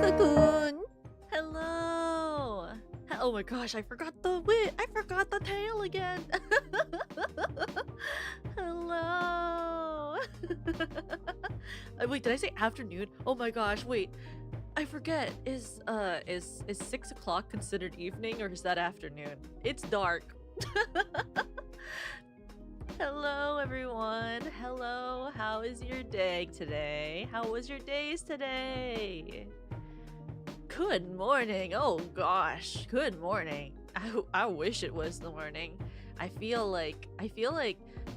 Cocoon. Hello. Oh my gosh, I forgot the I forgot the tail again. Hello. Wait, did I say afternoon? Oh my gosh, wait. I forget. Is 6 o'clock considered evening or is that afternoon? It's dark. Hello everyone. Hello. How is your day today? How was your days today? Good morning. Oh gosh. Good morning. I wish it was the morning. I feel like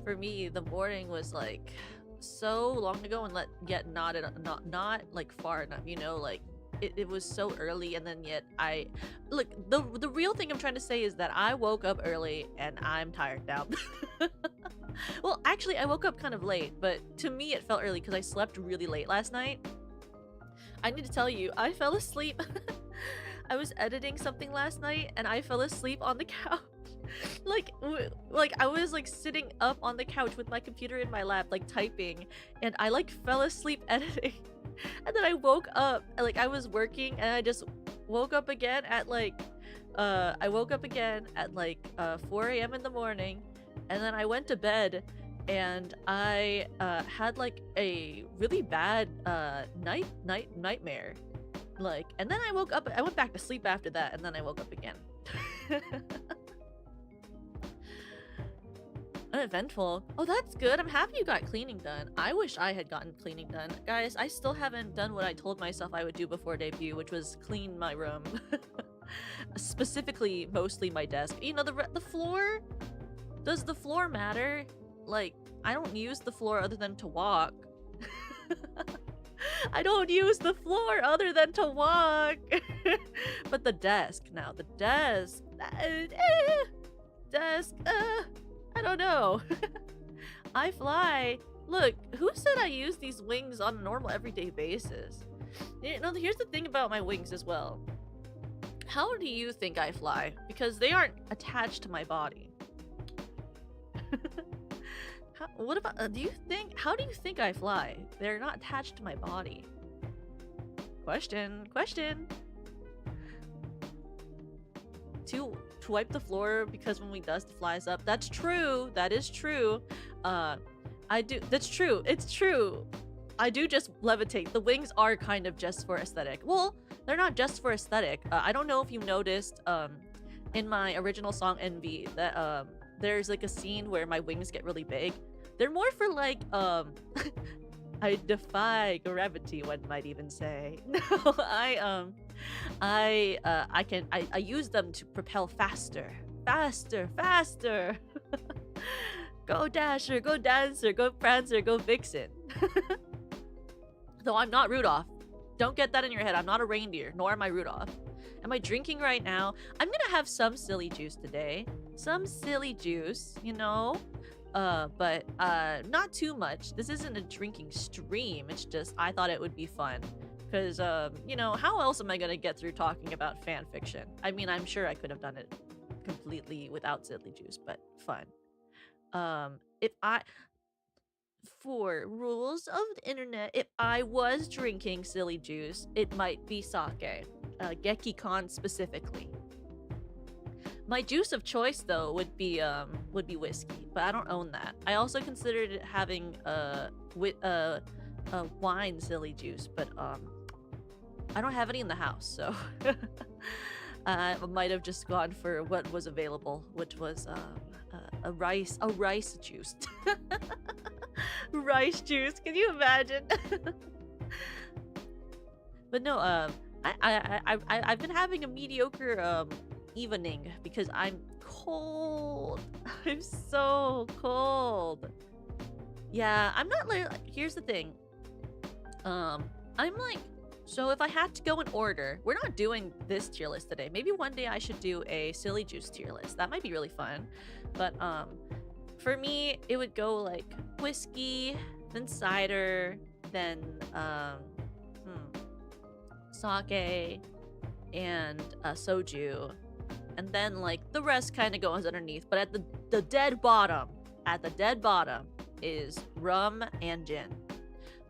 for me the morning was like so long ago and yet not like far enough, you know, like it was so early and then yet look, the real thing I'm trying to say is that I woke up early and I'm tired now. Well, actually I woke up kind of late, but to me it felt early because I slept really late last night. I need to tell you, I fell asleep. I was editing something last night and I fell asleep on the couch. like I was like sitting up on the couch with my computer in my lap, like typing, and I like fell asleep editing. And then I woke up, like I was working and I just woke up again at like 4 a.m. in the morning, and then I went to bed and I had like a really bad nightmare, like, and then I woke up. I went back to sleep after that, and then I woke up again. Uneventful. Oh, that's good. I'm happy you got cleaning done. I wish I had gotten cleaning done. Guys, I still haven't done what I told myself I would do before debut, which was clean my room. Specifically, mostly my desk. You know, the floor? Does the floor matter? Like, I don't use the floor other than to walk. I don't use the floor other than to walk. But the desk now, the desk. I don't know. I fly. Look, who said I use these wings on a normal everyday basis? You know, here's the thing about my wings as well. How do you think I fly? Because they aren't attached to my body. What about, how do you think I fly? They're not attached to my body. Question. To wipe the floor because when we dust, it flies up. That's true. That is true. That's true. It's true. I do just levitate. The wings are kind of just for aesthetic. Well, they're not just for aesthetic. I don't know if you noticed in my original song Envy that there's like a scene where my wings get really big. They're more for like I defy gravity, one might even say. No, I use them to propel faster. Go Dasher, go Dancer, go Prancer, go Vixen. Though I'm not Rudolph. Don't get that in your head. I'm not a reindeer, nor am I Rudolph. Am I drinking right now? I'm gonna have some silly juice today. Some silly juice, you know? But not too much. This isn't a drinking stream. It's just I thought it would be fun. Because, you know, how else am I gonna get through talking about fan fiction? I mean, I'm sure I could have done it completely without silly juice, but fun. For rules of the internet, if I was drinking silly juice, it might be sake. Gekikon specifically. My juice of choice though would be whiskey, but I don't own that. I also considered having wine silly juice, but I don't have any in the house, so I might have just gone for what was available, which was a rice juice. Rice juice, can you imagine? But no, I've been having a mediocre evening because I'm cold. I'm so cold. Yeah, I'm not like, here's the thing. I'm like, so if I had to go in order, we're not doing this tier list today. Maybe one day I should do a silly juice tier list. That might be really fun. But for me, it would go like whiskey, then cider, then sake, and soju. And then like the rest kind of goes underneath, but at the dead bottom is rum and gin.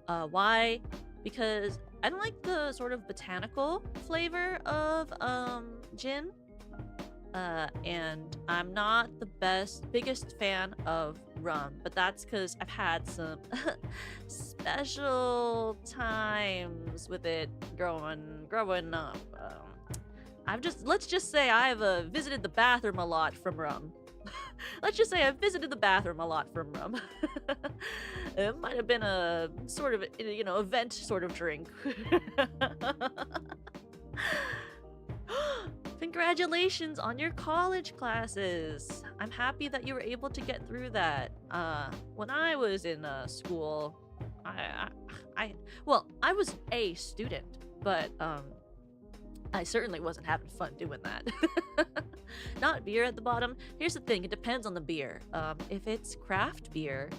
Why? Because I don't like the sort of botanical flavor of gin. And I'm not the biggest fan of rum, but that's because I've had some special times with it growing up. Let's just say I've visited the bathroom a lot from rum. Let's just say I've visited the bathroom a lot from rum. It might have been a sort of, event sort of drink. Congratulations on your college classes. I'm happy that you were able to get through that. When I was in school, I was a student, but I certainly wasn't having fun doing that. Not beer at the bottom. Here's the thing, it depends on the beer. If it's craft beer,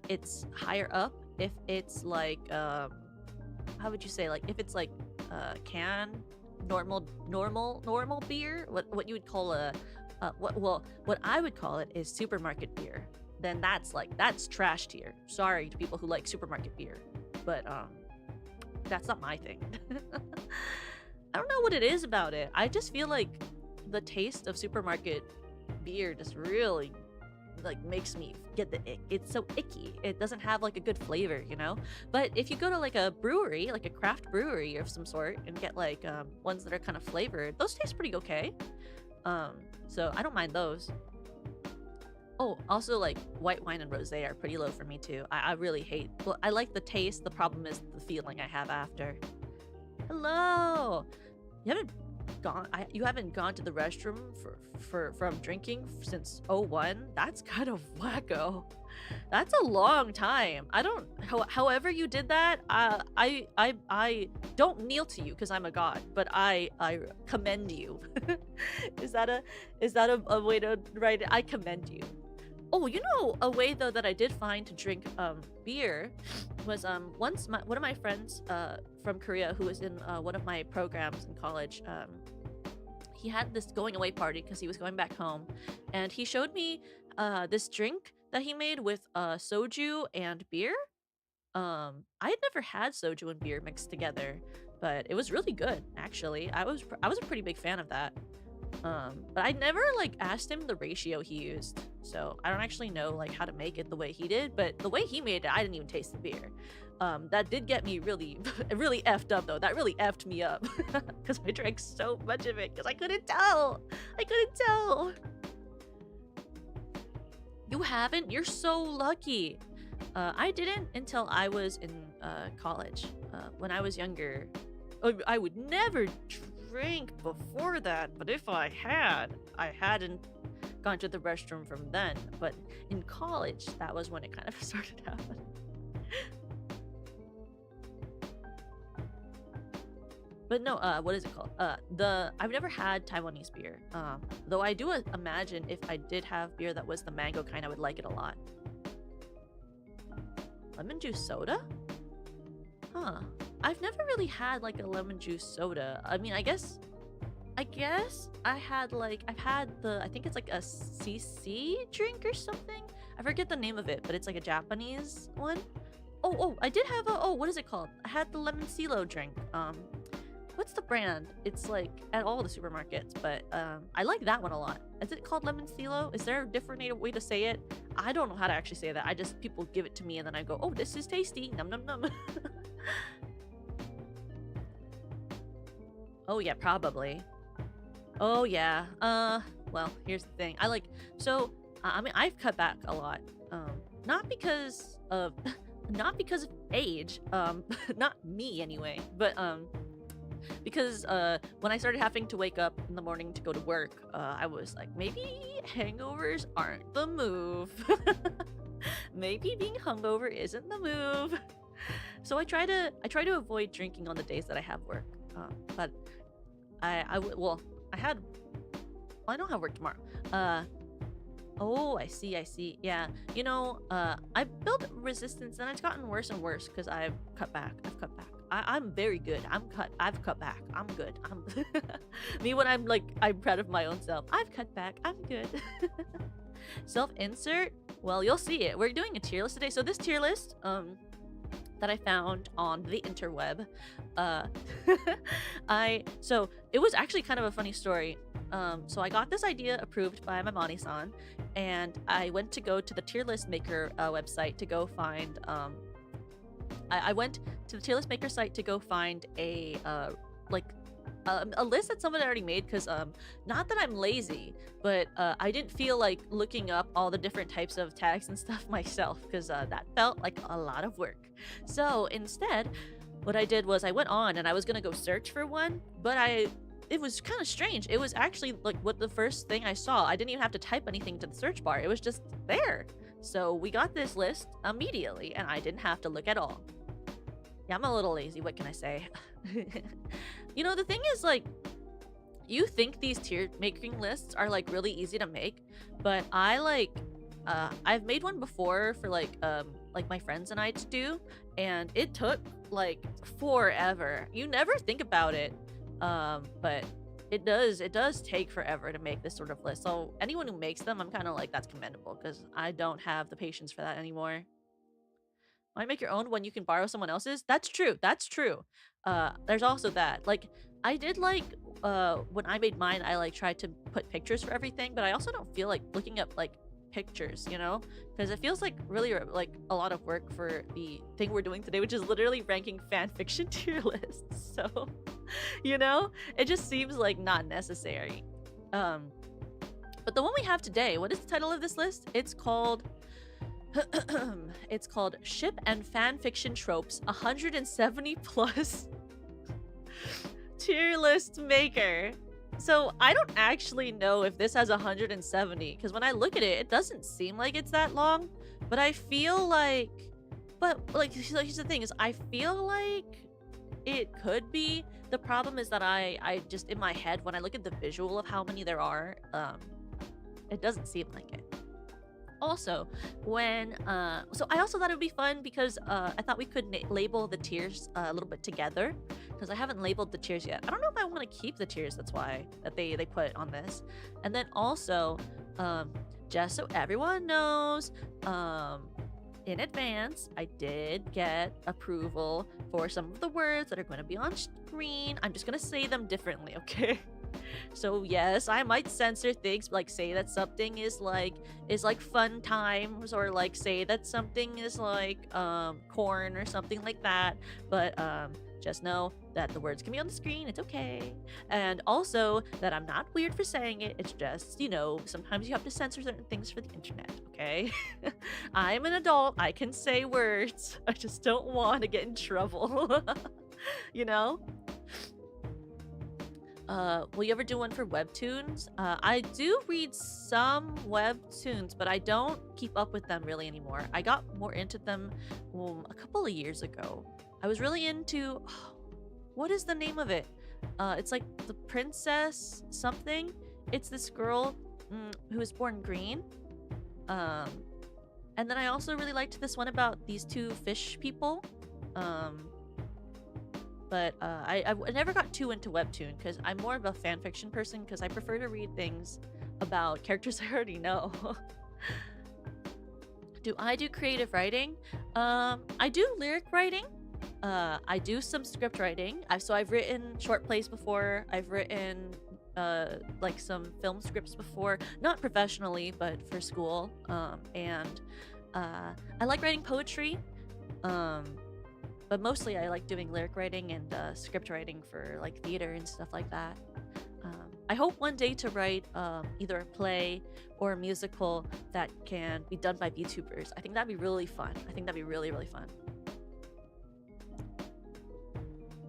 it's higher up. If it's like, how would you say, like, if it's like can normal beer, what you would call what I would call it is supermarket beer, then that's trash tier. Sorry to people who like supermarket beer, but that's not my thing. I don't know what it is about it. I just feel like the taste of supermarket beer just really like makes me get the ick. It's so icky. It doesn't have like a good flavor, you know? But if you go to like a brewery, like a craft brewery of some sort, and get like ones that are kind of flavored, those taste pretty okay. So I don't mind those. Oh, also like white wine and rosé are pretty low for me too. I really hate, well, I like the taste, the problem is the feeling I have after. Hello! You haven't gone to the restroom from drinking since 01? That's kind of wacko. That's a long time. I don't, however you did that, I don't kneel to you because I'm a god, but I commend you. Is that a way to write it? I commend you. Oh, you know, a way though that I did find to drink beer was once one of my friends from Korea who was in one of my programs in college, he had this going away party because he was going back home, and he showed me this drink that he made with soju and beer. I had never had soju and beer mixed together, but it was really good actually. I was a pretty big fan of that. But I never like asked him the ratio he used, so I don't actually know like how to make it the way he did, but the way he made it, I didn't even taste the beer. That did get me really really effed up though. That really effed me up because I drank so much of it because I couldn't tell. You haven't? You're so lucky. I didn't until I was in college. When I was younger, I would never drink before that, but if I hadn't gone to the restroom from then. But in college, that was when it kind of started happening. But no, what is it called? I've never had Taiwanese beer. Though I do imagine if I did have beer that was the mango kind, I would like it a lot. Lemon juice soda? Huh. I've never really had like a lemon juice soda. I mean, I guess I've had I think it's like a CC drink or something. I forget the name of it, but it's like a Japanese one. Oh, I did have what is it called? I had the lemon silo drink. What's the brand? It's like at all the supermarkets, but I like that one a lot. Is it called lemon silo? Is there a different way to say it? I don't know how to actually say that. People give it to me and then I go, oh, this is tasty. Num num num. Oh yeah, probably. Oh yeah. Well, here's the thing. I mean, I've cut back a lot. Not because of age. Not me anyway. But because when I started having to wake up in the morning to go to work, I was like, maybe hangovers aren't the move. Maybe being hungover isn't the move. So I try to avoid drinking on the days that I have work. But I don't have work tomorrow. Oh, I see. Yeah, you know, I built resistance and it's gotten worse and worse because I've cut back. I'm very good. I've cut back. I'm good. Me when I'm proud of my own self. I've cut back. I'm good. Self-insert. Well, you'll see it. We're doing a tier list today. So this tier list, that I found on the interweb. So it was actually kind of a funny story. So I got this idea approved by my Mani-san, and I went to go to the Tierlist Maker website to go find. I went to the Tierlist Maker site to go find a list that someone already made, because not that I'm lazy, but I didn't feel like looking up all the different types of tags and stuff myself, because that felt like a lot of work. So instead, what I did was I went on and I was gonna go search for one, but it was kind of strange. It was actually like what the first thing I saw. I didn't even have to type anything to the search bar. It was just there. So we got this list immediately, and I didn't have to look at all. Yeah, I'm a little lazy. What can I say? You know, the thing is, like, you think these tier making lists are like really easy to make, but I've made one before for like my friends and I to do, and it took like forever. You never think about it, but it does take forever to make this sort of list. So anyone who makes them, I'm kind of like, that's commendable, because I don't have the patience for that anymore. Why make your own when you can borrow someone else's? That's true. That's true. There's also that. Like, I did like when I made mine, I like tried to put pictures for everything, but I also don't feel like looking up like pictures, you know, because it feels like really like a lot of work for the thing we're doing today, which is literally ranking fanfiction tier lists. So, you know, it just seems like not necessary. But the one we have today, what is the title of this list? It's called it's called Ship and Fanfiction Tropes 170 plus tier list maker. So I don't actually know if this has 170, because when I look at it, it doesn't seem like it's that long, but I feel like, here's the thing is, I feel like it could be. The problem is that I just, in my head, when I look at the visual of how many there are, it doesn't seem like it. Also, so I also thought it would be fun because I thought we could label the tiers a little bit together, because I haven't labeled the tiers yet. I don't know if I want to keep the tiers, that's why that they put on this. And then also, just so everyone knows, in advance, I did get approval for some of the words that are going to be on screen. I'm just going to say them differently, okay? So yes, I might censor things, like say that something is like fun times, or like say that something is like corn or something like that, but just know that the words can be on the screen. It's okay. And also that I'm not weird for saying it. It's just, you know, sometimes you have to censor certain things for the internet, okay? I'm an adult. I can say words. I just don't want to get in trouble. You know? Will you ever do one for webtoons? I do read some webtoons, but I don't keep up with them really anymore. I got more into them a couple of years ago. I was really into, what is the name of it? It's like the princess something. It's this girl who was born green. And then I also really liked this one about these two fish people. But I never got too into webtoon, because I'm more of a fanfiction person, because I prefer to read things about characters I already know. Do I do creative writing? I do lyric writing. I do some script writing. I've written short plays before. I've written like some film scripts before, not professionally, but for school. And I like writing poetry. But mostly I like doing lyric writing and script writing for like theater and stuff like that. I hope one day to write either a play or a musical that can be done by VTubers. I think that'd be really fun. I think that'd be really, really fun.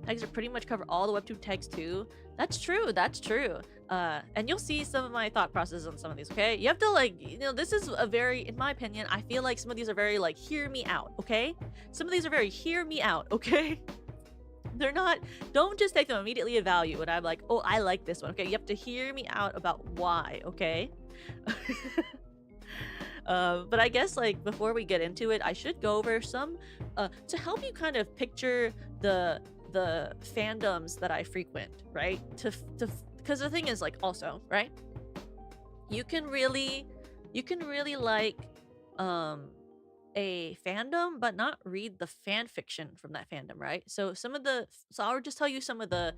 Tags are pretty much cover all the webtoon tags too. That's true. That's true. And you'll see some of my thought processes on some of these, okay? You have to, like, you know, this is a very, in my opinion, I feel like some of these are very, like, hear me out, okay? Some of these are very hear me out, okay? They're not, don't just take them immediately evaluate when I'm like, oh, I like this one, okay? You have to hear me out about why, okay? But I guess, like, before we get into it, I should go over some, to help you kind of picture the fandoms that I frequent, right? Because the thing is, like, also, right, you can really like a fandom but not read the fan fiction from that fandom, right? So I'll just tell you some of the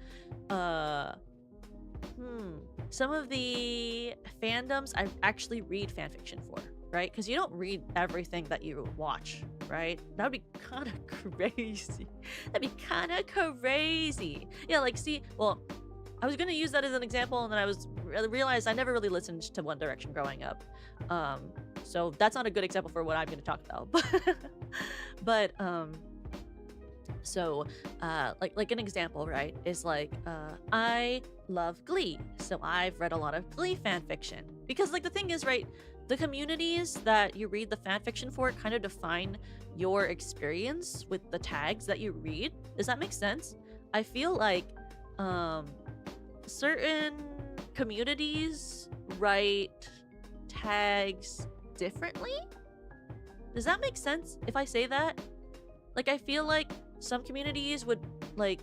some of the fandoms I actually read fan fiction for, right? Because you don't read everything that you watch, right? That would be kind of crazy. That'd be kind of crazy. Yeah, like, see, well, I was gonna use that as an example, and then I realized I never really listened to One Direction growing up, so that's not a good example for what I'm gonna talk about. But so like an example, right, is like I love Glee, so I've read a lot of Glee fan fiction because, like, the thing is, right, the communities that you read the fan fiction for kind of define your experience with the tags that you read. Does that make sense? I feel like certain communities write tags differently. Does that make sense if I say that? Like, I feel like some communities would like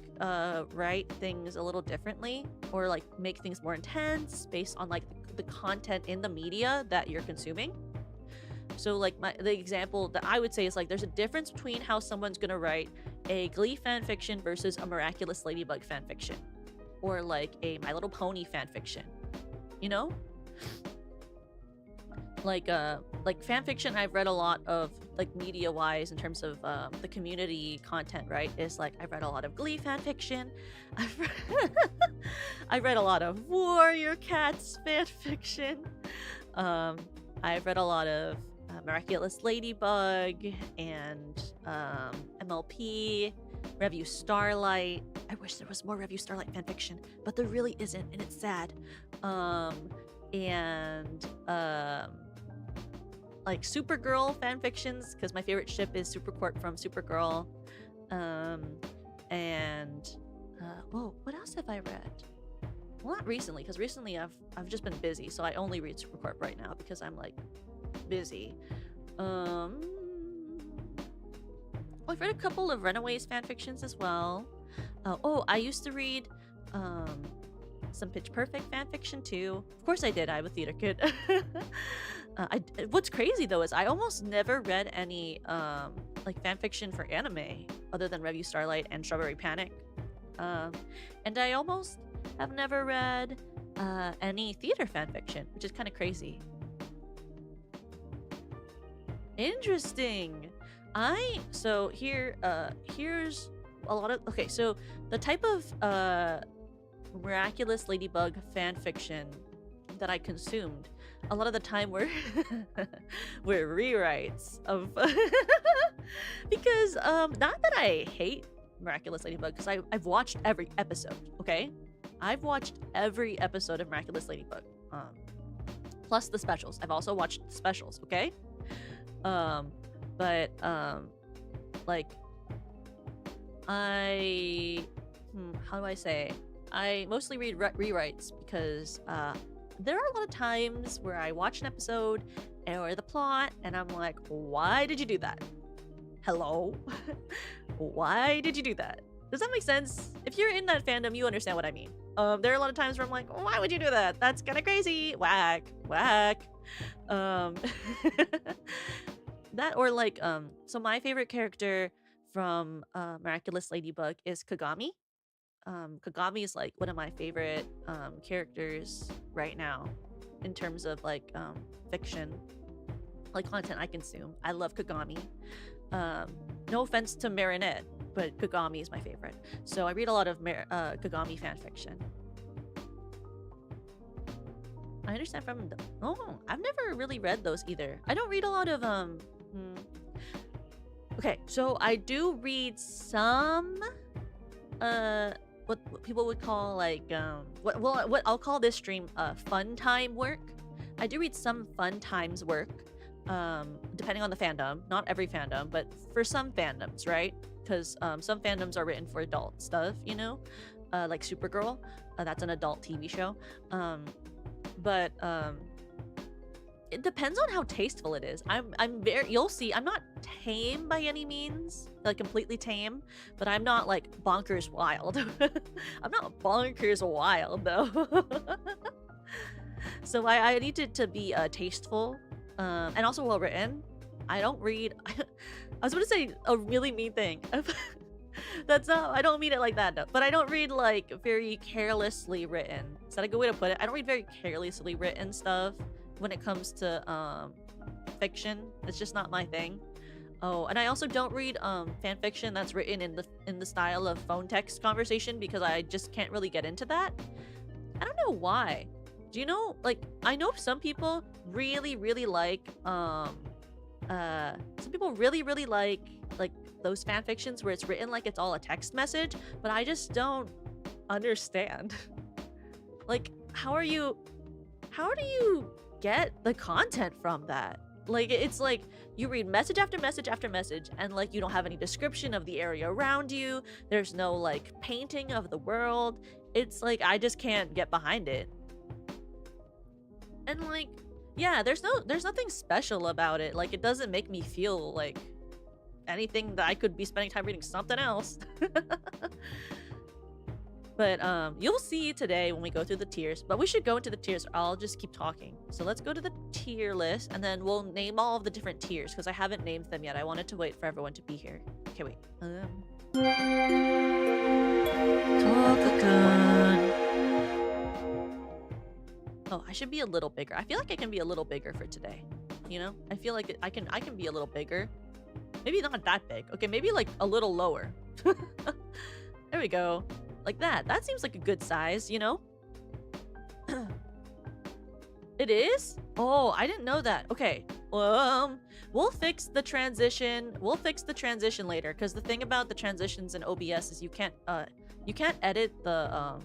write things a little differently, or like make things more intense based on like the content in the media that you're consuming. So like the example that I would say is like there's a difference between how someone's gonna write a Glee fanfiction versus a Miraculous Ladybug fanfiction, or like a My Little Pony fanfiction, you know? Like fanfiction I've read a lot of, like, media wise, in terms of the community content, right, is like I've read a lot of Glee fanfiction. I've read a lot of Warrior Cats fanfiction. I've read a lot of Miraculous Ladybug and MLP, Review Starlight. I wish there was more Review Starlight fanfiction, but there really isn't, and it's sad. And like Supergirl fanfictions, because my favorite ship is Supercourt from Supergirl. Whoa, what else have I read? Well, not recently, because recently I've just been busy, so I only read Supercorp right now because I'm like busy. I've read a couple of Runaways fanfictions as well. I used to read some Pitch Perfect fanfiction too. Of course I did. I'm a theater kid. What's crazy though is I almost never read any like fanfiction for anime other than Review Starlight and Strawberry Panic. And I almost have never read any theater fanfiction, which is kind of crazy. Interesting. So here's a lot of, okay, so the type of Miraculous Ladybug fanfiction that I consumed a lot of the time were were rewrites of because not that I hate Miraculous Ladybug, because I've watched every episode, okay? I've watched every episode of Miraculous Ladybug, plus the specials. I've also watched the specials, okay? Like how do I say? I mostly read rewrites because there are a lot of times where I watch an episode or the plot and I'm like, why did you do that? Hello? Why did you do that? Does that make sense? If you're in that fandom, you understand what I mean. There are a lot of times where I'm like, why would you do that? That's kind of crazy. Whack. That, or like, so my favorite character from Miraculous Ladybug is Kagami. Kagami is like one of my favorite characters right now in terms of like fiction, like content I consume. I love Kagami. No offense to Marinette, but Kagami is my favorite. So I read a lot of Kagami fanfiction. I understand from the, oh, I've never really read those either. I don't read a lot of okay, so I do read some what people would call like what I'll call this stream fun time work. I do read some fun times work, depending on the fandom. Not every fandom, but for some fandoms, right? Because some fandoms are written for adult stuff, you know, like Supergirl. That's an adult TV show. But it depends on how tasteful it is. I'm very, you'll see, I'm not tame by any means, like completely tame, but I'm not like bonkers wild. I'm not bonkers wild though. So I need it to be tasteful, and also well written. I don't read. I was gonna say a really mean thing. That's not. I don't mean it like that. No. But I don't read like very carelessly written. Is that a good way to put it? I don't read very carelessly written stuff when it comes to fiction. It's just not my thing. Oh, and I also don't read fan fiction that's written in the style of phone text conversation because I just can't really get into that. I don't know why. Do you know, like, I know some people really like some people really like those fan fictions where it's written like it's all a text message, but I just don't understand. Like, how do you get the content from that? Like, it's like you read message after message after message and like you don't have any description of the area around you. There's no like painting of the world. It's like I just can't get behind it. And like, yeah, there's nothing special about it. Like, it doesn't make me feel like anything that I could be spending time reading something else. But you'll see today when we go through the tiers. But we should go into the tiers or I'll just keep talking. So let's go to the tier list and then we'll name all of the different tiers because I haven't named them yet. I wanted to wait for everyone to be here. Okay, wait. Oh, I should be a little bigger. I feel like I can be a little bigger for today. You know? I feel like I can be a little bigger. Maybe not that big. Okay, maybe like a little lower. There we go. Like that. That seems like a good size, you know? It is? Oh, I didn't know that. Okay. We'll fix the transition. We'll fix the transition later because the thing about the transitions in OBS is you can't edit the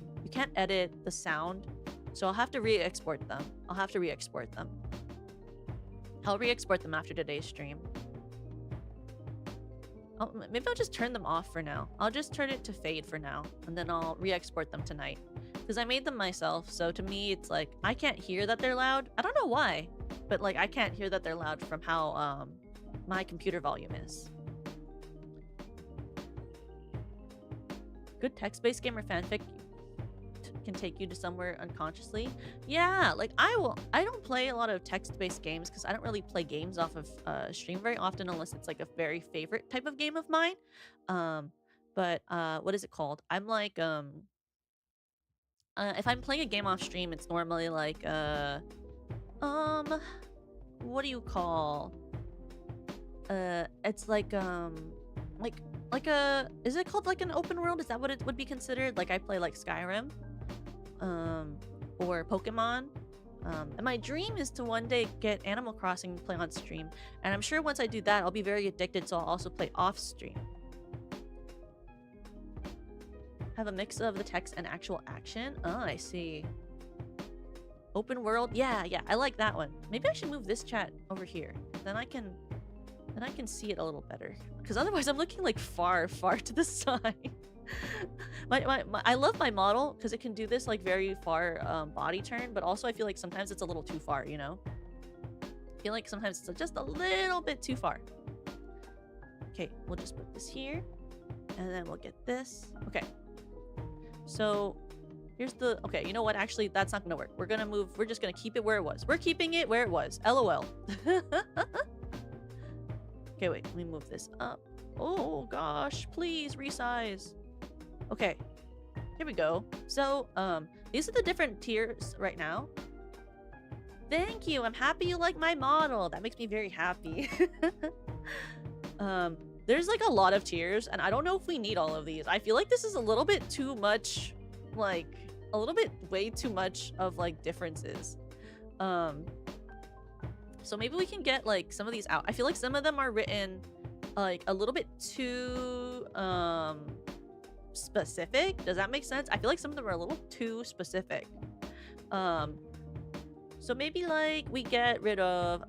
sound. So I'll have to re-export them. I'll re-export them after today's stream. Maybe I'll just turn them off for now. I'll just turn it to fade for now, and then I'll re-export them tonight. Because I made them myself, so to me, it's like, I can't hear that they're loud. I don't know why, but like, I can't hear that they're loud from how my computer volume is. Good text-based game or fanfic can take you to somewhere unconsciously. Yeah, like I don't play a lot of text-based games because I don't really play games off of stream very often unless it's like a very favorite type of game of mine. But what is it called? I'm like if I'm playing a game off stream, it's normally like what do you call it's like is it called like an open world? Is that what it would be considered? Like I play like Skyrim or Pokemon. And my dream is to one day get Animal Crossing and play on stream. And I'm sure once I do that, I'll be very addicted, so I'll also play off stream. Have a mix of the text and actual action. Oh, I see. Open world. Yeah, I like that one. Maybe I should move this chat over here. Then I can see it a little better. Because otherwise I'm looking like far to the side. I love my model because it can do this like very far body turn, but also I feel like sometimes it's a little too far, you know? I feel like sometimes it's just a little bit too far. Okay, we'll just put this here and then we'll get this. Okay. So here's the, okay, you know what? Actually, that's not gonna work. We're gonna move, we're just gonna keep it where it was. We're keeping it where it was. LOL. Okay, wait, let me move this up. Oh gosh, please resize. Okay, here we go. So, these are the different tiers right now. Thank you. I'm happy you like my model. That makes me very happy. There's like a lot of tiers, and I don't know if we need all of these. I feel like this is a little bit too much, like, a little bit way too much of, like, differences. So maybe we can get, like, some of these out. I feel like some of them are written, like, a little bit too, specific. Does that make sense? I feel like some of them are a little too specific. So maybe like we get rid of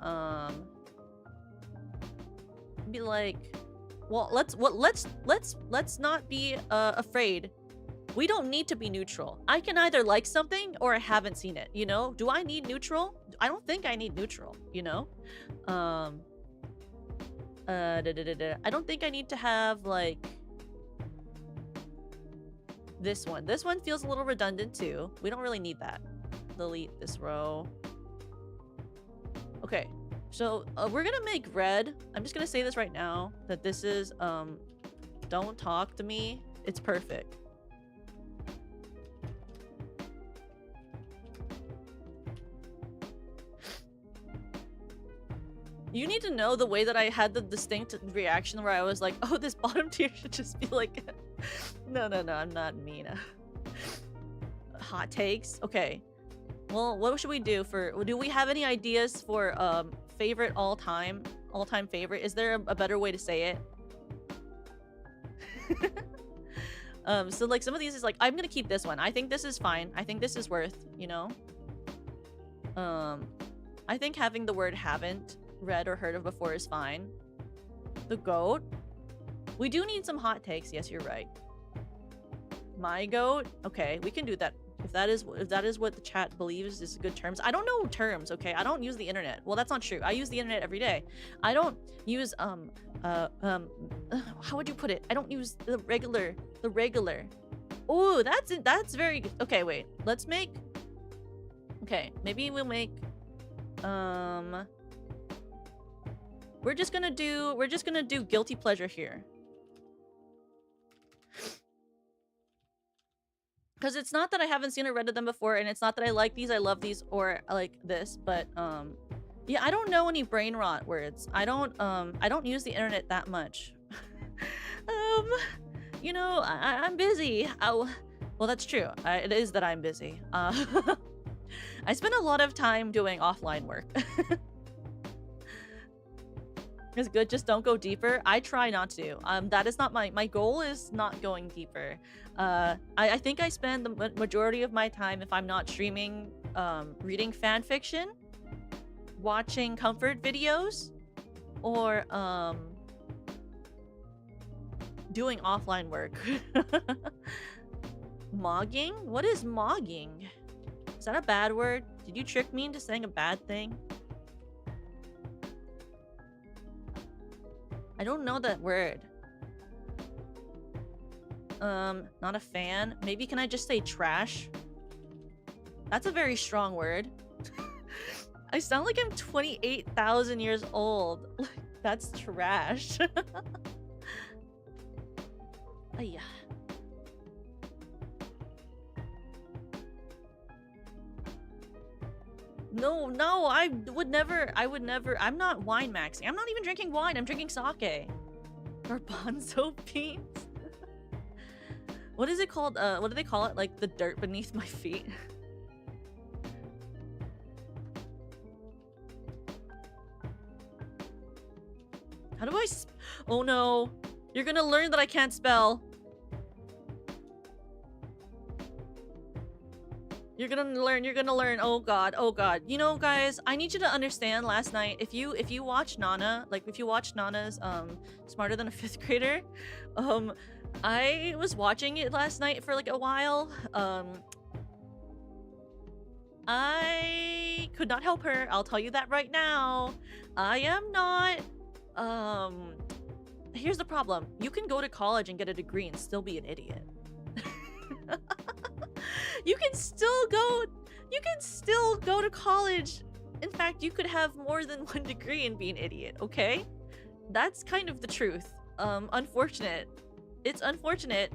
be like, well, let's not be afraid. We don't need to be neutral. I can either like something or I haven't seen it, you know? Do I need neutral? I don't think I need neutral, you know? I don't think I need to have like this one. This one feels a little redundant too. We don't really need that. Delete this row. Okay, So we're gonna make red. I'm just gonna say this right now that this is don't talk to me. It's perfect. You need to know the way that I had the distinct reaction where I was like, oh, this bottom tier should just be like no, I'm not mean. Hot takes. Okay. Well, what should we do for... Do we have any ideas for favorite all-time favorite? Is there a better way to say it? So like some of these is like, I'm gonna keep this one. I think this is fine. I think this is worth, you know? I think having the word haven't read or heard of before is fine. The goat. We do need some hot takes. Yes, you're right. My goat. Okay, we can do that. If that is what the chat believes is good terms. I don't know terms, okay? I don't use the internet. Well, that's not true. I use the internet every day. I don't use how would you put it? I don't use the regular. Oh, that's very good. Okay, wait. Let's make... Okay, maybe we'll make we're just gonna do guilty pleasure here. Because it's not that I haven't seen or read of them before, and it's not that I like these, I love these, or I like this, but yeah, I don't know any brain rot words. I don't use the internet that much. You know, I'm busy. Well, that's true. It is that I'm busy. I spend a lot of time doing offline work. It's good, just don't go deeper. I try not to. That is not my goal is not going deeper. I think I spend the majority of my time, if I'm not streaming, reading fan fiction, watching comfort videos, or doing offline work. Mogging? What is mogging? Is that a bad word? Did you trick me into saying a bad thing? I don't know that word. Not a fan. Maybe can I just say trash? That's a very strong word. I sound like I'm 28,000 years old. That's trash. Ayah. No, I would never, I'm not wine maxing. I'm not even drinking wine, I'm drinking sake. Garbanzo beans? What is it called? What do they call it? Like the dirt beneath my feet? How do I oh no. You're gonna learn that I can't spell. You're gonna learn. Oh god. You know, guys, I need you to understand last night, if you watch Nana, like if you watch Nana's Smarter Than a Fifth Grader, I was watching it last night for like a while. I could not help her. I'll tell you that right now. I am not here's the problem. You can go to college and get a degree and still be an idiot. You can still go to college. In fact, you could have more than one degree and be an idiot, okay? That's kind of the truth. Unfortunate. It's unfortunate,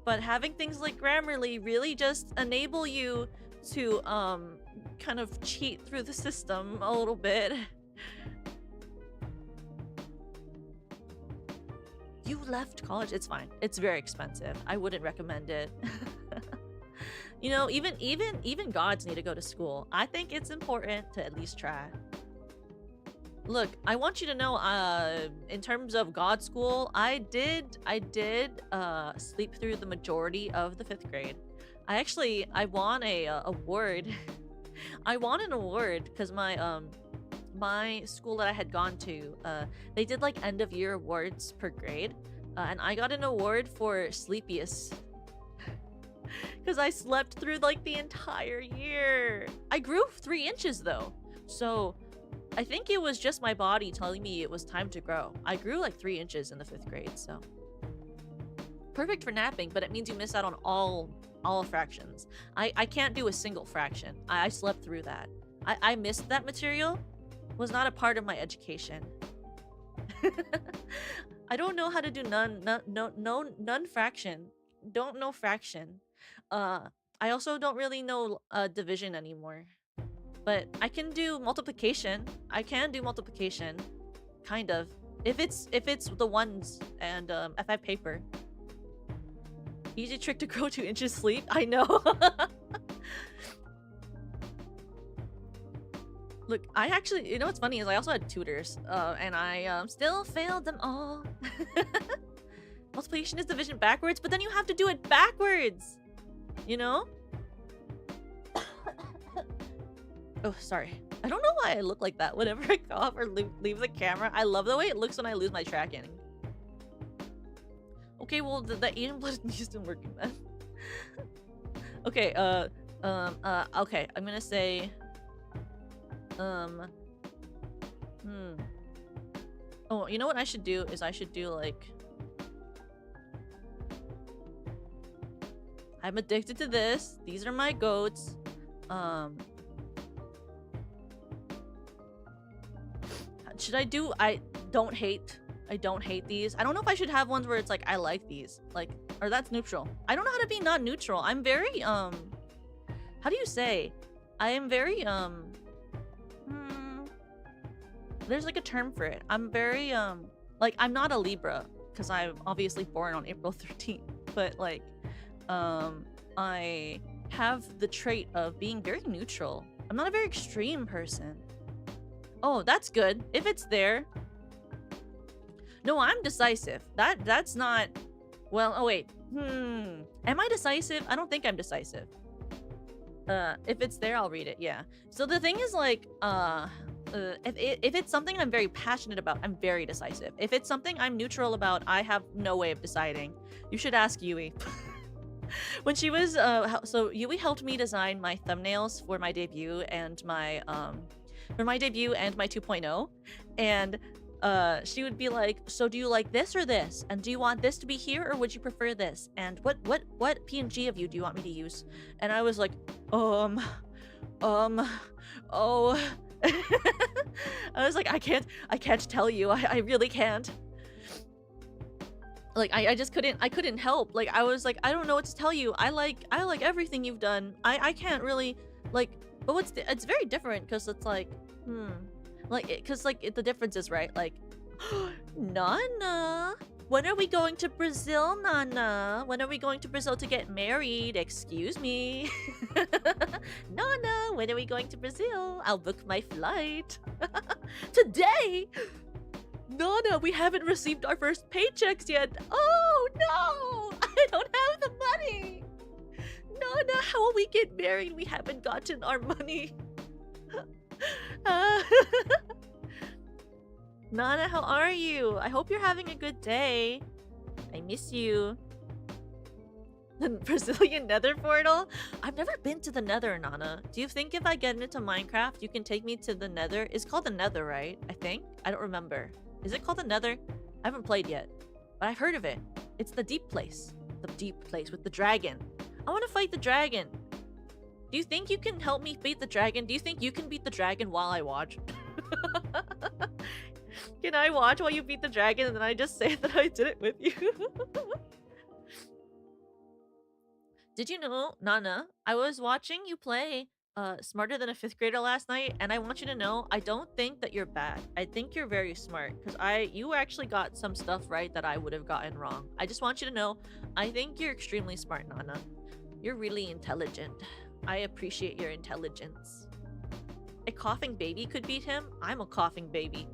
but having things like Grammarly really just enable you to kind of cheat through the system a little bit. You left college. It's fine. It's very expensive. I wouldn't recommend it. You know, even gods need to go to school. I think it's important to at least try. Look, I want you to know, in terms of god school, I did sleep through the majority of the 5th grade. I won a award. I won an award because my school that I had gone to, they did like end of year awards per grade, and I got an award for sleepiest. Because I slept through like the entire year. I grew 3 inches though, so I think it was just my body telling me it was time to grow. I grew like 3 inches in the 5th grade, so perfect for napping, but it means you miss out on all fractions. I can't do a single fraction. I slept through that. I missed that material, was not a part of my education. I don't know how to do none fraction. Don't know fraction. I also don't really know division anymore. But I can do multiplication. I can do multiplication, kind of. If it's the ones and if I have paper. Easy trick to grow 2 inches sleep. I know. Look, I actually, you know what's funny is I also had tutors, and I still failed them all. Multiplication is division backwards, but then you have to do it backwards. You know? Oh, sorry. I don't know why I look like that whenever I cough or leave the camera. I love the way it looks when I lose my tracking. Okay, well, the Asian blood isn't working then. Okay, okay, I'm gonna say... Oh, you know what I should do is I should do, like... I'm addicted to this. These are my goats. Should I do... I don't hate these. I don't know if I should have ones where it's like, I like these. Like, or that's neutral. I don't know how to be not neutral. I'm very, how do you say? I am very, there's like a term for it. I'm very, like, I'm not a Libra, because I'm obviously born on April 13th. But, like, I have the trait of being very neutral. I'm not a very extreme person. Oh, that's good. If it's there. No, I'm decisive. That's not... Well, oh wait. Am I decisive? I don't think I'm decisive. If it's there, I'll read it, yeah. So the thing is, like, if it's something I'm very passionate about, I'm very decisive. If it's something I'm neutral about, I have no way of deciding. You should ask Yui. When she was, so Yui helped me design my thumbnails for my debut and my, for my debut and my 2.0. And she would be like, so do you like this or this? And do you want this to be here or would you prefer this? And what PNG of you do you want me to use? And I was like, oh. I was like, I can't tell you. I really can't. Like, I just couldn't help. Like, I was like, I don't know what to tell you. I like everything you've done. I can't really, like, but it's very different because it's like, like, because, like, the difference is, right, like, Nana, when are we going to Brazil, Nana? When are we going to Brazil to get married? Excuse me. Nana, when are we going to Brazil? I'll book my flight. Today? Nana, we haven't received our first paychecks yet. Oh, no! I don't have the money. Nana, how will we get married? We haven't gotten our money. Nana, how are you? I hope you're having a good day. I miss you. The Brazilian nether portal? I've never been to the nether, Nana. Do you think if I get into Minecraft, you can take me to the nether? It's called the nether, right? I think? I don't remember. Is it called the nether? I haven't played yet, but I've heard of it. It's the deep place. The deep place with the dragon. I want to fight the dragon. Do you think you can help me beat the dragon? Do you think you can beat the dragon while I watch? Can I watch while you beat the dragon and then I just say that I did it with you? Did you know, Nana, I was watching you play Smarter Than a 5th Grader last night, and I want you to know, I don't think that you're bad. I think you're very smart, because you actually got some stuff right that I would have gotten wrong. I just want you to know, I think you're extremely smart, Nana. You're really intelligent. I appreciate your intelligence. A coughing baby could beat him? I'm a coughing baby.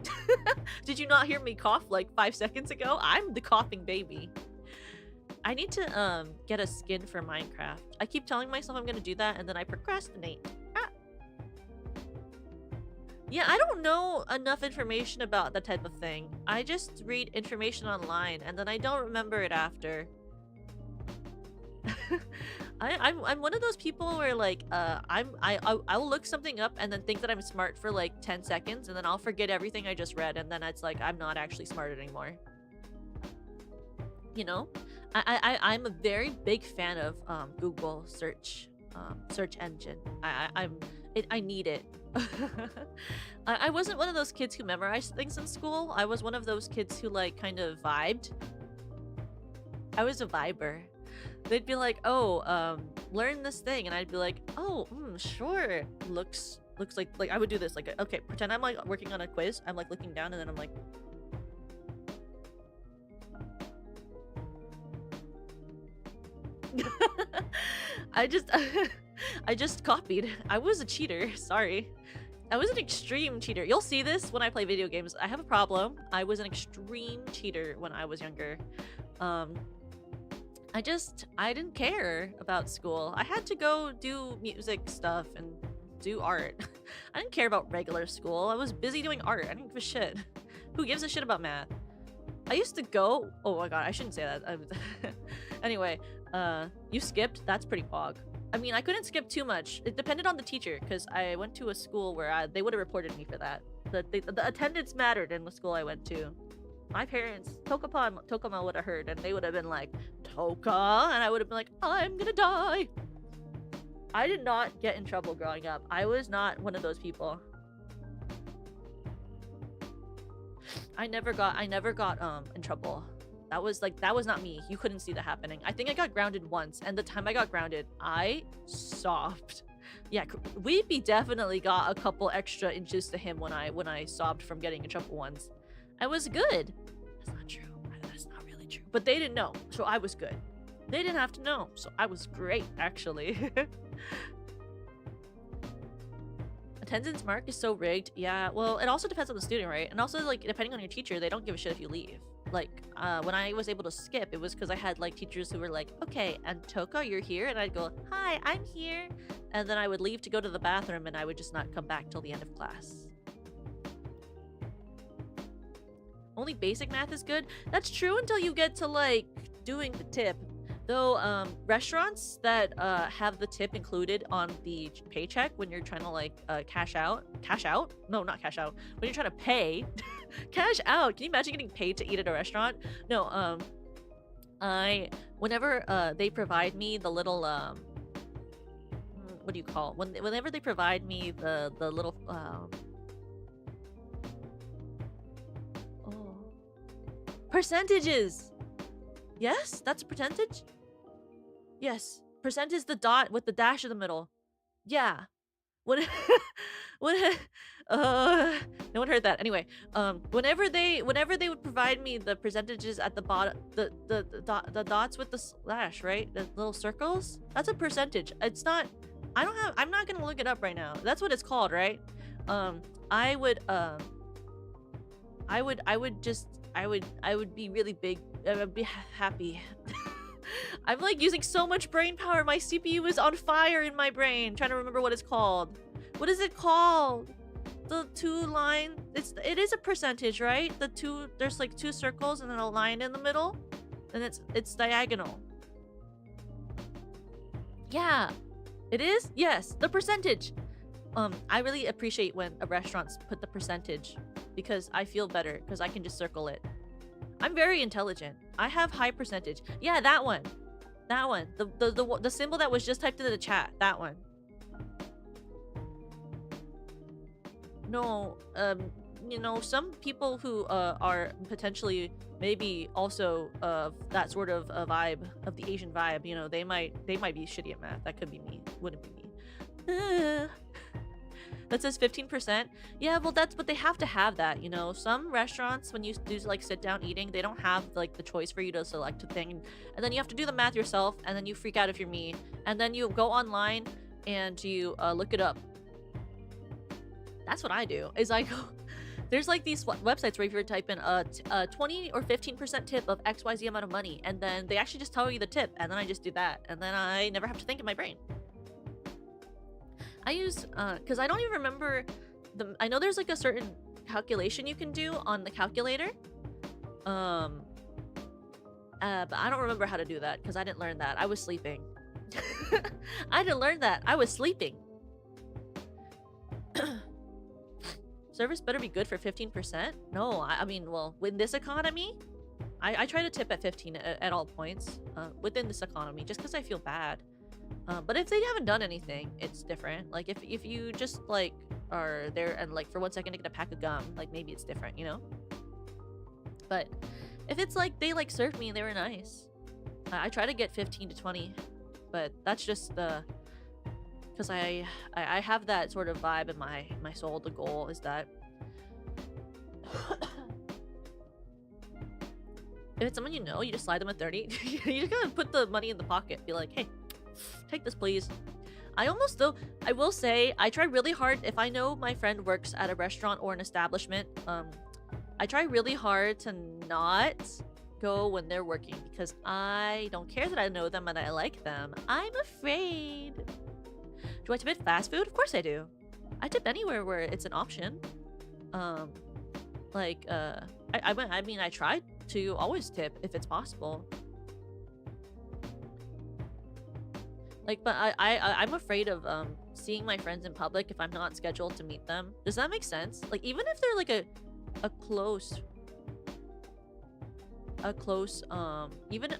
Did you not hear me cough like 5 seconds ago? I'm the coughing baby. I need to get a skin for Minecraft. I keep telling myself I'm gonna do that and then I procrastinate. Yeah, I don't know enough information about that type of thing. I just read information online and then I don't remember it after. I'm one of those people where, like, I'll look something up and then think that I'm smart for like 10 seconds and then I'll forget everything I just read and then it's like I'm not actually smart anymore. You know? I'm a very big fan of Google search engine. I need it. I wasn't one of those kids who memorized things in school. I was one of those kids who like kind of vibed. I was a viber. They'd be like, oh, learn this thing, and I'd be like, oh, sure. Looks like I would do this. Like, okay, pretend I'm like working on a quiz. I'm like looking down, and then I'm like, I just copied. I was a cheater. Sorry. I was an extreme cheater. You'll see this when I play video games. I have a problem. I was an extreme cheater when I was younger. I didn't care about school. I had to go do music stuff and do art. I didn't care about regular school. I was busy doing art. I didn't give a shit. Who gives a shit about math? I used to go... Oh my god, I shouldn't say that. Anyway, you skipped? That's pretty pog. I mean, I couldn't skip too much. It depended on the teacher, because I went to a school where they would have reported me for that. The attendance mattered in the school I went to. My parents, Tokama would have heard, and they would have been like, Toka, and I would have been like, I'm gonna die. I did not get in trouble growing up. I was not one of those people. I never got in trouble. That was not me. You couldn't see that happening. I think I got grounded once, and the time I got grounded, I sobbed. Yeah, Weepy definitely got a couple extra inches to him when I sobbed from getting in trouble once. I was good. That's not true. That's not really true. But they didn't know, so I was good. They didn't have to know, so I was great, actually. Attendance mark is so rigged. Yeah, well, it also depends on the student, right? And also, like, depending on your teacher, they don't give a shit if you leave. Like, when I was able to skip, it was because I had, like, teachers who were like, okay, and Toka, you're here? And I'd go, hi, I'm here. And then I would leave to go to the bathroom, and I would just not come back till the end of class. Only basic math is good? That's true until you get to, like, doing the tip. Though, restaurants that have the tip included on the paycheck when you're trying to, like, cash out? No, not cash out. When you're trying to pay. Cash out! Can you imagine getting paid to eat at a restaurant? No, whenever they provide me the little, what do you call it? Whenever they provide me the little, percentages! Yes? That's a percentage? Yes. Percent is the dot with the dash in the middle. Yeah. What? No one heard that. Anyway, whenever they would provide me the percentages at the bottom, the dots with the slash, right? The little circles. That's a percentage. It's not. I'm not gonna look it up right now. That's what it's called, right? I would be really big. I would be happy. I'm like using so much brain power. My CPU is on fire in my brain. Trying to remember what it's called. What is it called? The two line. It is a percentage, right? There's like two circles and then a line in the middle, and it's diagonal. Yeah, it is. Yes, the percentage. I really appreciate when restaurants put the percentage because I feel better because I can just circle it. I'm very intelligent. I have high percentage. Yeah, that one. That one. The symbol that was just typed into the chat. That one. No, you know, some people who are potentially maybe also of that sort of a vibe, of the Asian vibe, you know, they might be shitty at math. That could be me. Wouldn't be me. That says 15%. Yeah, well, that's, but they have to have that, you know. Some restaurants, when you do like sit down eating, they don't have like the choice for you to select a thing, and then you have to do the math yourself, and then you freak out if you're me, and then you go online and you look it up. That's what I do. Is I go. There's like these websites where if you type in a 20 or 15% tip of XYZ amount of money, and then they actually just tell you the tip, and then I just do that, and then I never have to think in my brain. I use, because I don't even remember I know there's like a certain calculation you can do on the calculator. But I don't remember how to do that because I didn't learn that. I was sleeping. I didn't learn that. I was sleeping. Service better be good for 15%? No, I mean, well, in this economy, I try to tip at 15 at all points within this economy just because I feel bad. But if they haven't done anything, it's different. Like if you just like are there and like for 1 second to get a pack of gum, like maybe it's different, you know? But if it's like they like served me and they were nice, I try to get 15 to 20, but that's just the because I have that sort of vibe in my soul. The goal is that if it's someone you know, you just slide them a 30. You just gotta put the money in the pocket. Be like, hey, take this, please. I will say, I try really hard. If I know my friend works at a restaurant or an establishment, I try really hard to not go when they're working because I don't care that I know them and I like them. I'm afraid. Do I tip at fast food? Of course I do. I tip anywhere where it's an option. I mean, I try to always tip if it's possible. Like, but I'm afraid of seeing my friends in public if I'm not scheduled to meet them. Does that make sense? Like, even if they're like a close even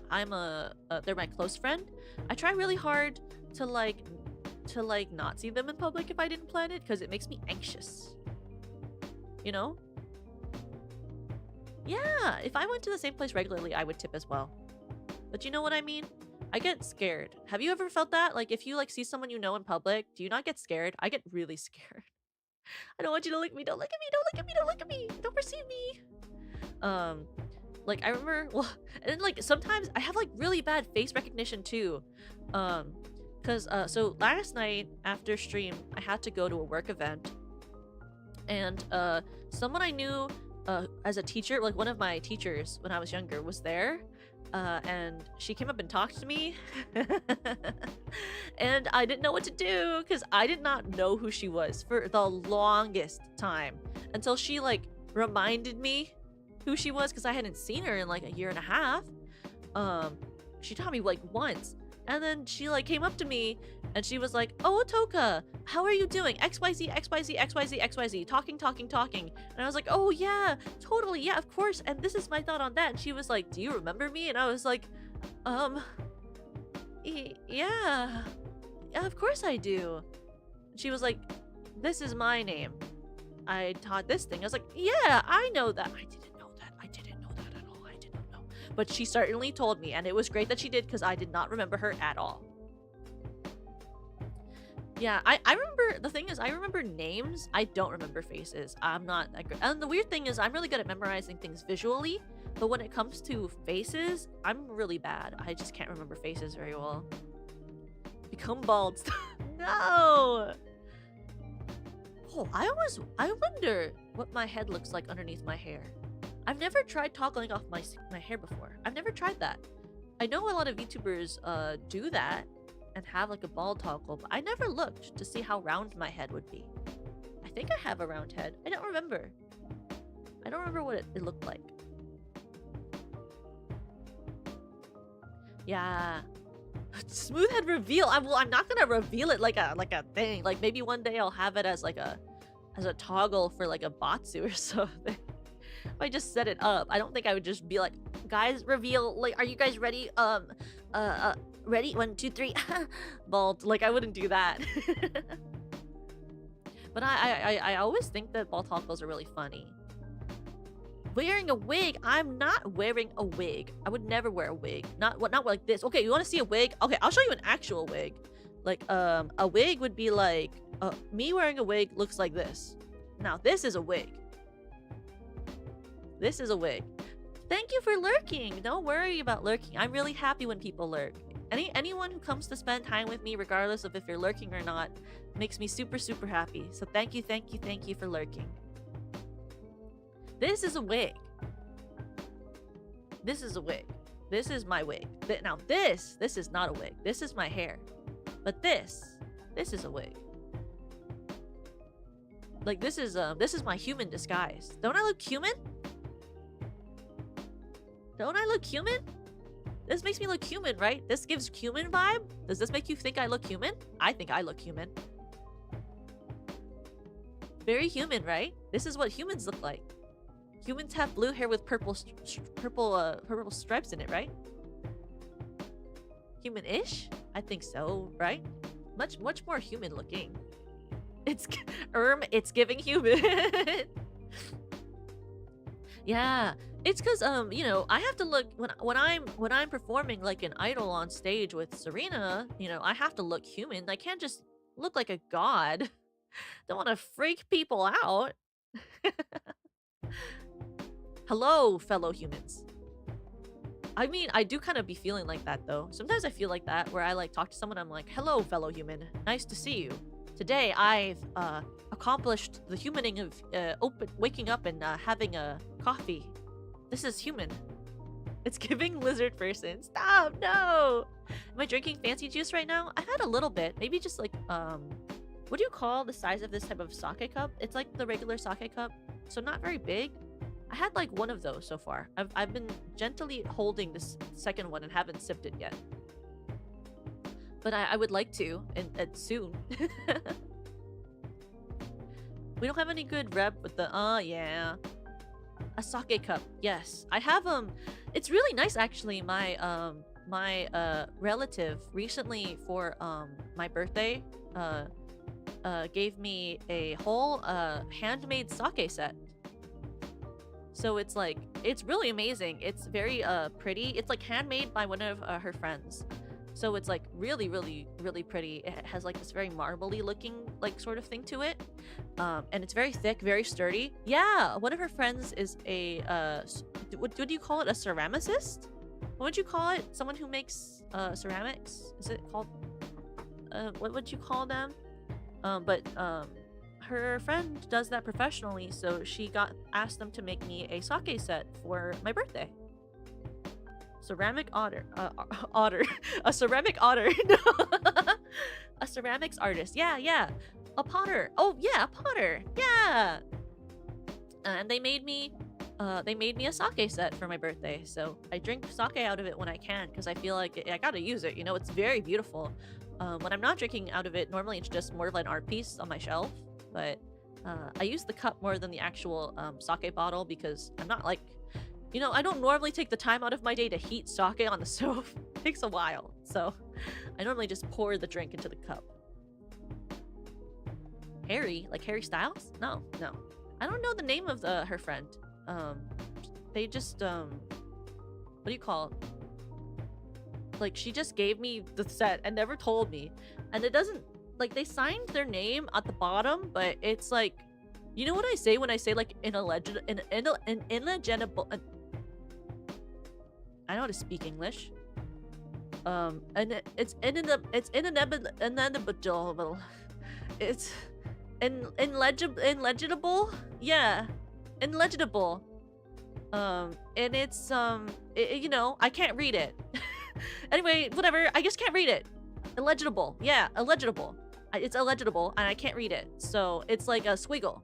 they're my close friend, I try really hard to not see them in public if I didn't plan it because it makes me anxious, you know? Yeah, if I went to the same place regularly, I would tip as well. But you know what I mean? I get scared. Have you ever felt that? Like, if you like see someone you know in public, do you not get scared? I get really scared. I don't want you to look at me. Don't look at me. Don't look at me. Don't look at me. Don't perceive me. Like, I remember, well, and then, like, sometimes I have, like, really bad face recognition, too. So last night, after stream, I had to go to a work event. And, someone I knew, as a teacher, like, one of my teachers when I was younger was there. And she came up and talked to me. And I didn't know what to do, because I did not know who she was for the longest time. Until she, like, reminded me who she was, because I hadn't seen her in like a year and a half. She taught me like once, and then she like came up to me and she was like, "Oh, Toka, how are you doing? XYZ, XYZ, XYZ, XYZ, talking." And I was like, "Oh yeah, totally, yeah, of course, and this is my thought on that." And she was like, "Do you remember me?" And I was like, yeah, of course I do." She was like, "This is my name. I taught this thing." I was like, "Yeah, I know that." I didn't know that. I didn't know that at all. I didn't know. But she certainly told me, and it was great that she did, because I did not remember her at all. Yeah, I remember, the thing is, I remember names. I don't remember faces. I'm not that good. And the weird thing is, I'm really good at memorizing things visually, but when it comes to faces, I'm really bad. I just can't remember faces very well. Become bald. No! Oh, I wonder what my head looks like underneath my hair. I've never tried toggling off my hair before. I've never tried that. I know a lot of VTubers do that and have like a bald toggle, but I never looked to see how round my head would be. I think I have a round head. I don't remember. I don't remember what it looked like. Yeah. Smooth head reveal. I'm not gonna reveal it like a thing. Like maybe one day I'll have it as like a toggle for like a Batsu or something. If I just set it up, I don't think I would just be like, "Guys, reveal, like, are you guys ready? Ready? 1, 2, 3, bald." Like, I wouldn't do that. But I always think that bald toggles are really funny. Wearing a wig? I'm not wearing a wig. I would never wear a wig. Not like this. Okay, you want to see a wig? Okay, I'll show you an actual wig. Like, a wig would be like, me wearing a wig looks like this. Now, this is a wig. This is a wig. Thank you for lurking. Don't worry about lurking. I'm really happy when people lurk. Anyone who comes to spend time with me, regardless of if you're lurking or not, makes me super, super happy. So thank you for lurking. This is a wig. This is a wig. This is my wig. Now this is not a wig. This is my hair. But this is a wig. Like, this is my human disguise. Don't I look human? Don't I look human? This makes me look human, right? This gives human vibe? Does this make you think I look human? I think I look human. Very human, right? This is what humans look like. Humans have blue hair with purple stripes in it, right? Human-ish? I think so, right? Much more human looking. It's it's giving human. Yeah, it's because you know, I have to look when I'm performing like an idol on stage with Serena. You know, I have to look human. I can't just look like a god. Don't want to freak people out. Hello, fellow humans. I mean, I do kind of be feeling like that though. Sometimes I feel like that where I like talk to someone, I'm like, hello, fellow human. Nice to see you. Today I've accomplished the humaning of waking up and having a coffee. This is human. It's giving lizard person. Stop, no! Am I drinking fancy juice right now? I had a little bit. Maybe just like, what do you call the size of this type of sake cup? It's like the regular sake cup, so not very big. I had like one of those so far. I've been gently holding this second one and haven't sipped it yet. But I would like to, and soon. We don't have any good rep with the, yeah. A sake cup, yes. I have, it's really nice actually. My, relative recently for, my birthday, gave me a whole, handmade sake set. So it's like, it's really amazing. It's very pretty. It's like handmade by one of her friends. So it's like really, really, really pretty. It has like this very marbly looking like sort of thing to it. And it's very thick, very sturdy. Yeah, one of her friends is a, what do you call it? A ceramicist? What would you call it? Someone who makes ceramics? Is it called, what would you call them? Her friend does that professionally, so she asked them to make me a sake set for my birthday. Ceramic otter. A ceramic otter. A ceramics artist. Yeah. A potter. Oh, yeah, a potter. Yeah. And they made me a sake set for my birthday. So I drink sake out of it when I can because I feel like I gotta use it. You know, it's very beautiful. When I'm not drinking out of it, normally it's just more of an art piece on my shelf. But I use the cup more than the actual sake bottle because I'm not like, you know, I don't normally take the time out of my day to heat sake on the stove. It takes a while. So I normally just pour the drink into the cup. Harry? Like Harry Styles? No. I don't know the name of her friend. They just, what do you call it? Like, she just gave me the set and never told me. And it doesn't, like, they signed their name at the bottom, but it's like, you know what I say when I say like illegible, I know how to speak English. And it's inevitable. It's illegible. Yeah, illegible. And it's you know, I can't read it. Anyway, whatever. I just can't read it. Illegible. Yeah, illegible. It's illegible, and I can't read it. So it's like a squiggle.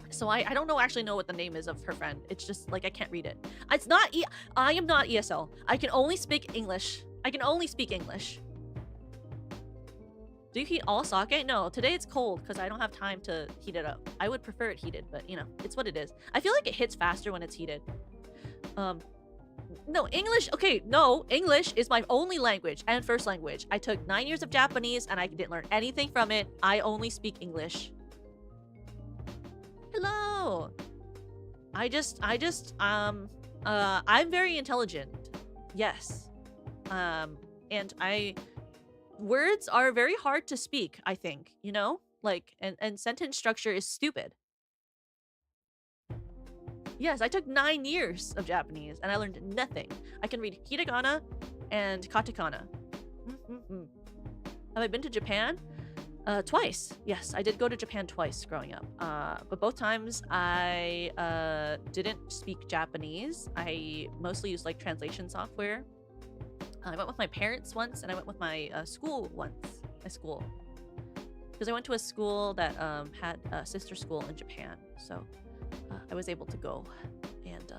So I don't actually know what the name is of her friend. It's just like I can't read it. It's not I am not ESL. I can only speak English. I can only speak English. Do you heat all sake? No, today it's cold because I don't have time to heat it up. I would prefer it heated, but you know, it's what it is. I feel like it hits faster when it's heated. No, English. Okay, no, English is my only language and first language. I took 9 years of Japanese and I didn't learn anything from it. I only speak English. Hello. I'm very intelligent. Yes. And words are very hard to speak, I think, you know? Like, and sentence structure is stupid. Yes, I took 9 years of Japanese and I learned nothing. I can read hiragana and katakana. Have I been to Japan? Twice. Yes, I did go to Japan twice growing up. But both times I didn't speak Japanese. I mostly used like translation software. I went with my parents once and I went with my school once. My school. Because I went to a school that had a sister school in Japan. So I was able to go and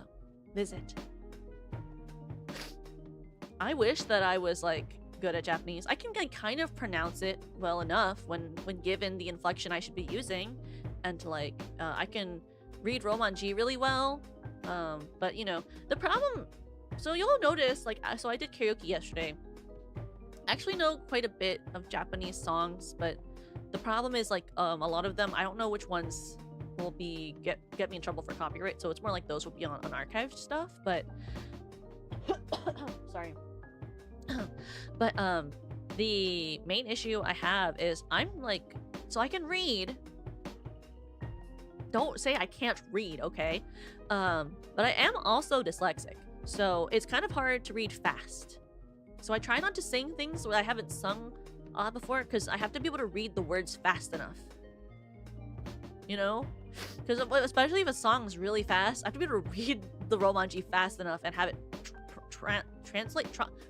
visit. I wish that I was like good at Japanese. I can like, kind of pronounce it well enough when given the inflection I should be using, and to like I can read Romanji really well. But you know the problem. So you'll notice like so I did karaoke yesterday. I actually know quite a bit of Japanese songs, but The problem is like a lot of them, I don't know which ones will be get me in trouble for copyright, so it's more like those will be on unarchived stuff, but sorry. But the main issue I have is I'm like, so I can read. Don't say I can't read, okay? But I am also dyslexic, so it's kind of hard to read fast. So I try not to sing things that I haven't sung before, because I have to be able to read the words fast enough. You know? Because especially if a song's really fast, I have to be able to read the Romanji fast enough and have it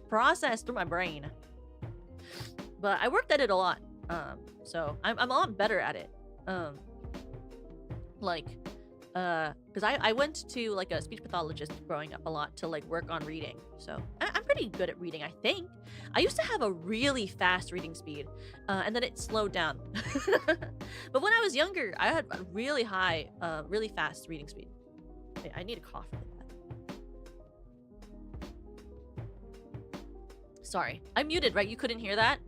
process through my brain. But I worked at it a lot, so I'm a lot better at it. Because I went to like a speech pathologist growing up a lot to like work on reading, so I'm pretty good at reading, I think. I used to have a really fast reading speed, and then it slowed down. But when I was younger, I had a really high, really fast reading speed. Wait, I need a cough for that. Sorry, I'm muted, right? You couldn't hear that?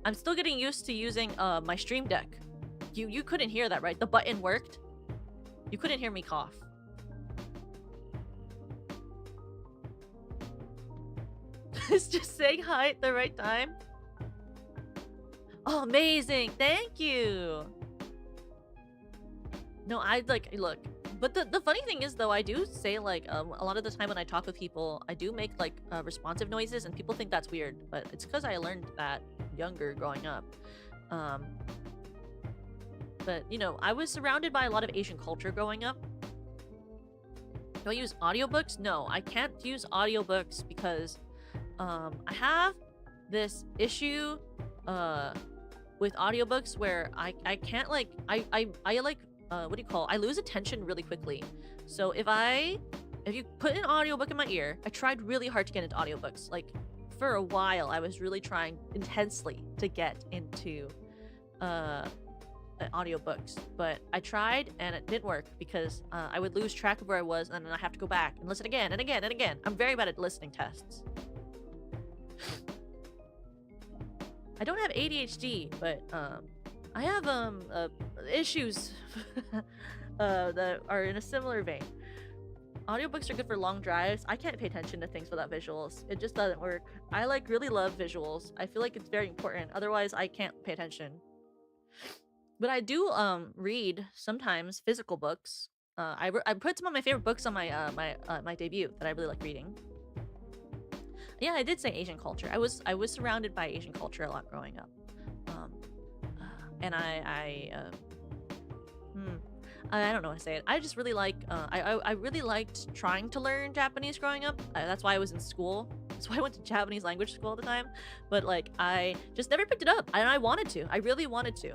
I'm still getting used to using my Stream Deck. You couldn't hear that, right? The button worked. You couldn't hear me cough. It's just saying hi at the right time. Oh, amazing! Thank you. No, I like look. But the funny thing is, though, I do say like a lot of the time when I talk with people, I do make like responsive noises, and people think that's weird. But it's because I learned that younger growing up. But you know, I was surrounded by a lot of Asian culture growing up. Do I use audiobooks? No, I can't use audiobooks because I have this issue with audiobooks where I can't like I like what do you call it? I lose attention really quickly. So if you put an audiobook in my ear, I tried really hard to get into audiobooks. Like for a while I was really trying intensely to get into audiobooks, but I tried and it didn't work because I would lose track of where I was, and then I have to go back and listen again and again and again. I'm very bad at listening tests. I don't have ADHD, but I have issues that are in a similar vein. Audiobooks are good for long drives. I can't pay attention to things without visuals. It just doesn't work. I like really love visuals. I feel like it's very important. Otherwise, I can't pay attention. But I do read sometimes physical books. I put some of my favorite books on my my debut that I really like reading. Yeah, I did say Asian culture. I was surrounded by Asian culture a lot growing up, and I don't know how to say it. I just really like I really liked trying to learn Japanese growing up. That's why I was in school. That's why I went to Japanese language school all the time. But like I just never picked it up, and I wanted to. I really wanted to.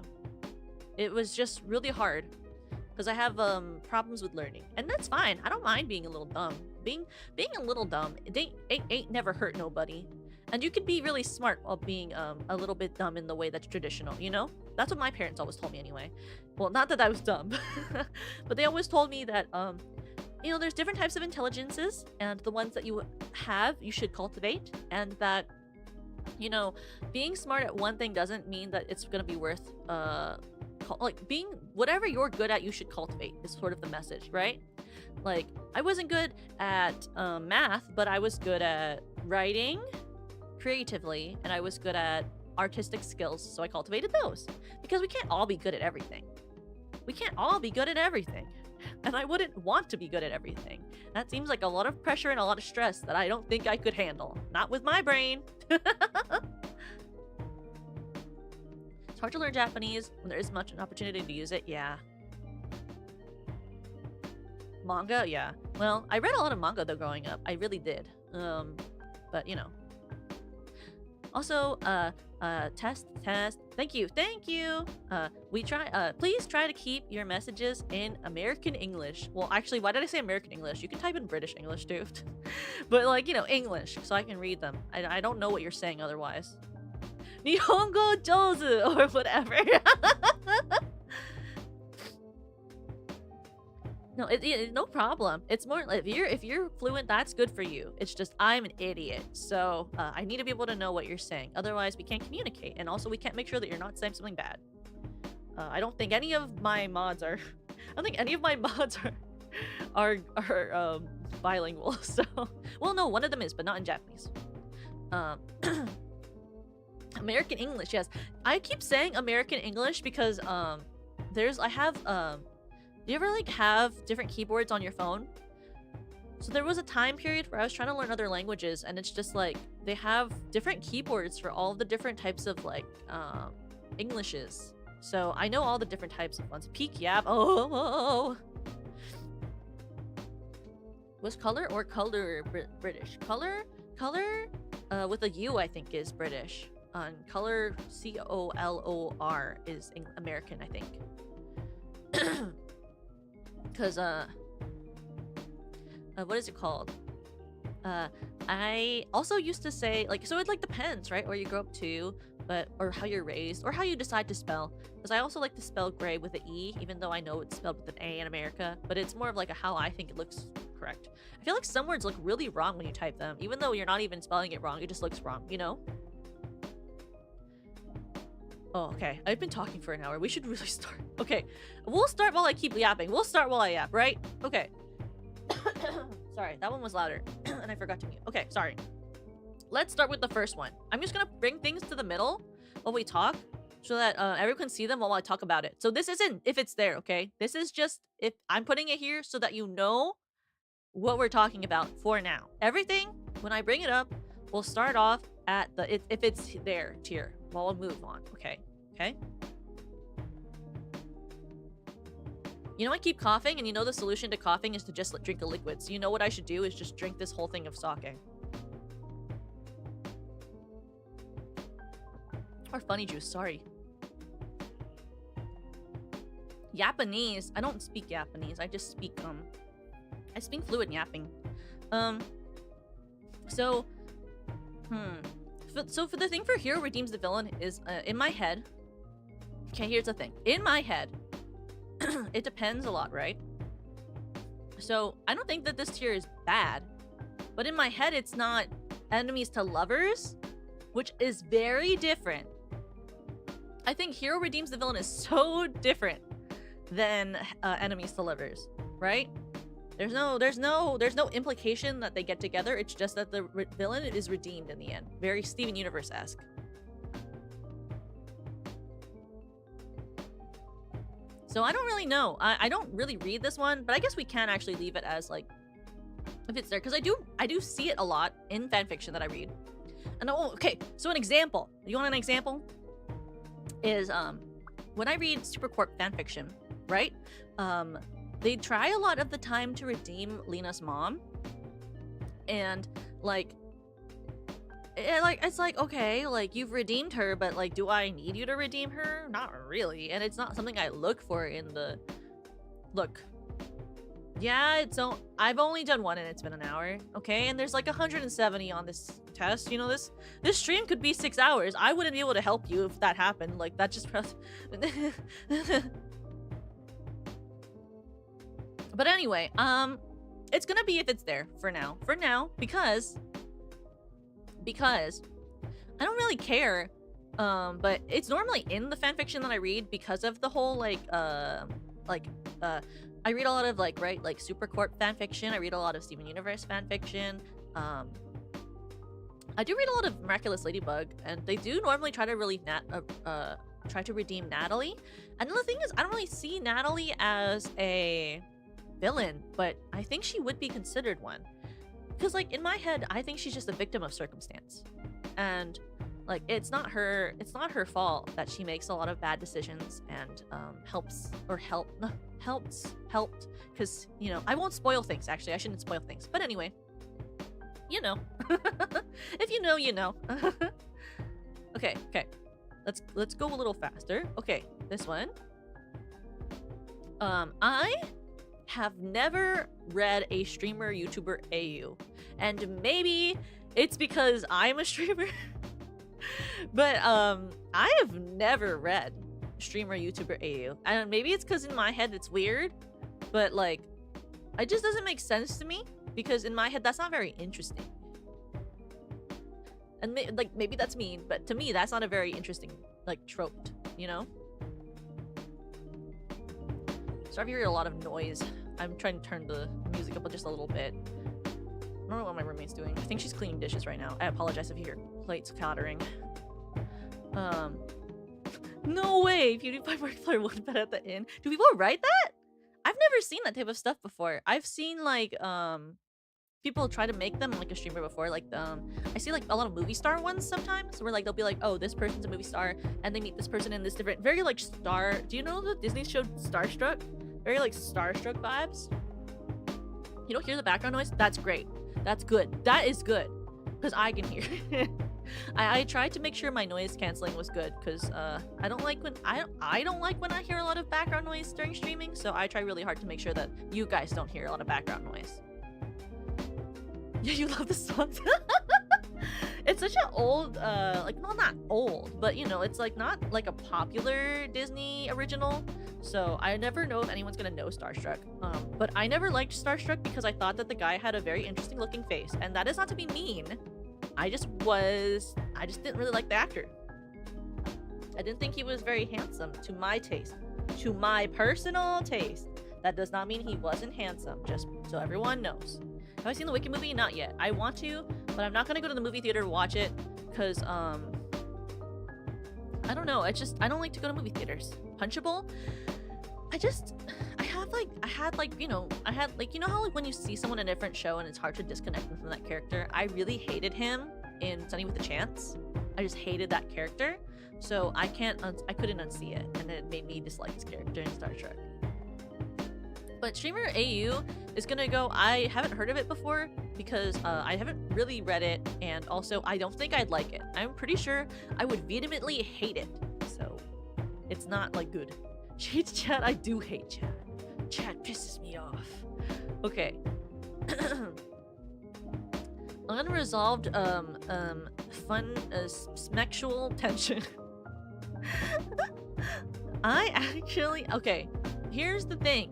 It was just really hard because I have problems with learning, and that's fine. I don't mind being a little dumb. Being a little dumb, it ain't never hurt nobody. And you could be really smart while being a little bit dumb in the way that's traditional, you know? That's what my parents always told me anyway. Well, not that I was dumb, but they always told me that you know, there's different types of intelligences, and the ones that you have, you should cultivate, and that, you know, being smart at one thing doesn't mean that it's gonna be worth like being whatever you're good at, you should cultivate is sort of the message, right? Like I wasn't good at math, but I was good at writing creatively, and I was good at artistic skills, so I cultivated those, because we can't all be good at everything. We can't all be good at everything, and I wouldn't want to be good at everything. That seems like a lot of pressure and a lot of stress that I don't think I could handle, not with my brain. It's hard to learn Japanese when there isn't much an opportunity to use it. Yeah. Manga? Yeah. Well, I read a lot of manga though growing up. I really did. But you know. Also, test. Thank you. Please try to keep your messages in American English. Well, actually, why did I say American English? You can type in British English too. But like, you know, English, so I can read them. I don't know what you're saying otherwise. Nihongo jouzu or whatever. No, no problem. It's more if you're fluent, that's good for you. It's just I'm an idiot, so I need to be able to know what you're saying. Otherwise, we can't communicate, and also we can't make sure that you're not saying something bad. I don't think any of my mods are I don't think any of my mods are bilingual. So, well, no, one of them is, but not in Japanese. American English, yes. I keep saying American English because I have do you ever like have different keyboards on your phone? So there was a time period where I was trying to learn other languages, and it's just like they have different keyboards for all the different types of like Englishes. So I know all the different types of ones. Peak yap. Oh. Was color or color British? Color with a U I think is British. Color COLOR is American, I think. Because what is it called? I also used to say, like, so it like depends, right? Or you grow up to, or how you're raised, or how you decide to spell. Because I also like to spell gray with an E, even though I know it's spelled with an A in America. But it's more of like how I think it looks correct. I feel like some words look really wrong when you type them, even though you're not even spelling it wrong. It just looks wrong, you know? Oh, okay. I've been talking for an hour. We should really start. Okay. We'll start while I keep yapping. We'll start while I yap, right? Okay. Sorry, that one was louder. And I forgot to mute. Okay, sorry. Let's start with the first one. I'm just gonna bring things to the middle while we talk so that everyone can see them while I talk about it. So this isn't if it's there, okay? This is just if I'm putting it here so that you know what we're talking about for now. Everything, when I bring it up, we'll start off at the if it's there tier while we'll move on. Okay. You know, I keep coughing, and you know the solution to coughing is to just drink a liquid. So you know what I should do is just drink this whole thing of sake. Or funny juice, sorry. Japanese. I don't speak Japanese. I just speak, I speak fluent yapping. So for the thing for hero redeems the villain is, in my head. Okay, here's the thing. In my head, it depends a lot, right? So I don't think that this tier is bad, but in my head it's not enemies to lovers, which is very different. I think hero redeems the villain is so different than enemies to lovers, right? There's no implication that they get together. It's just that the villain is redeemed in the end. Very Steven Universe-esque. So I don't really know. I don't really read this one, but I guess we can actually leave it as like if it's there, because I do see it a lot in fanfiction that I read. And okay, so an example. You want an example? Is when I read Supercorp fanfiction, right? They try a lot of the time to redeem Lena's mom, and like it's like, okay, like you've redeemed her, but like, do I need you to redeem her? Not really. And it's not something I look for in the look. Yeah, I've only done one and it's been an hour, okay? And there's like 170 on this test. You know, this stream could be 6 hours. I wouldn't be able to help you if that happened. Like that just But anyway, it's gonna be if it's there for now. Because I don't really care, but it's normally in the fanfiction that I read because of the whole I read a lot of like Supercorp fanfiction. I read a lot of Steven Universe fanfiction. I do read a lot of Miraculous Ladybug, and they do normally try to redeem Natalie. And the thing is, I don't really see Natalie as a villain, but I think she would be considered one. Because like in my head, I think she's just a victim of circumstance, and like it's not her fault that she makes a lot of bad decisions and helped because, you know, I won't spoil things. Actually, I shouldn't spoil things, but anyway, you know. If you know, you know. Okay, let's go a little faster. Okay, this one. I have never read a streamer YouTuber AU, and maybe it's because I'm a streamer. But I have never read streamer YouTuber AU, and maybe it's because in my head it's weird, but like it just doesn't make sense to me, because in my head that's not very interesting. And maybe that's mean, but to me that's not a very interesting like trope, you know. So if you hear a lot of noise, I'm trying to turn the music up just a little bit. I don't know what my roommate's doing. I think she's cleaning dishes right now. I apologize if you hear plates clattering. No way! PewDiePie Markiplier won bet at the inn. Do people write that? I've never seen that type of stuff before. I've seen like people try to make them like a streamer before. Like I see like a lot of movie star ones sometimes where like they'll be like, oh, this person's a movie star and they meet this person in this different very like star. Do you know the Disney show Starstruck? Very like Starstruck vibes. You don't hear the background noise? That's great. That's good. That is good. Because I can hear it. I tried to make sure my noise canceling was good because I don't like when I don't like when I hear a lot of background noise during streaming, so I try really hard to make sure that you guys don't hear a lot of background noise. Yeah, you love the songs. It's such an old like, well, not old, but you know, it's like not like a popular Disney original, so I never know if anyone's gonna know Starstruck. But I never liked Starstruck because I thought that the guy had a very interesting looking face, and that is not to be mean. I just didn't really like the actor. I didn't think he was very handsome to my taste. To my personal taste. That does not mean he wasn't handsome, just so everyone knows. Have I seen the Wicked movie? Not yet. I want to, but I'm not gonna go to the movie theater to watch it, because, I don't know, I don't like to go to movie theaters. Punchable? I had you know how like when you see someone in a different show and it's hard to disconnect them from that character? I really hated him in Sunny with a Chance. I just hated that character, so I couldn't unsee it, and it made me dislike his character in Star Trek. But streamer AU is gonna go. I haven't heard of it before because I haven't really read it, and also I don't think I'd like it. I'm pretty sure I would vehemently hate it, so it's not like good. Hates chat? I do hate chat. Chat pisses me off. Okay. Unresolved sexual tension. I actually, okay, here's the thing.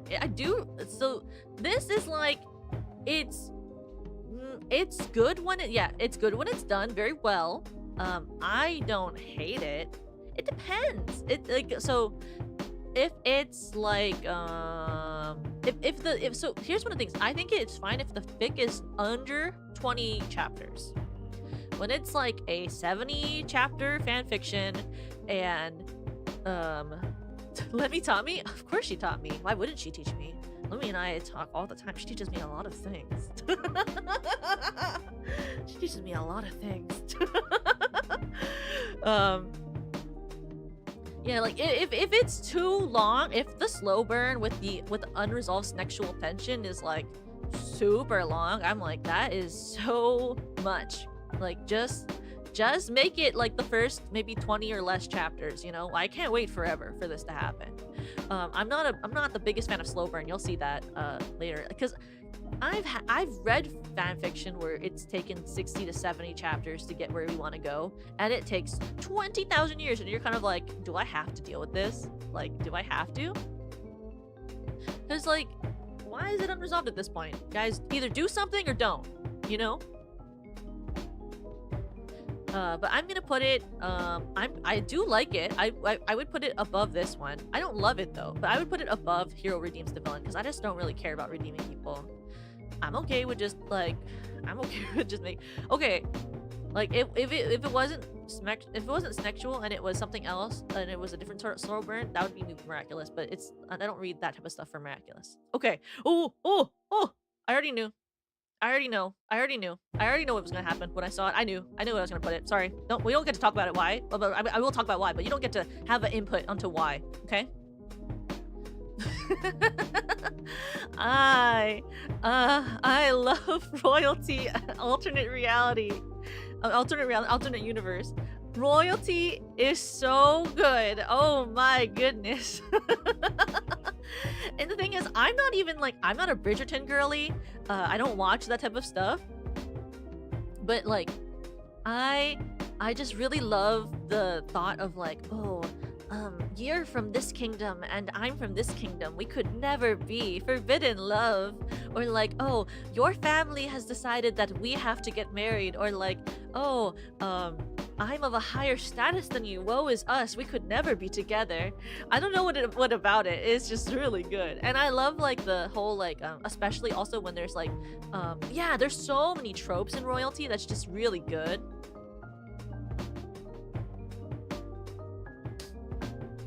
So this is like, it's good when it's good when it's done very well. I don't hate it. It depends. So if it's like so here's one of the things. I think it's fine if the fic is under 20 chapters. When it's like a 70 chapter fanfiction and Lemmy taught me? Of course she taught me. Why wouldn't she teach me? Lemmy and I talk all the time. She teaches me a lot of things. She teaches me a lot of things. Yeah, like if it's too long, if the slow burn with the unresolved sexual tension is like super long, I'm like, that is so much. Like just make it like the first maybe 20 or less chapters, you know? I can't wait forever for this to happen. I'm not the biggest fan of slow burn. You'll see that later, because I've read fanfiction where it's taken 60 to 70 chapters to get where we want to go, and it takes 20,000 years, and you're kind of like, do I have to deal with this? Like, do I have to? Because like, why is it unresolved at this point? Guys, either do something or don't, you know? But I'm gonna put it, I do like it. I would put it above this one. I don't love it though, but I would put it above Hero Redeems the Villain, because I just don't really care about redeeming people. I'm okay with just like, okay, like if it wasn't sexual and it was something else and it was a different sort of slow burn, that would be miraculous. But I don't read that type of stuff for miraculous. Okay. Oh! I already know what was gonna happen when I saw it. I knew what I was gonna put it. Sorry. We don't get to talk about it why. I will talk about why, but you don't get to have an input onto why. Okay? I love royalty, alternate universe. Royalty is so good. Oh my goodness. And the thing is, I'm not a Bridgerton girly. I don't watch that type of stuff. But like, I just really love the thought of like, oh, you're from this kingdom and I'm from this kingdom. We could never be. Forbidden love. Or like, oh, your family has decided that we have to get married. Or like, oh, I'm of a higher status than you. Woe is us. We could never be together. I don't know what about it. It's just really good. And I love like the whole like especially also when there's like yeah, there's so many tropes in royalty that's just really good.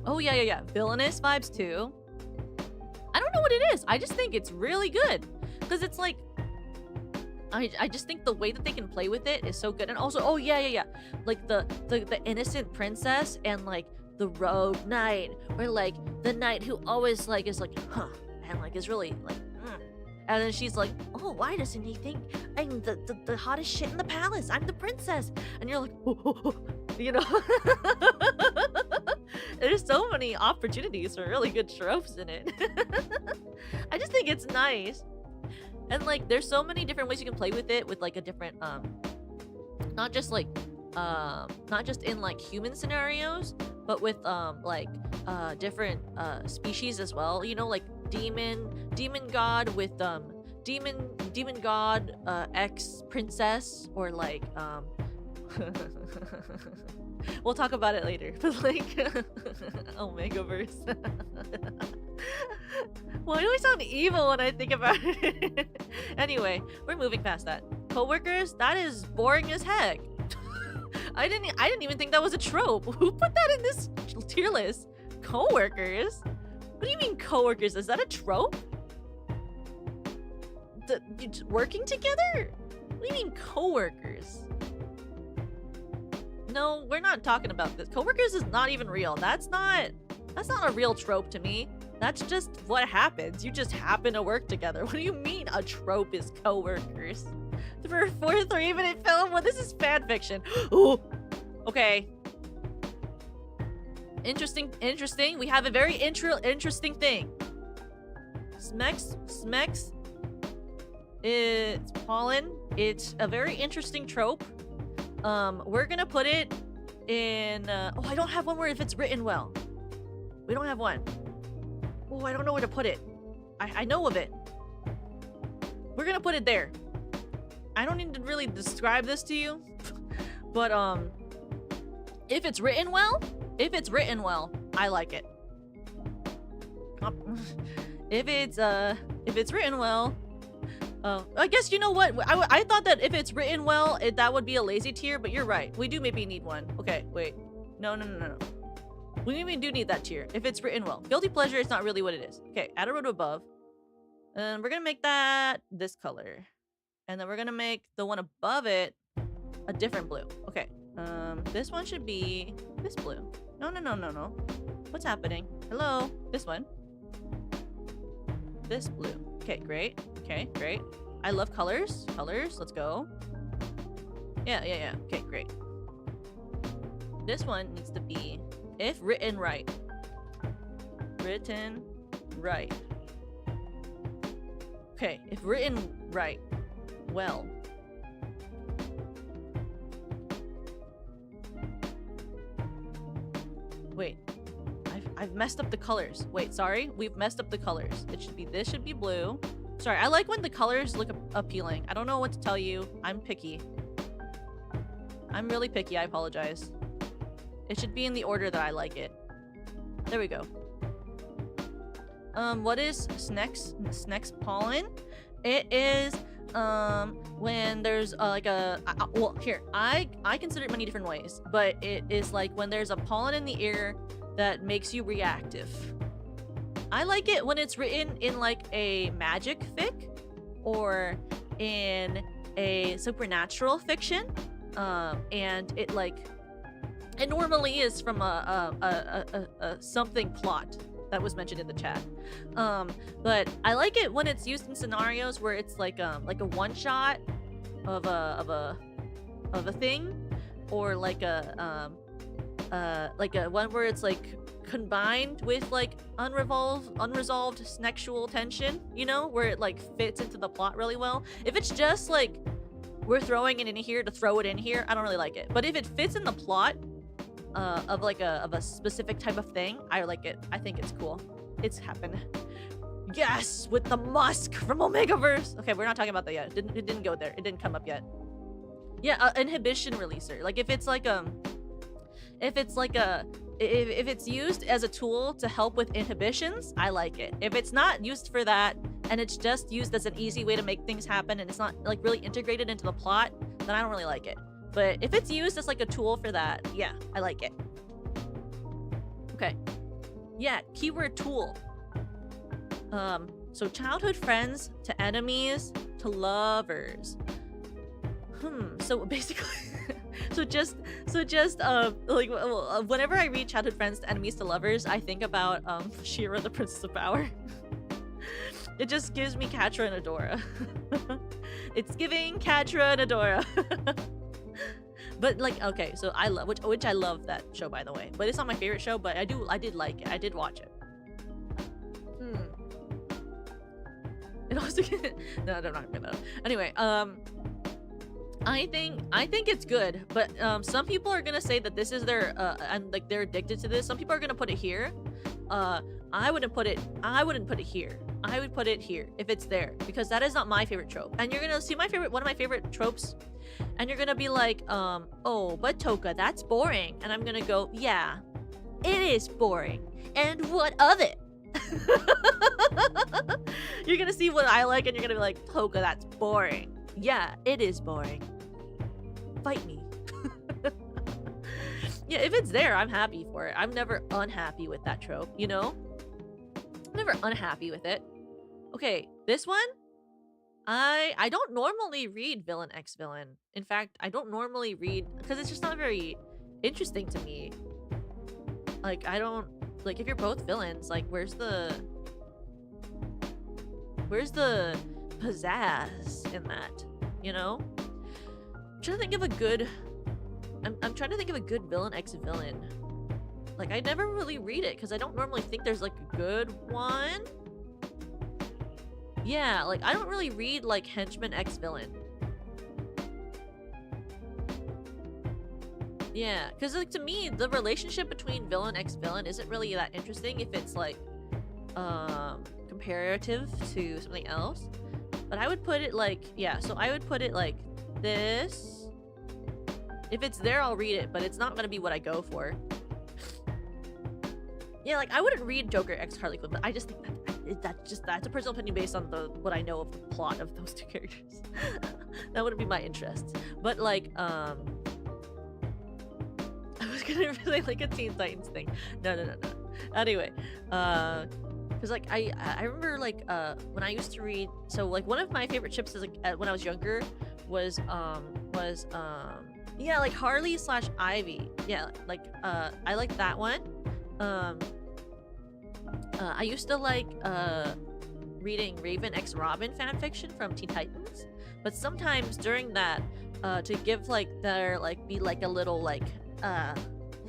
Oh yeah. Villainous vibes too. I don't know what it is. I just think it's really good. Because it's like I just think the way that they can play with it is so good. And also, oh yeah. Like the innocent princess and like the rogue knight, or like the knight who always like is like, huh, and like is really like, and then she's like, oh, why doesn't he think I'm the hottest shit in the palace? I'm the princess. And you're like, oh. You know. There's so many opportunities for really good tropes in it. I just think it's nice. And like there's so many different ways you can play with it, with like a different not just in like human scenarios, but with like different species as well, you know, like demon god with demon god ex princess, or like we'll talk about it later, but like Omegaverse. Why do I sound evil when I think about it? Anyway, we're moving past that. Coworkers, that is boring as heck. I didn't even think that was a trope. Who put that in this tier list? Coworkers? What do you mean coworkers? Is that a trope? Working together? What do you mean coworkers? No, we're not talking about this. Coworkers is not even real. That's not a real trope to me. That's just what happens. You just happen to work together. What do you mean a trope is coworkers? For a 3-minute film? Well, this is fan fiction. Ooh. Okay. Interesting. We have a very interesting thing. Smex. It's pollen. It's a very interesting trope. We're gonna put it in oh, I don't have one where if it's written well. We don't have one. Oh, I don't know where to put it. I know of it. We're gonna put it there. I don't need to really describe this to you. But if it's written well, I like it. If it's written well, I guess, you know what? I thought that if it's written well, that would be a lazy tier, but you're right. We do maybe need one. Okay, wait. No. We maybe do need that tier if it's written well. Guilty pleasure is not really what it is. Okay, add a row to above. And we're gonna make that this color. And then we're gonna make the one above it a different blue. Okay, this one should be this blue. No. What's happening? Hello? This one. This blue. Okay, great. Okay, great. I love colors. Let's go. Yeah. Okay, great. This one needs to be, if written right. Written right. Okay, if written right. Well. Wait. I've messed up the colors. Wait, sorry. We've messed up the colors. This should be blue. Sorry, I like when the colors look appealing. I don't know what to tell you. I'm picky. I'm really picky. I apologize. It should be in the order that I like it. There we go. What is Snex pollen? It is when there's like a well, here, I consider it many different ways, but it is like when there's a pollen in the air that makes you reactive. I like it when it's written in like a magic fic or in a supernatural fiction, and it normally is from a something plot that was mentioned in the chat. But I like it when it's used in scenarios where it's like a one shot of a thing, or like a one where it's like combined with like unresolved sexual tension, you know, where it like fits into the plot really well. If it's just like we're throwing it in here to throw it in here, I don't really like it. But if it fits in the plot of a specific type of thing, I like it. I think it's cool. It's happened. Yes, with the musk from Omegaverse. Okay, we're not talking about that yet. It didn't go there. It didn't come up yet. Yeah, inhibition releaser. Like if it's like if it's used as a tool to help with inhibitions, I like it. If it's not used for that and it's just used as an easy way to make things happen and it's not like really integrated into the plot, then I don't really like it. But if it's used as like a tool for that, yeah, I like it. Okay. Yeah, keyword tool. So childhood friends to enemies to lovers. So basically like whenever I read childhood friends to enemies to lovers, I think about Shira the Princess of Power. It just gives me Catra and Adora. It's giving Catra and Adora. But like, okay, so I love which I love that show, by the way. But it's not my favorite show, but I did like it. I did watch it. It also no, I'm not gonna. Anyway, I think it's good, but some people are gonna say that this is their and like they're addicted to this. Some people are gonna put it here. I wouldn't put it here. I would put it here if it's there, because that is not my favorite trope. And you're gonna see one of my favorite tropes, and you're gonna be like, oh, but Toka, that's boring. And I'm gonna go, yeah, it is boring. And what of it? You're gonna see what I like, and you're gonna be like, Toka, that's boring. Yeah, it is boring. Fight me. Yeah, if it's there, I'm happy for it. I'm never unhappy with that trope, you know? I'm never unhappy with it. Okay, this one, I don't normally read villain x villain. In fact, I don't normally read, because it's just not very interesting to me. Like, I don't, like, if you're both villains, like, where's the pizzazz in that, you know? I'm trying to think of a good villain x villain. Like, I never really read it because I don't normally think there's like a good one. Yeah, like I don't really read like henchman x villain. Yeah, because like to me, the relationship between villain x villain isn't really that interesting if it's like comparative to something else. But I would put it like, yeah, so I would put it like this. If it's there, I'll read it, but it's not gonna be what I go for. Yeah, like I wouldn't read Joker x Harley Quinn, but I just think that's a personal opinion based on what I know of the plot of those two characters. That wouldn't be my interest. But like, I was gonna really like a Teen Titans thing. No. Anyway, because like I remember like when I used to read, so like one of my favorite ships is like when I was younger was yeah, like Harley / Ivy. Yeah, like I like that one. I used to like reading Raven x Robin fanfiction from Teen Titans, but sometimes during that to give like their like be like a little like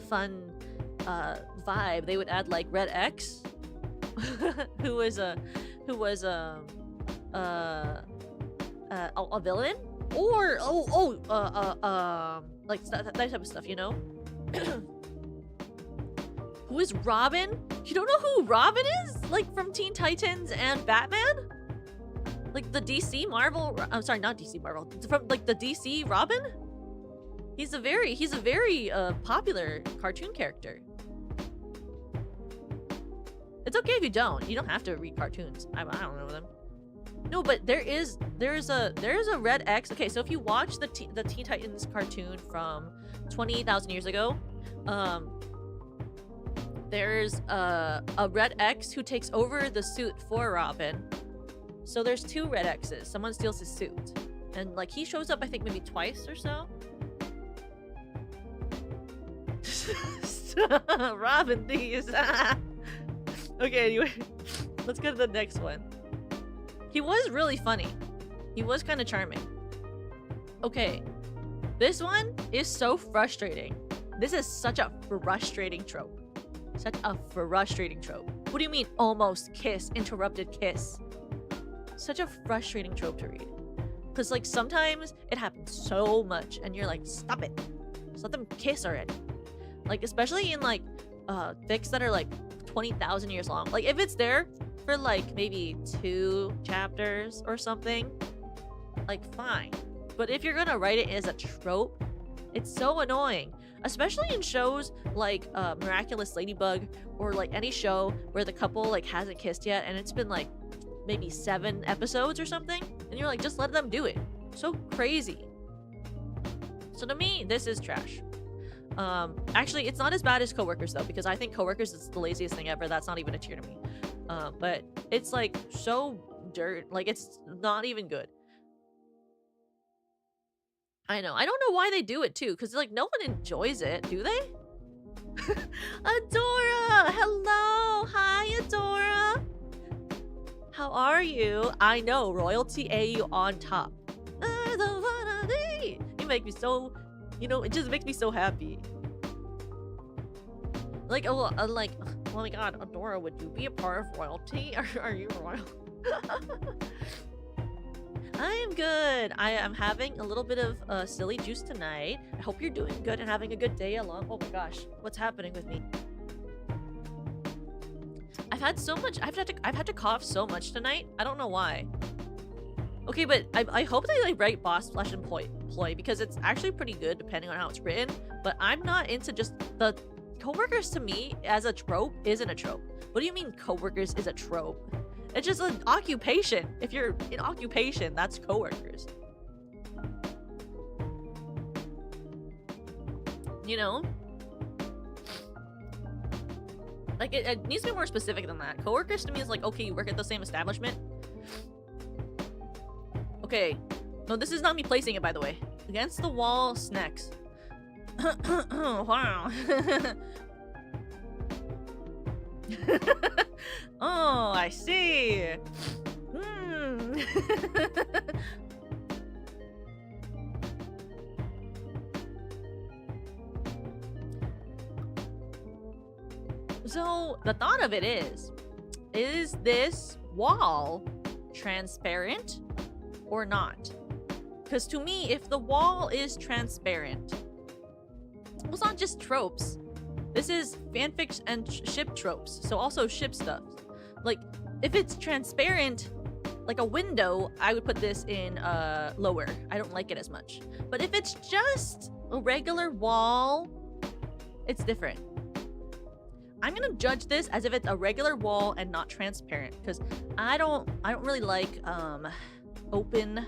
fun vibe, they would add like Red X who was a villain, or like that type of stuff, you know. Who is Robin? You don't know who Robin is? Like from Teen Titans and Batman? Like the DC Marvel, I'm sorry, not DC Marvel. From like the DC Robin? He's a very popular cartoon character. It's okay if you don't. You don't have to read cartoons. I don't know them. No, but there's a Red X. Okay, so if you watch the Teen Titans cartoon from 20,000 years ago, there's a Red X who takes over the suit for Robin. So there's two Red X's. Someone steals his suit, and like he shows up, I think maybe twice or so. Robin thieves. Okay, anyway, let's go to the next one. He was really funny. He was kind of charming. Okay, this one is so frustrating. This is such a frustrating trope. Such a frustrating trope. What do you mean almost kiss, interrupted kiss? Such a frustrating trope to read. Because like sometimes it happens so much and you're like, stop it. Just let them kiss already. Like especially in like fics that are like 20,000 years long. Like if it's there for like maybe 2 chapters or something, like fine. But if you're gonna write it as a trope, it's so annoying. Especially in shows like Miraculous Ladybug, or like any show where the couple like hasn't kissed yet and it's been like maybe 7 episodes or something, and you're like, just let them do it. So crazy. So to me, this is trash. Actually, it's not as bad as Coworkers though, because I think Coworkers is the laziest thing ever. That's not even a tier to me. But it's like so dirt, like it's not even good. I know. I don't know why they do it too, because like no one enjoys it, do they? Adora! Hello! Hi, Adora! How are you? I know, royalty AU on top. You make me so, you know, it just makes me so happy. Like, oh, like, oh my god, Adora, would you be a part of royalty? Are you royal? I am good. I am having a little bit of silly juice tonight. I hope you're doing good and having a good day along. Oh my gosh, what's happening with me? I've had so much. I've had to cough so much tonight. I don't know why. Okay, but I hope they like write boss/employee because it's actually pretty good depending on how it's written. But I'm not into just the coworkers. To me, as a trope, isn't a trope. What do you mean coworkers is a trope? It's just an occupation. If you're in occupation, that's coworkers. You know? Like, it needs to be more specific than that. Coworkers to me is like, okay, you work at the same establishment. Okay. No, this is not me placing it, by the way. Against the wall, snacks. Wow. Oh, I see. So the thought of it is this wall transparent or not? Because to me, if the wall is transparent, well, it's not just tropes. This is fanfics and ship tropes, so also ship stuff. Like, if it's transparent, like a window, I would put this in lower. I don't like it as much. But if it's just a regular wall, it's different. I'm gonna judge this as if it's a regular wall and not transparent, because I don't really like open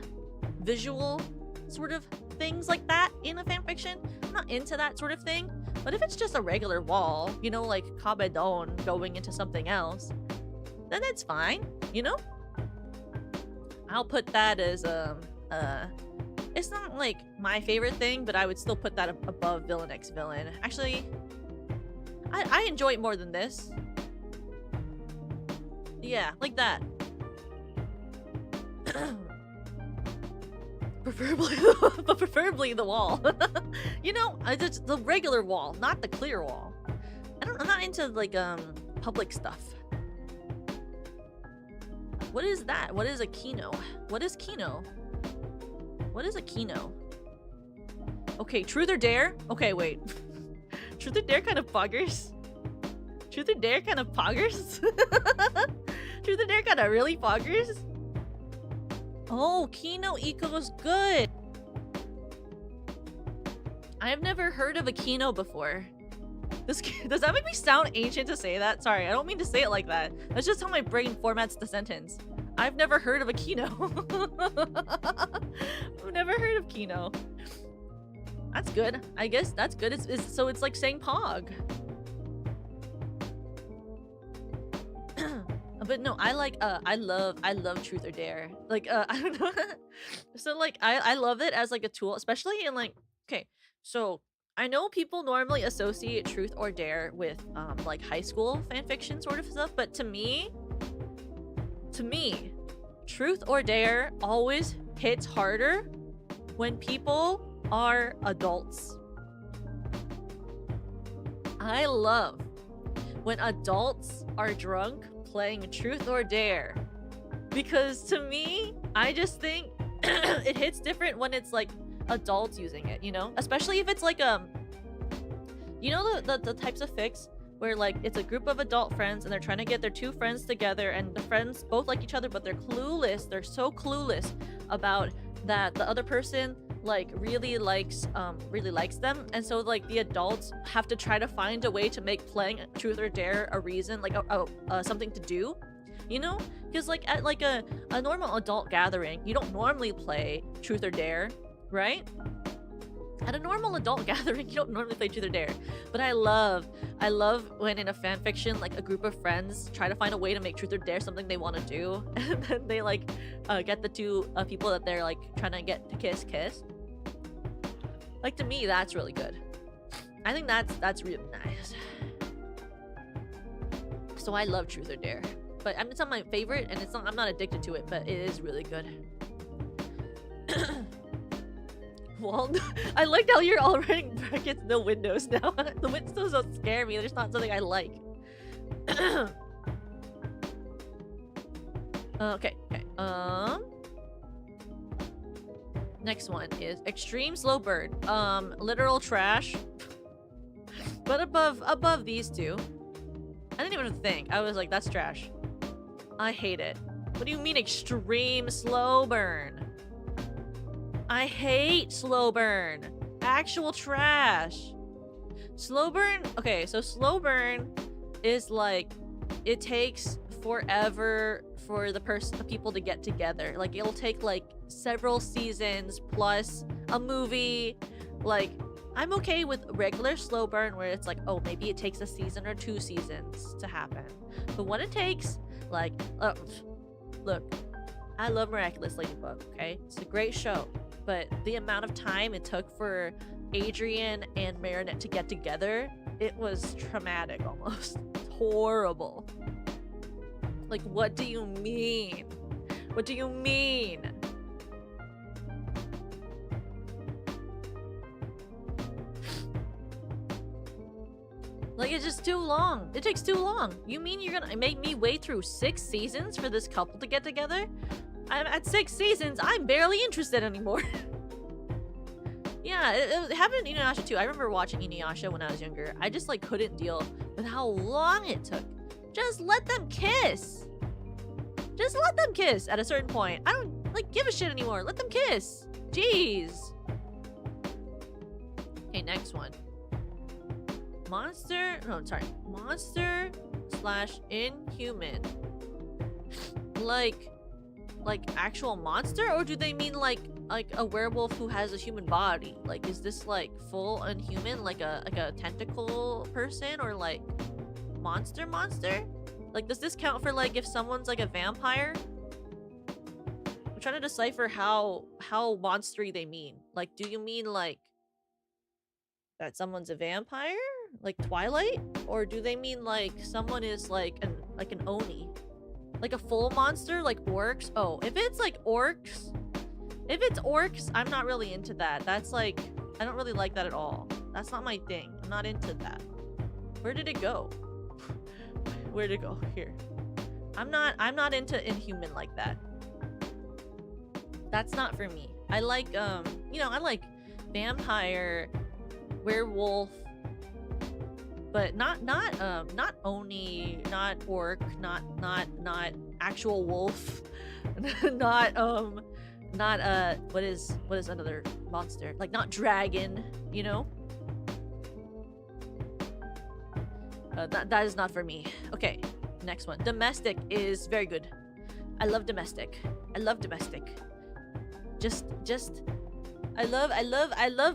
visual sort of things like that in a fanfiction. I'm not into that sort of thing. But if it's just a regular wall, you know, like Kabedon going into something else, then it's fine, you know? I'll put that as it's not like my favorite thing, but I would still put that above Villain X Villain. Actually, I enjoy it more than this. Yeah, like that. Preferably the wall. You know, it's the regular wall, not the clear wall. I'm not into like public stuff. What is that? What is a kino? What is kino? What is a kino? Okay, truth or dare? Okay, wait. Truth or dare kind of poggers? Truth or dare kind of poggers? Truth or dare kind of really poggers? Oh, Kino equals good. I have never heard of a Kino before. Does that make me sound ancient to say that? Sorry, I don't mean to say it like that. That's just how my brain formats the sentence. I've never heard of a Kino. I've never heard of Kino. That's good. I guess that's good. So it's like saying Pog. But no, I like I love Truth or Dare. Like I don't know. So like I love it as like a tool, especially in like, okay, so I know people normally associate Truth or Dare with like high school fanfiction sort of stuff, but to me, Truth or Dare always hits harder when people are adults. I love when adults are drunk playing Truth or Dare, because to me, I just think it hits different when it's like adults using it, you know, especially if it's like you know, the types of fics where like it's a group of adult friends and they're trying to get their two friends together, and the friends both like each other, but they're clueless. They're so clueless about that the other person like really likes them, and so like the adults have to try to find a way to make playing truth or dare a reason, like something to do, you know? Because like at like a normal adult gathering, you don't normally play truth or dare, right? At a normal adult gathering, you don't normally play truth or dare. But I love when in a fan fiction, like a group of friends try to find a way to make truth or dare something they want to do, and then they like get the two people that they're like trying to get to kiss. Like, to me, that's really good. I think that's really nice. So I love truth or dare, but it's not my favorite, and I'm not addicted to it, but it is really good. Well, I liked how you're all writing brackets, no windows now. The windows don't scare me. They're just not something I like. Okay. Next one is extreme slow burn. Literal trash. But above these two, I didn't even think. I was like, that's trash. I hate it. What do you mean extreme slow burn? I hate slow burn. Actual trash. Slow burn. Okay, so slow burn is like it takes forever for the people to get together. Like it'll take like several seasons plus a movie. Like I'm okay with regular slow burn where it's like, oh, maybe it takes a season or 2 seasons to happen. But when it takes like look, I love Miraculous Ladybug, okay? It's a great show. But the amount of time it took for Adrian and Marinette to get together, it was traumatic almost. It's horrible. Like, what do you mean? What do you mean? Like, it's just too long. It takes too long. You mean you're gonna make me wait through 6 seasons for this couple to get together? I'm at 6 seasons, I'm barely interested anymore. Yeah, it happened in Inuyasha too. I remember watching Inuyasha when I was younger. I just like couldn't deal with how long it took. Just let them kiss. Just let them kiss at a certain point. I don't like give a shit anymore. Let them kiss. Jeez. Okay, next one. Monster / inhuman. Like actual monster, or do they mean like a werewolf who has a human body? Like, is this like full unhuman, like a tentacle person, or like monster? Like, does this count for like if someone's like a vampire? I'm trying to decipher how monstery they mean. Like, do you mean like that someone's a vampire, like Twilight, or do they mean like someone is like an oni? Like a full monster, like orcs? Oh, if it's like orcs, I'm not really into that. That's like, I don't really like that at all. That's not my thing. I'm not into that. Where did it go? Where'd it go? Here. I'm not into inhuman like that. That's not for me. I like, you know, I like vampire, werewolf, but not oni, not orc, not actual wolf, not what is another monster? Like, not dragon, you know? That is not for me. Okay, next one. Domestic is very good. I love domestic. Just I love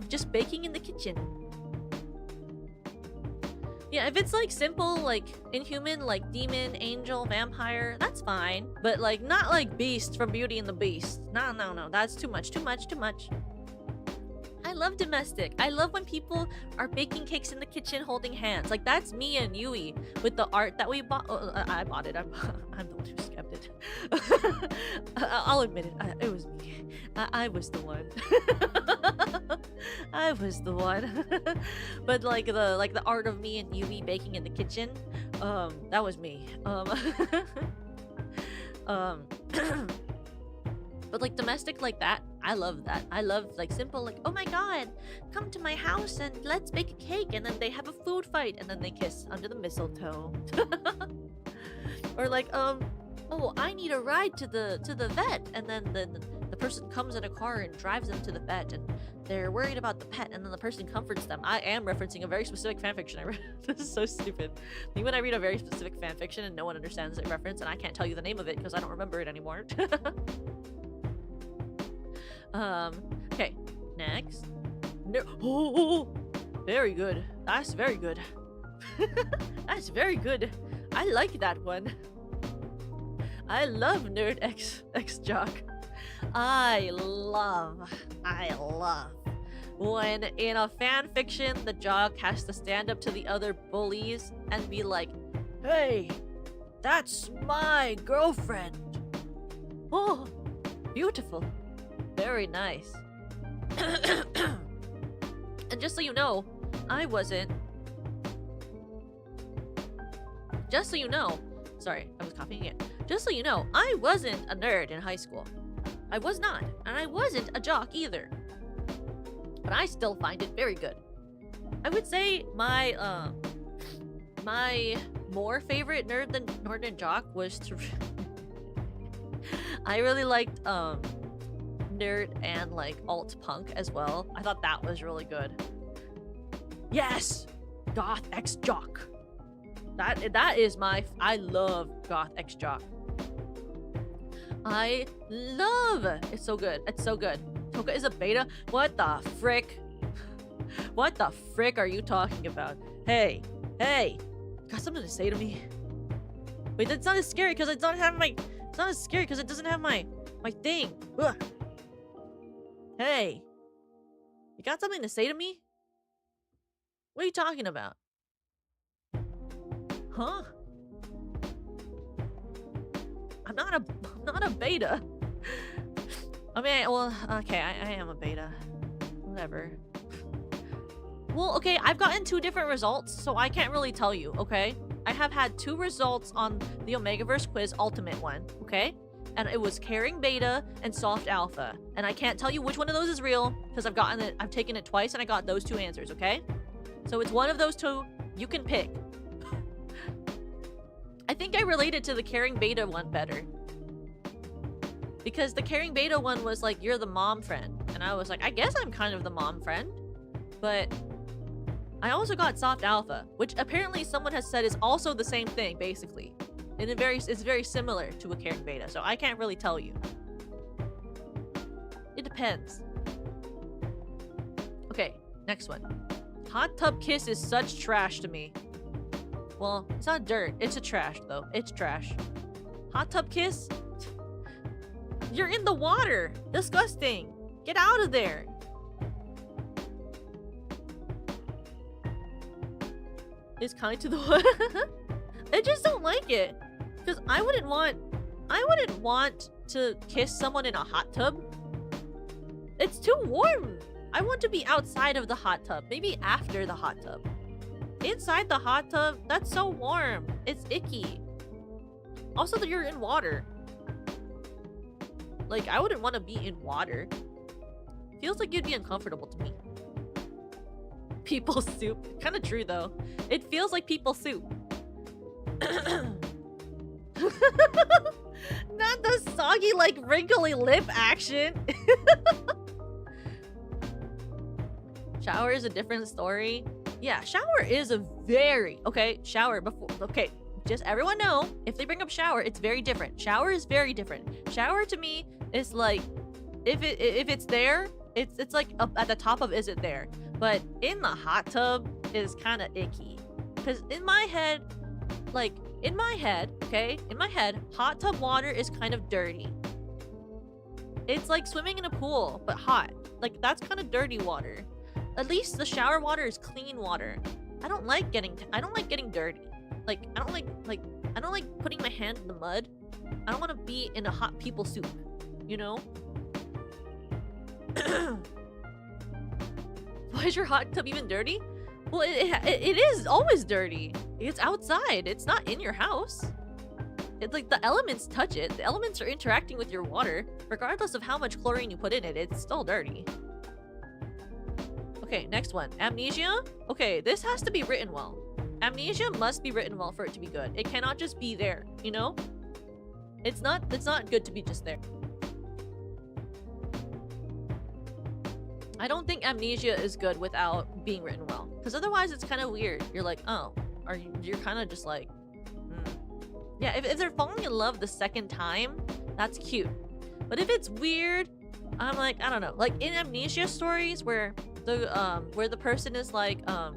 just baking in the kitchen. Yeah, if it's like simple, like inhuman, like demon, angel, vampire, that's fine. But like not like beast from Beauty and the Beast. No, that's too much. I love domestic. I love when people are baking cakes in the kitchen holding hands. Like, that's me and Yui with the art that we bought. I bought it. I'm the one who skepped it. I'll admit it. It was me. I was the one. I was the one. But like the art of me and Yui baking in the kitchen, that was me. But like domestic like that, I love that. I love like simple, like, oh my god, come to my house and let's bake a cake, and then they have a food fight and then they kiss under the mistletoe. Or like, oh, I need a ride to the vet, and then the person comes in a car and drives them to the vet, and they're worried about the pet, and then the person comforts them. I am referencing a very specific fanfiction I read. This is so stupid. Me when I read a very specific fanfiction and no one understands the reference, and I can't tell you the name of it because I don't remember it anymore. Okay, next. No. Oh, very good. That's very good. That's very good. I like that one. I love nerd X jock. I love when in a fan fiction the jock has to stand up to the other bullies and be like, hey, that's my girlfriend. Oh, beautiful. Very nice. And just so you know, I wasn't. Just so you know, sorry, I was coughing again. Just so you know, I wasn't a nerd in high school. I was not, and I wasn't a jock either. But I still find it very good. I would say my my more favorite nerd than jock was to I really liked nerd and like alt punk as well. I thought that was really good. Yes, goth X jock. That is my. I love goth X jock. I love it. It's so good. It's so good. Toka is a beta? What the frick? What the frick are you talking about? Hey, hey, got something to say to me? Wait, that's not as scary because I don't have my. It's not as scary because it doesn't have my thing. Ugh. Hey, you got something to say to me? What are you talking about? Huh? I'm not a beta. I mean, well, okay, I am a beta. Whatever. Well, okay, I've gotten 2 different results, so I can't really tell you, okay? I have had 2 results on the Omegaverse quiz ultimate one, okay? And it was caring beta and soft alpha. And I can't tell you which one of those is real, because I've taken it twice and I got those 2 answers, okay? So it's one of those 2. You can pick. I think I related to the caring beta one better. Because the caring beta one was like, you're the mom friend. And I was like, I guess I'm kind of the mom friend. But I also got soft alpha, which apparently someone has said is also the same thing, basically. And it's very similar to a caring beta, so I can't really tell you. It depends. Okay, next one. Hot tub kiss is such trash to me. Well, it's not dirt. It's a trash, though. It's trash. Hot tub kiss? You're in the water. Disgusting. Get out of there. It's kind to the water. I just don't like it. Because I wouldn't want to kiss someone in a hot tub. It's too warm. I want to be outside of the hot tub. Maybe after the hot tub. Inside the hot tub, that's so warm. It's icky. Also, that you're in water. Like, I wouldn't want to be in water. Feels like you'd be uncomfortable to me. People soup. Kind of true, though. It feels like people soup. Not the soggy, like, wrinkly lip action. Shower is a different story. Yeah, shower is a very... Okay, shower before... Okay, just everyone know, if they bring up shower, it's very different. Shower is very different. Shower to me is like... If it's there, it's like up at the top of is it there. But in the hot tub is kind of icky. Because in my head, like... In my head, okay? In my head, hot tub water is kind of dirty. It's like swimming in a pool, but hot. Like, that's kind of dirty water. At least the shower water is clean water. I don't like getting dirty. Like, I don't like putting my hand in the mud. I don't want to be in a hot people soup, you know? Why is your hot tub even dirty? Well, it is always dirty. It's outside. It's not in your house. It's like the elements touch it. The elements are interacting with your water. Regardless of how much chlorine you put in it, it's still dirty. Okay, next one. Amnesia? Okay, this has to be written well. Amnesia must be written well for it to be good. It cannot just be there, you know? It's not good to be just there. I don't think Amnesia is good without being written well. Because otherwise it's kind of weird. You're like, oh, you're kind of just like, yeah, if they're falling in love the second time, that's cute. But if it's weird, I'm like, I don't know. Like in Amnesia stories where the person is like, oh,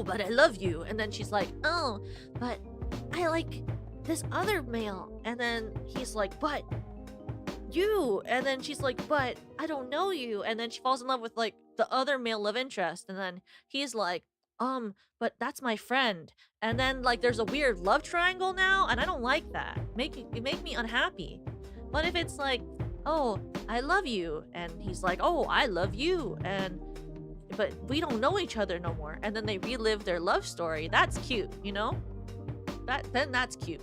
but I love you. And then she's like, oh, but I like this other male. And then he's like, but you. And then she's like, but I don't know you. And then she falls in love with like the other male love interest. And then he's like, but that's my friend. And then like there's a weird love triangle now. And I don't like that. It make me unhappy. But if it's like, oh, I love you. And he's like, oh, I love you. But we don't know each other no more. And then they relive their love story. That's cute, you know? Then that's cute.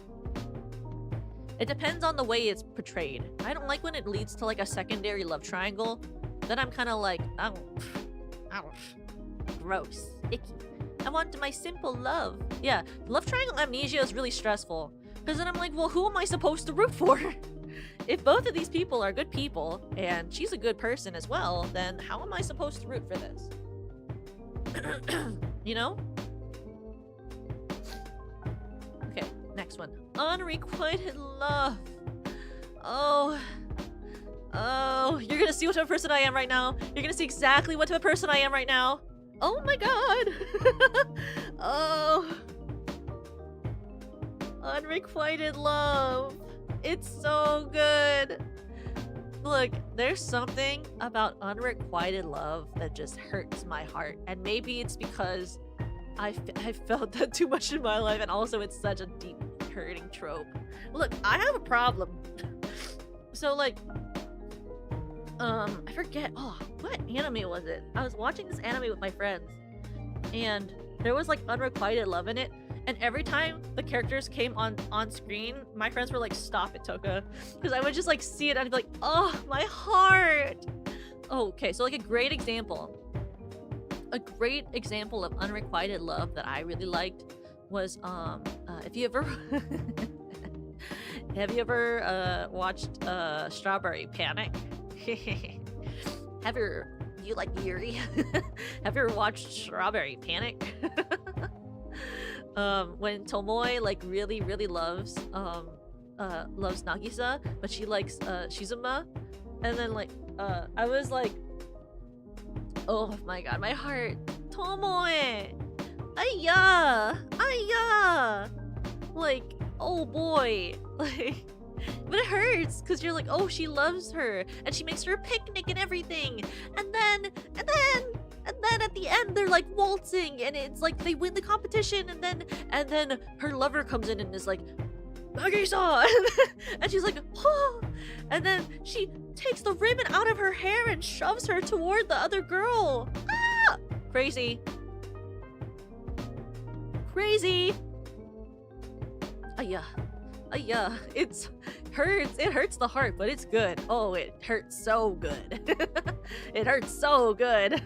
It depends on the way it's portrayed. I don't like when it leads to like a secondary love triangle. Then I'm kind of like, oh, gross, icky. I want my simple love. Yeah, love triangle amnesia is really stressful. Because then I'm like, well, who am I supposed to root for? If both of these people are good people, and she's a good person as well, then how am I supposed to root for this? You know? Okay, next one. Unrequited love. Oh, you're gonna see what type of person I am right now. You're gonna see exactly what type of person I am right now. Oh my god. Oh. Unrequited love. It's so good. Look, there's something about unrequited love that just hurts my heart. And maybe it's because I felt that too much in my life, and also it's such a deep hurting trope. Look, I have a problem. So like, I forget, oh, what anime was it? I was watching this anime with my friends, and there was like unrequited love in it, and every time the characters came on screen, my friends were like, stop it, Toka. Because I would just like see it and I'd be like, oh, my heart. Oh, okay, so like a great example of unrequited love that I really liked was if you ever have you ever watched Strawberry Panic? You like Yuri? Have you ever watched Strawberry Panic? When Tomoe like really loves loves Nagisa, but she likes Shizuma, and then like I was like, oh my god, my heart, Tomoe, ayya, like, oh boy, like, but it hurts because you're like, oh, she loves her and she makes her a picnic and everything, and then at the end they're like waltzing and it's like they win the competition, and then her lover comes in and is like, Nagisa, and she's like, oh, and then she takes the ribbon out of her hair and shoves her toward the other girl. Ah! Crazy. Ayya, it hurts the heart, but it's good. Oh, it hurts so good. It hurts so good.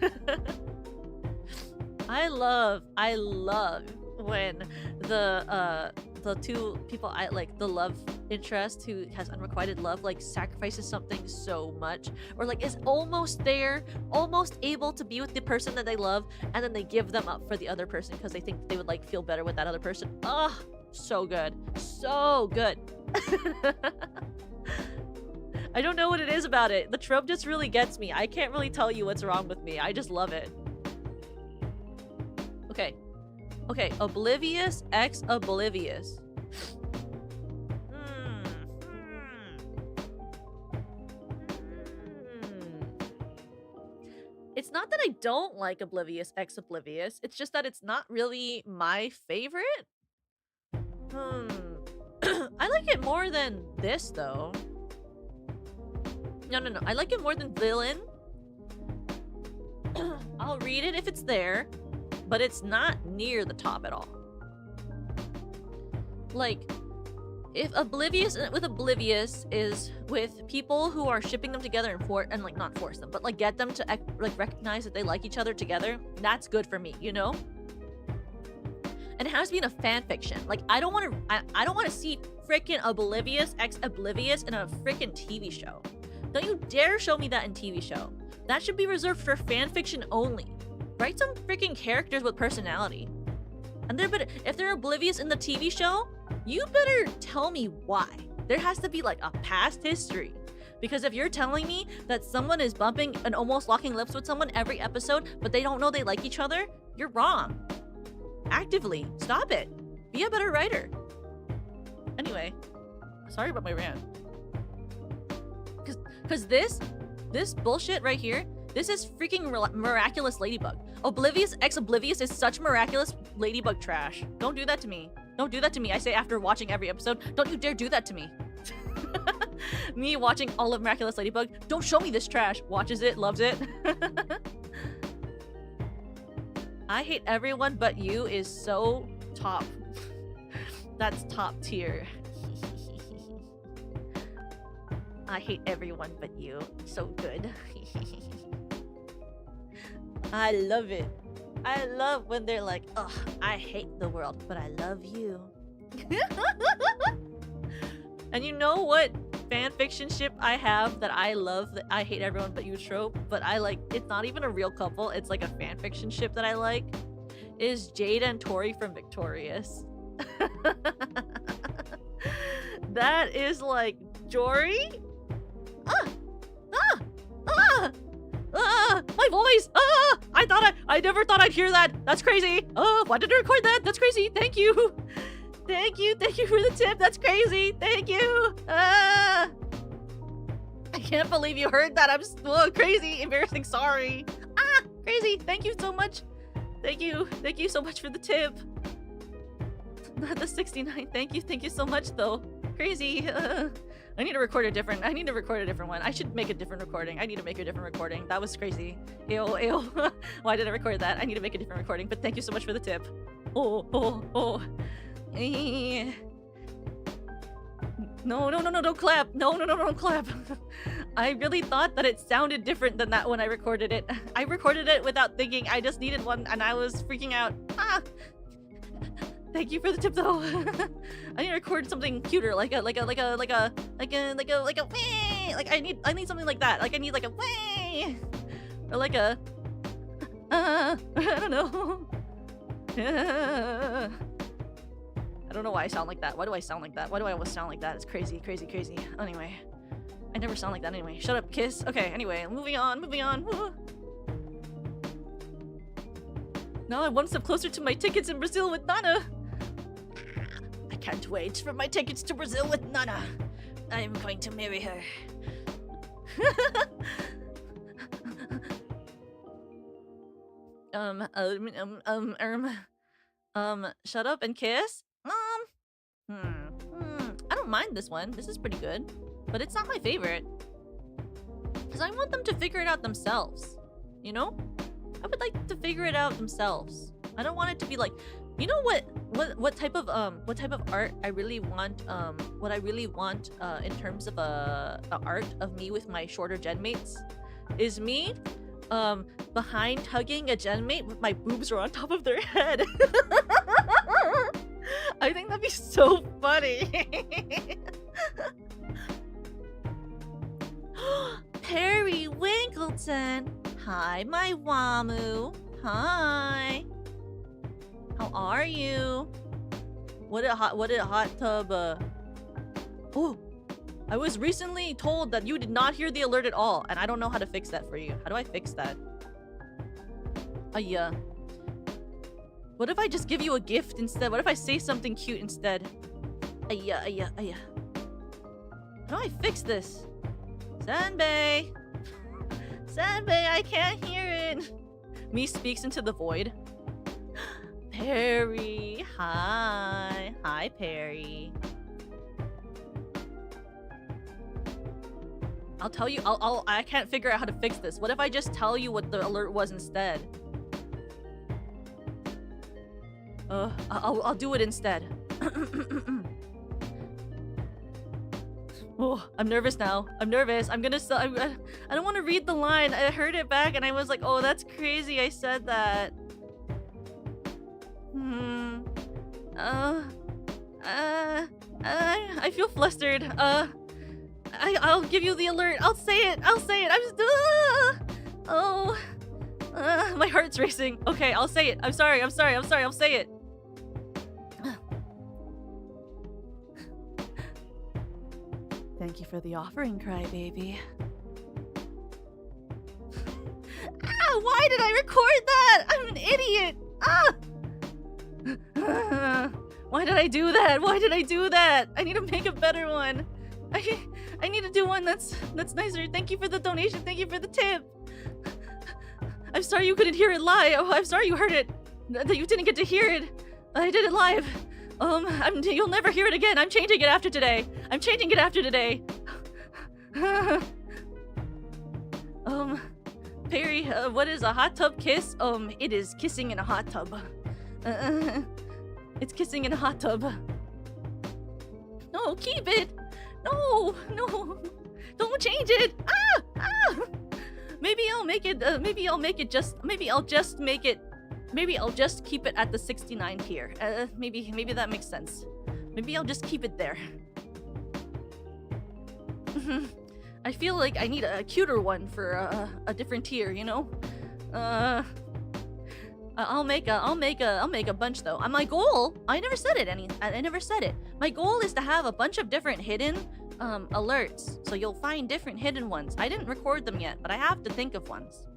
I love when the two people I like, the love interest who has unrequited love, like sacrifices something so much, or like is almost there, almost able to be with the person that they love, and then they give them up for the other person because they think they would like feel better with that other person. Ah, so good, so good. I don't know what it is about it. The trope just really gets me. I can't really tell you what's wrong with me. I just love it. Okay, oblivious x oblivious. It's not that I don't like oblivious x oblivious. It's just that it's not really my favorite. I like it more than this though. No. I like it more than villain. I'll read it if it's there, but it's not near the top at all. Like, If Oblivious with Oblivious is with people who are shipping them together and like not force them, but like get them to like recognize that they like each other together, that's good for me, you know? And it has to be in a fan fiction. Like I don't want to see freaking Oblivious x Oblivious in a freaking TV show. Don't you dare show me that in TV show. That should be reserved for fan fiction only. Write some freaking characters with personality. And if they're Oblivious in the TV show, you better tell me why. There has to be like a past history. Because if you're telling me that someone is bumping and almost locking lips with someone every episode, but they don't know they like each other, you're wrong. Actively, stop it. Be a better writer. Anyway, sorry about my rant. Cause this bullshit right here, this is freaking miraculous ladybug. Oblivious x Oblivious is such miraculous ladybug trash. Don't do that to me. Don't do that to me. I say after watching every episode, don't you dare do that to me. Me watching all of Miraculous Ladybug, don't show me this trash. Watches it, loves it. I Hate Everyone But You is so top. That's top tier. I Hate Everyone But You. So good. I love it. I love when they're like, oh, I hate the world, but I love you. And you know what fan fiction ship I have that I love, that I Hate Everyone But You trope, but I like, it's not even a real couple, it's like a fan fiction ship that I like, is Jade and Tori from Victorious. That is like, Jory? My voice! I never thought I'd hear that! That's crazy! Oh, why did I record that? That's crazy! Thank you! Thank you for the tip! That's crazy! Thank you! I can't believe you heard that! I'm so crazy! Embarrassing, sorry! Crazy! Thank you so much! Thank you so much for the tip! Not the 69, thank you so much though! Crazy! I need to record a different one. I should make a different recording. I need to make a different recording. That was crazy. Ew. Why did I record that? I need to make a different recording, but thank you so much for the tip. Oh. No, don't clap. No, don't clap. I really thought that it sounded different than that when I recorded it. I recorded it without thinking. I just needed one and I was freaking out. Thank you for the tip though. I need to record something cuter, like I need something like that. Like I need like a way, or like a I don't know. I don't know why I sound like that. Why do I sound like that? Why do I always sound like that? It's crazy. Anyway, I never sound like that anyway. Shut up, kiss. Okay. Anyway, moving on. Now I'm one step closer to my tickets in Brazil with Nana. I can't wait for my tickets to Brazil with Nana. I'm going to marry her. Shut up and kiss? I don't mind this one. This is pretty good. But it's not my favorite. Because I want them to figure it out themselves. You know? I would like to figure it out themselves. I don't want it to be like, you know what type of art I really want, what I really want in terms of a art of me with my shorter gen mates is me behind hugging a gen mate with my boobs are on top of their head. I think that'd be so funny. Perry Winkleton. Hi, my Wamu. Hi. How are you? What a hot tub. Oh, I was recently told that you did not hear the alert at all, and I don't know how to fix that for you. How do I fix that? Yeah. What if I just give you a gift instead? What if I say something cute instead? Yeah. How do I fix this? Sanbei! Sanbei, I can't hear it! Me speaks into the void. Perry, hi. Hi, Perry. I'll tell you, I can't figure out how to fix this. What if I just tell you what the alert was instead? I'll do it instead. Oh, I'm nervous now. I'm nervous. I don't want to read the line. I heard it back and I was like, oh, that's crazy. I said that. I feel flustered. I'll give you the alert. I'll say it. I'm just. My heart's racing. Okay, I'll say it. I'm sorry. I'll say it. Thank you for the offering, Crybaby. Why did I record that? I'm an idiot. Why did I do that? I need to make a better one. I need to do one that's nicer. Thank you for the donation. Thank you for the tip. I'm sorry you couldn't hear it live. I'm sorry you heard it. That you didn't get to hear it. I did it live. You'll never hear it again. I'm changing it after today. Perry, what is a hot tub kiss? It is kissing in a hot tub. It's kissing in a hot tub. No, keep it. No, don't change it. Maybe I'll just keep it at the 69 tier. Maybe that makes sense. Maybe I'll just keep it there. I feel like I need a cuter one for a different tier, you know? I'll make a bunch though. My goal, I never said it. My goal is to have a bunch of different hidden alerts. So you'll find different hidden ones. I didn't record them yet, but I have to think of ones.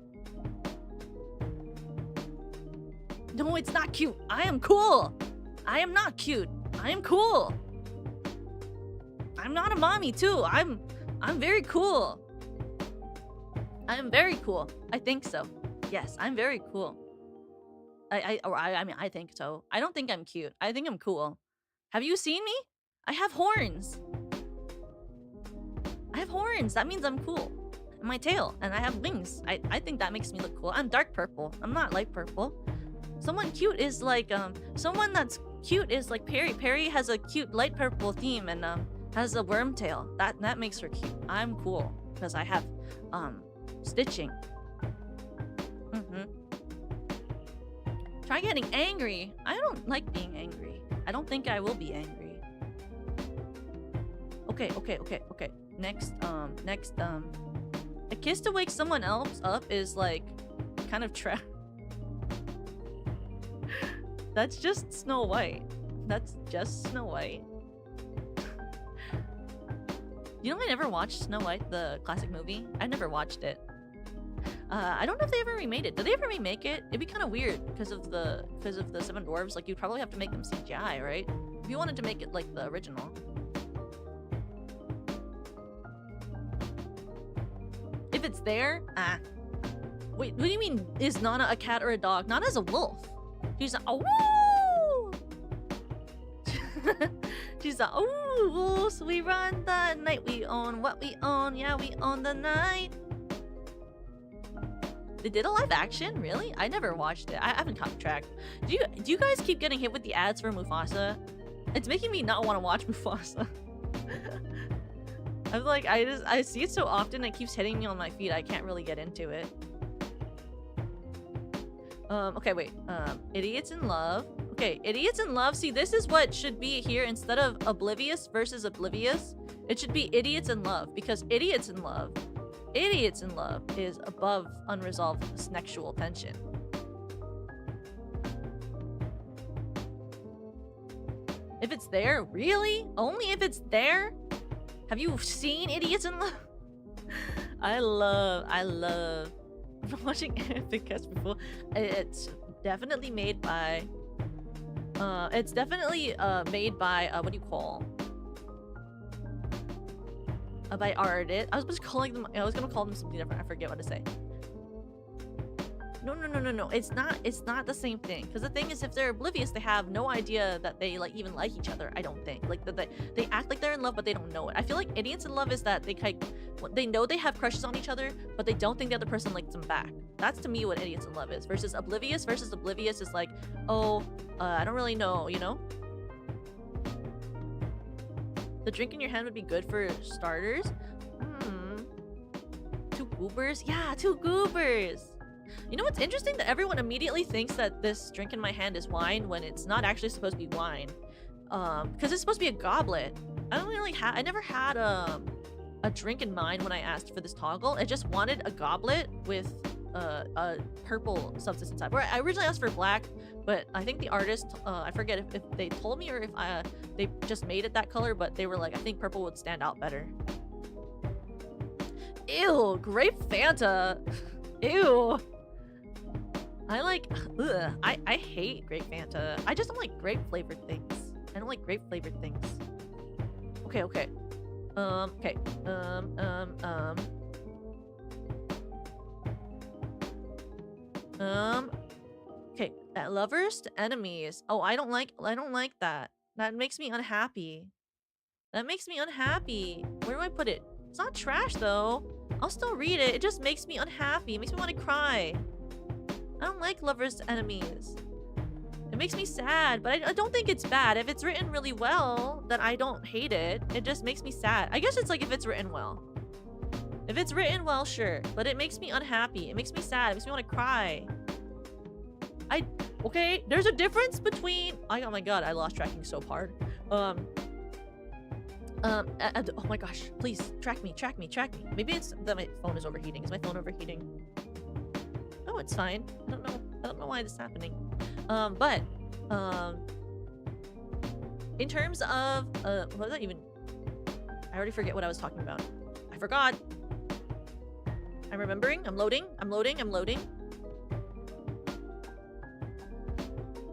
No, it's not cute. I am cool. I am not cute. I am cool. I'm not a mommy too. I'm very cool. I am very cool. I think so. Yes, I'm very cool. I mean, I think so. I don't think I'm cute. I think I'm cool. Have you seen me? I have horns. That means I'm cool. And my tail. And I have wings. I think that makes me look cool. I'm dark purple. I'm not light purple. Someone cute is like, someone that's cute is like Perry. Perry has a cute light purple theme and has a worm tail. That makes her cute. I'm cool. Because I have, stitching. Try getting angry. I don't like being angry. I don't think I will be angry. Okay. Next, a kiss to wake someone else up is like kind of trap. That's just Snow White. You know, I never watched Snow White, the classic movie. I never watched it. I don't know if they ever remade it. Did they ever remake it? It'd be kind of weird because of the Seven Dwarves. Like, you'd probably have to make them CGI, right? If you wanted to make it like the original. If it's there, wait, what do you mean? Is Nana a cat or a dog? Nana's a wolf. She's a oh. She's a oh. Wolves, we run the night. We own what we own. Yeah, we own the night. They did a live action? Really? I never watched it. I haven't kept track. Do you guys keep getting hit with the ads for Mufasa? It's making me not want to watch Mufasa. I'm like, I see it so often, it keeps hitting me on my feed. I can't really get into it. Okay, wait. Idiots in Love. Okay, Idiots in Love. See, this is what should be here instead of Oblivious versus Oblivious. It should be Idiots in Love, because Idiots in Love is above unresolved sexual tension. If it's there, really? Only if it's there? Have you seen Idiots in Love? I love I'm watching Epic Cast before. It's definitely made by what do you call? By artist. I was gonna call them something different. I forget what to say. No. It's not the same thing. Because the thing is, if they're oblivious, they have no idea that they even like each other. I don't think. Like they act like they're in love, but they don't know it. I feel like Idiots in Love is that they know they have crushes on each other, but they don't think the other person likes them back. That's to me what Idiots in Love is. Versus Oblivious is like, oh, I don't really know, you know. The drink in your hand would be good for starters. 2 goobers? Yeah, 2 goobers! You know what's interesting? That everyone immediately thinks that this drink in my hand is wine when it's not actually supposed to be wine. Because it's supposed to be a goblet. I never had a drink in mind when I asked for this toggle. I just wanted a goblet with a purple substance inside. Where I originally asked for black, but I think the artist, I forget if they told me or if they just made it that color, but they were like, I think purple would stand out better. Ew, grape Fanta. Ew. I like, ugh, I hate grape Fanta. I just don't like grape flavored things. I don't like grape flavored things. Okay. Okay. Okay, lovers to enemies. Oh, I don't like that. That makes me unhappy. That makes me unhappy. Where do I put it? It's not trash though. I'll still read it. It just makes me unhappy. It makes me want to cry. I don't like lovers to enemies. It makes me sad, but I don't think it's bad. If it's written really well, then I don't hate it. It just makes me sad. I guess it's like if it's written well. If it's written well, sure. But it makes me unhappy. It makes me sad. It makes me want to cry. Okay, there's a difference between... Oh my god, I lost tracking so hard. Oh my gosh, please, track me. Maybe it's that my phone is overheating. Is my phone overheating? Oh, it's fine. I don't know why this is happening. In terms of, what was that even? I already forget what I was talking about. I forgot. I'm remembering. I'm loading.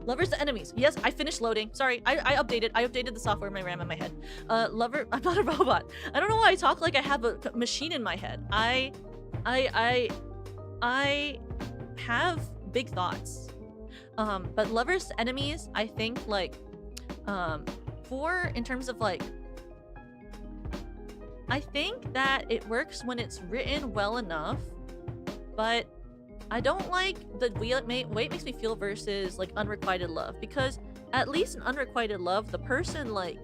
Lovers to enemies. Yes, I finished loading. Sorry, I updated the software in my RAM in my head. I'm not a robot. I don't know why I talk like I have a machine in my head. I have big thoughts. But lovers to enemies, I think like, in terms of like, I think that it works when it's written well enough, but I don't like the way it makes me feel versus like unrequited love, because at least in unrequited love, the person like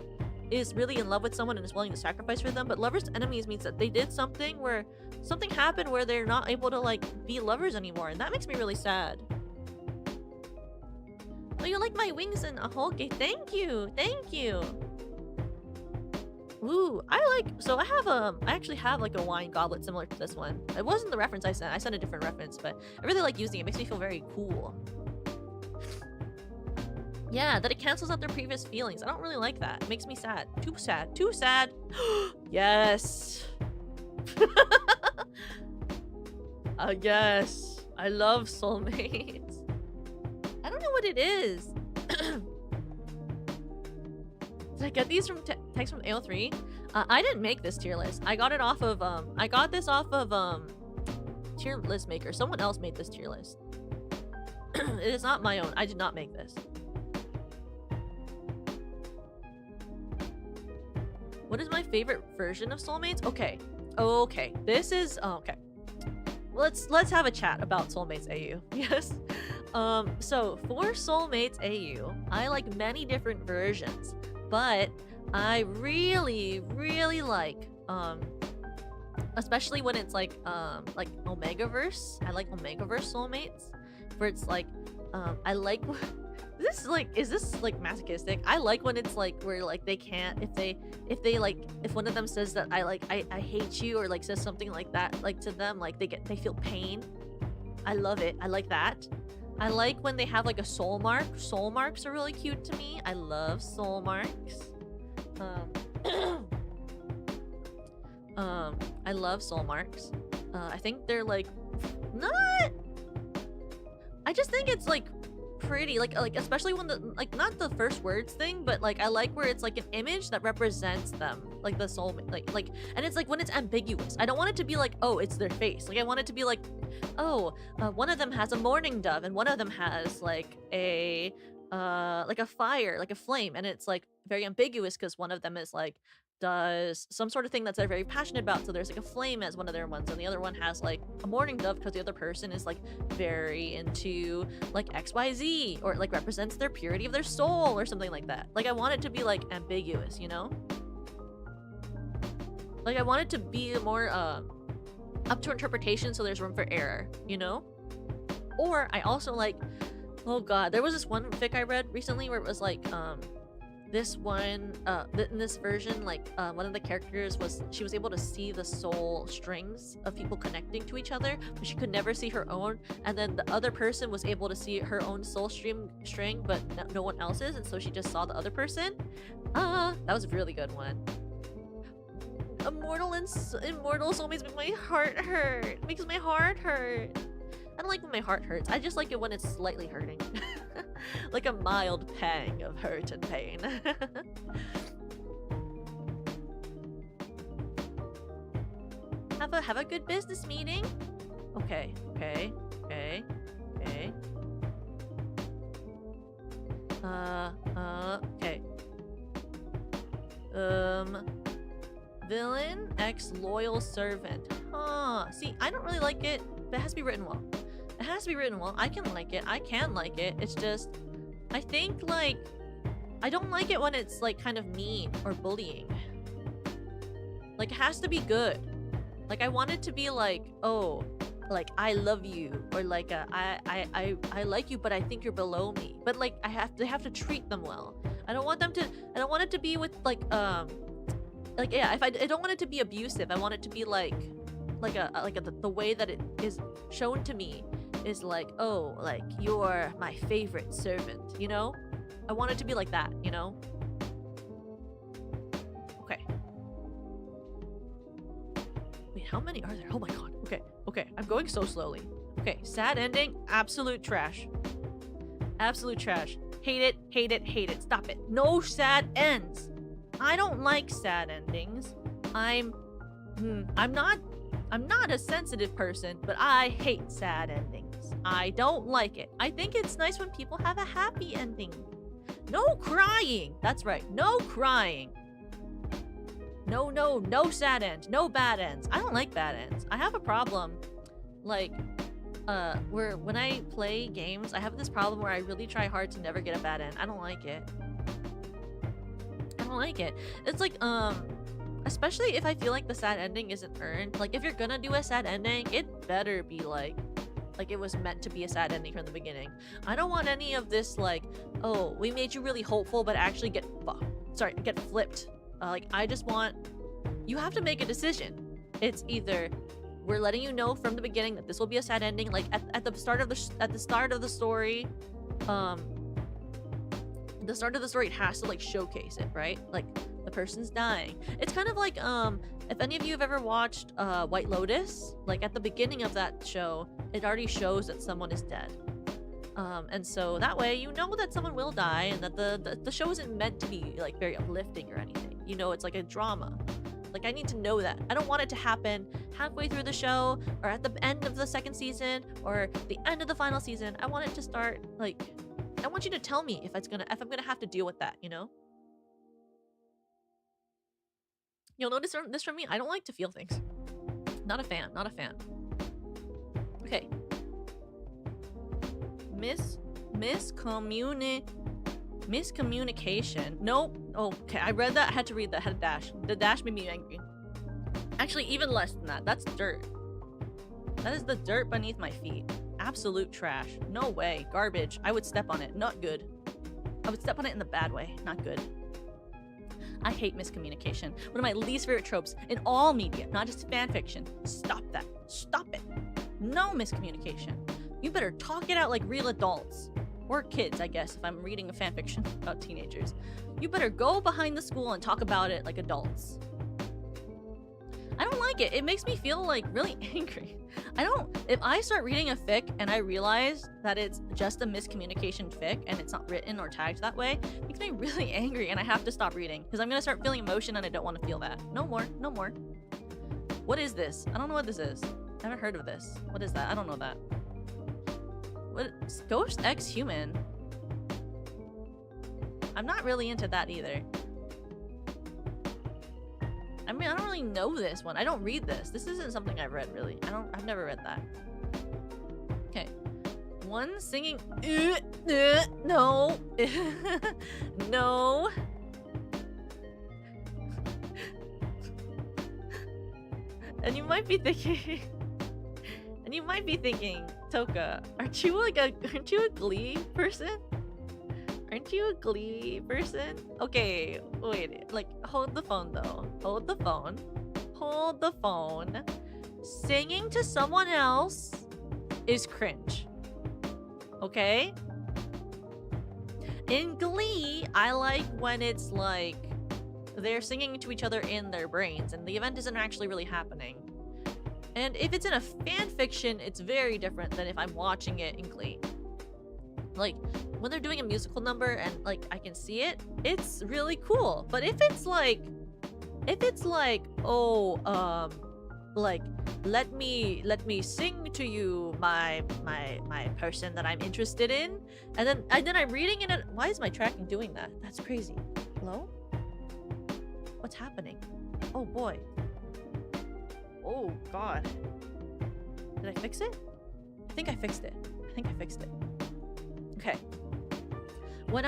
is really in love with someone and is willing to sacrifice for them. But lovers to enemies means that they did something happened where they're not able to like be lovers anymore, and that makes me really sad. Oh, you like my wings and a whole game? Thank you. Ooh, I actually have like a wine goblet similar to this one. It wasn't the reference I sent a different reference, but I really like using it. It makes me feel very cool. Yeah, that it cancels out their previous feelings. I don't really like that. It makes me sad. Too sad. Yes. Yes. I love soulmates. I don't know what it is. Did I get these from text from AO3? I didn't make this tier list. I got it off of I got this off of tier list maker. Someone else made this tier list. It is not my own. I did not make this. What is my favorite version of soulmates? Okay. This is okay. Let's have a chat about soulmates AU. Yes. So for soulmates AU, I like many different versions. But I really like, especially when it's like Omegaverse. I like Omegaverse soulmates, where it's like, I like, is this like masochistic? I like when it's like, where like they can't, if one of them says that I hate you, or like says something like that, like to them, like they feel pain. I love it. I like that. I like when they have like a soul mark. Soul marks are really cute to me. I love soul marks. I love soul marks. I think they're like I just think it's like pretty, like especially when the not the first words thing, but like I like where it's like an image that represents them, like the soul, like and it's like when it's ambiguous. I don't want it to be like, oh, it's their face. Like I want it to be like, oh, one of them has a mourning dove and one of them has like a fire, like a flame, and it's like very ambiguous because one of them is like does some sort of thing that they're very passionate about, so there's like a flame as one of their ones, and the other one has like a mourning dove because the other person is like very into like XYZ, or like represents their purity of their soul or something like that. Like I want it to be like ambiguous, you know? Like, I want it to be more up to interpretation, so there's room for error, you know? Or I also like, oh god, there was this one fic I read recently where it was like, this one, in this version, like, one of the characters she was able to see the soul strings of people connecting to each other, but she could never see her own, and then the other person was able to see her own soul string, but no one else's, and so she just saw the other person. That was a really good one. Immortal soulmates make my heart hurt. It makes my heart hurt. I don't like when my heart hurts. I just like it when it's slightly hurting. Like a mild pang of hurt and pain. Have a good business meeting. Okay. Okay. Villain X loyal servant. Huh. See, I don't really like it, but it has to be written well. It has to be written well. I can like it. I can like it. It's just, I think, like, I don't like it when it's, like, kind of mean or bullying. Like, it has to be good. Like, I want it to be like, oh, like, I love you, or like, I like you, but I think you're below me. But, like, they have to treat them well. I don't want it to be with, like, yeah, I don't want it to be abusive. I want it to be like the way that it is shown to me is like, oh, like, you're my favorite servant, you know? I want it to be like that, you know? Okay. Wait, how many are there? Oh my god. Okay, I'm going so slowly. Okay, sad ending, absolute trash. Absolute trash. Hate it. Stop it. No sad ends. I don't like sad endings. I'm not a sensitive person, but I hate sad endings. I don't like it. I think it's nice when people have a happy ending. No crying. That's right. No crying. No sad end. No bad ends. I don't like bad ends. I have a problem, like, where when I play games, I have this problem where I really try hard to never get a bad end. I don't like it. It's like, especially if I feel like the sad ending isn't earned. Like, if you're gonna do a sad ending, it better be like it was meant to be a sad ending from the beginning. I don't want any of this, like, oh, we made you really hopeful, but actually get flipped. Like, I just want, you have to make a decision. It's either we're letting you know from the beginning that this will be a sad ending, like at the start of the story, the start of the story, it has to, like, showcase it, right? Like, the person's dying. It's kind of like, if any of you have ever watched White Lotus, like, at the beginning of that show, it already shows that someone is dead. And so that way you know that someone will die, and that the show isn't meant to be, like, very uplifting or anything. You know, it's like a drama. Like, I need to know that. I don't want it to happen halfway through the show, or at the end of the second season, or the end of the final season. I want it to start, like, I want you to tell me if I'm gonna have to deal with that, you know? You'll notice this from me. I don't like to feel things. Not a fan. Okay. Miscommunication. Nope. Okay, I read that. I had to read that. I had a dash. The dash made me angry. Actually, even less than that. That's dirt. That is the dirt beneath my feet. Absolute trash. No way. Garbage. I would step on it. Not good. I would step on it in the bad way. Not good. I hate miscommunication. One of my least favorite tropes in all media, not just fanfiction. Stop that. Stop it. No miscommunication. You better talk it out like real adults. Or kids, I guess, if I'm reading a fanfiction about teenagers. You better go behind the school and talk about it like adults. I don't like it. It makes me feel, like, really angry. If I start reading a fic and I realize that it's just a miscommunication fic and it's not written or tagged that way, it makes me really angry, and I have to stop reading because I'm gonna start feeling emotion and I don't want to feel that. No more. What is this? I don't know what this is. I haven't heard of this. What is that? I don't know that. What? Ghost X Human? I'm not really into that either. I mean, I don't really know this one. I don't read this. This isn't something I've read, really. I've never read that. Okay. One singing... no. No. And you might be thinking, Toka, aren't you a Glee person? Aren't you a Glee person? Okay, wait, like, hold the phone though. Hold the phone. Hold the phone. Singing to someone else is cringe. Okay? In Glee, I like when it's like they're singing to each other in their brains and the event isn't actually really happening. And if it's in a fan fiction, it's very different than if I'm watching it in Glee. Like, when they're doing a musical number and like I can see it, it's really cool. But if it's like, oh, like, let me sing to you my person that I'm interested in, and then I'm reading it. Why is my tracking doing that? That's crazy. Hello? What's happening? Oh boy. Oh god. Did I fix it? I think I fixed it. Okay. When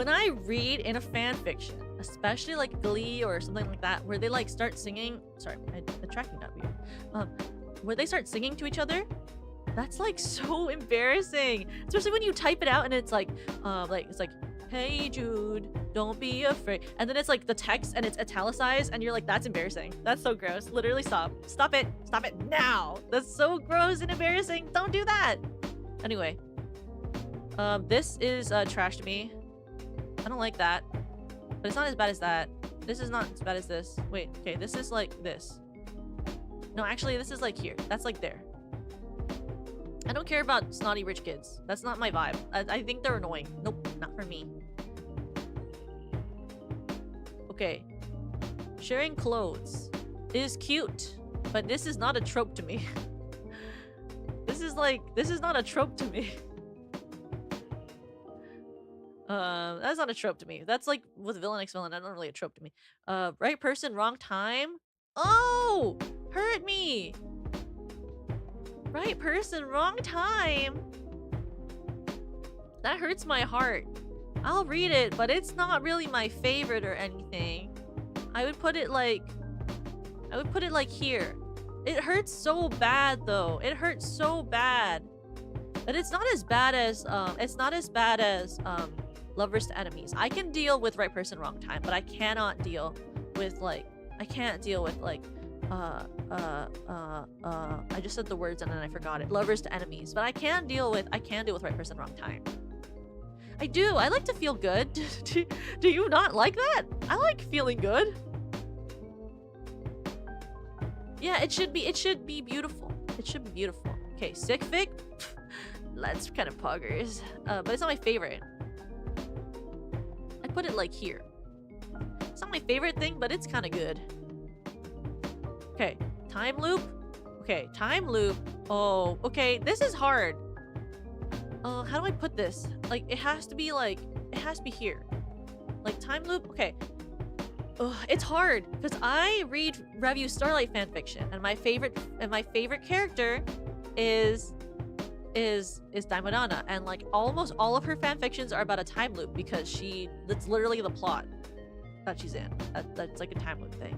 I read in a fan fiction, especially like Glee or something like that, where they like start singing, sorry, the tracking got weird, where they start singing to each other, that's like so embarrassing, especially when you type it out and it's like hey Jude, don't be afraid, and then it's like the text and it's italicized and you're like, that's embarrassing, that's so gross, literally stop it now, that's so gross and embarrassing, don't do that. Anyway, this is trash to me. I don't like that. But it's not as bad as that. This is not as bad as this. Wait, okay, this is like this. No, actually, this is like here. That's like there. I don't care about snotty rich kids. That's not my vibe. I think they're annoying. Nope, not for me. Okay. Sharing clothes is cute, but this is not a trope to me. This is not a trope to me. That's not a trope to me. That's like with villain x villain, that's not really a trope to me. Right person, wrong time. Oh, hurt me. Right person, wrong time. That hurts my heart. I'll read it, but it's not really my favorite or anything. I would put it like here. It hurts so bad though. It hurts so bad. But it's not as bad as lovers to enemies. I can deal with right person, wrong time, but I cannot deal with like I just said the words and then I forgot it. Lovers to enemies. But I can deal with right person, wrong time. I do. I like to feel good. Do you not like that? I like feeling good. Yeah, it should be beautiful. It should be beautiful. Okay, sick fic. That's kind of poggers. But it's not my favorite. I put it like here. It's not my favorite thing, but it's kind of good. Okay, time loop. Okay, time loop. Oh, okay, this is hard. How do I put this? Like, it has to be here. Like, time loop. Okay. Ugh, it's hard because I read review Starlight fanfiction, and my favorite character is Daimon, and like almost all of her fanfictions are about a time loop because that's literally the plot that she's in. That's like a time loop thing.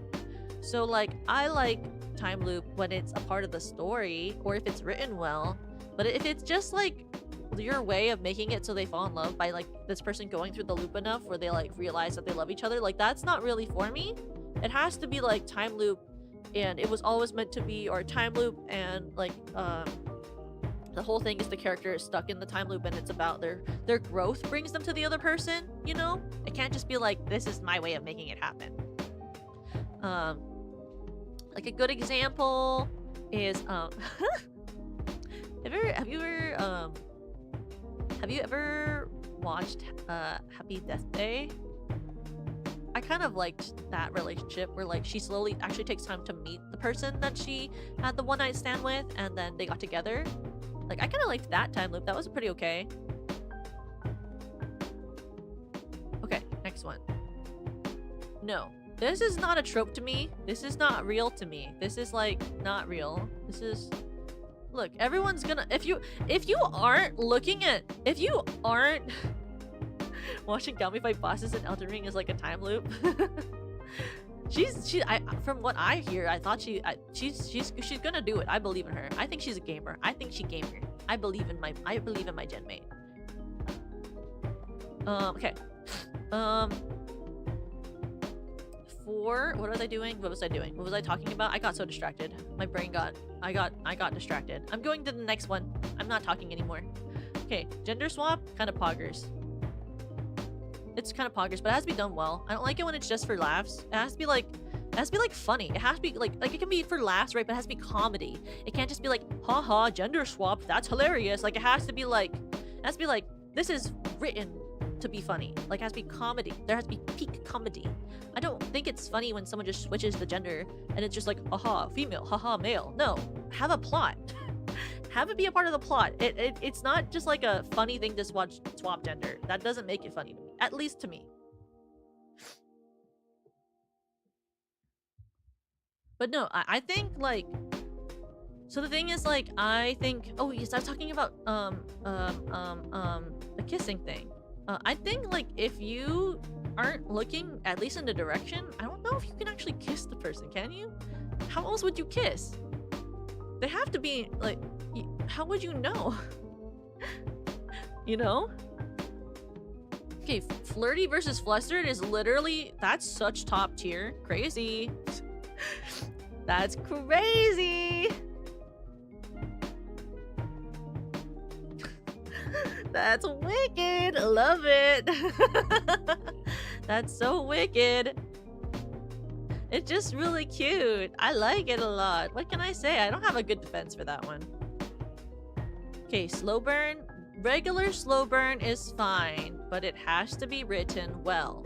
So like I like time loop when it's a part of the story or if it's written well, but if it's just like your way of making it so they fall in love by like this person going through the loop enough where they like realize that they love each other, like that's not really for me. It has to be like time loop and it was always meant to be, or time loop and like the whole thing is the character is stuck in the time loop and it's about their growth brings them to the other person, you know? It can't just be like, this is my way of making it happen. Like a good example is have you ever watched Happy Death Day? I kind of liked that relationship where like she slowly actually takes time to meet the person that she had the one night stand with and then they got together. Like I kind of liked that time loop. That was pretty okay. Okay, next one. No, this is not a trope to me. This is not real to me. This is like not real. This is, look, everyone's gonna, if you aren't watching Gami fight bosses in Elden Ring is like a time loop, From what I hear, I thought she's gonna do it. I believe in her. I think she's a gamer. I think she gamer. I believe in my gen mate. Okay. What was I doing? What was I doing? What was I talking about? I got so distracted. My brain I got distracted. I'm going to the next one. I'm not talking anymore. Okay, gender swap, kind of poggers. It's kind of poggers, but it has to be done well. I don't like it when it's just for laughs. It has to be like funny. It has to be like it can be for laughs, right? But it has to be comedy. It can't just be like, haha, gender swap, that's hilarious. Like it has to be like this is written to be funny. Like it has to be comedy. There has to be peak comedy. I don't think it's funny when someone just switches the gender and it's just like, haha, female, haha, male. No, have a plot. Have it be a part of the plot. It's not just like a funny thing to swap gender. That doesn't make it funny to me. At least to me. But no, I think like, so the thing is like, I think, oh yes, I was talking about the kissing thing. I think like if you aren't looking at least in the direction, I don't know if you can actually kiss the person, can you? How else would you kiss? They have to be like, how would you know? You know? Okay, flirty versus flustered is literally, that's such top tier. Crazy. That's crazy. That's wicked. Love it. That's so wicked. It's just really cute. I like it a lot. What can I say? I don't have a good defense for that one. Okay, slow burn. Regular slow burn is fine, but it has to be written well.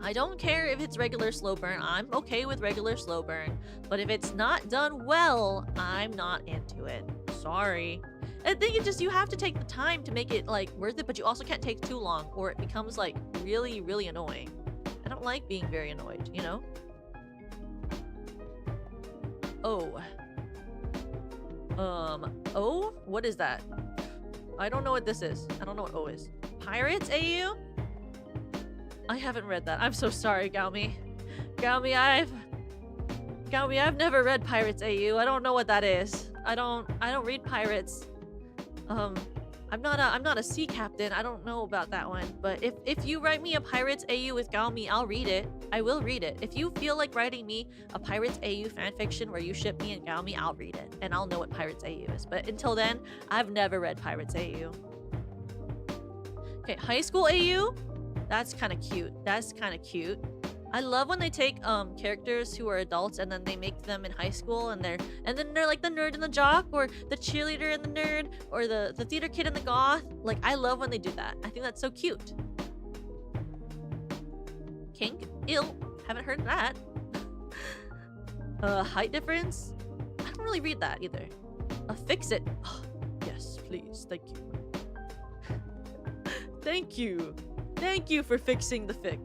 I don't care if it's regular slow burn. I'm okay with regular slow burn. But if it's not done well, I'm not into it. Sorry. I think it's just you have to take the time to make it like worth it, but you also can't take too long or it becomes like really, really annoying. I don't like being very annoyed, you know? Oh. O? What is that? I don't know what this is. I don't know what O is. Pirates AU? I haven't read that. I'm so sorry, Gaumi. Gaumi, I've never read Pirates AU. I don't know what that is. I don't read pirates. I'm not a sea captain. I don't know about that one. But if you write me a Pirates AU with Gaumi, I'll read it. I will read it. If you feel like writing me a Pirates AU fanfiction where you ship me and Gaumi, I'll read it. And I'll know what Pirates AU is. But until then, I've never read Pirates AU. Okay, high school AU? That's kind of cute. That's kind of cute. I love when they take characters who are adults and then they make them in high school and then they're like the nerd and the jock or the cheerleader and the nerd or the theater kid and the goth. Like I love when they do that. I think that's so cute. Kink? Ill. Haven't heard of that. Height difference? I don't really read that either. Fix it. Oh, yes, please. Thank you. Thank you. Thank you for fixing the fic.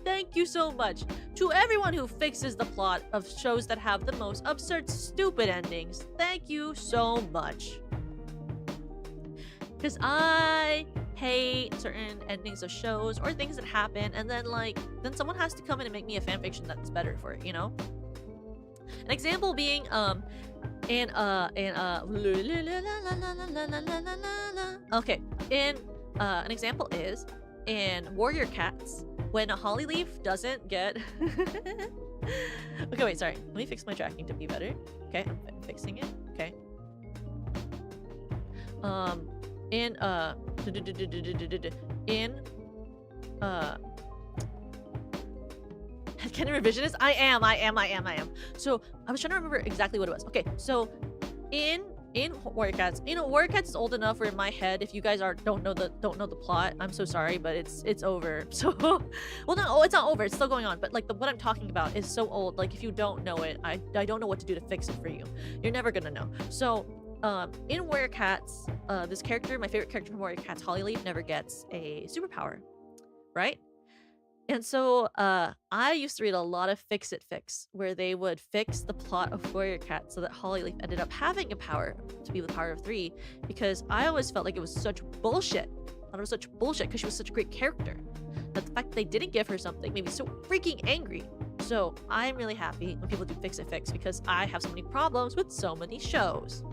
Thank you so much to everyone who fixes the plot of shows that have the most absurd, stupid endings. Thank you so much. Because I hate certain endings of shows or things that happen, and then someone has to come in and make me a fanfiction that's better for it, you know? An example being, an example is in Warrior Cats, when a Holly Leaf doesn't get... Okay, wait, sorry. Let me fix my tracking to be better. Okay, I'm fixing it. Okay. Can I revisionist? I am. So, I was trying to remember exactly what it was. Okay, so, in Warrior Cats, Warrior Cats is old enough where in my head, if you guys don't know the plot, I'm so sorry, but it's over. So, well, no, it's not over. It's still going on. But like what I'm talking about is so old. Like if you don't know it, I don't know what to do to fix it for you. You're never gonna know. So, in Warrior Cats, this character, my favorite character from Warrior Cats, Hollyleaf, never gets a superpower, right? And so I used to read a lot of Fix-It Fics, where they would fix the plot of Warrior Cat so that Hollyleaf ended up having a power to be the power of 3, because I always felt like it was such bullshit. I thought it was such bullshit because she was such a great character. But the fact that they didn't give her something made me so freaking angry. So I'm really happy when people do fix it fix because I have so many problems with so many shows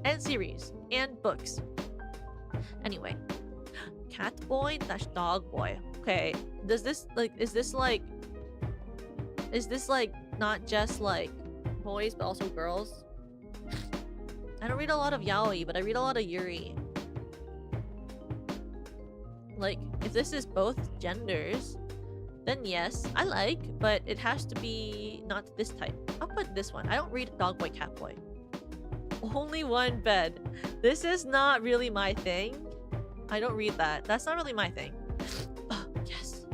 and series and books. Anyway, cat boy / dog boy. Okay, is this like not just like boys but also girls? I don't read a lot of yaoi, but I read a lot of yuri. Like, if this is both genders, then yes, I like, but it has to be not this type. I'll put this one. I don't read dog boy, cat boy. Only one bed. This is not really my thing. I don't read that. That's not really my thing. Oh, yes.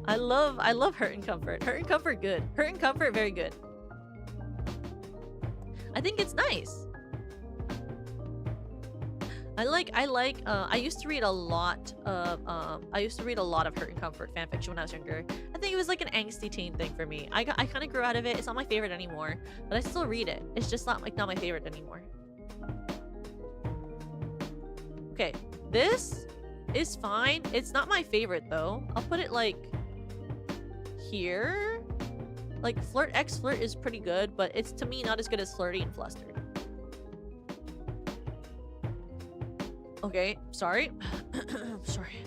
I love Hurt and Comfort. Hurt and Comfort good. Hurt and Comfort very good. I think it's nice. I used to read a lot of Hurt and Comfort fanfiction when I was younger. I think it was like an angsty teen thing for me. I kind of grew out of it. It's not my favorite anymore, but I still read it. It's just not my favorite anymore. Okay, this is fine. It's not my favorite though. I'll put it like here. Like Flirt X Flirt is pretty good, but it's to me not as good as Flirty and Flustered. Okay, sorry. Sorry.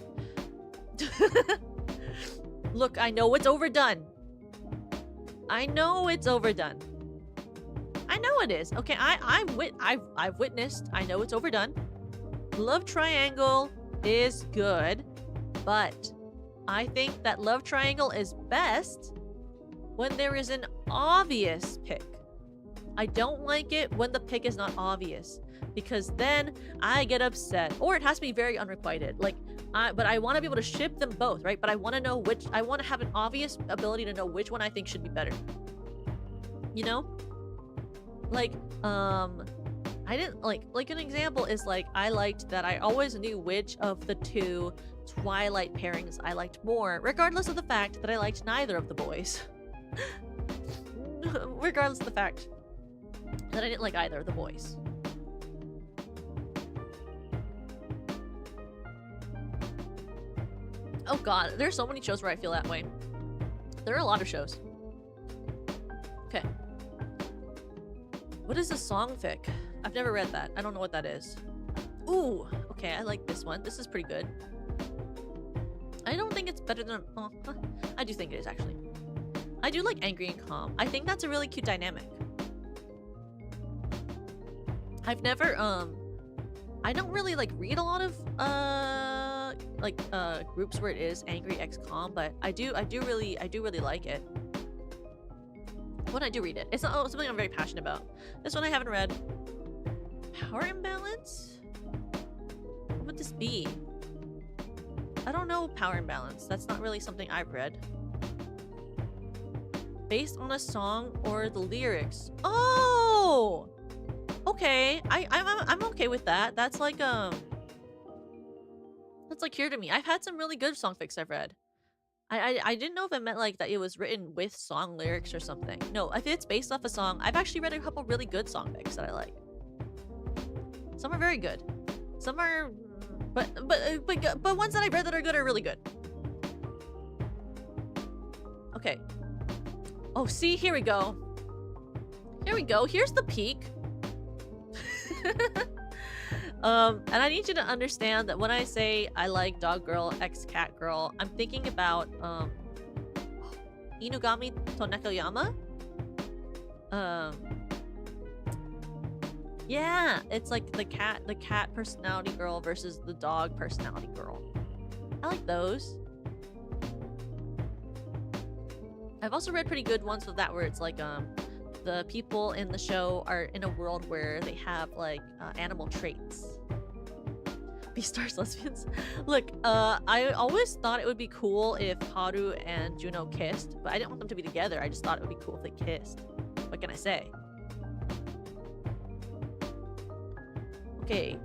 Look, I know it's overdone. I know it's overdone. I know it is. Okay, I've witnessed. I know it's overdone. Love Triangle is good, but I think that Love Triangle is best when there is an obvious pick. I don't like it when the pick is not obvious, because then I get upset. Or it has to be very unrequited. Like, but I want to be able to ship them both, right? But I want to know which. I want to have an obvious ability to know which one I think should be better. You know? Like, I didn't like an example is like I liked that I always knew which of the two Twilight pairings I liked more, regardless of the fact that I liked neither of the boys. Regardless of the fact that I didn't like either of the boys. Oh god, there's so many shows where I feel that way. There are a lot of shows. Okay. What is a songfic? I've never read that. I don't know what that is. Ooh, okay, I like this one. This is pretty good. I don't think it's better than... Oh, I do think it is, actually. I do like Angry and Calm. I think that's a really cute dynamic. I've never, I don't really, like, read a lot of, groups where it is Angry x Calm, but I do really like it. When I do read it. It's not something I'm very passionate about. This one I haven't read. Power Imbalance? What would this be? I don't know Power Imbalance. That's not really something I've read. Based on a song or the lyrics. Oh! Okay. I'm okay with that. That's like that's like here to me. I've had some really good songfics I've read. I didn't know if it meant like that it was written with song lyrics or something. No, if it's based off a song, I've actually read a couple really good songfics that I like. Some are very good. Some are but ones that I've read that are good are really good. Okay. Oh, see, here we go. Here we go. Here's the peak. And I need you to understand that when I say I like dog girl x cat girl, I'm thinking about Inugami to Nekoyama. Yeah, it's like the cat personality girl versus the dog personality girl. I like those. I've also read pretty good ones with that where it's like the people in the show are in a world where they have like animal traits. Beastars lesbians. Look, I always thought it would be cool if Haru and Juno kissed, but I didn't want them to be together. I just thought it would be cool if they kissed. What can I say? Okay.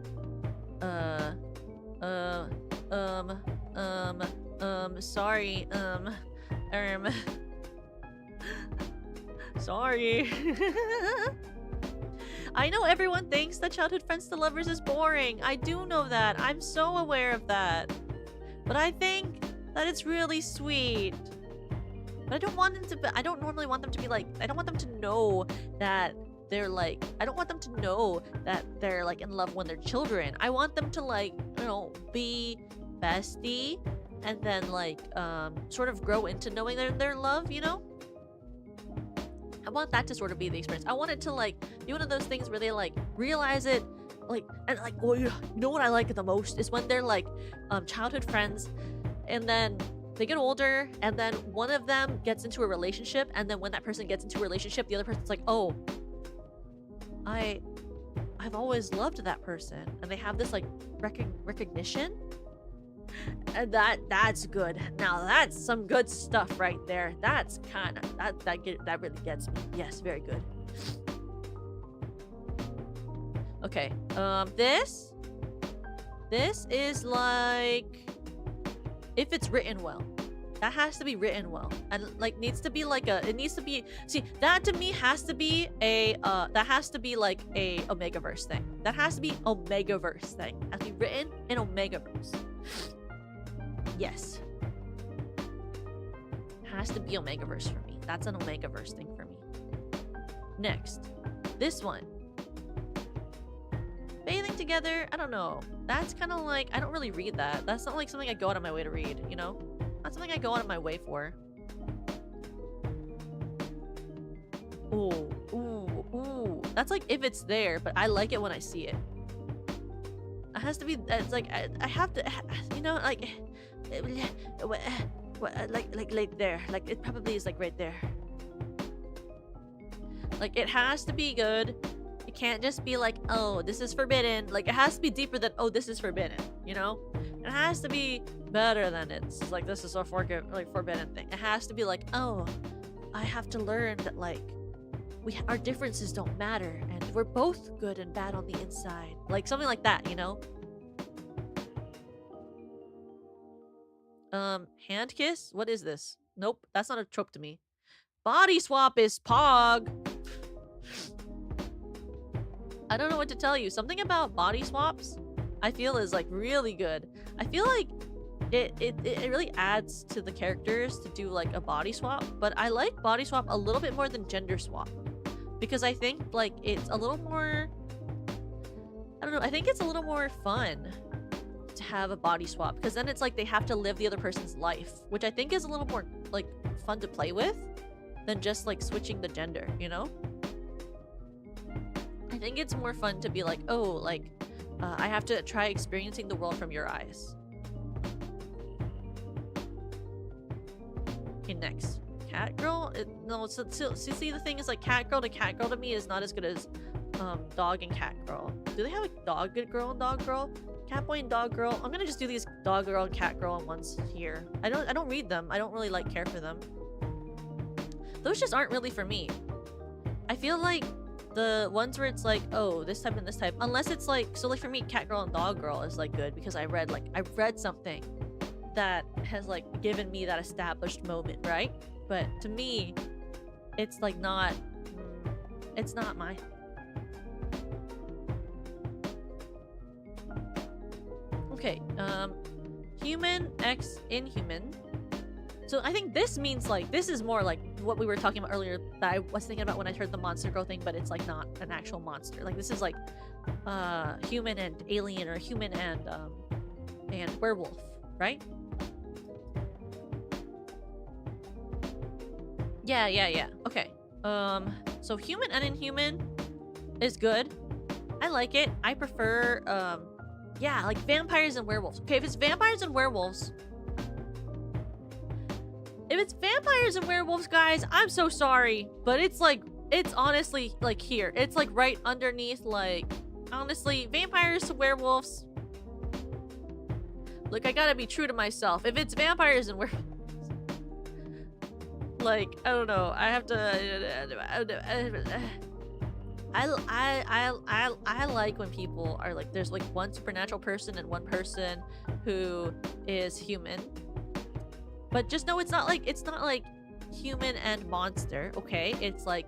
Sorry. Sorry. I know everyone thinks that childhood friends to lovers is boring. I do know that. I'm so aware of that. But I think that it's really sweet. But I don't want them to be, I don't normally want them to be like, I don't want them to know that they're like, I don't want them to know that they're like in love when they're children. I want them to like, you know, be bestie and then like sort of grow into knowing their love, you know? I want that to sort of be the experience. I want it to like be one of those things where they like realize it, like, and like, oh, you know what I like the most is when they're like childhood friends and then they get older and then one of them gets into a relationship, and then when that person gets into a relationship, the other person's like, oh, I've always loved that person, and they have this like recognition, and that's good. Now that's some good stuff right there. That's kind of that really gets me. Yes, very good. Okay, this is like, if it's written well. That has to be written well, and like needs to be like a, it needs to be, see, that to me has to be a that has to be like a Omegaverse thing. That has to be Omegaverse thing. It has to be written in Omegaverse. Yes, has to be Omegaverse for me. That's an Omegaverse thing for me. Next, this one, bathing together. I don't know, that's kind of like, I don't really read that. That's not like something I go out of my way to read, you know? Not something I go out of my way for. Ooh, ooh, ooh. That's like if it's there, but I like it when I see it. It has to be, it's like, I have to, you know, like there. Like, it probably is like right there. Like, it has to be good. It can't just be like, oh, this is forbidden. Like, it has to be deeper than, oh, this is forbidden, you know? It has to be better than it's like, this is a forbidden thing. It has to be like, oh, I have to learn that like our differences don't matter and we're both good and bad on the inside. Like something like that, you know? Hand kiss? What is this? Nope, that's not a trope to me. Body swap is pog. I don't know what to tell you. Something about body swaps I feel is like really good. I feel like it really adds to the characters to do like a body swap, but I like body swap a little bit more than gender swap because I think like it's a little more, I don't know, I think it's a little more fun to have a body swap because then it's like they have to live the other person's life, which I think is a little more like fun to play with than just like switching the gender, you know? I think it's more fun to be like, oh, like I have to try experiencing the world from your eyes. Okay, next. Cat girl? No, so see, the thing is like cat girl to me is not as good as dog and cat girl. Do they have a dog girl and dog girl? Cat boy and dog girl? I'm gonna just do these dog girl and cat girl ones here. I don't read them. I don't really like care for them. Those just aren't really for me. I feel like the ones where it's like, oh, this type and this type, unless it's like, so like for me, cat girl and dog girl is like good because I read something that has like given me that established moment, right? But to me, it's like not, it's not my. Okay, human x inhuman. So I think this means like, this is more like what we were talking about earlier that I was thinking about when I heard the monster girl thing, but it's like not an actual monster. Like this is like human and alien, or human and werewolf, right? Yeah. Okay. So human and inhuman is good. I like it. I prefer yeah, like vampires and werewolves. Okay, if it's vampires and werewolves, guys, I'm so sorry, but it's like, it's honestly like here. It's like right underneath, like, honestly, vampires to werewolves. Look, I gotta be true to myself. If it's vampires and werewolves, like, I don't know. I have to. I like when people are like, there's like one supernatural person and one person who is human. But just know it's not like human and monster, okay? It's like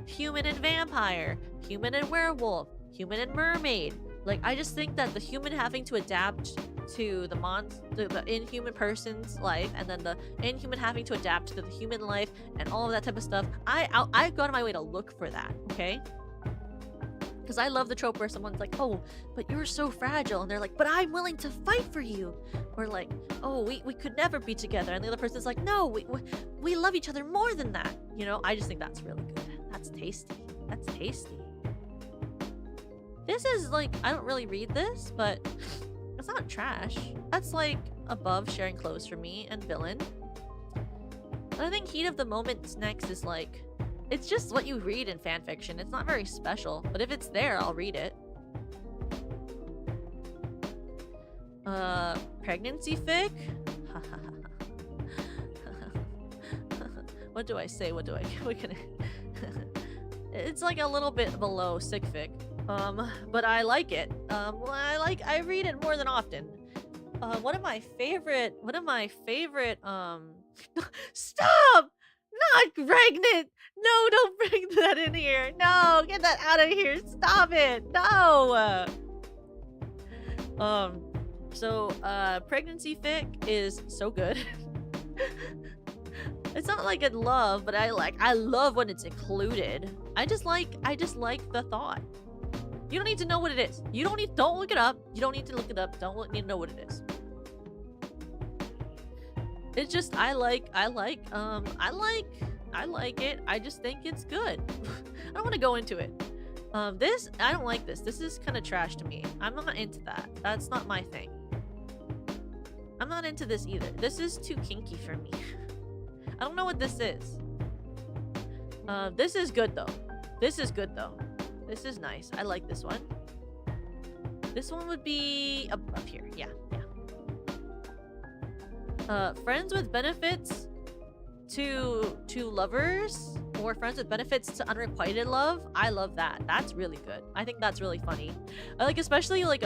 human and vampire, human and werewolf, human and mermaid. Like, I just think that the human having to adapt to the inhuman person's life, and then the inhuman having to adapt to the human life, and all of that type of stuff, I go out of my way to look for that, okay? Because I love the trope where someone's like, oh, but you're so fragile, and they're like, but I'm willing to fight for you. Or like, oh, we could never be together, and the other person's like, no, we love each other more than that. You know, I just think that's really good. That's tasty. That's tasty. This is like, I don't really read this, but it's not trash. That's like above sharing clothes for me and villain. And I think heat of the moment next is like, it's just what you read in fanfiction. It's not very special, but if it's there, I'll read it. Pregnancy fic? What do I say? What can I... It's like a little bit below sick fic. But I like it. I read it more than often. One of my favorite, stop! Not pregnant! No, don't bring that in here. No, get that out of here. Stop it. No. Pregnancy fic is so good. It's not like I love, but I love when it's included. I just like the thought. You don't need to know what it is. Don't look it up. You don't need to look it up. Don't need to know what it is. It's just I like it. I just think it's good. I don't want to go into it. I don't like this. This is kind of trash to me. I'm not into that. That's not my thing. I'm not into this either. This is too kinky for me. I don't know what this is. This is good though. This is nice. I like this one. This one would be up here. Yeah. Friends with benefits to lovers, or friends with benefits to unrequited love. I love that. That's really good. I think that's really funny. I like, especially like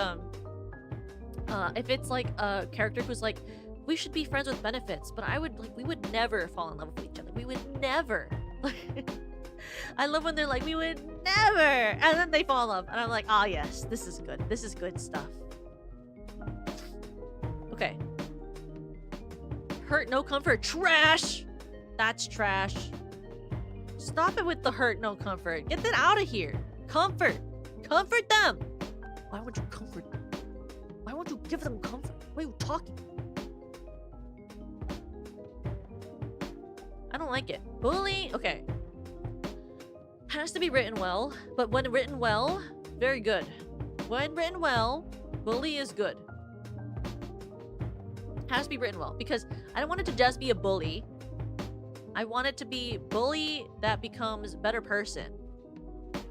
if it's like a character who's like, we should be friends with benefits, but we would never fall in love with each other. We would never. I love when they're like, we would never, and then they fall in love, and I'm like, oh yes, this is good. This is good stuff. Okay. Hurt, no comfort. Trash! That's trash. Stop it with the hurt, no comfort. Get that out of here. Comfort. Comfort them. Why would you comfort them? Why won't you give them comfort? Why are you talking? I don't like it. Bully? Okay. Has to be written well, but when written well, very good. When written well, bully is good. Has to be written well, because I don't want it to just be a bully. I want it to be bully that becomes better person.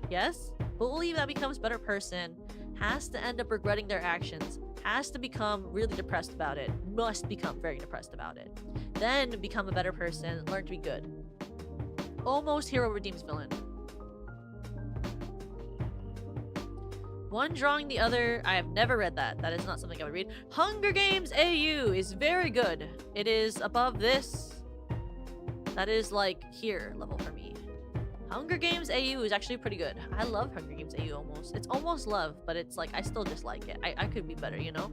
Yes? Bully that becomes better person has to end up regretting their actions, has to become really depressed about it, must become very depressed about it. Then become a better person, learn to be good. Almost hero redeems villain. One drawing the other. I have never read that. That is not something I would read. Hunger Games AU is very good. It is above this. That is like here level for me. Hunger Games AU is actually pretty good. I love Hunger Games AU almost. It's almost love, but it's like I still just like it. I could be better, you know?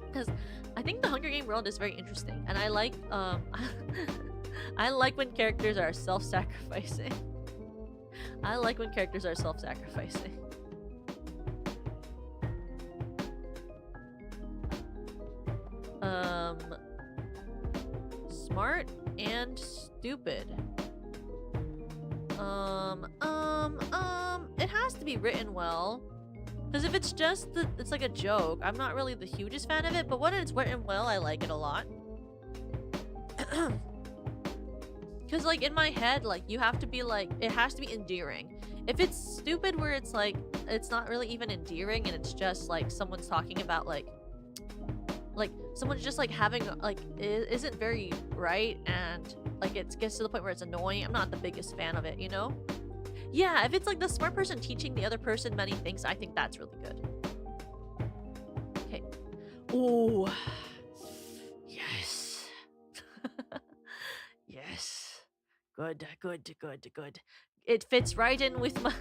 Because I think the Hunger Game world is very interesting, and I like I like when characters are self-sacrificing. I like when characters are self-sacrificing. Smart and stupid. It has to be written well. Because if it's just it's like a joke, I'm not really the hugest fan of it, but when it's written well, I like it a lot. Because like in my head, like you have to be like, it has to be endearing. If it's stupid where it's like, it's not really even endearing and it's just like someone's talking about like someone's just like having like, it isn't very right, and like it gets to the point where it's annoying, I'm not the biggest fan of it, you know? Yeah, if it's like the smart person teaching the other person many things, I think that's really good. Okay. Ooh. Yes. Yes. good, good, good, good. It fits right in with my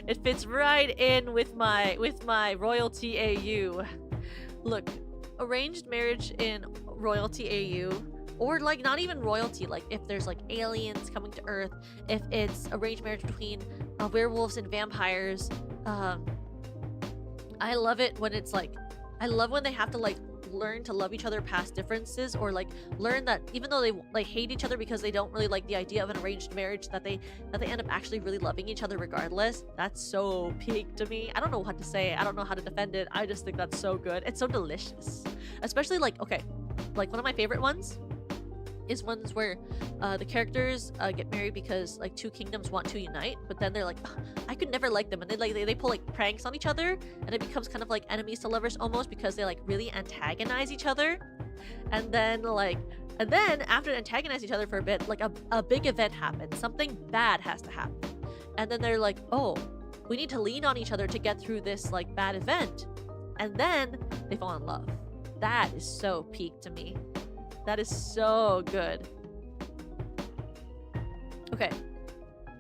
it fits right in with my royalty AU. Look, arranged marriage in royalty AU, or like not even royalty, like if there's like aliens coming to Earth, if it's arranged marriage between werewolves and vampires, I love it when it's like, I love when they have to like learn to love each other past differences, or like learn that even though they like hate each other because they don't really like the idea of an arranged marriage, that they end up actually really loving each other regardless. That's so peak to me. I don't know what to say. I don't know how to defend it. I just think that's so good. It's so delicious. Especially like, okay, like one of my favorite ones is ones where the characters get married because like two kingdoms want to unite, but then they're like, I could never like them, and they pull like pranks on each other, and it becomes kind of like enemies to lovers almost, because they like really antagonize each other, and then after they antagonize each other for a bit, like a big event happens, something bad has to happen, and then they're like, oh, we need to lean on each other to get through this like bad event, and then they fall in love. That is so peak to me. That is so good. Okay.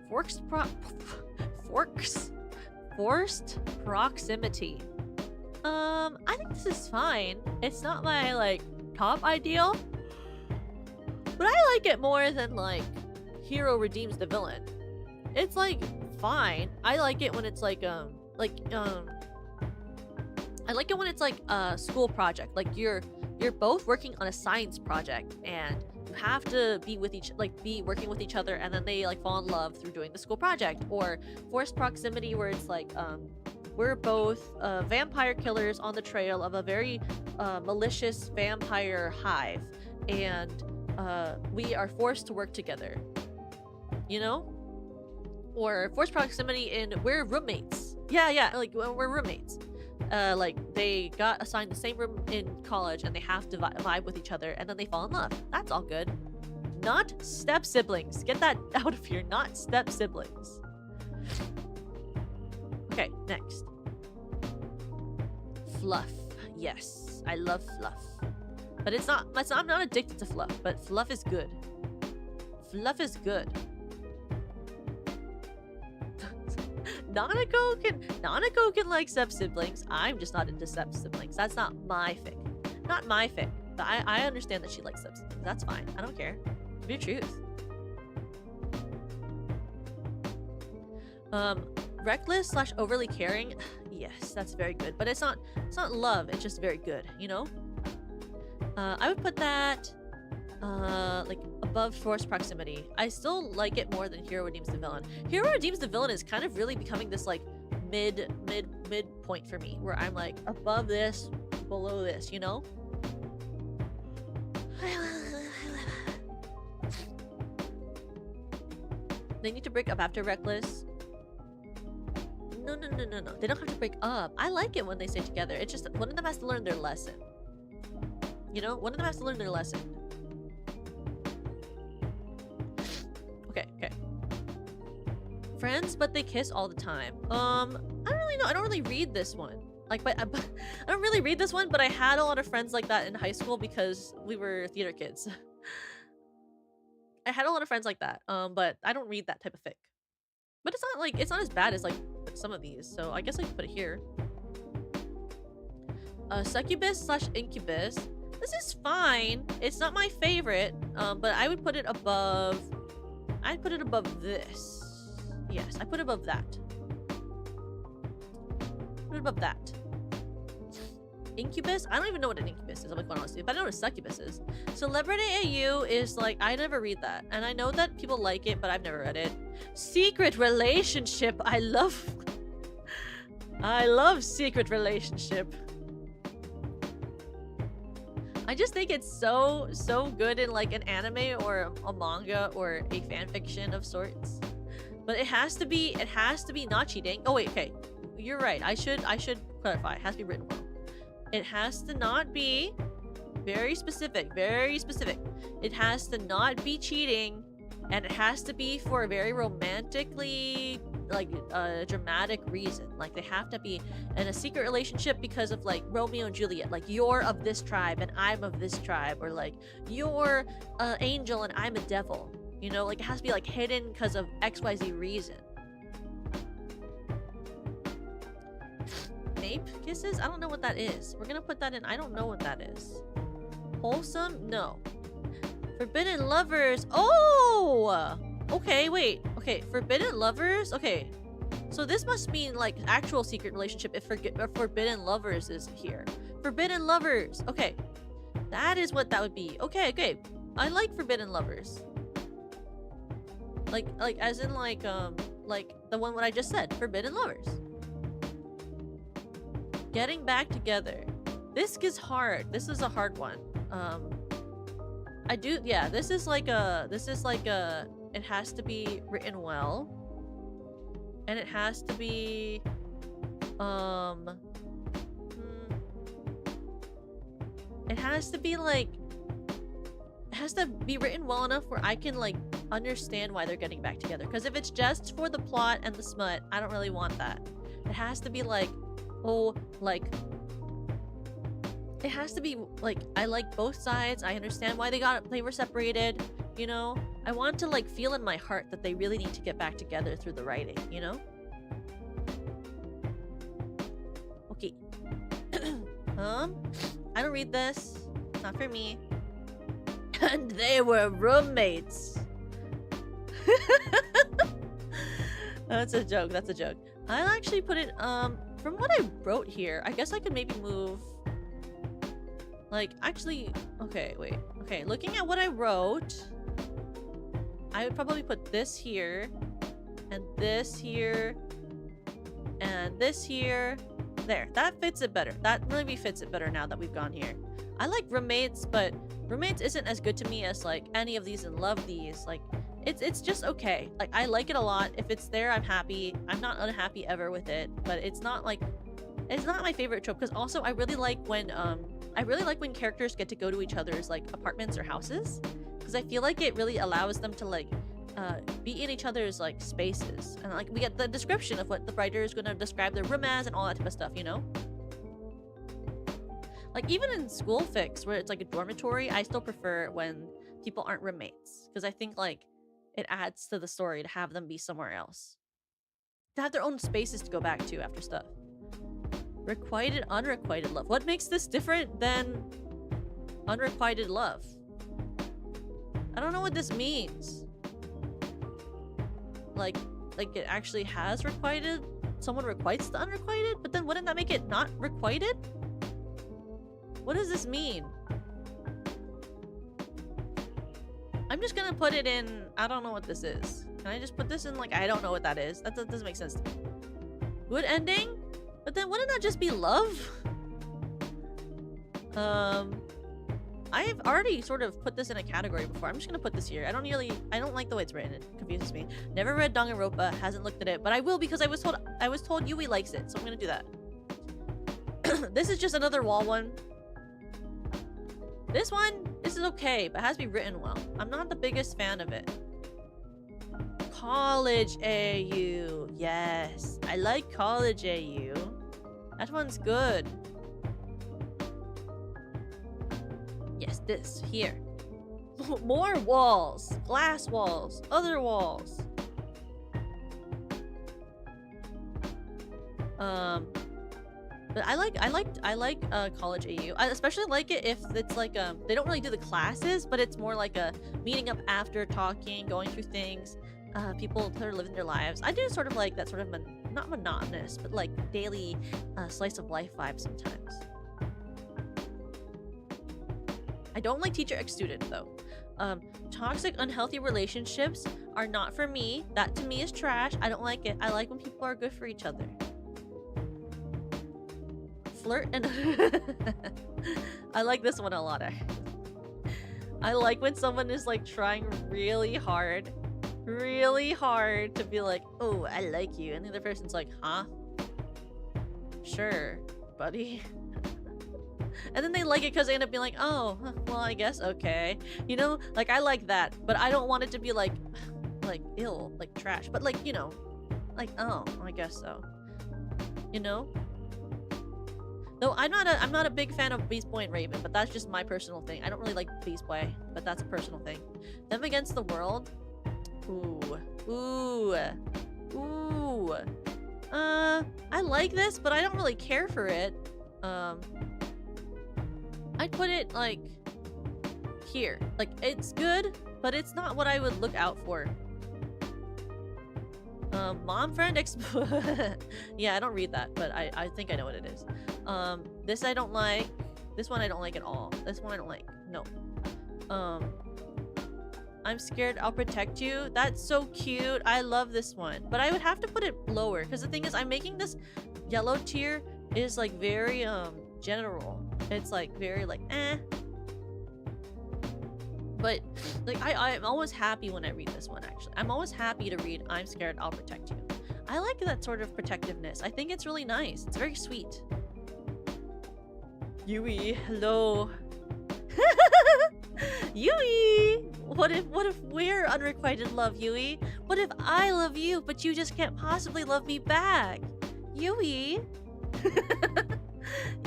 Forced proximity. I think this is fine. It's not my like top ideal, but I like it more than like hero redeems the villain. It's like fine. I like it when it's like I like it when it's like a school project. Like you're both working on a science project, and you have to be working with each other, and then they like fall in love through doing the school project. Or forced proximity, where it's like we're both vampire killers on the trail of a very malicious vampire hive, and we are forced to work together, you know? Or forced proximity in we're roommates. Yeah, like we're roommates. Like they got assigned the same room in college, and they have to vibe with each other, and then they fall in love. That's all good. Not step siblings. Get that out of here. Not step siblings. Okay, next. Fluff. Yes, I love fluff. But I'm not addicted to fluff, but fluff is good. Fluff is good. Nanako can like step siblings. I'm just not into step siblings. That's not my fic. Not my fic. But I understand that she likes step siblings. That's fine. I don't care. Be your truth. Reckless / overly caring. Yes, that's very good. But it's not love. It's just very good. You know. I would put that like above forced proximity. I still like it more than hero redeems the villain. Hero redeems the villain is kind of really becoming this like mid point for me, where I'm like above this, below this, you know? They need to break up after reckless. No. They don't have to break up. I like it when they stay together. It's just one of them has to learn their lesson. You know? One of them has to learn their lesson. Okay. Friends, but they kiss all the time. I don't really know. I don't really read this one. Like, but I don't really read this one, but I had a lot of friends like that in high school because we were theater kids. I had a lot of friends like that. But I don't read that type of fic. But it's not as bad as like some of these, so I guess I can put it here. Succubus / incubus. This is fine. It's not my favorite, but I would put it above. I'd put it above this. Yes, I put it above that. Put it above that. Incubus? I don't even know what an incubus is, I'm like, quite honestly, but I know what a succubus is. Celebrity AU is like, I never read that. And I know that people like it, but I've never read it. Secret relationship. I love secret relationship. I just think it's so good in like an anime or a manga or a fan fiction of sorts. But it has to be not cheating. Oh wait, okay. You're right. I should clarify. It has to be written well. It has to not be very specific. It has to not be cheating, and it has to be for a very romantically like dramatic reason. Like they have to be in a secret relationship because of like Romeo and Juliet, like you're of this tribe and I'm of this tribe, or like you're an angel and I'm a devil. You know, like it has to be like hidden because of XYZ reason. Nape kisses? I don't know what that is. We're gonna put that in. I don't know what that is. Wholesome? No. Forbidden lovers. Oh! Okay, wait. Okay, forbidden lovers? Okay. So this must mean like actual secret relationship if forbidden lovers is here. Forbidden lovers. Okay. That is what that would be. Okay, okay. I like forbidden lovers. Like as in like the one what I just said. Forbidden lovers. Getting back together. This is hard. This is a hard one. I do, yeah, this is like a, it has to be written well. And it has to be, it has to be like, it has to be written well enough where I can like understand why they're getting back together. Because if it's just for the plot and the smut, I don't really want that. It has to be like, oh, like, it has to be like, I like both sides. I understand why they were separated, you know? I want to like feel in my heart that they really need to get back together through the writing, you know? Okay. I don't read this. It's not for me. And they were roommates. That's a joke. That's a joke. I'll actually put it, from what I wrote here, I guess I could maybe move, like, actually, okay, wait. Okay, looking at what I wrote, I would probably put this here, and this here, and this here. There, that fits it better. That maybe fits it better now that we've gone here. I like roommates, but roommates isn't as good to me as like any of these and love these. Like, it's just okay. Like, I like it a lot. If it's there, I'm happy. I'm not unhappy ever with it, but it's not like, it's not my favorite trope. Because also I really like when characters get to go to each other's like apartments or houses, because I feel like it really allows them to like be in each other's like spaces, and like we get the description of what the writer is going to describe their room as and all that type of stuff, you know? Like even in school fics where it's like a dormitory, I still prefer when people aren't roommates, because I think like it adds to the story to have them be somewhere else, to have their own spaces to go back to after stuff. Requited, unrequited love. What makes this different than unrequited love? I don't know what this means. Like it actually has requited? Someone requites the unrequited? But then wouldn't that make it not requited? What does this mean? I'm just gonna put it in, I don't know what this is. Can I just put this in like, I don't know what that is? That doesn't make sense to me. Good ending? But then wouldn't that just be love? I have already sort of put this in a category before. I'm just gonna put this here. I don't like the way it's written. It confuses me. Never read Danganronpa, hasn't looked at it, but I will because I was told Yui likes it, so I'm gonna do that. This is just another wall one. This is okay, but it has to be written well. I'm not the biggest fan of it. College AU. Yes, I like College AU. That one's good. Yes, this here. More walls, glass walls, other walls. But I like College AU. I especially like it if it's like they don't really do the classes, but it's more like a meeting up after, talking, going through things. People that are living their lives. I do sort of like that sort of not monotonous, but like daily slice of life vibe sometimes. I don't like teacher ex student though. Toxic, unhealthy relationships are not for me. That to me is trash. I don't like it. I like when people are good for each other. Flirt and I like this one a lot. I like when someone is like trying really hard to be like, oh, I like you, and the other person's like, huh? Sure, buddy. And then they like it because they end up being like, oh, well, I guess okay. You know, like I like that, but I don't want it to be like ill, like trash, but like, you know, like, oh, I guess so. You know? Though I'm not a big fan of Beast Boy and Raven, but that's just my personal thing. I don't really like Beast Boy, but that's a personal thing. Them Against the World. Ooh. Ooh. Ooh. I like this, but I don't really care for it. I'd put it, like, here. Like, it's good, but it's not what I would look out for. Mom friend yeah, I don't read that, but I think I know what it is. This I don't like. This one I don't like at all. This one I don't like. No. I'm scared I'll protect you. That's so cute. I love this one. But I would have to put it lower, because the thing is, I'm making this yellow tier is like very general. It's like very like But like I'm always happy when I read this one, actually. I'm always happy to read I'm scared I'll protect you. I like that sort of protectiveness. I think it's really nice. It's very sweet. Yui, hello. Yui! What if we're unrequited love, Yui? What if I love you, but you just can't possibly love me back? Yui!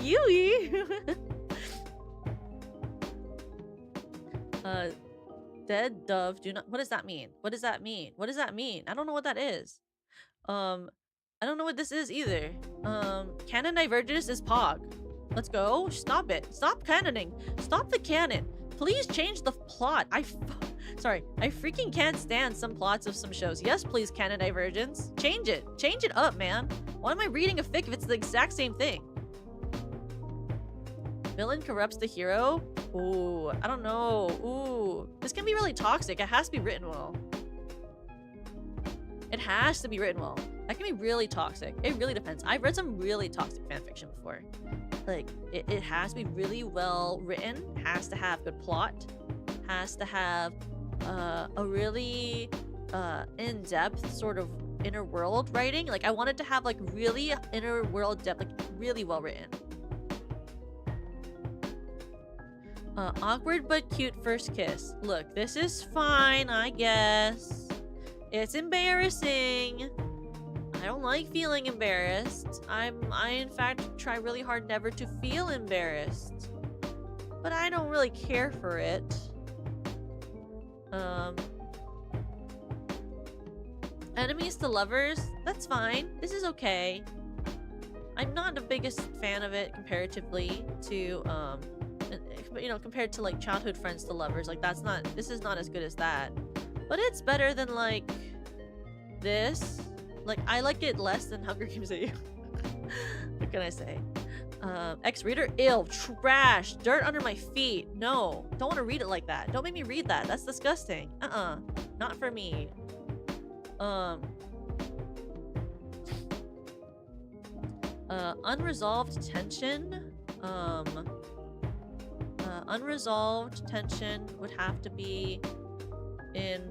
Yui! Dead dove do not— what does that mean? What does that mean? What does that mean? I don't know what that is. I don't know what this is either. Canon divergence is Pog. Let's go. Stop it. Stop canoning. Stop the canon. Please change the plot. Sorry. I freaking can't stand some plots of some shows. Yes, please, canon divergence. Change it. Change it up, man. Why am I reading a fic if it's the exact same thing? Villain corrupts the hero? Ooh, I don't know. Ooh. This can be really toxic. It has to be written well. It has to be written well. That can be really toxic. It really depends. I've read some really toxic fanfiction before. Like, it has to be really well written, has to have good plot, has to have a really in-depth sort of inner world writing. Like, I wanted to have like really inner world depth, like really well written. Awkward but cute first kiss. Look, this is fine, I guess. It's embarrassing. I don't like feeling embarrassed. I in fact try really hard never to feel embarrassed. But I don't really care for it. Enemies to lovers? That's fine. This is okay. I'm not the biggest fan of it comparatively to you know, compared to like childhood friends to lovers. Like this is not as good as that. But it's better than like this. Like, I like it less than Hunger Games AU. What can I say? Ex-reader? Ew. Trash. Dirt under my feet. No. Don't want to read it like that. Don't make me read that. That's disgusting. Not for me. Unresolved tension. Unresolved tension would have to be in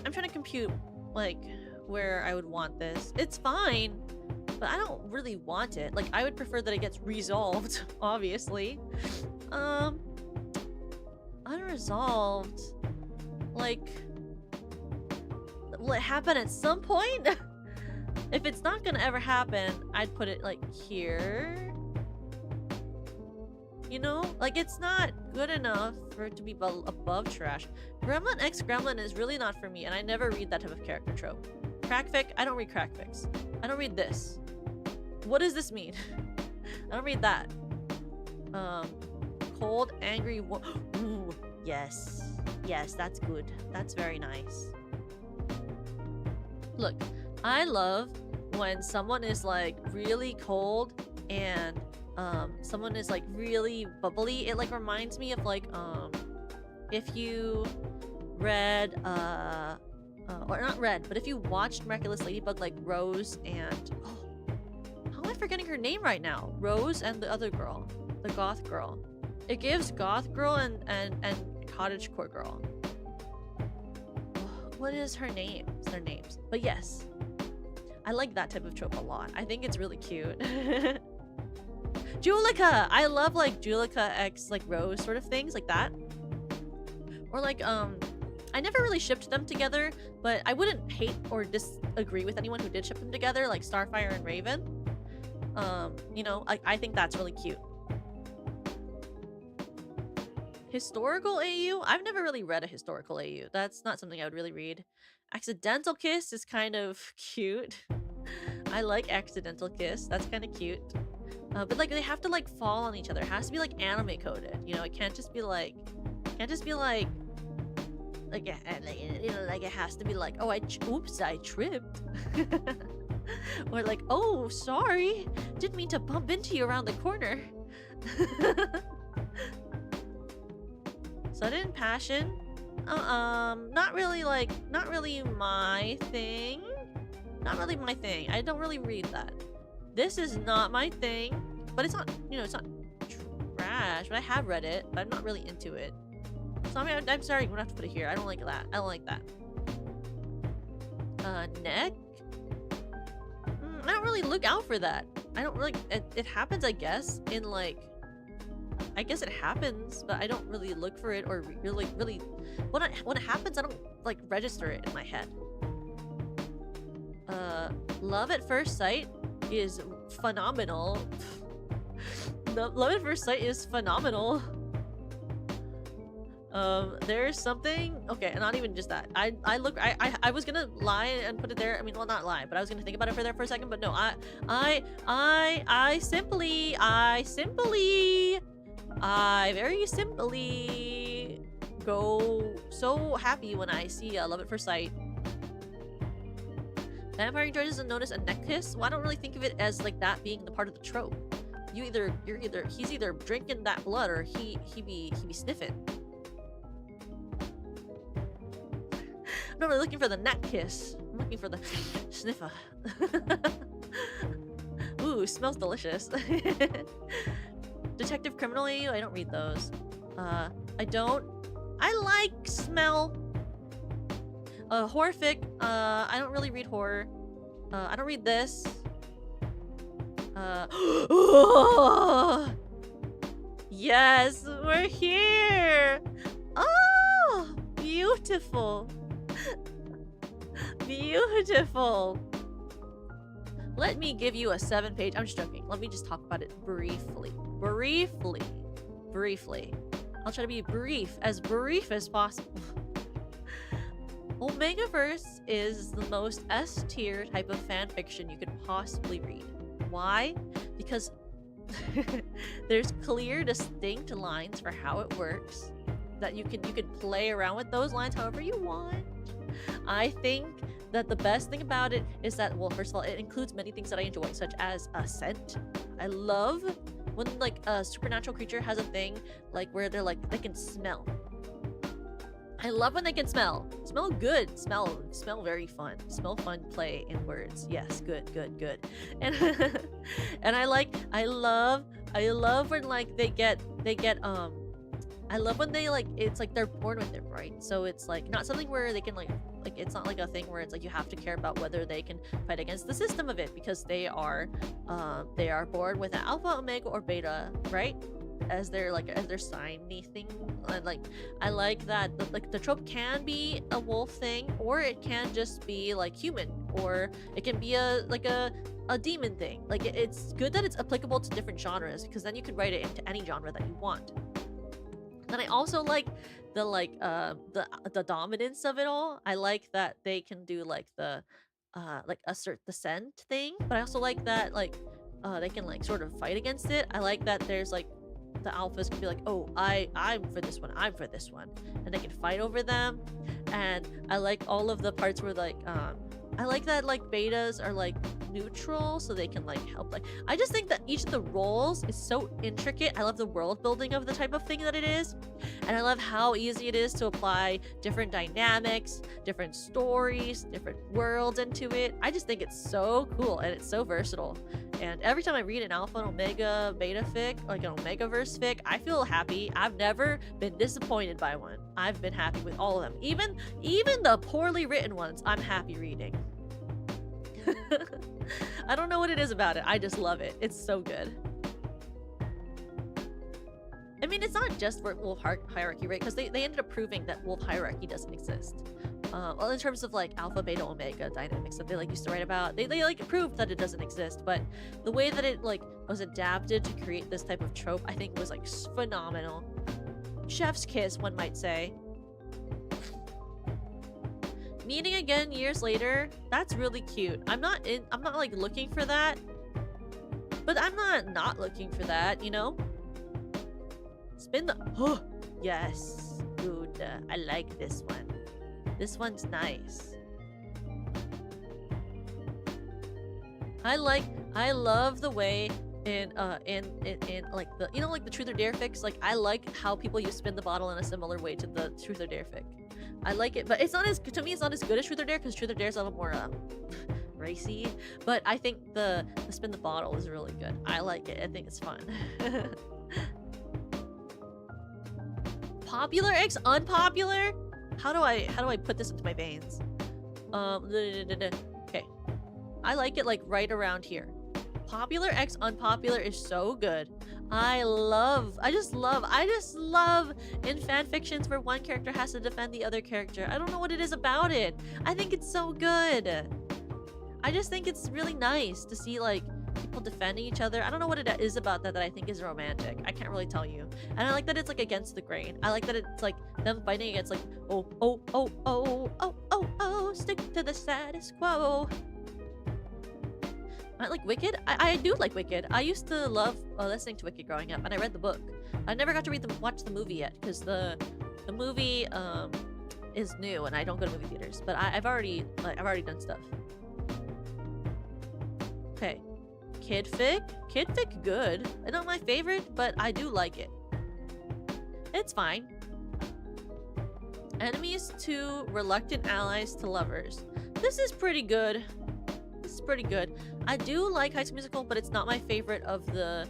I'm trying to compute like where I would want this. It's fine, but I don't really want it. Like, I would prefer that it gets resolved, obviously. Unresolved, like, will it happen at some point? If it's not gonna ever happen, I'd put it like here. You know, like, it's not good enough for it to be above trash. Gremlin x Gremlin is really not for me, and I never read that type of character trope. Crackfic? I don't read crackfics. I don't read this. What does this mean? I don't read that. Cold, angry. Ooh, yes. Yes, that's good. That's very nice. Look, I love when someone is like really cold and someone is like really bubbly. It like reminds me of like if you read or not read, but if you watched Miraculous Ladybug, like Rose and how am I forgetting her name right now? Rose and the other girl, the goth girl. It gives goth girl and cottagecore girl. What is her name? Their names. But yes, I like that type of trope a lot. I think it's really cute. Julika! I love like Julika x like Rose sort of things like that. Or like I never really shipped them together, but I wouldn't hate or disagree with anyone who did ship them together, like Starfire and Raven. You know, I think that's really cute. Historical AU? I've never really read a historical AU. That's not something I would really read. Accidental Kiss is kind of cute. I like Accidental Kiss. That's kind of cute. But like they have to like fall on each other. It has to be like anime coded. You know, it can't just be like you know, like it has to be like, oh, oops, I tripped. Or like, oh, sorry, didn't mean to bump into you around the corner. Sudden passion, not really my thing. Not really my thing. I don't really read that. This is not my thing, but it's not, you know, it's not trash. But I have read it, but I'm not really into it. So I mean, I'm sorry, I'm gonna have to put it here. I don't like that. I don't like that. Neck. I don't really look out for that. I don't really. It happens, I guess, in like. I guess it happens, but I don't really look for it or really when it happens, I don't like register it in my head. Love at first sight is phenomenal. Love at first sight is phenomenal. There's something, okay, not even just that. I was gonna lie and put it there. I mean, well, not lie, but I was gonna think about it for a second, but no, I very simply go so happy when I see Love at First Sight. Vampire enjoys and notice a neck kiss. Well, I don't really think of it as like that being the part of the trope. He's either drinking that blood or he be sniffing. I'm not really looking for the neck kiss. I'm looking for the sniffer. Ooh, smells delicious. Detective Criminal AU? I don't read those. I like smell. Horrific. I don't really read horror. I don't read this. Yes, we're here. Oh, beautiful. Beautiful. Let me give you a 7-page. I'm just joking. Let me just talk about it briefly. Briefly. I'll try to be as brief as possible. Omegaverse is the most S-tier type of fanfiction you could possibly read. Why? Because there's clear, distinct lines for how it works. That you can play around with those lines however you want. I think that the best thing about it is that, well, first of all, it includes many things that I enjoy, such as a scent. I love when like a supernatural creature has a thing like where they're like they can smell. I love when they can smell. Smell good. Smell very fun. Smell fun, play in words. Yes, good. And and I love when like they get I love when they like, it's like they're born with it, right? So it's like not something where they can like it's not like a thing where it's like you have to care about whether they can fight against the system of it, because they are born with an alpha, omega, or beta, right? As their signy thing. And like I like that the trope can be a wolf thing, or it can just be like human, or it can be a demon thing. Like it's good that it's applicable to different genres, because then you could write it into any genre that you want. Then I also like the dominance of it all. I like that they can do like the assert the scent thing, but I also like that they can like sort of fight against it. I like that there's like the alphas can be like, oh, I'm for this one, and they can fight over them. And I like all of the parts where like I like that like betas are like neutral, so they can like help. Like I just think that each of the roles is so intricate. I love the world building of the type of thing that it is, and I love how easy it is to apply different dynamics, different stories, different worlds into it. I just think it's so cool and it's so versatile. And every time I read an alpha and omega beta fic, like an Omegaverse fic, I feel happy. I've never been disappointed by one. I've been happy with all of them. Even the poorly written ones, I'm happy reading. I don't know what it is about it. I just love it. It's so good. I mean, it's not just wolf hierarchy, right? Because they ended up proving that wolf hierarchy doesn't exist. Well, in terms of like alpha, beta, omega dynamics that they like used to write about, they like proved that it doesn't exist. But the way that it like was adapted to create this type of trope, I think was like phenomenal. Chef's kiss, one might say. Meeting again years later, that's really cute. I'm not like looking for that, but I'm not looking for that, you know? Spin the, oh, yes, good. I like this one. This one's nice. I love the way in like the, you know, like the truth or dare fics, like I like how people use spin the bottle in a similar way to the truth or dare fic. I like it, but it's not as, to me it's not as good as truth or dare, because truth or dare is a little more racy, but I think the spin the bottle is really good. I like it. I think it's fun. Popular x unpopular? How do I put this into my veins? Okay. I like it like right around here. Popular x unpopular is so good. I just love in fan fictions where one character has to defend the other character. I don't know what it is about it. I think it's so good. I just think it's really nice to see like people defending each other. I don't know what it is about that I think is romantic. I can't really tell you. And I like that it's like against the grain. I like that it's like them fighting against like, oh, stick to the status quo. I like Wicked. I do like Wicked. I used to love listening to Wicked growing up, and I read the book. I never got to watch the movie yet, because the movie is new, and I don't go to movie theaters. But I've already done stuff. Okay, Kid fic, good. Not my favorite, but I do like it. It's fine. Enemies to reluctant allies to lovers. This is pretty good. This is pretty good. I do like High School Musical, but it's not my favorite of the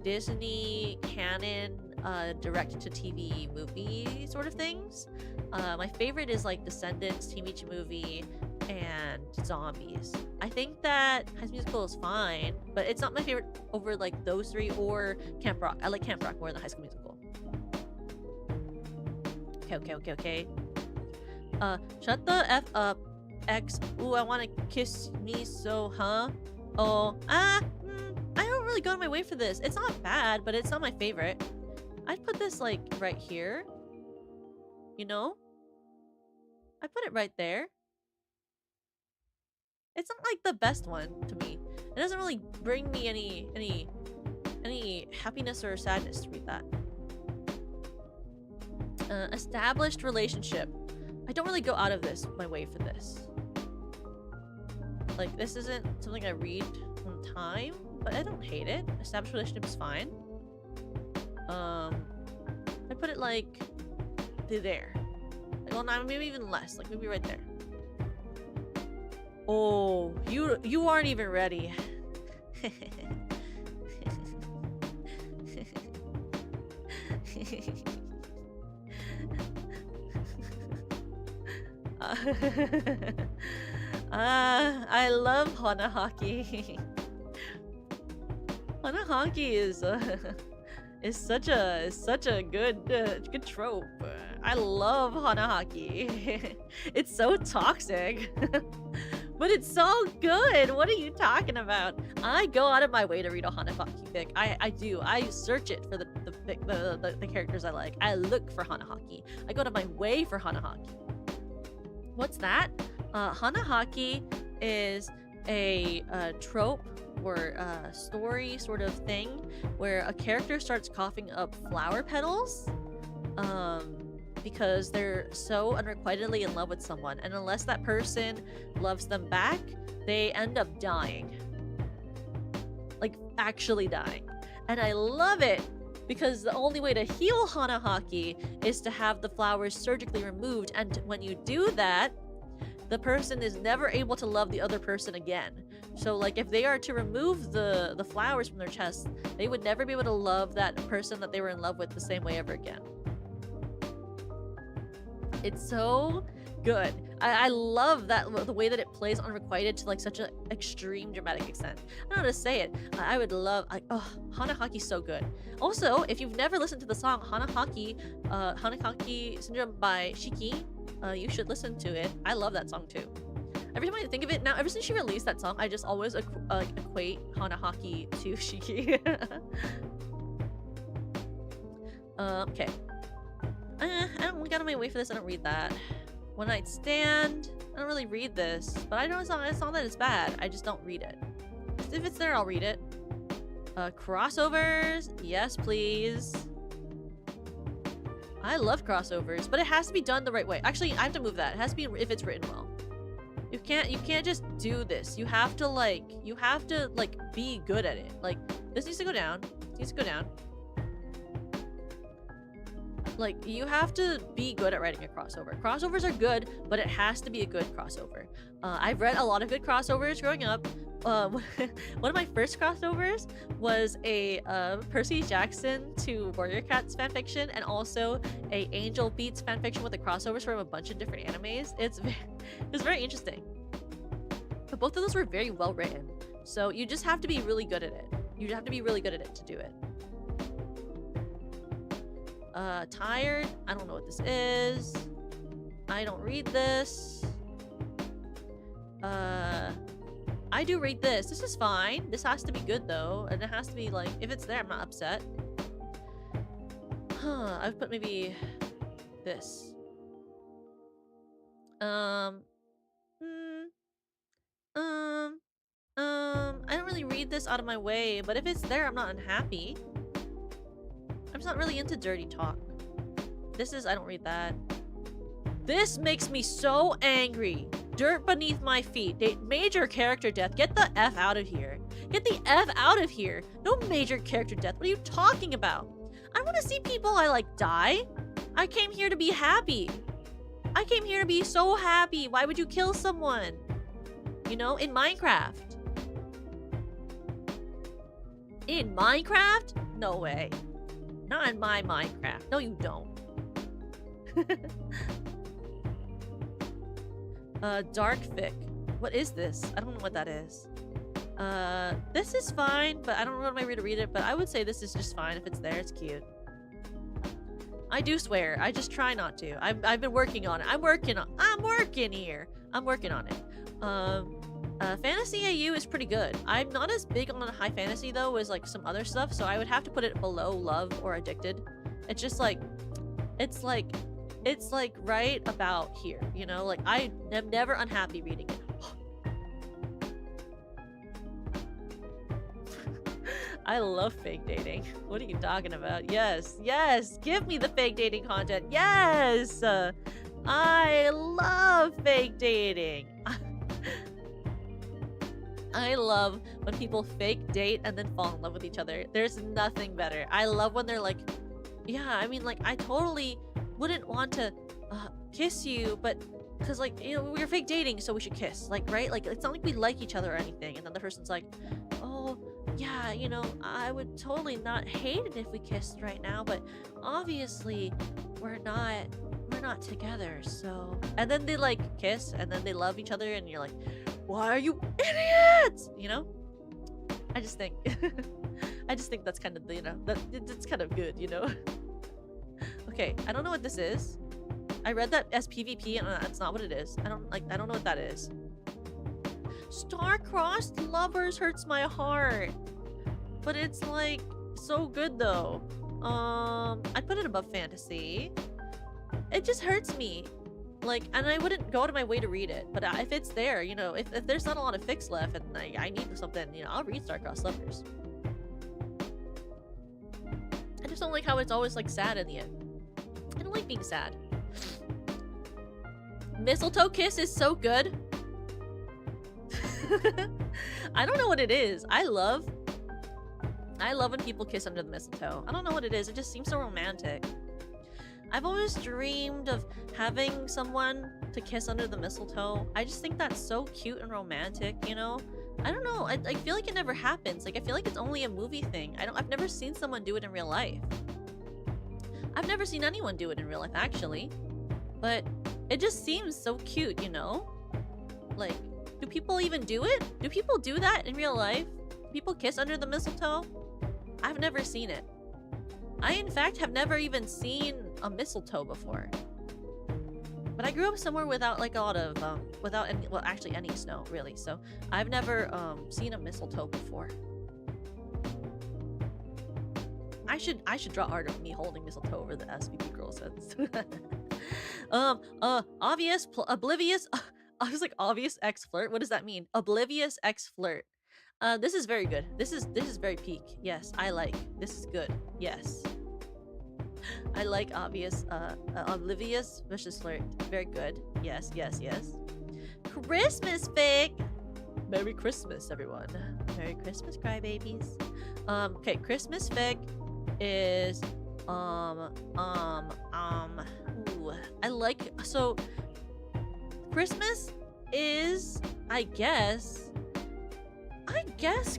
Disney canon direct-to-TV movie sort of things. My favorite is like Descendants, Team Ichi Movie, and Zombies. I think that High School Musical is fine, but it's not my favorite over like those three or Camp Rock. I like Camp Rock more than High School Musical. Okay. Shut the F up. X. Ooh, I want to kiss me so, huh? Oh, I don't really go on my way for this. It's not bad, but it's not my favorite. I'd put this like right here. You know? I put it right there. It's not like the best one to me. It doesn't really bring me any happiness or sadness to read that. Established relationship. I don't really go out of my way for this. Like, this isn't something I read on time, but I don't hate it. Established relationship is fine. I put it like there. Well, no, maybe even less. Like maybe right there. Oh, you aren't even ready. I love Hanahaki. Hanahaki is such a good trope. I love Hanahaki. It's so toxic, but it's so good. What are you talking about? I go out of my way to read a Hanahaki fic. I do. I search it for the characters I like. I look for Hanahaki. I go out of my way for Hanahaki. What's that? Hanahaki is a trope or story sort of thing where a character starts coughing up flower petals because they're so unrequitedly in love with someone, and unless that person loves them back, they end up dying. Like, actually dying. And I love it because the only way to heal Hanahaki is to have the flowers surgically removed, and when you do that, the person is never able to love the other person again. So like if they are to remove the flowers from their chest, they would never be able to love that person that they were in love with the same way ever again. It's so good. I love that the way that it plays unrequited to like such an extreme dramatic extent. I don't know how to say it. I would love, Hanahaki's so good. Also, if you've never listened to the song Hanahaki Syndrome by Shiki, you should listen to it. I love that song too. Every time I think of it now, ever since she released that song, I just always equate Hanahaki to Shiki. Okay. I don't get on my way for this. I don't read that. One night stand. I don't really read this, but I know it's not that it's bad. I just don't read it. If it's there, I'll read it. Crossovers. Yes, please. I love crossovers, but it has to be done the right way. Actually, I have to move that. It has to be if it's written well. You can't just do this. You have to be good at it. Like, this needs to go down. This needs to go down. Like, you have to be good at writing a crossover. Crossovers are good, but it has to be a good crossover. I've read a lot of good crossovers growing up. One of my first crossovers was a Percy Jackson to Warrior Cats fanfiction, and also a Angel Beats fanfiction with the crossovers from a bunch of different animes. It was very interesting. But both of those were very well written. So you just have to be really good at it. You have to be really good at it to do it. Tired. I don't know what this is. I don't read this. I do read this. This is fine. This has to be good though. And it has to be like, if it's there, I'm not upset. I've put maybe this. I don't really read this out of my way, but if it's there, I'm not unhappy. I'm just not really into dirty talk. This is, I don't read that. This makes me so angry. Dirt beneath my feet. Major character death. Get the F out of here. Get the F out of here. No major character death. What are you talking about? I want to see people I like die. I came here to be happy. I came here to be so happy. Why would you kill someone? You know, in Minecraft. In Minecraft? No way. Not in my Minecraft. No, you don't. Dark fic. What is this? I don't know what that is. This is fine, but I don't know what my way to read it, but I would say this is just fine. If it's there, it's cute. I do swear. I just try not to. I've been working on it. I'm working here. I'm working on it. Fantasy AU is pretty good. I'm not as big on high fantasy though as like some other stuff, so I would have to put it below love or addicted. It's just like, it's like right about here, you know? Like, I am never unhappy reading it. I love fake dating. What are you talking about? Yes, yes, give me the fake dating content. Yes, I love fake dating. I love when people fake date and then fall in love with each other. There's nothing better. I love when they're like, yeah, I mean, like, I totally wouldn't want to kiss you, but because, like, you know, we're fake dating, so we should kiss. Like, right? Like, it's not like we like each other or anything. And then the person's like, oh, yeah, you know, I would totally not hate it if we kissed right now, but obviously we're not together, so. And then they, like, kiss, and then they love each other, and you're like, why are you idiots? You know? I just think that's kind of, you know, that's kind of good, you know? Okay, I don't know what this is. I read that as PvP, and that's not what it is. I don't know what that is. Star-crossed lovers hurts my heart. But it's, like, so good, though. I'd put it above fantasy. It just hurts me. Like, and I wouldn't go out of my way to read it, but if it's there, you know, if there's not a lot of fics left and I need something, you know, I'll read Star-crossed lovers. I just don't like how it's always, like, sad in the end. I don't like being sad. Mistletoe kiss is so good. I don't know what it is. I love when people kiss under the mistletoe. I don't know what it is. It just seems so romantic. I've always dreamed of having someone to kiss under the mistletoe. I just think that's so cute and romantic, you know? I don't know. I feel like it never happens. Like, I feel like it's only a movie thing. I've never seen someone do it in real life. I've never seen anyone do it in real life, actually. But it just seems so cute, you know? Like, do people even do it? Do people do that in real life? People kiss under the mistletoe? I've never seen it. I, in fact, have never even seen a mistletoe before. But I grew up somewhere without, like, a lot of, without any, well, actually any snow, really. So I've never, seen a mistletoe before. I should draw art of me holding mistletoe over the SVP girl sets. Obvious, oblivious. I was like obvious X flirt. What does that mean? Oblivious X flirt. This is very good. This is very peak. Yes, I like. This is good. Yes. I like obvious, oblivious vicious flirt. Very good. Yes, yes, yes. Christmas fic. Merry Christmas, everyone. Merry Christmas, crybabies. Okay, Christmas fic is ooh, I like, so Christmas is, I guess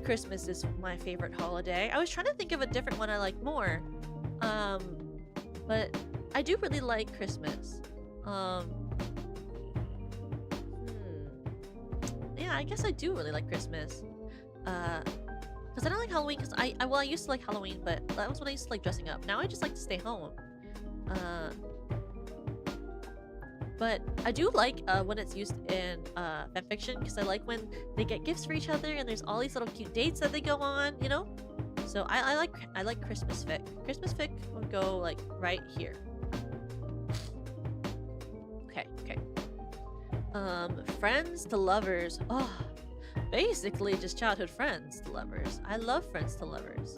Christmas is my favorite holiday. I was trying to think of a different one I like more. But I do really like Christmas. Yeah, I guess I do really like Christmas. Because I don't like Halloween, because I used to like Halloween, but that was when I used to like dressing up. Now I just like to stay home. But I do like when it's used in fanfiction, because I like when they get gifts for each other and there's all these little cute dates that they go on, you know? So I like Christmas fic. Christmas fic would go like right here. Okay. Friends to lovers. Oh, basically just childhood friends to lovers. I love friends to lovers.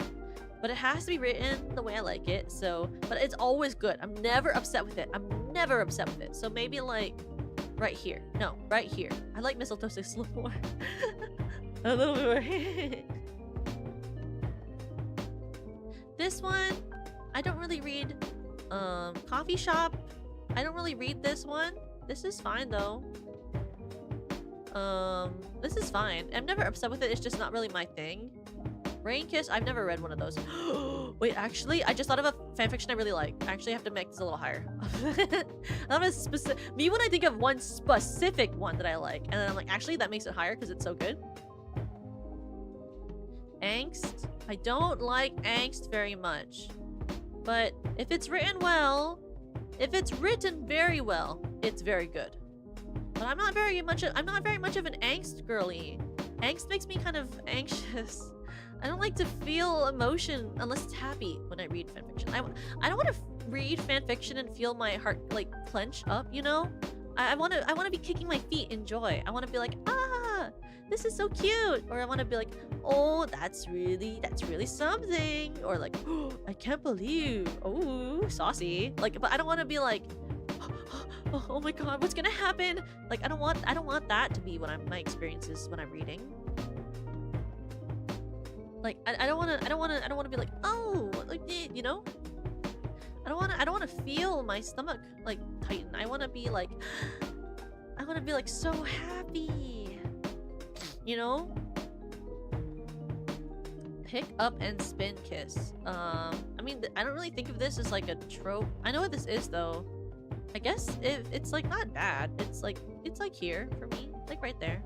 But it has to be written the way I like it, so... But it's always good. I'm never upset with it. So maybe, like, right here. No, right here. I like mistletoe 6 a little more. A little more. This one, I don't really read. Coffee shop. I don't really read this one. This is fine, though. This is fine. I'm never upset with it. It's just not really my thing. Rain Kiss, I've never read one of those. Wait, actually, I just thought of a fanfiction I really like. I actually have to make this a little higher. I'm a specific. Me when I think of one specific one that I like, and then I'm like, actually, that makes it higher because it's so good. Angst. I don't like angst very much, but if it's written well, if it's written very well, it's very good. But I'm not very much of an angst girly. Angst makes me kind of anxious. I don't like to feel emotion unless it's happy when I read fanfiction. I don't want to read fanfiction and feel my heart like clench up, you know? I want to be kicking my feet in joy. I want to be like, ah, this is so cute, or I want to be like, oh, that's really something, or like, oh, I can't believe, oh, saucy. Like, but I don't want to be like, oh my god, what's gonna happen? Like, I don't want that to be what my experiences when I'm reading. Like, I don't want to be like, oh, like, you know? I don't want to feel my stomach like tighten. I want to be like so happy. You know? Pick up and spin kiss. I mean, I don't really think of this as like a trope. I know what this is though. I guess it's like not bad. It's like here for me, like right there.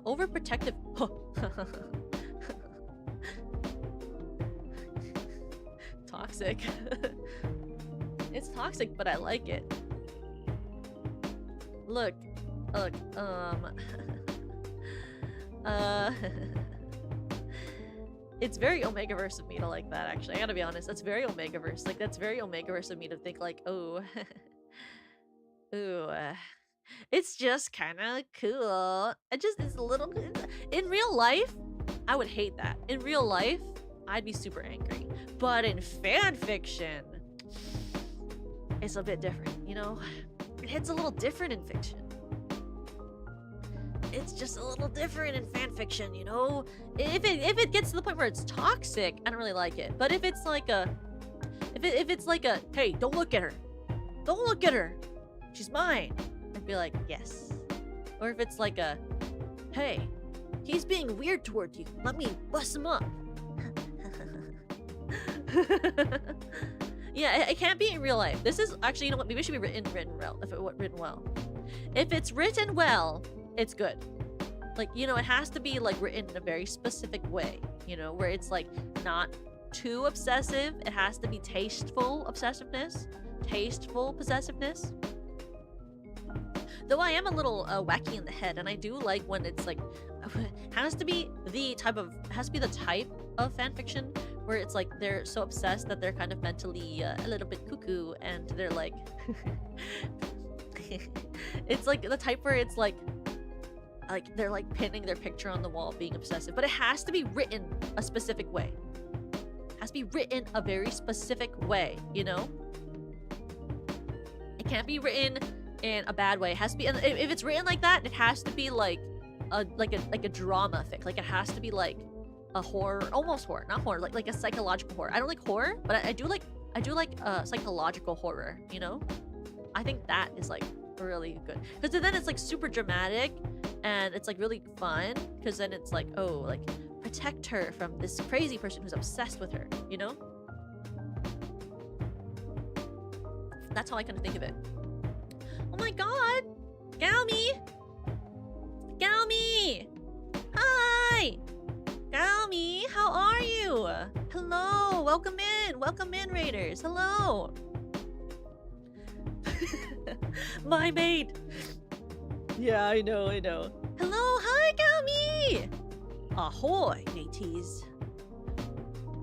Overprotective. Toxic. It's toxic, but I like it. Look, it's very Omegaverse of me to like that, actually. I gotta be honest, that's very Omegaverse. Like, that's very Omegaverse of me to think like, oh, ooh, it's just kind of cool. It's a little... In real life, I would hate that. In real life, I'd be super angry. But in fanfiction, it's a bit different, you know? It hits a little different in fiction. It's just a little different in fanfiction, you know? If it gets to the point where it's toxic, I don't really like it. But if it's like a... If it's like a, hey, don't look at her. Don't look at her. She's mine. I'd be like, yes. Or if it's like a, hey, he's being weird toward you. Let me bust him up. Yeah, it can't be in real life. This is actually, you know what? Maybe it should be written well. If it's written well, it's good. Like, you know, it has to be like written in a very specific way. You know, where it's like not too obsessive. It has to be tasteful obsessiveness, tasteful possessiveness. Though I am a little wacky in the head, and I do like when it's like has to be the type of fanfiction where it's like they're so obsessed that they're kind of mentally a little bit cuckoo, and they're like it's like the type where it's like they're like pinning their picture on the wall, being obsessive, but it has to be written a specific way. It has to be written a very specific way, you know? It can't be written in a bad way. It has to be, and if it's written like that, it has to be like a drama fic. Like it has to be like a horror, almost horror, not horror, like a psychological horror. I don't like horror, but I do like psychological horror, you know? I think that is like really good, because then it's like super dramatic and it's like really fun, because then it's like, oh, like protect her from this crazy person who's obsessed with her, you know? That's how I kind of think of it. Oh my god! Galmi! Galmi! Hi! Galmi, how are you? Hello! Welcome in, Raiders! Hello! My mate! Yeah, I know. Hello! Hi, Galmi! Ahoy, mateys.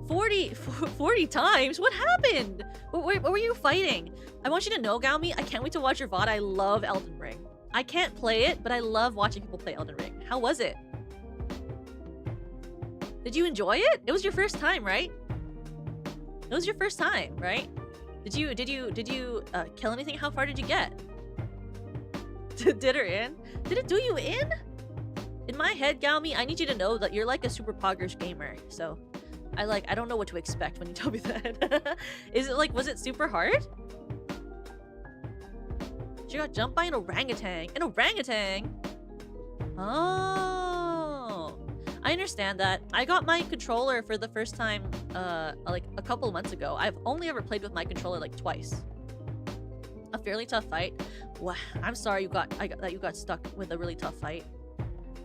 40 times? What happened? What were you fighting? I want you to know, Galmi, I can't wait to watch your VOD. I love Elden Ring. I can't play it, but I love watching people play Elden Ring. How was it? Did you enjoy it? It was your first time, right? It was your first time, right? Did you kill anything? How far did you get? Did her in? Did it do you in? In my head, Galmi, I need you to know that you're like a super poggers gamer. So, I don't know what to expect when you tell me that. Is it like, was it super hard? She got jumped by an orangutan. An orangutan? Oh. I understand that. I got my controller for the first time, like a couple of months ago. I've only ever played with my controller like twice. A fairly tough fight. Wow, I'm sorry you got stuck with a really tough fight.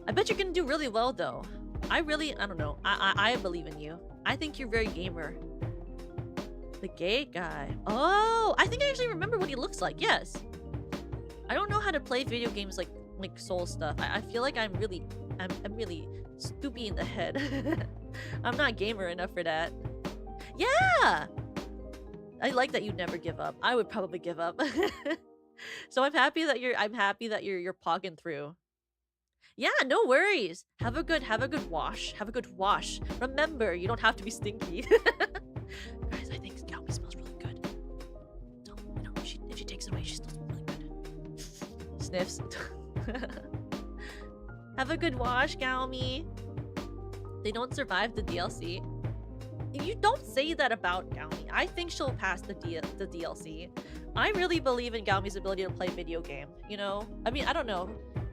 I bet you're gonna do really well though. I don't know. I believe in you. I think you're very gamer. The gay guy. Oh, I think I actually remember what he looks like. Yes. I don't know how to play video games like soul stuff. I feel like I'm really stupid in the head. I'm not gamer enough for that. Yeah. I like that you never give up. I would probably give up. So I'm happy that you're pogging through. Yeah, no worries. Have a good wash. Have a good wash. Remember, you don't have to be stinky. Guys, I think Galmi smells really good. So, you know, if she takes it away, she still smells really good. Sniffs. Have a good wash, Galmi. They don't survive the DLC. You don't say that about Galmi. I think she'll pass the DLC. I really believe in Galmi's ability to play video game, you know? I mean, I don't know.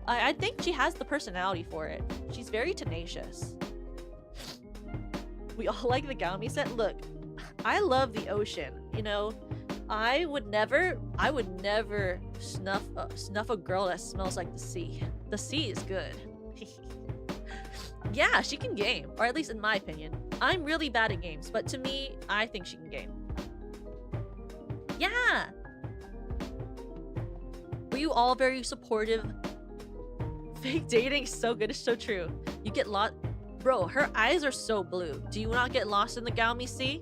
I think she has the personality for it. She's very tenacious. We all like the Galmi set. Look, I love the ocean, you know? I would never snuff a girl that smells like the sea. The sea is good. Yeah, she can game, or at least in my opinion. I'm really bad at games, but to me, I think she can game. Yeah! Were you all very supportive? Fake dating is so good, it's so true. You get lost. Bro, her eyes are so blue. Do you not get lost in the Galmi sea?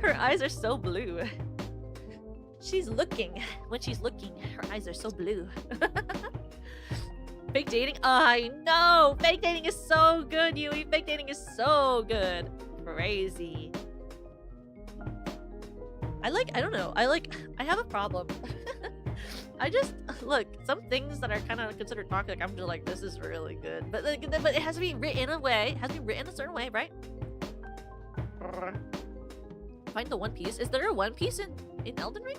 Her eyes are so blue. She's looking. When she's looking, her eyes are so blue. Fake dating? I know! Fake dating is so good, Yui! Fake dating is so good. Crazy. I don't know. I have a problem. Look, some things that are kind of considered toxic, I'm just like, this is really good. But it has to be written in a way. It has to be written a certain way, right? Find the One Piece. Is there a One Piece in Elden Ring?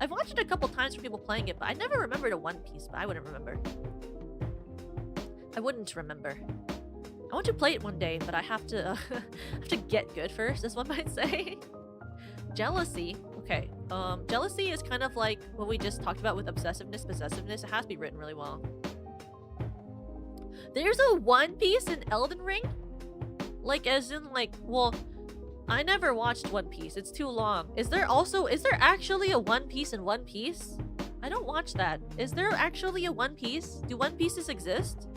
I've watched it a couple times for people playing it, but I never remembered a One Piece, but I wouldn't remember. I wouldn't remember. I want to play it one day, but I have to get good first, as one might say. Jealousy. Okay. Jealousy is kind of like what we just talked about with obsessiveness, possessiveness. It has to be written really well. There's a One Piece in Elden Ring? Like, as in, like, well, I never watched One Piece. It's too long. Is there actually a One Piece in One Piece? I don't watch that. Is there actually a One Piece? Do One Pieces exist?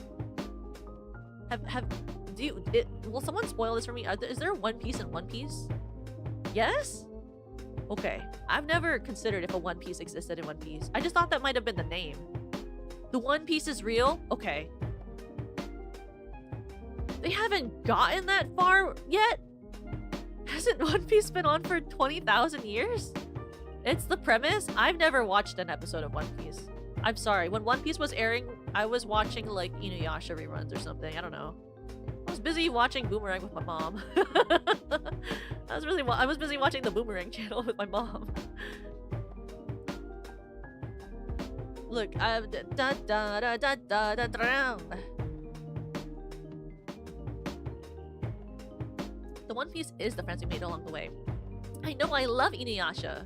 Will someone spoil this for me? Is there a One Piece in One Piece? Yes? Okay. I've never considered if a One Piece existed in One Piece. I just thought that might have been the name. The One Piece is real? Okay. They haven't gotten that far yet? Hasn't One Piece been on for 20,000 years? It's the premise. I've never watched an episode of One Piece. I'm sorry. When One Piece was airing, I was watching like Inuyasha reruns or something. I don't know. I was busy watching Boomerang with my mom. I was busy watching the Boomerang channel with my mom. Look, the One Piece is the friends we made along the way. I know, I love Inuyasha.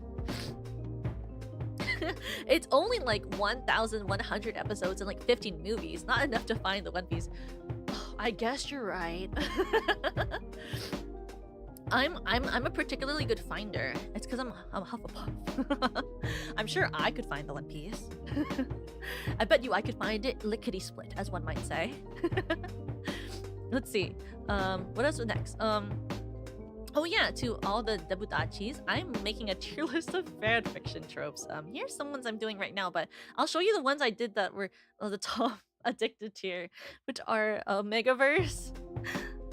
It's only like 1,100 episodes and like 15 movies. Not enough to find the One Piece. I guess you're right. I'm a particularly good finder. It's because I'm Hufflepuff. I'm sure I could find the One Piece. I bet you I could find it lickety split, as one might say. Let's see. What else was next? Oh yeah, to all the debutachis, I'm making a tier list of fanfiction tropes. Here's some ones I'm doing right now, but I'll show you the ones I did that were the top addicted tier, which are Omegaverse,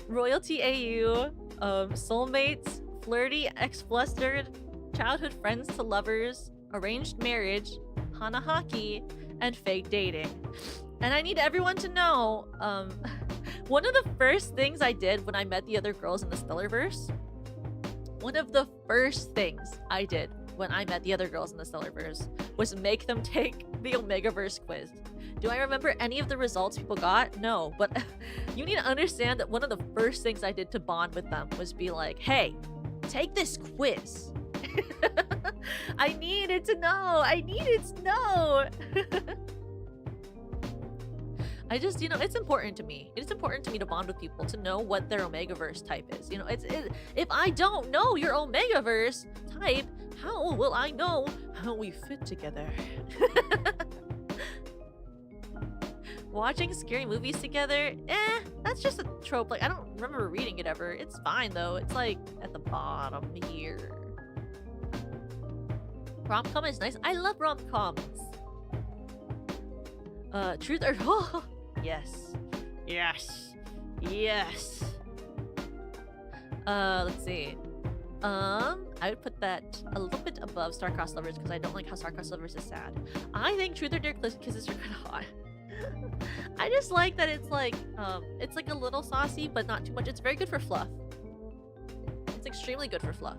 Royalty AU, Soulmates, Flirty, Ex-Flustered, Childhood Friends to Lovers, Arranged Marriage, Hanahaki, and Fake Dating. And I need everyone to know, one of the first things I did when I met the other girls in the Stellarverse, was make them take the Omegaverse quiz. Do I remember any of the results people got? No, but you need to understand that one of the first things I did to bond with them was be like, hey, take this quiz. I needed to know. I just, it's important to me. It's important to me to bond with people, to know what their Omegaverse type is. If I don't know your Omegaverse type, how will I know how we fit together? Watching scary movies together, that's just a trope. Like, I don't remember reading it ever. It's fine though. It's like at the bottom here. Rom-com is nice. I love rom-coms. Truth or oh, yes. Let's see. I would put that a little bit above Star-Crossed Lovers because I don't like how Star-Crossed Lovers is sad. I think Truth or Dare kisses are kind of hot. I just like that it's like a little saucy but not too much. It's very good for fluff. It's extremely good for fluff.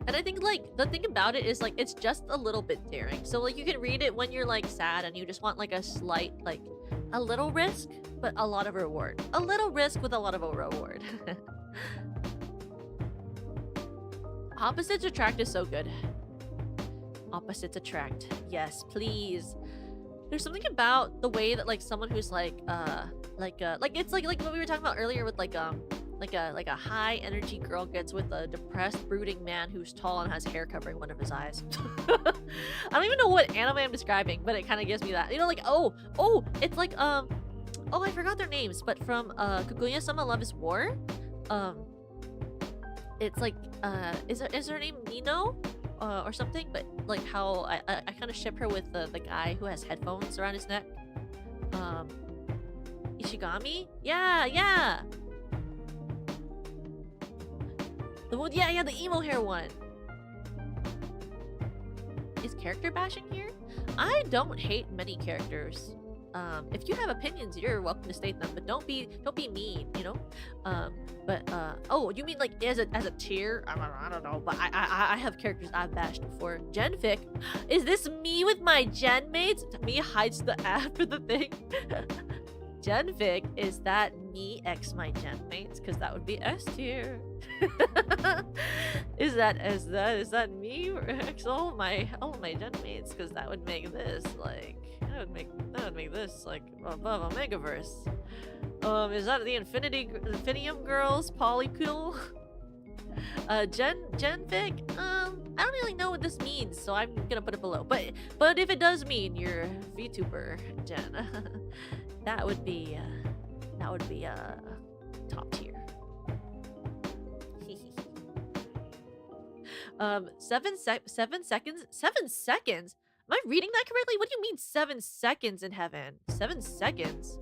And I think like the thing about it is like it's just a little bit daring. So like you can read it when you're like sad and you just want like a slight a little risk but a lot of reward. A little risk with a lot of a reward. Opposites Attract is so good. Opposites Attract. Yes, please. There's something about the way that like someone who's it's like what we were talking about earlier with like a high energy girl gets with a depressed brooding man who's tall and has hair covering one of his eyes. I don't even know what anime I'm describing, but it kind of gives me that. It's like I forgot their names, but from Kaguya-sama Love is War. It's like is her name Nino? Or something, but like how I kind of ship her with the guy who has headphones around his neck. Ishigami? Yeah. The emo hair one. Is character bashing here? I don't hate many characters. If you have opinions, you're welcome to state them, but don't be mean, oh, you mean like as a tier? I don't know, but I have characters I've bashed before. Genfic, is this me with my gen mates? Me hides the ad for the thing. Genfic, is that me x my gen mates? Because that would be S tier. Is that me x all my gen mates? Because that would make this like. That would make this like above Omegaverse. Is that the Infinium Girls polycule? Genfic? I don't really know what this means. means, so I'm gonna put it below. But if it does mean you're VTuber, Jen, that would be top tier. 7 seconds? 7 seconds? Am I reading that correctly? What do you mean 7 seconds in heaven? 7 seconds?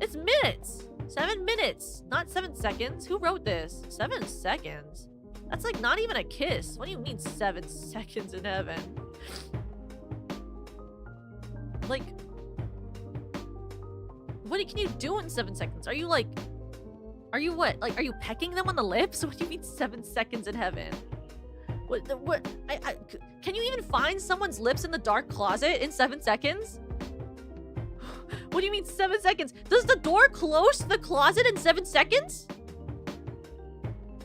It's minutes! 7 minutes, not 7 seconds. Who wrote this? 7 seconds? That's like not even a kiss. What do you mean 7 seconds in heaven? Like, what can you do in 7 seconds? Are you what? Like, are you pecking them on the lips? What do you mean 7 seconds in heaven? What? Can you even find someone's lips in the dark closet in 7 seconds? What do you mean 7 seconds? Does the door close to the closet in 7 seconds?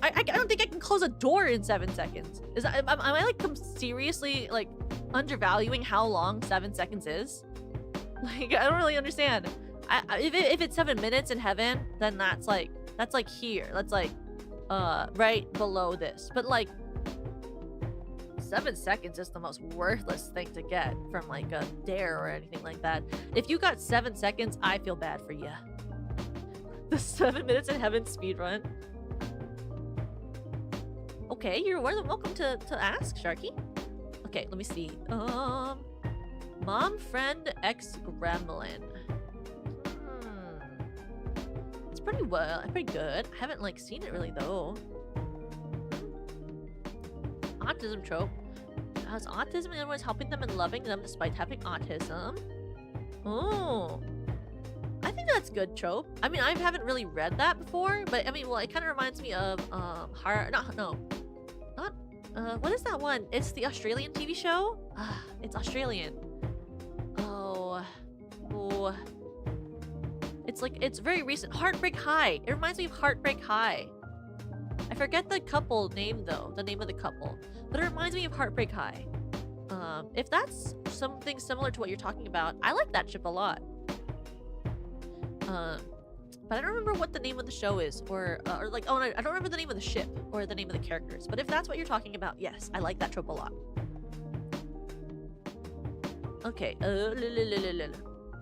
I don't think I can close a door in 7 seconds. Am I like seriously like undervaluing how long 7 seconds is? Like, I don't really understand. If it's 7 minutes in heaven, then that's like here. That's like right below this. But like 7 seconds is the most worthless thing to get from like a dare or anything like that. If you got 7 seconds, I feel bad for you. The 7 minutes in heaven speedrun. Okay, you're more than welcome to ask, Sharky. Okay, let me see. Mom, friend, ex gremlin. It's pretty good. I haven't like seen it really though. Autism trope. Has autism and everyone's helping them and loving them despite having autism. Oh, I think that's good trope. I mean, I haven't really read that before, but I mean, well, it kind of reminds me of what is that one? It's the Australian TV show. It's Australian. Oh, it's very recent. Heartbreak High. It reminds me of Heartbreak High. I forget the couple name though, the name of the couple, but it reminds me of Heartbreak High. If that's something similar to what you're talking about, I like that ship a lot. But I don't remember what the name of the show is, or like, oh, I don't remember the name of the ship or the name of the characters. But if that's what you're talking about, yes, I like that trope a lot. Okay.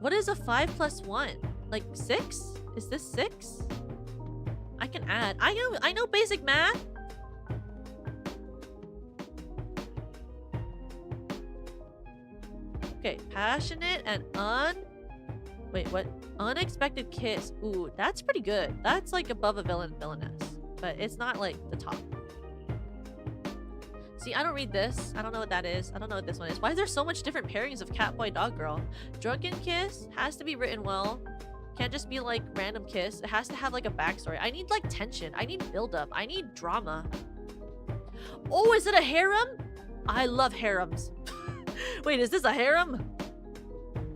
What is a 5 plus 1? Like 6? Is this 6? I can add. I know basic math. Okay, passionate and wait, what? Unexpected kiss. Ooh, that's pretty good. That's like above a villainess, but it's not like the top. See, I don't read this. I don't know what that is. I don't know what this one is. Why is there so much different pairings of cat, boy, dog, girl? Drunken kiss has to be written well. Can't just be like random kiss. It has to have like a backstory. I need like tension. I need buildup. I need drama. Oh, is it a harem? I love harems. Wait, is this a harem?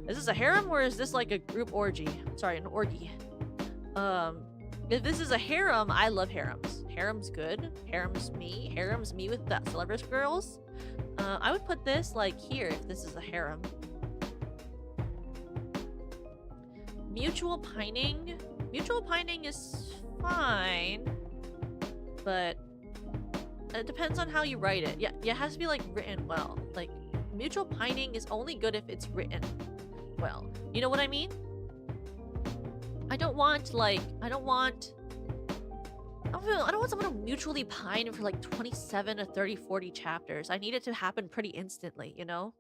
Is this a harem or is this like a group orgy? Sorry, an orgy. If this is a harem, I love harems. Harem's good. Harem's me with the celebrity girls. I would put this like here if this is a harem. Mutual pining. Mutual pining is fine, but it depends on how you write it. Yeah, it has to be like written well. Like mutual pining is only good if it's written well. You know what I mean? I don't want someone to mutually pine for like 27 to 30, 40 chapters. I need it to happen pretty instantly, you know?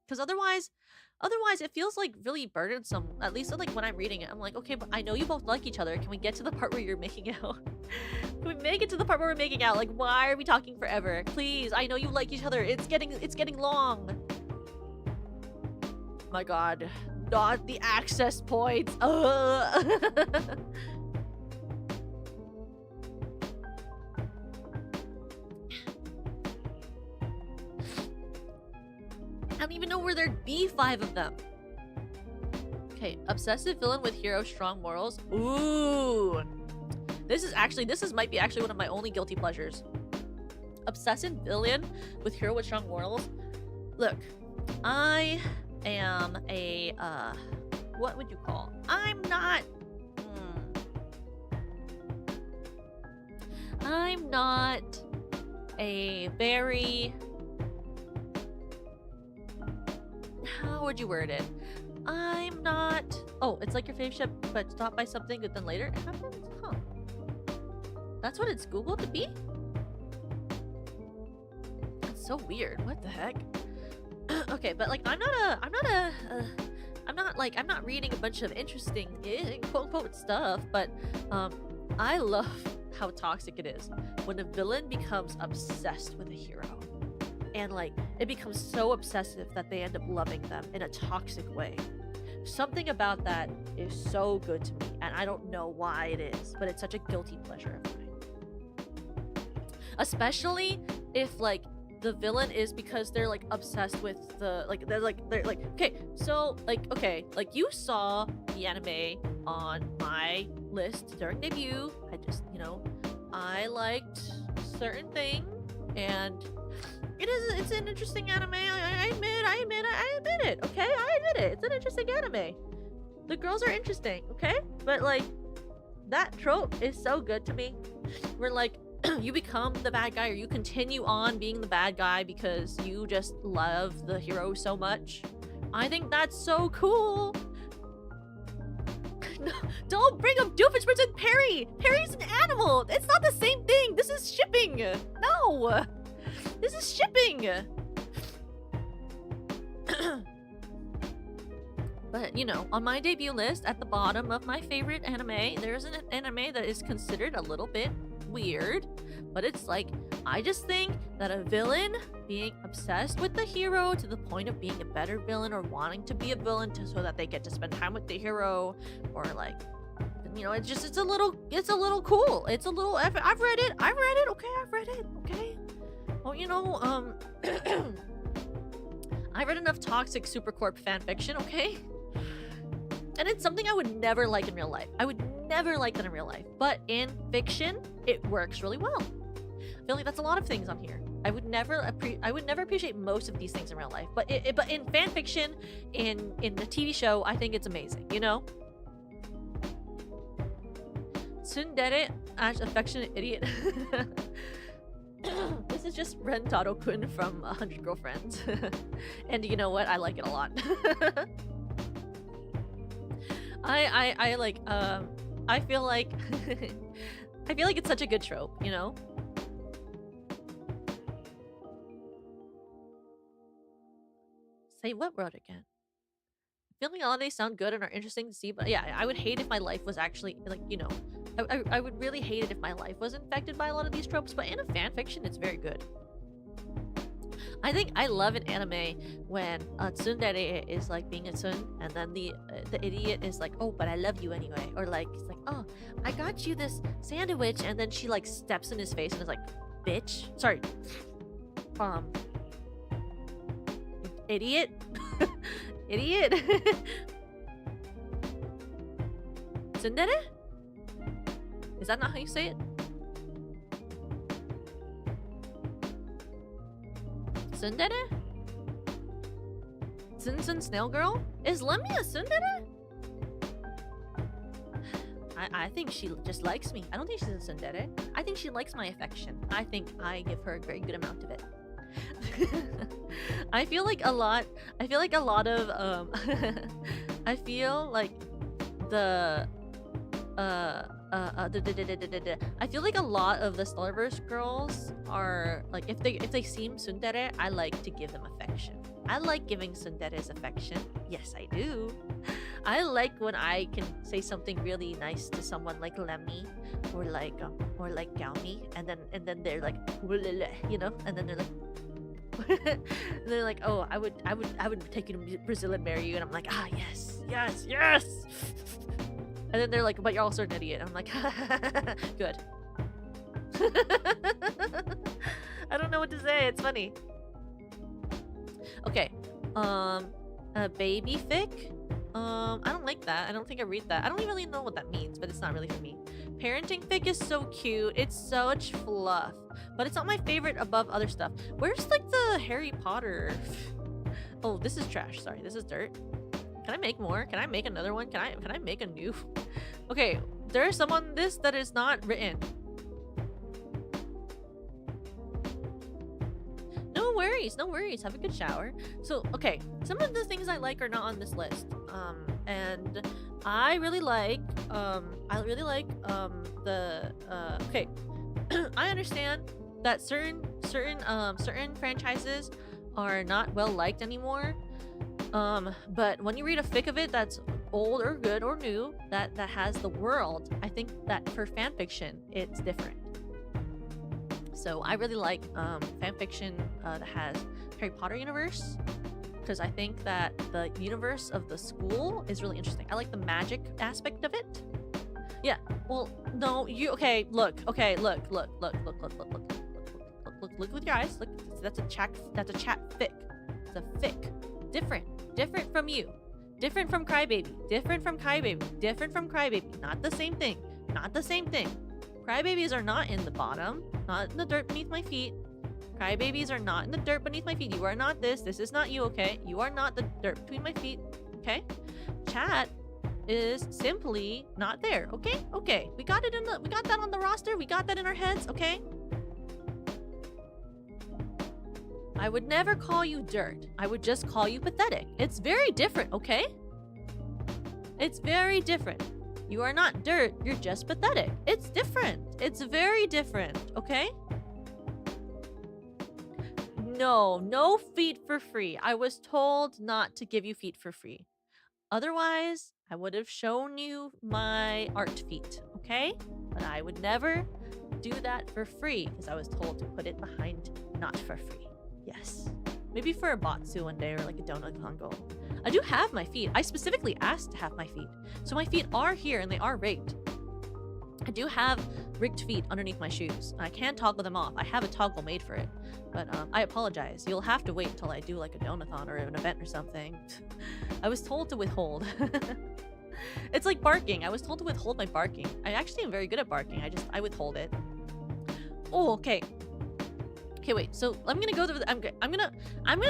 Because otherwise it feels like really burdensome. At least like when I'm reading it, I'm like, okay, but I know you both like each other. Can we get to the part where you're making out? Can we make it to the part where we're making out? Like, why are we talking forever? Please, I know you like each other. It's getting long. My god, not the access points. I don't even know where there'd be 5 of them. Okay, obsessive villain with hero strong morals. Ooh, this might be actually one of my only guilty pleasures. Obsessive villain with hero with strong morals. Look, I am a what would you call? I'm not a very would you word it? I'm not... Oh, it's like your fave ship, but stopped by something, but then later it happens? Huh. That's what it's Googled to be? That's so weird. What the heck? Okay, but like, I'm not reading a bunch of interesting, quote-unquote stuff, but, I love how toxic it is when a villain becomes obsessed with a hero. And like, it becomes so obsessive that they end up loving them in a toxic way. Something about that is so good to me, and I don't know why it is, but it's such a guilty pleasure of mine. Especially if like the villain is because they're like obsessed with the they're like okay, so like okay, like you saw the anime on my list during debut. I just, you know, I liked certain thing, and it's an interesting anime. I admit it. Okay, I admit it. It's an interesting anime. The girls are interesting. Okay, but like that trope is so good to me. We're like, you become the bad guy, or you continue on being the bad guy because you just love the hero so much. I think that's so cool. No, don't bring up Doofenshmirtz and Perry. Perry's an animal. It's not the same thing. This is shipping. No, this is shipping. But you know, on my debut list, at the bottom of my favorite anime, there's an anime that is considered a little bit weird, but it's like, I just think that a villain being obsessed with the hero to the point of being a better villain, or wanting to be a villain so that they get to spend time with the hero, or like, you know, it's a little cool. It's a little, I've read it, okay, I've read it, okay. Well, you know, I read enough toxic supercorp fanfiction, okay? And it's something I would never like in real life. I would never like that in real life. But in fiction, it works really well. I feel like that's a lot of things on here. I would never appreciate most of these things in real life. But but in fanfiction, in the TV show, I think it's amazing, you know? Tsundere as affectionate idiot. This is just Rentaro-kun from 100 Girlfriends. And you know what? I like it a lot. I like, I feel like it's such a good trope, you know? Say what word again? Feeling all they sound good and are interesting to see, but yeah, I would hate if my life was actually, like, you know, I would really hate it if my life was infected by a lot of these tropes, but in a fanfiction, it's very good. I think I love an anime when tsundere is like being a tsun, and then the idiot is like, oh, but I love you anyway, or like, it's like, oh, I got you this sandwich, and then she like steps in his face and is like, bitch, sorry, idiot. Idiot. Tsundere? Is that not how you say it? Tsundere? Tsun Snail Girl? Is Lemmy a tsundere? I think she just likes me. I don't think she's a tsundere. I think she likes my affection. I think I give her a very good amount of it. I feel like a lot of I feel like a lot of the Stellarverse girls are like, if they seem tsundere, I like to give them affection. I like giving tsunderes affection. Yes, I do. I like when I can say something really nice to someone like Lemmy or like Gaumi, and then they're like, you know, and then they're like and they're like, oh, I would take you to Brazil and marry you, and I'm like, ah, yes. And then they're like, but you're also an idiot. And I'm like, good. I don't know what to say. It's funny. Okay. Baby fic. I don't like that. I don't think I read that. I don't even really know what that means, but it's not really for me. Parenting fic is so cute. It's such fluff. But it's not my favorite above other stuff. Where's like the Harry Potter? Oh, this is trash. Sorry, this is dirt. Can I make more? Can I make another one? Can I make a new? Okay, there's some on this that is not written. No worries, no worries. Have a good shower. So, okay, some of the things I like are not on this list. And I really like, okay. I understand that certain franchises are not well liked anymore. But when you read a fic of it that's old or good or new, that has the world, I think that for fanfiction, it's different. So I really like fanfiction that has Harry Potter universe, because I think that the universe of the school is really interesting. I like the magic aspect of it. Yeah, well, no, look with your eyes. Look, that's a chat fic. It's a fic. Different from you. Different from Crybaby. Different from Crybaby. Not the same thing. Crybabies are not in the bottom, not in the dirt beneath my feet. Crybabies are not in the dirt beneath my feet. You are not this. This is not you, okay? You are not the dirt between my feet, okay? Chat is simply not there, okay? Okay. We got that on the roster. We got that in our heads, okay? I would never call you dirt. I would just call you pathetic. It's very different, okay? It's very different. You are not dirt, you're just pathetic. It's different. It's very different, okay? No feet for free. I was told not to give you feet for free. Otherwise, I would have shown you my art feet, okay? But I would never do that for free because I was told to put it behind not for free. Yes. Maybe for a Batsu one day or like a donut Kongo. I do have my feet. I specifically asked to have my feet. So my feet are here and they are rigged. I do have rigged feet underneath my shoes. I can toggle them off. I have a toggle made for it. But I apologize. You'll have to wait until I do like a donathon or an event or something. I was told to withhold. It's like barking. I was told to withhold my barking. I actually am very good at barking. I withhold it. Oh, okay. Okay, wait. So I'm gonna go through. I'm gonna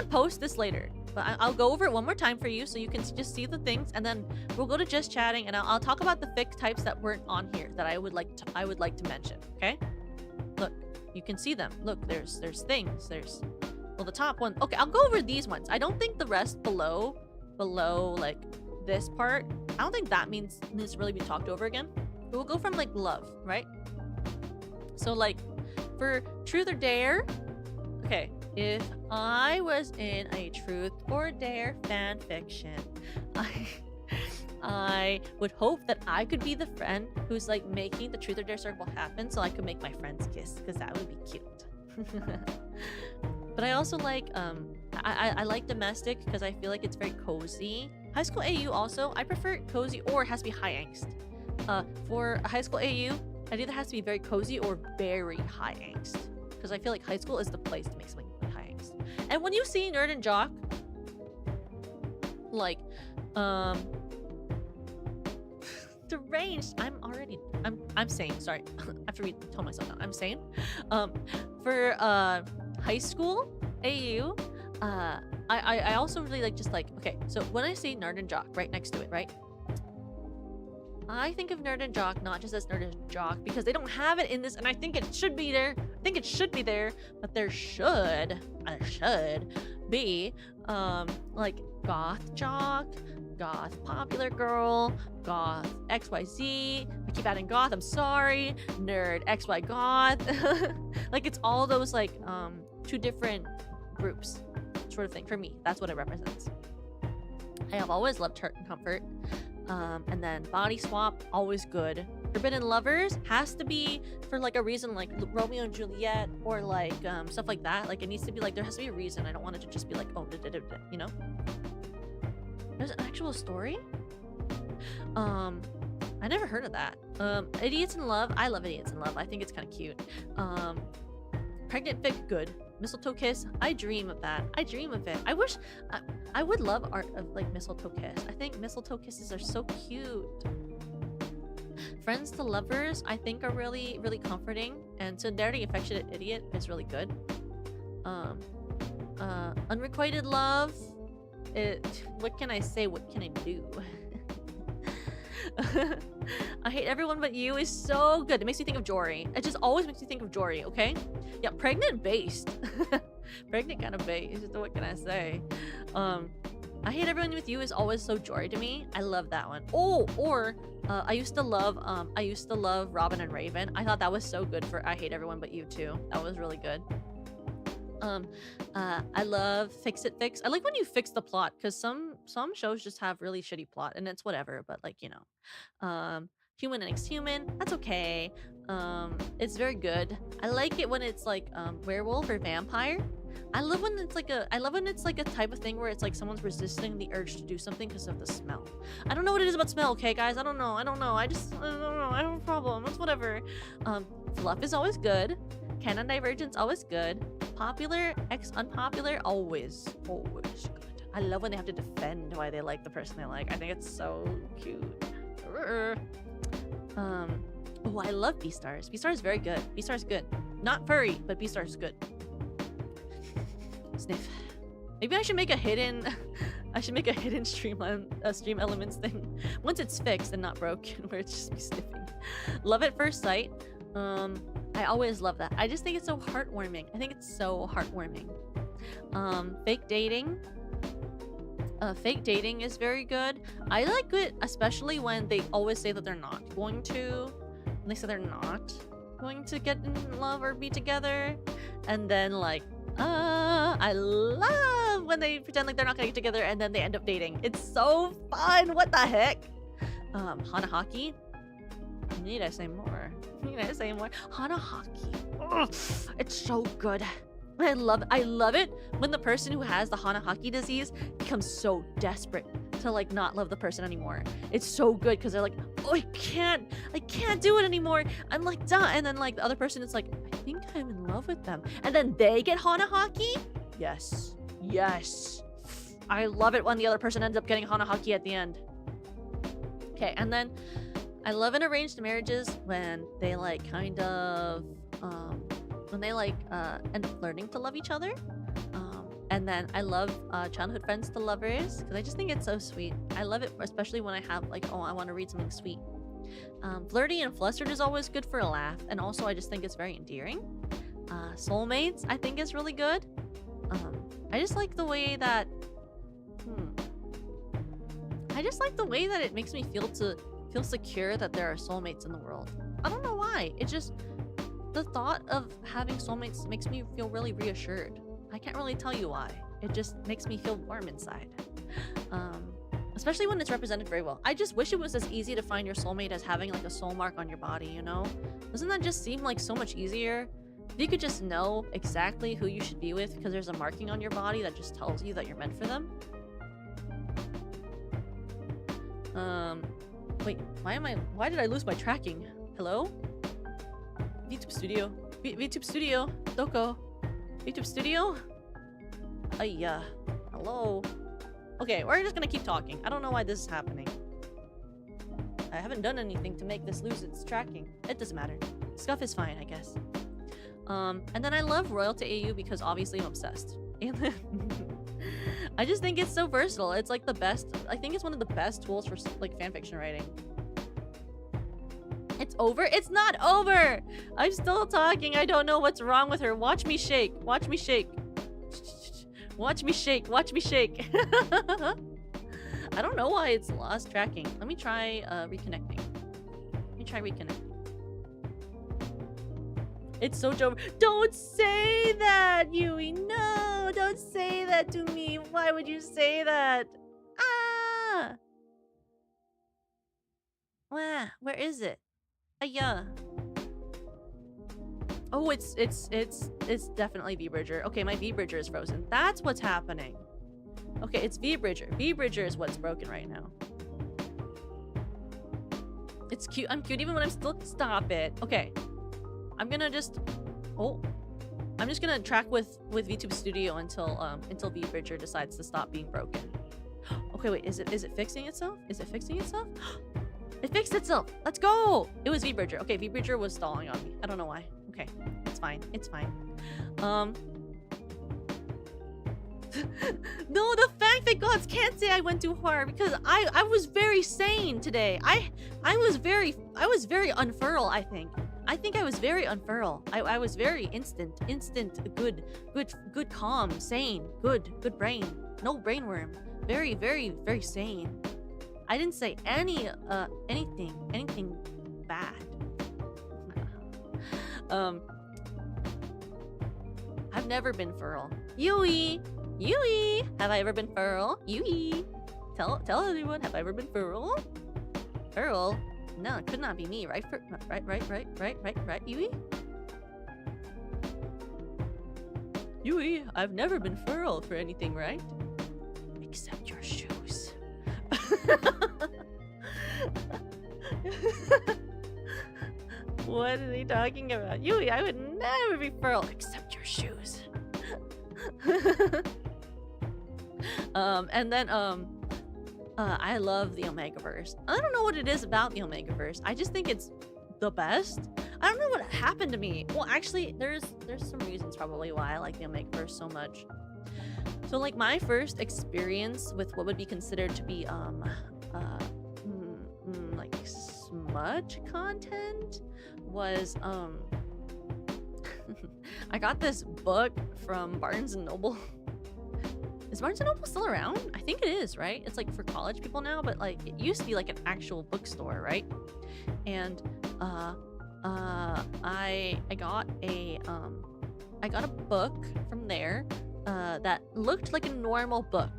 post this later, but I'll go over it one more time for you so you can just see the things, and then we'll go to just chatting, and I'll talk about the fic types that weren't on here that I would like to mention. Okay, look, you can see them. Look, there's things. There's, well, the top one. Okay, I'll go over these ones. I don't think the rest below like this part, I don't think that needs to really be talked over again. But we'll go from like love, right? So like for truth or dare. Okay, if I was in a truth or dare fan fiction, I would hope that I could be the friend who's like making the truth or dare circle happen so I could make my friends kiss, because that would be cute. But I also like I like domestic because I feel like it's very cozy. High school AU also, I prefer cozy, or it has to be high angst. For a high school AU, it either has to be very cozy or very high angst, because I feel like high school is the place to make something really high angst. And when you see nerd and jock, like deranged, I'm sane, sorry. I have to tone myself down. I'm sane. For high school AU, I also really like just like, okay, so when I see nerd and jock right next to it, right, I think of nerd and jock not just as nerd and jock because they don't have it in this, and I think it should be there. But there should be like goth jock, goth popular girl, goth XYZ. I keep adding goth, I'm sorry. Nerd XY goth. Like it's all those like two different groups sort of thing. For me, that's what it represents. I have always loved Hurt and Comfort. And then Body Swap, always good. Forbidden Lovers has to be for like a reason, like Romeo and Juliet, or like stuff like that. Like it needs to be like, there has to be a reason. I don't want it to just be like, oh, you know? There's an actual story? I never heard of that. Idiots in Love, I love Idiots in Love. I think it's kind of cute. Pregnant Fic, good. Mistletoe Kiss, I dream of that. I dream of it. I wish I would love art of like mistletoe kiss. I think mistletoe kisses are so cute. Friends to Lovers, I think are really, really comforting. And Solidarity Affectionate Idiot is really good. Unrequited Love, what can I say? What can I do? I Hate Everyone But You is so good. It makes me think of Jory. It just always makes me think of Jory, okay? Yeah, Pregnant Based. Pregnant kind of bait. What can I say? I Hate Everyone With You is always so joy to me. I love that one. Oh, or I used to love Robin and Raven. I thought that was so good for I Hate Everyone But You too. That was really good. I love Fix It Fix. I like when you fix the plot, because some shows just have really shitty plot and it's whatever, but like, you know. Human and Ex-Human, that's okay. It's very good. I like it when it's like werewolf or vampire. I love when it's like a type of thing where it's like someone's resisting the urge to do something because of the smell. I don't know what it is about smell, okay guys? I don't know. I don't know. I don't know. I have a problem. It's whatever. Fluff is always good. Canon divergence always good. Popular, unpopular, always good. I love when they have to defend why they like the person they like. I think it's so cute. Oh, I love B-Stars. B-Star is very good. B-Star is good. Not furry, but B-Star is good. Sniff. Maybe I should make a hidden stream elements thing once it's fixed and not broken, where it's just me sniffing. Love at First Sight. I always love that. I just think it's so heartwarming. I think it's so heartwarming. Fake dating. Fake dating is very good. I like it, especially when they always say that they're not going to. When they say they're not going to get in love or be together, and then like, I love when they pretend like they're not gonna get together and then they end up dating. It's so fun. What the heck? Hanahaki. Need I say more? Need I say more? Hanahaki. Ugh, it's so good. I love it when the person who has the Hanahaki disease becomes so desperate to like not love the person anymore. It's so good because they're like, oh, I can't do it anymore. I'm like, duh. And then like the other person is like, I think I'm in love with them. And then they get Hanahaki. Yes. Yes. I love it when the other person ends up getting Hanahaki at the end. Okay, and then I love in arranged marriages when they like kind of when they like end up learning to love each other. And then I love childhood friends to lovers, because I just think it's so sweet. I love it, especially when I have like, oh, I want to read something sweet. Flirty and flustered is always good for a laugh, and also I just think it's very endearing. Soulmates I think is really good. I just like the way that it makes me feel secure that there are soulmates in the world. I don't know why. It just, the thought of having soulmates makes me feel really reassured. I can't really tell you why. It just makes me feel warm inside. Especially when it's represented very well. I just wish it was as easy to find your soulmate as having like a soul mark on your body, you know? Doesn't that just seem like so much easier? If you could just know exactly who you should be with because there's a marking on your body that just tells you that you're meant for them. Wait, why did I lose my tracking? Hello? VTube Studio. VTube Studio. Doko. VTube Studio? Hello? Okay, we're just gonna keep talking. I don't know why this is happening. I haven't done anything to make this lose its tracking. It doesn't matter. Scuff is fine, I guess. And then I love Royal to AU because obviously I'm obsessed. And then I just think it's so versatile. It's like the best. I think it's one of the best tools for like fanfiction writing. It's over? It's not over! I'm still talking. I don't know what's wrong with her. Watch me shake. Watch me shake. Watch me shake. Watch me shake. I don't know why it's lost tracking. Let me try reconnecting. Let me try reconnecting. It's so Joe. Don't say that, Yui. No, don't say that to me. Why would you say that? Ah! Wow, where is it? Yeah. Oh, it's definitely V-Bridger. Okay, my V-Bridger is frozen. That's what's happening. Okay, it's V-Bridger. V-Bridger is what's broken right now. It's cute. I'm cute even when I'm still... Stop it. Okay. I'm gonna just... Oh. I'm just gonna track with VTube Studio until V-Bridger decides to stop being broken. Okay, wait. Is it fixing itself? Is it fixing itself? It fixed itself. Let's go. It was V-Bridger. Okay, V-Bridger was stalling on me. I don't know why. Okay, it's fine. It's fine. No, the fanfic gods can't say I went too far because I was very sane today. I was very unfurl, I think. I think I was very unfurl. I was very instant, good, calm, sane, good brain, no brainworm, very, very, very sane. I didn't say anything bad. I've never been furl. Yui, have I ever been furl? Yui, tell everyone, have I ever been furl? Furl? No, it could not be me, right? Right, Yui? Yui, I've never been furl for anything, right? Except your shoes. What is he talking about? Yui, I would never be furl except your shoes. And then, I love the Omegaverse. I don't know what it is about the Omegaverse. I just think it's the best. I don't know what happened to me. Well, actually, there's some reasons probably why I like the Omegaverse so much. So, like, my first experience with what would be considered to be like smudge content was I got this book from Barnes and Noble. Is Barnes & Noble still around? I think it is, right? It's like for college people now, but like it used to be like an actual bookstore, right? And I got a book from there that looked like a normal book,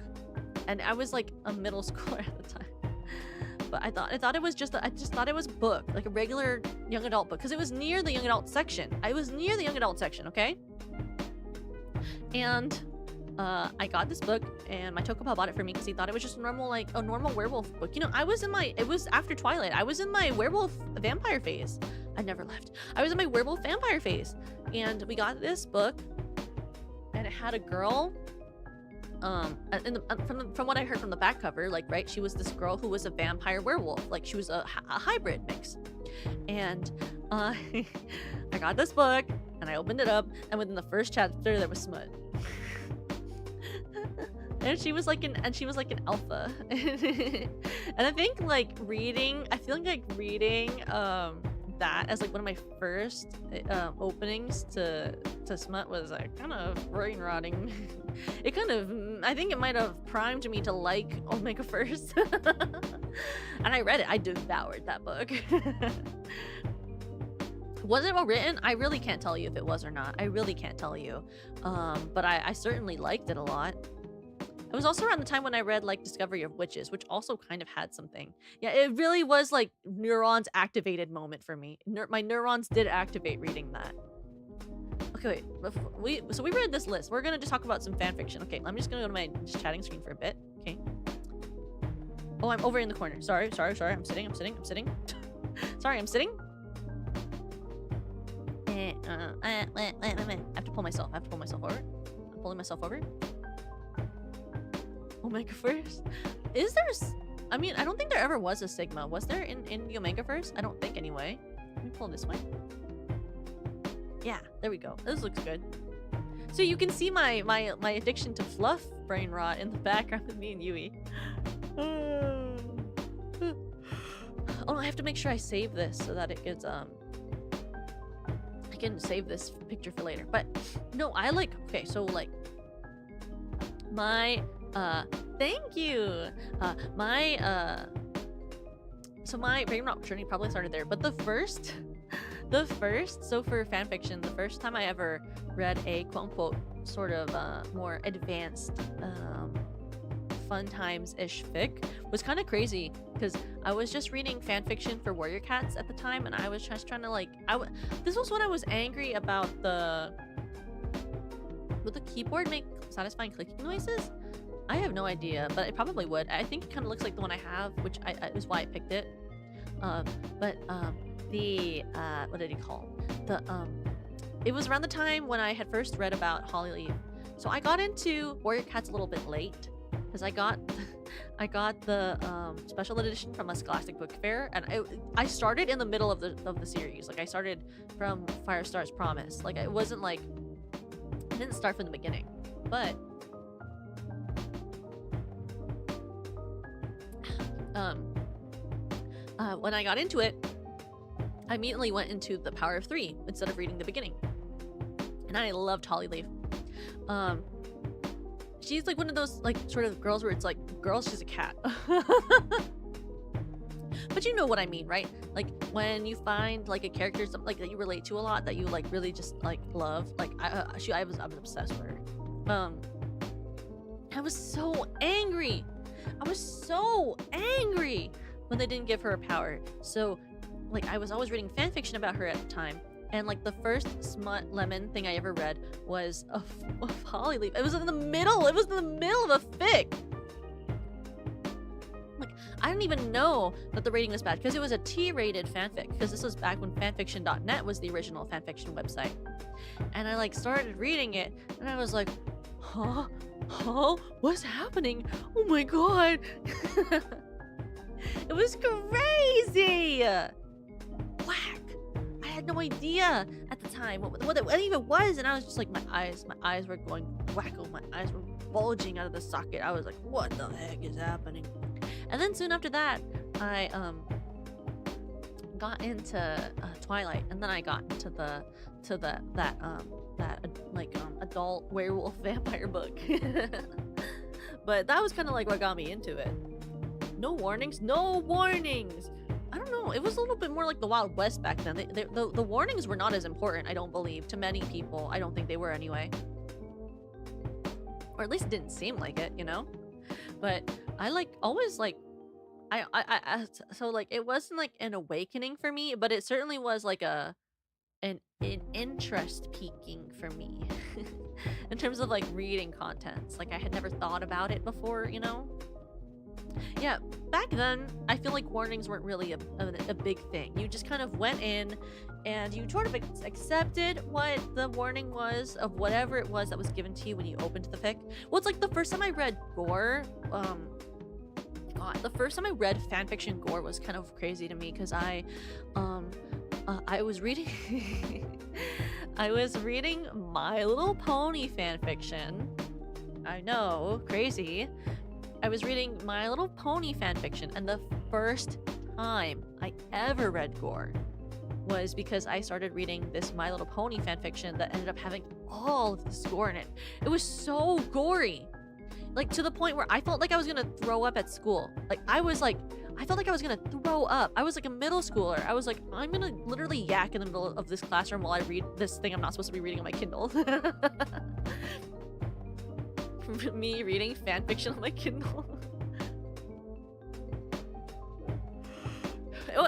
and I was like a middle schooler at the time. But I thought it was just I just thought it was a book, like a regular young adult book, because it was near the young adult section. I was near the young adult section, okay? And I got this book, and my Tokupa bought it for me because he thought it was just a normal werewolf book. You know, it was after Twilight. I was in my werewolf vampire phase. I never left. I was in my werewolf vampire phase, and we got this book, and it had a girl. From what I heard from the back cover, like, right, she was this girl who was a vampire werewolf, like she was a hybrid mix. And I got this book, and I opened it up, and within the first chapter there was smut. And she was like an alpha. And I think like reading that as like one of my first openings to smut was like kind of brain rotting. It kind of, I think it might have primed me to like Omegaverse. And I read it. I devoured that book. Was it well written? I really can't tell you if it was or not. I really can't tell you. But I certainly liked it a lot. It was also around the time when I read like Discovery of Witches, which also kind of had something. Yeah, it really was like neurons activated moment for me. My neurons did activate reading that. Okay, wait. So we read this list. We're gonna just talk about some fan fiction. Okay, I'm just gonna go to my chatting screen for a bit. Okay. Oh, I'm over in the corner. Sorry. I'm sitting. Sorry, I'm sitting. I have to pull myself. Over. I'm pulling myself over. Omegaverse? Is there? I mean, I don't think there ever was a Sigma. Was there in the Omegaverse? I don't think anyway. Let me pull this way. Yeah, there we go. This looks good. So you can see my addiction to fluff brain rot in the background of me and Yui. Oh, I have to make sure I save this so that it gets I can save this picture for later. But no, I like, okay, so like my thank you. So my brain rot journey probably started there, but the first, so for fanfiction, the first time I ever read a quote-unquote sort of more advanced fun times-ish fic was kind of crazy, because I was just reading fanfiction for Warrior Cats at the time, and I was just trying to like, this was when I was angry about would the keyboard make satisfying clicking noises? I have no idea, but it probably would. I think it kind of looks like the one I have, which is why I picked it. What did he call it was around the time when I had first read about Holly. So I got into Warrior Cats a little bit late, because I got the special edition from a Scholastic Book Fair, and I started in the middle of the series. Like I started from Firestar's Promise. Like it wasn't like, I didn't start from the beginning, but when I got into it, I immediately went into the power of 3 instead of reading the beginning. And I loved Holly Leaf. She's like one of those like sort of girls where it's like, girl, she's a cat. But you know what I mean, right? Like when you find like a character like that you relate to a lot, that you like really just like love. Like I was obsessed with her. I was so angry. I was so angry when they didn't give her a power. So like I was always reading fanfiction about her at the time. And like the first smut lemon thing I ever read was of Holly Leaf. It was in the middle. It was in the middle of a fic. Like I didn't even know that the rating was bad because it was a T-rated fanfic. Because this was back when fanfiction.net was the original fanfiction website. And I like started reading it, and I was like, huh? What's happening? Oh my god! It was crazy. Whack. I had no idea at the time what it even was, and I was just like, my eyes were going wacko, my eyes were bulging out of the socket. I was like, what the heck is happening? And then soon after that, I got into Twilight, and then I got into that adult werewolf vampire book. But that was kind of like what got me into it. No warnings. I don't know. It was a little bit more like the Wild West back then. The warnings were not as important, I don't believe, to many people. I don't think they were anyway. Or at least it didn't seem like it, you know? But I like always like so like it wasn't like an awakening for me, but it certainly was like an interest peaking for me. In terms of like reading contents. Like I had never thought about it before, you know? Yeah, back then, I feel like warnings weren't really a big thing. You just kind of went in and you sort of accepted what the warning was of whatever it was that was given to you when you opened the fic. Well, it's like the first time I read gore, God, the first time I read fanfiction gore was kind of crazy to me because I was reading I was reading My Little Pony fanfiction. I know, crazy. I was reading My Little Pony fanfiction, and the first time I ever read gore was because I started reading this My Little Pony fanfiction that ended up having all of this gore in it. It was so gory, like to the point where I felt like I was gonna throw up at school. Like I felt like I was gonna throw up. I was like a middle schooler. I was like, I'm gonna literally yak in the middle of this classroom while I read this thing I'm not supposed to be reading on my Kindle. Me reading fanfiction on my Kindle.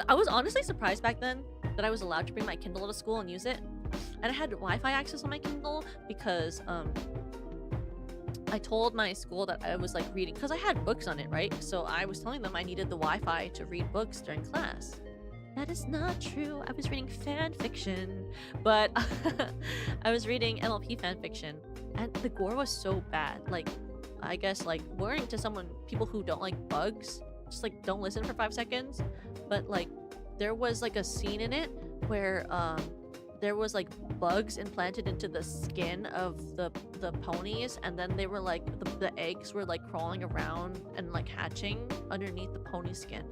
I was honestly surprised back then that I was allowed to bring my Kindle to school and use it. And I had Wi-Fi access on my Kindle because I told my school that I was like reading, because I had books on it, right? So I was telling them I needed the Wi-Fi to read books during class. That is not true. I was reading fan fiction, but I was reading MLP fan fiction, and the gore was so bad. Like, I guess like warning to people who don't like bugs, just like don't listen for 5 seconds. But like, there was like a scene in it where there was like bugs implanted into the skin of the ponies, and then they were like the eggs were like crawling around and like hatching underneath the pony skin.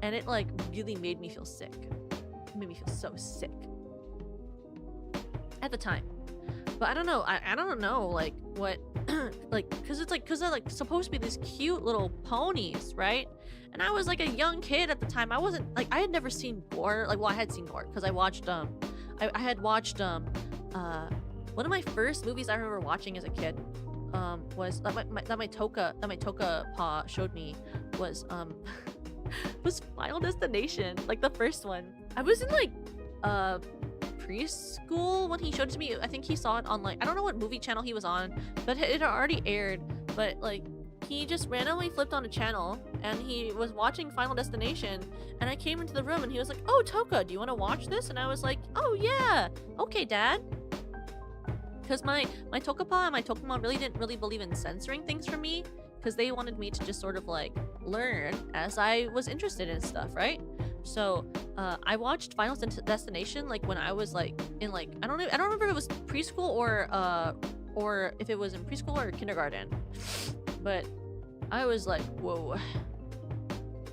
And it like really made me feel sick. It made me feel so sick at the time. But I don't know. I don't know like what like because they're like supposed to be these cute little ponies, right? And I was like a young kid at the time. I wasn't like, I had never seen gore. Like, well, I had seen gore because I watched I had watched one of my first movies I remember watching as a kid was that my Toka pa showed me was was Final Destination, like the first one. I was in like preschool when he showed it to me. I think he saw it on like, I don't know what movie channel he was on, but it had already aired. But like, he just randomly flipped on a channel and he was watching Final Destination, and I came into the room and he was like, "Oh, Toka, do you want to watch this?" And I was like, "Oh yeah, okay, Dad." Because my Tokapa and my Tokamon really didn't believe in censoring things for me, because they wanted me to just sort of like learn as I was interested in stuff, right? So I watched Final Destination like when I was like in like, I don't remember if it was preschool or if it was in preschool or kindergarten, but I was like, whoa.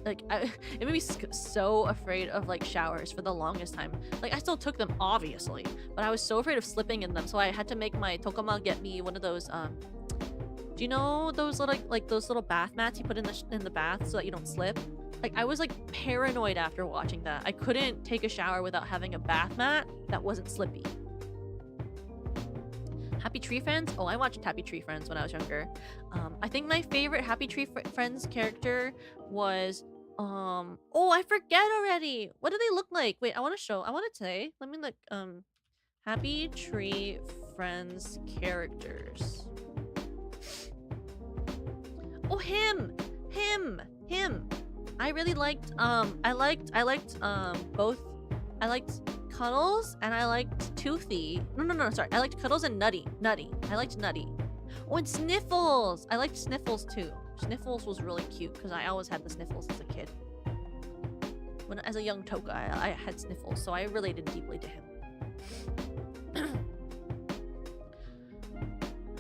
like it made me so afraid of like showers for the longest time. Like I still took them obviously, but I was so afraid of slipping in them, so I had to make my tokama get me one of those do you know those little like those little bath mats you put in the bath so that you don't slip? Like I was like paranoid after watching that. I couldn't take a shower without having a bath mat that wasn't slippy. Happy Tree Friends? Oh, I watched Happy Tree Friends when I was younger. I think my favorite Happy Tree Friends character was oh, I forget already. What do they look like? Wait, I want to say. Let me look. Happy Tree Friends characters. Oh, him. I really liked I liked both. I liked Cuddles and I liked Toothy. No, sorry. I liked Cuddles and Nutty. I liked Nutty. Oh, and Sniffles. I liked Sniffles too. Sniffles was really cute because I always had the Sniffles as a kid. As a young Toka, I had Sniffles, so I related deeply to him.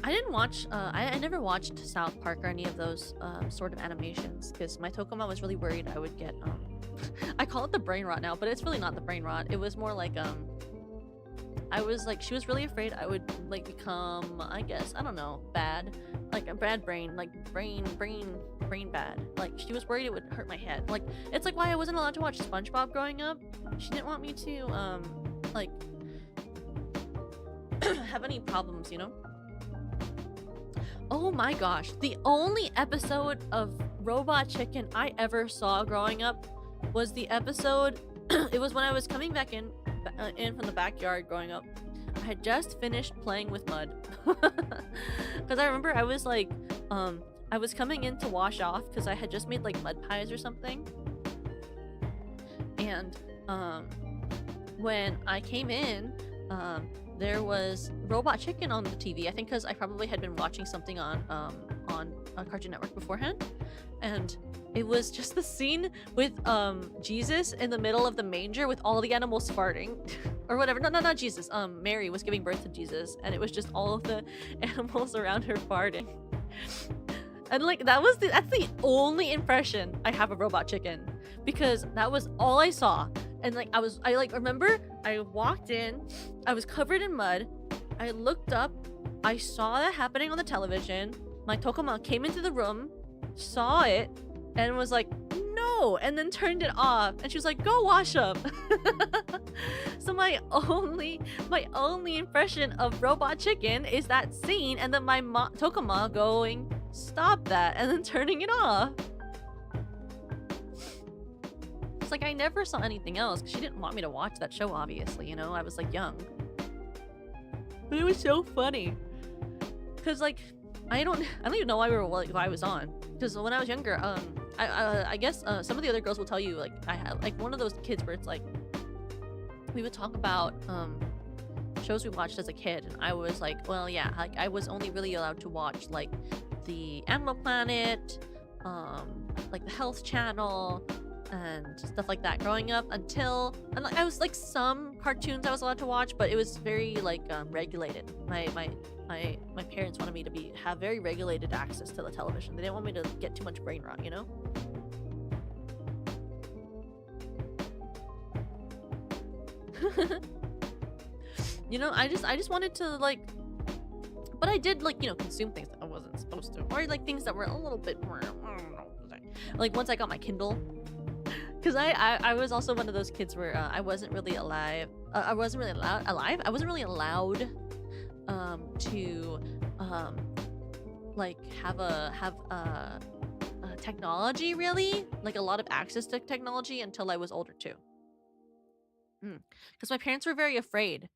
I didn't watch, I never watched South Park or any of those sort of animations because my Tokama was really worried I would get, I call it the brain rot now, but it's really not the brain rot. It was more like, she was really afraid I would, like, become, I guess, I don't know, bad. Like, a bad brain, like, brain bad. Like, she was worried it would hurt my head. Like, it's like why I wasn't allowed to watch SpongeBob growing up. She didn't want me to, like, have any problems, you know? Oh my gosh, the only episode of Robot Chicken I ever saw growing up was the episode, it was when I was coming back in from the backyard growing up. I had just finished playing with mud. Because I remember I was like, I was coming in to wash off because I had just made like mud pies or something. And when I came in, there was Robot Chicken on the TV. I think because I probably had been watching something on Cartoon Network beforehand, and it was just the scene with Jesus in the middle of the manger with all the animals farting, or whatever. No, not Jesus. Mary was giving birth to Jesus, and it was just all of the animals around her farting. And like that's the only impression I have of Robot Chicken, because that was all I saw. And like I remember I walked in, I was covered in mud, I looked up, I saw that happening on the television, my Tokama came into the room, saw it, and was like, no, and then turned it off, and she was like, go wash up. So my only impression of Robot Chicken is that scene, and then my Tokama going, stop that, and then turning it off. Like I never saw anything else because she didn't want me to watch that show, obviously, you know, I was like young, but it was so funny because like I don't even know why I was on, because when I was younger, I guess some of the other girls will tell you, like I had like one of those kids where it's like we would talk about shows we watched as a kid, and I was like, well, yeah, like I was only really allowed to watch like the Animal Planet, like the Health Channel and stuff like that growing up, until, and like I was like some cartoons I was allowed to watch, but it was very like regulated. My parents wanted me to have very regulated access to the television. They didn't want me to get too much brain rot, you know? You know, I just wanted to like, but I did like, you know, consume things that I wasn't supposed to, or like things that were a little bit more, I don't know, like once I got my Kindle. Because I was also one of those kids where I wasn't really alive. I wasn't really allowed to like have technology, really, like a lot of access to technology, until I was older too. Because my parents were very afraid.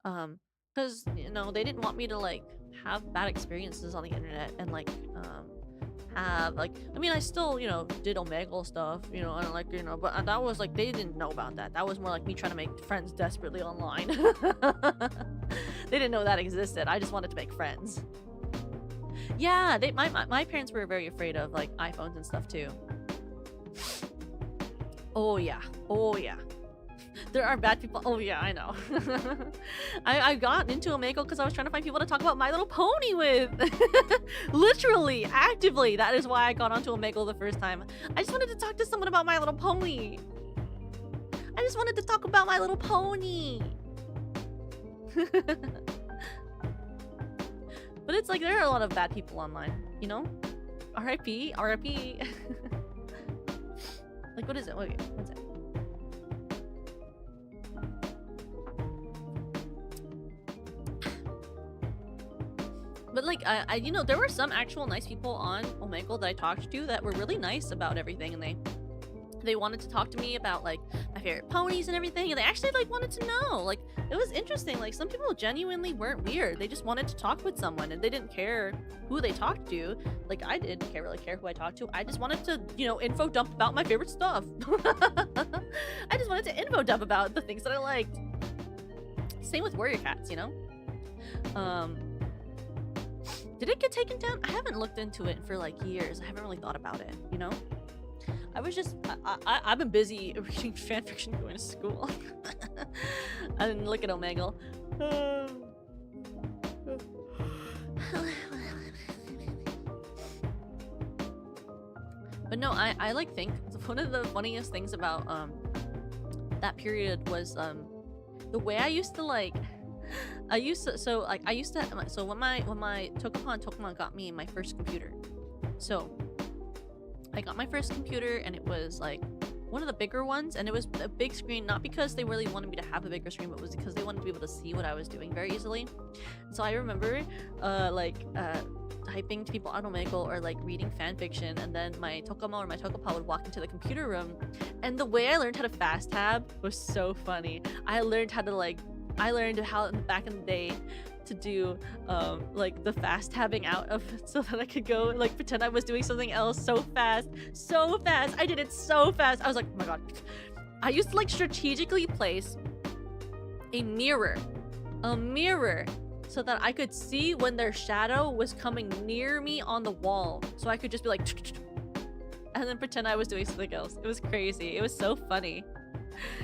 Because you know, they didn't want me to like have bad experiences on the internet and like have like, I mean, I still, you know, did Omegle stuff, you know, and like, you know, but that was like, they didn't know about that. That was more like me trying to make friends desperately online. They didn't know that existed. I just wanted to make friends. Yeah, my parents were very afraid of like iPhones and stuff too. Oh yeah, There are bad people. Oh yeah, I know. I got into Omegle because I was trying to find people to talk about My Little Pony with. Literally, actively. That is why I got onto Omegle the first time. I just wanted to talk to someone about My Little Pony. I just wanted to talk about My Little Pony. But it's like there are a lot of bad people online, you know? R.I.P. R.I.P. Like, what is it? Wait, what's it? But like, I you know, there were some actual nice people on Omegle that I talked to that were really nice about everything, and they wanted to talk to me about like my favorite ponies and everything, and they actually like wanted to know. Like, it was interesting. Like, some people genuinely weren't weird. They just wanted to talk with someone, and they didn't care who they talked to. Like, I didn't really care who I talked to. I just wanted to, you know, info dump about my favorite stuff. I just wanted to info dump about the things that I liked. Same with Warrior Cats, you know. Did it get taken down? I haven't looked into it for like years. I haven't really thought about it, you know? I was just, I've been busy reading fanfiction going to school. I didn't look at Omegle. But no, I like think one of the funniest things about that period was the way I used to like, so when my Tokemon got me my first computer. So I got my first computer, and it was like one of the bigger ones, and it was a big screen, not because they really wanted me to have a bigger screen, but it was because they wanted to be able to see what I was doing very easily. So I remember typing to people on Omegle or like reading fanfiction, and then my Tokemo or my Tokopa would walk into the computer room, and the way I learned how to fast tab was so funny. I learned how back in the day to do like the fast tabbing out of, so that I could go like pretend I was doing something else so fast. I did it so fast. I was like, oh my god. I used to like strategically place a mirror so that I could see when their shadow was coming near me on the wall, so I could just be like and then pretend I was doing something else. It was crazy. It was so funny.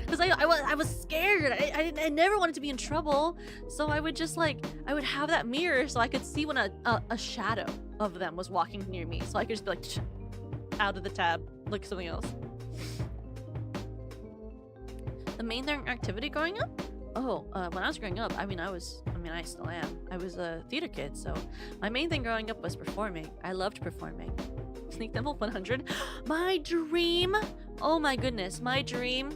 Because I was scared. I never wanted to be in trouble, so I would just like, I would have that mirror so I could see when a shadow of them was walking near me, so I could just be like out of the tab, look something else. The main thing activity growing up? Oh, when I was growing up, I still am. I was a theater kid, so my main thing growing up was performing. I loved performing. Sneak Temple 100. My dream! Oh my goodness, my dream,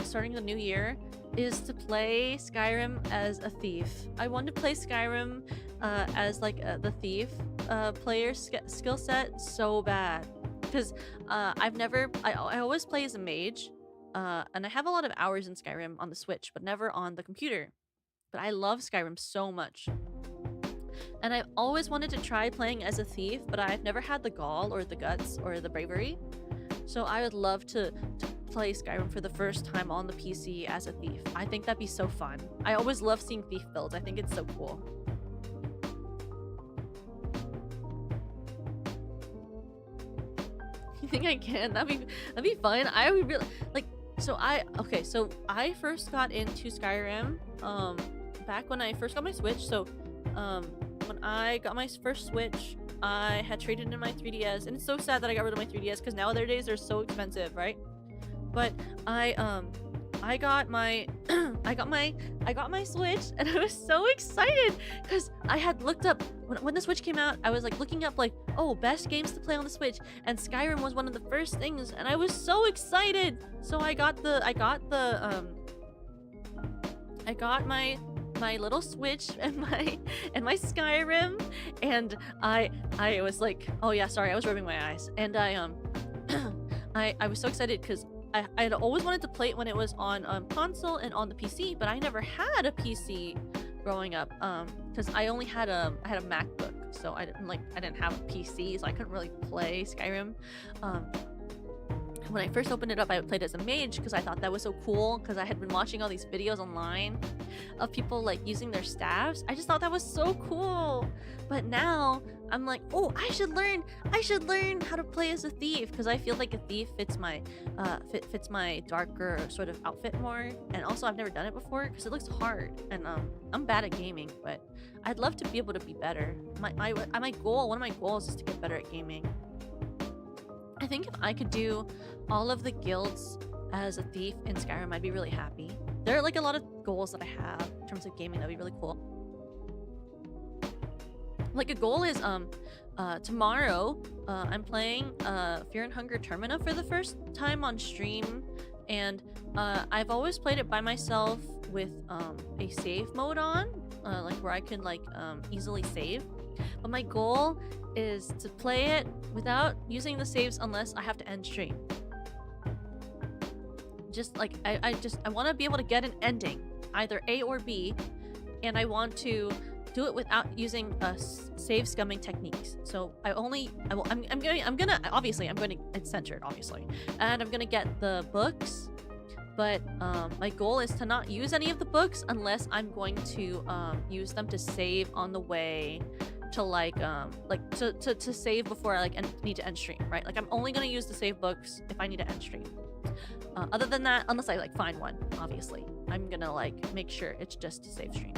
starting the new year, is to play Skyrim as a thief. I want to play Skyrim as like the thief player skill set so bad. Because I always play as a mage, and I have a lot of hours in Skyrim on the Switch, but never on the computer. But I love Skyrim so much. And I've always wanted to try playing as a thief, but I've never had the gall or the guts or the bravery. So I would love to play Skyrim for the first time on the PC as a thief. I think that'd be so fun. I always love seeing thief builds. I think it's so cool. You think I can? That'd be fun. I would really like. So I first got into Skyrim back when I first got my Switch. So when I got my first Switch, I had traded in my 3DS, and it's so sad that I got rid of my 3DS because nowadays they're so expensive, right? But I got my I got my Switch, and I was so excited because I had looked up when the Switch came out. I was like looking up like, oh, best games to play on the Switch, and Skyrim was one of the first things, and I was so excited. So I got my little Switch and my Skyrim, and I was like, oh yeah, sorry, I was rubbing my eyes, and I was so excited because I had always wanted to play it when it was on console and on the PC, but I never had a PC growing up because I had a MacBook, so I didn't have a PC, so I couldn't really play Skyrim. when I first opened it up, I played as a mage because I thought that was so cool, because I had been watching all these videos online of people like using their staffs. I just thought that was so cool. But now I'm like, oh, I should learn how to play as a thief, because I feel like a thief fits my fits my darker sort of outfit more. And also I've never done it before because it looks hard, and I'm bad at gaming, but I'd love to be able to be better. One of my goals is to get better at gaming. I think if I could do all of the guilds as a thief in Skyrim, I'd be really happy. There are like a lot of goals that I have in terms of gaming that'd be really cool. Like a goal is tomorrow I'm playing Fear and Hunger Termina for the first time on stream, and I've always played it by myself with a save mode on, like where I can like easily save. But my goal is to play it without using the saves unless I have to end stream. Just like I want to be able to get an ending, either A or B, and I want to do it without using save scumming techniques. So I'm gonna obviously it's censored obviously, and I'm gonna get the books, but my goal is to not use any of the books unless I'm going to use them to save on the way to to save before I need to end stream, right? Like I'm only gonna use the save books if I need to end stream. Other than that, unless I find one, obviously, I'm gonna make sure it's just to save stream.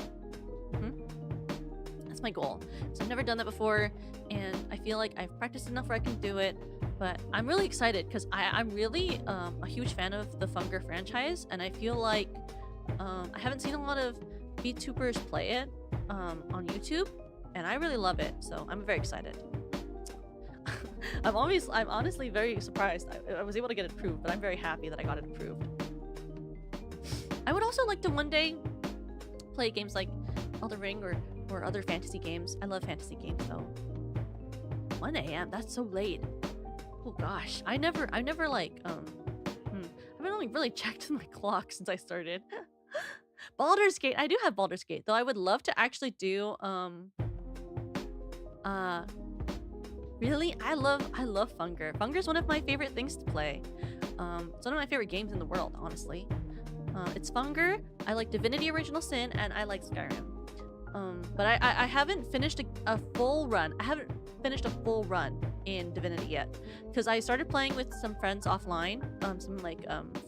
That's my goal. So I've never done that before, and I feel like I've practiced enough where I can do it. But I'm really excited because I'm really a huge fan of the Funger franchise, and I feel like I haven't seen a lot of VTubers play it on YouTube, and I really love it. So I'm very excited. I'm honestly very surprised I was able to get it approved, but I'm very happy that I got it approved. I would also like to one day play games like Elden Ring or other fantasy games. I love fantasy games though. 1 a.m. That's so late. Oh gosh, I never I haven't really checked my clock since I started. Baldur's Gate. I do have Baldur's Gate though. I would love to actually do really, I love Funger. Funger's one of my favorite things to play. It's one of my favorite games in the world, honestly. It's Funger, I like Divinity Original Sin, and I like Skyrim. But I haven't finished a full run. I haven't finished a full run in Divinity yet, because I started playing with some friends offline, some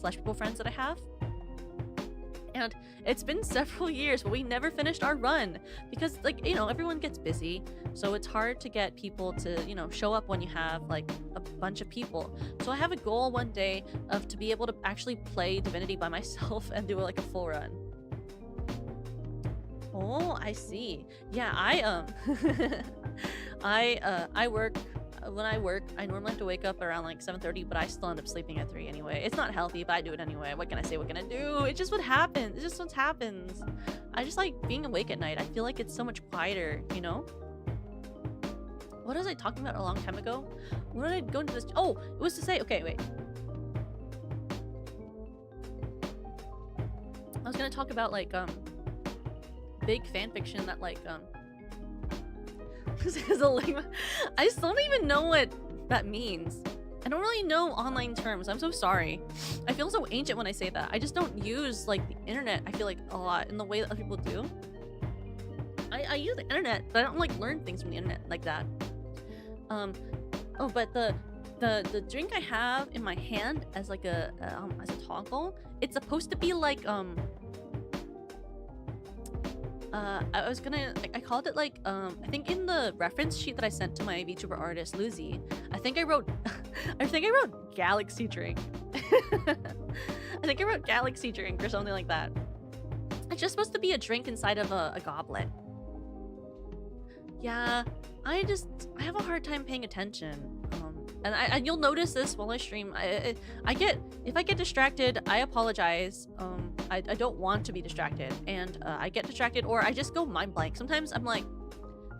Flesh People friends that I have. And it's been several years, but we never finished our run because, everyone gets busy. So it's hard to get people to, show up when you have, a bunch of people. So I have a goal one day to be able to actually play Divinity by myself and do, a full run. Oh, I see. Yeah, I work. When I work, I normally have to wake up around 7:30, but I still end up sleeping at 3 anyway. It's not healthy, but I do it anyway. What can I say? What can I do? It's just what happens. It's just what happens. I just like being awake at night. I feel like it's so much quieter, What was I talking about a long time ago? What did I go into this? Oh, it was to say, okay, wait. I was gonna talk about big fanfiction that I still don't even know what that means. I don't really know online terms. I'm so sorry. I feel so ancient when I say that. I just don't use the internet, I feel a lot in the way that other people do. I use the internet, but I don't learn things from the internet like that. Oh, but the drink I have in my hand as a toggle, it's supposed to be I called it I think in the reference sheet that I sent to my VTuber artist Lucy, I think I wrote Galaxy Drink. I think I wrote Galaxy Drink or something like that. It's just supposed to be a drink inside of a goblet. Yeah, I have a hard time paying attention. And you'll notice this while I stream. If I get distracted, I apologize. I don't want to be distracted, and I get distracted, or I just go mind blank. Sometimes I'm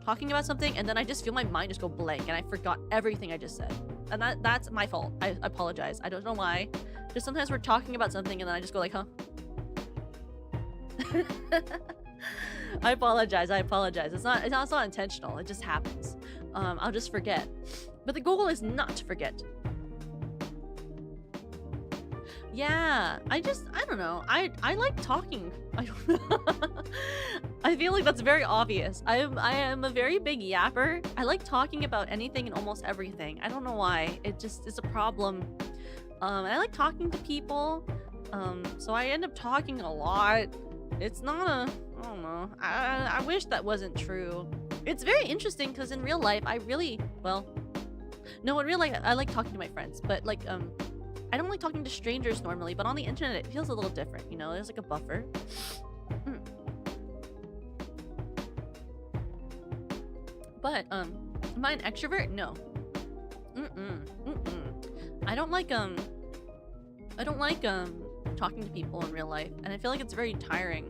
talking about something, and then I just feel my mind just go blank, and I forgot everything I just said. And that's my fault. I apologize. I don't know why. Just sometimes we're talking about something, and then I just go huh? I apologize. It's not intentional. It just happens. I'll just forget. But the goal is not to forget. Yeah, I don't know. I like talking. I don't know. I feel like that's very obvious. I am a very big yapper. I like talking about anything and almost everything. I don't know why. It just is a problem. And I like talking to people. So I end up talking a lot. It's not a, I don't know. I wish that wasn't true. It's very interesting because in real life, I really, well, no, in real life, I like talking to my friends, but like, I don't like talking to strangers normally, but on the internet, it feels a little different, you know? There's like a buffer. But, am I an extrovert? No. I don't like talking to people in real life, and I feel like it's very tiring.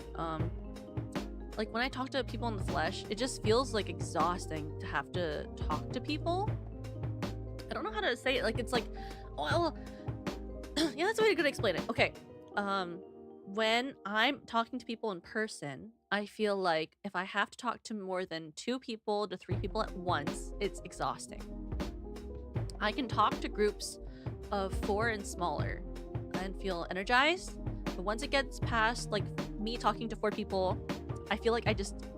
Like when I talk to people in the flesh, it just feels like exhausting to have to talk to people. I don't know how to say it. Like, it's like, well, yeah, that's a way to explain it. Okay. When I'm talking to people in person, I feel like if I have to talk to more than 2 people to 3 people at once, it's exhausting. I can talk to groups of 4 and smaller and feel energized, but once it gets past like me talking to 4 people, I feel like I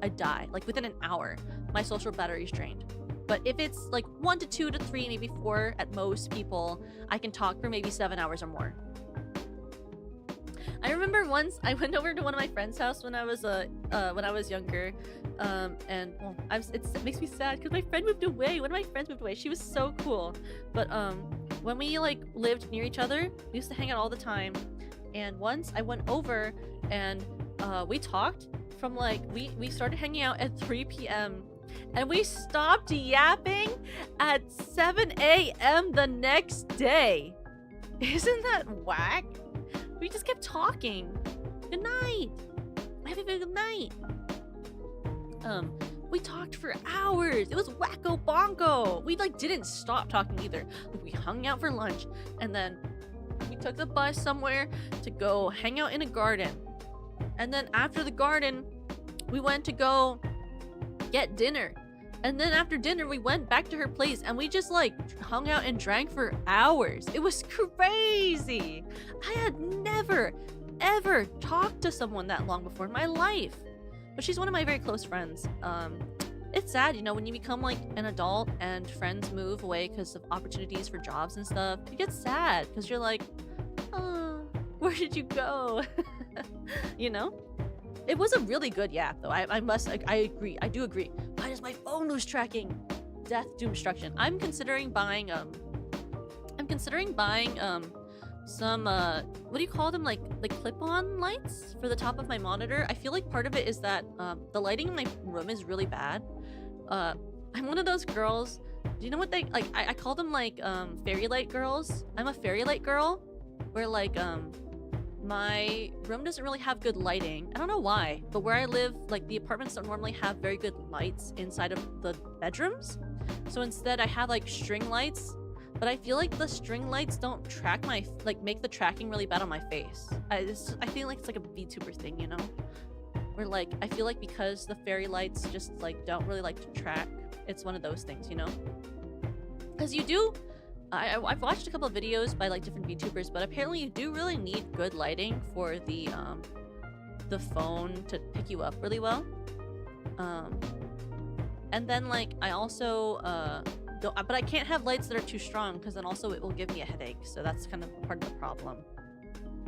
die. Like within an hour, my social battery is drained. But if it's like 1 to 2 to 3, maybe 4 at most people, I can talk for maybe 7 hours or more. I remember once I went over to one of my friend's house when I was younger, and well, it makes me sad because my friend moved away. One of my friends moved away. She was so cool, but when we like lived near each other, we used to hang out all the time. And once I went over and we talked from like we started hanging out at 3 p.m. and we stopped yapping at 7 a.m. the next day. Isn't that whack? We just kept talking. Good night. Have a good night. We talked for hours. It was wacko bongo. We like didn't stop talking either. Like, we hung out for lunch, and then we took the bus somewhere to go hang out in a garden. And then after the garden, we went to go get dinner. And then after dinner, we went back to her place and we just like hung out and drank for hours. It was crazy. I had never, ever talked to someone that long before in my life. But she's one of my very close friends. It's sad, you know, when you become like an adult and friends move away because of opportunities for jobs and stuff. It gets sad because you're like, oh, where did you go? You know? It was a really good yap, though. I agree. I do agree. Why does my phone lose tracking? Death doomstruction. I'm considering buying some what do you call them, like clip-on lights for the top of my monitor. I feel like part of it is that the lighting in my room is really bad. I'm one of those girls. Do you know what they like? I call them like fairy light girls. I'm a fairy light girl, where like my room doesn't really have good lighting. I don't know why, but where I live, like the apartments don't normally have very good lights inside of the bedrooms. So instead I have like string lights, but I feel like the string lights don't track my, like make the tracking really bad on my face. I feel like it's like a VTuber thing, you know? Where like, I feel like because the fairy lights just like don't really like to track, it's one of those things, you know? Because you do, I've watched a couple of videos by like different VTubers, but apparently you do really need good lighting for the phone to pick you up really well. And then like I also but I can't have lights that are too strong because then also it will give me a headache. So that's kind of part of the problem.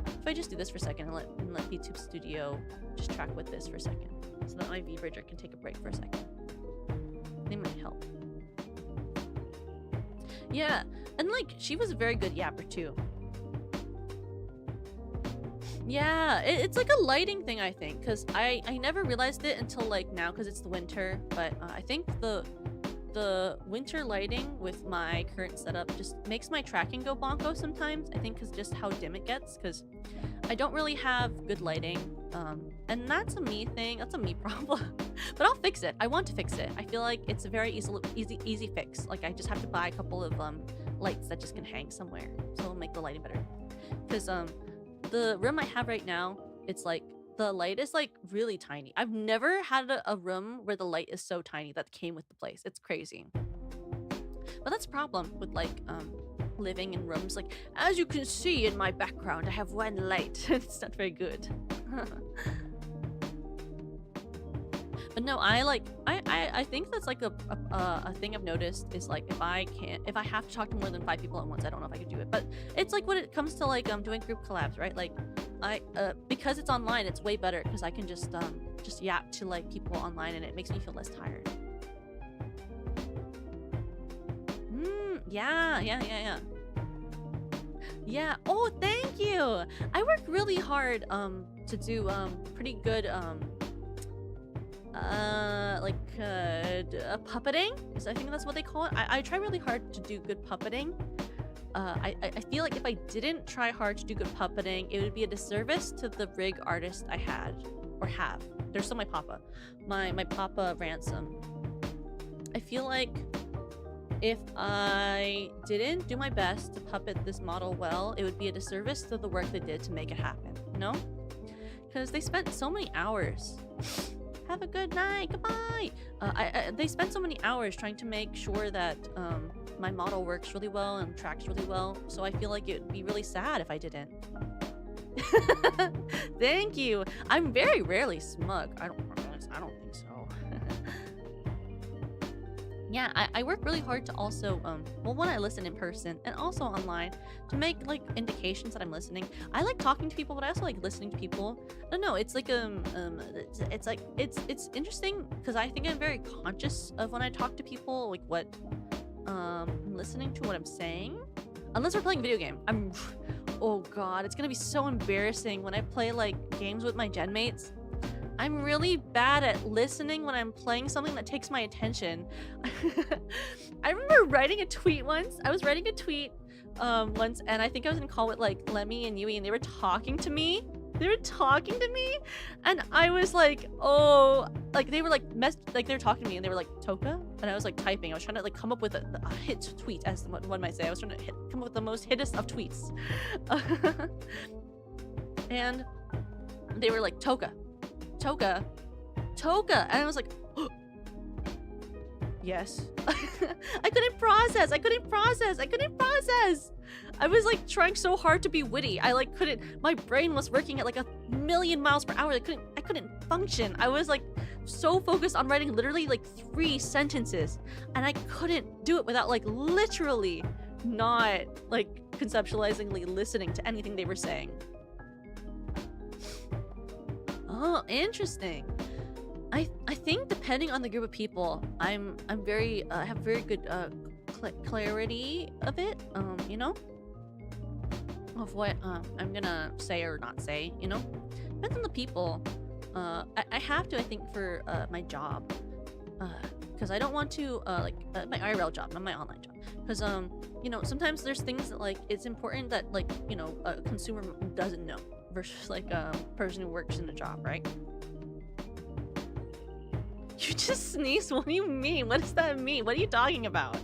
If I just do this for a second and let VTube Studio just track with this for a second, so that my V-Bridger can take a break for a second. They might help. Yeah, and like she was a very good yapper too. Yeah, it's like a lighting thing, I think, because I never realized it until like now because it's the winter, but I think the winter lighting with my current setup just makes my tracking go bonko sometimes. I think because just how dim it gets, because I don't really have good lighting, and that's a me thing. That's a me problem. But I'll fix it. I want to fix it. I feel like it's a very easy fix. Like I just have to buy a couple of lights that just can hang somewhere, so it'll make the lighting better. Because the room I have right now, it's like the light is like really tiny. I've never had a room where the light is so tiny that came with the place. It's crazy. But that's a problem with like living in rooms. Like, as you can see in my background, I have one light. It's not very good. But no, I think that's like a thing I've noticed is like if I have to talk to more than 5 people at once, I don't know if I could do it. But it's like when it comes to like doing group collabs, right? Like because it's online, it's way better because I can just yap to like people online and it makes me feel less tired. Yeah. Oh, thank you. I work really hard to do pretty good puppeting. I think that's what they call it. I try really hard to do good puppeting. I feel like if I didn't try hard to do good puppeting, it would be a disservice to the rig artist I had or have. They're still my papa, my papa Ransom. I feel like if I didn't do my best to puppet this model well, it would be a disservice to the work they did to make it happen, you know? Because they spent so many hours. Have a good night, goodbye! They spent so many hours trying to make sure that my model works really well and tracks really well, so I feel like it would be really sad if I didn't. Thank you! I'm very rarely smug. I don't think so. Yeah, I work really hard to also, well, when I listen in person and also online to make like indications that I'm listening. I like talking to people, but I also like listening to people. I don't know, it's like, it's interesting because I think I'm very conscious of when I talk to people, like what, I'm listening to what I'm saying. Unless we're playing a video game. Oh god, it's gonna be so embarrassing when I play like games with my gen mates. I'm really bad at listening when I'm playing something that takes my attention. I remember writing a tweet once. I was writing a tweet once, and I think I was in a call with like Lemmy and Yui, and they were talking to me. And I was like, oh, like they were like they were talking to me, and they were like Toka, and I was like typing. I was trying to like come up with a hit tweet, as one might say. I was trying to come up with the most hittest of tweets, and they were like Toka, and I was like, oh. Yes. I couldn't process. I was like trying so hard to be witty. I like couldn't. My brain was working at like 1,000,000 miles per hour. I couldn't function. I was like so focused on writing literally like 3 sentences, and I couldn't do it without like literally not like conceptualizingly listening to anything they were saying. Oh, interesting. I think depending on the group of people, I have very good clarity of it, you know, of what I'm gonna say or not say, you know. Depends on the people. I have to, I think, for my job, because I don't want to my IRL job, not my online job, because you know, sometimes there's things that like it's important that like, you know, a consumer doesn't know versus like a person who works in a job, right? You just sneezed? What do you mean? What does that mean? What are you talking about?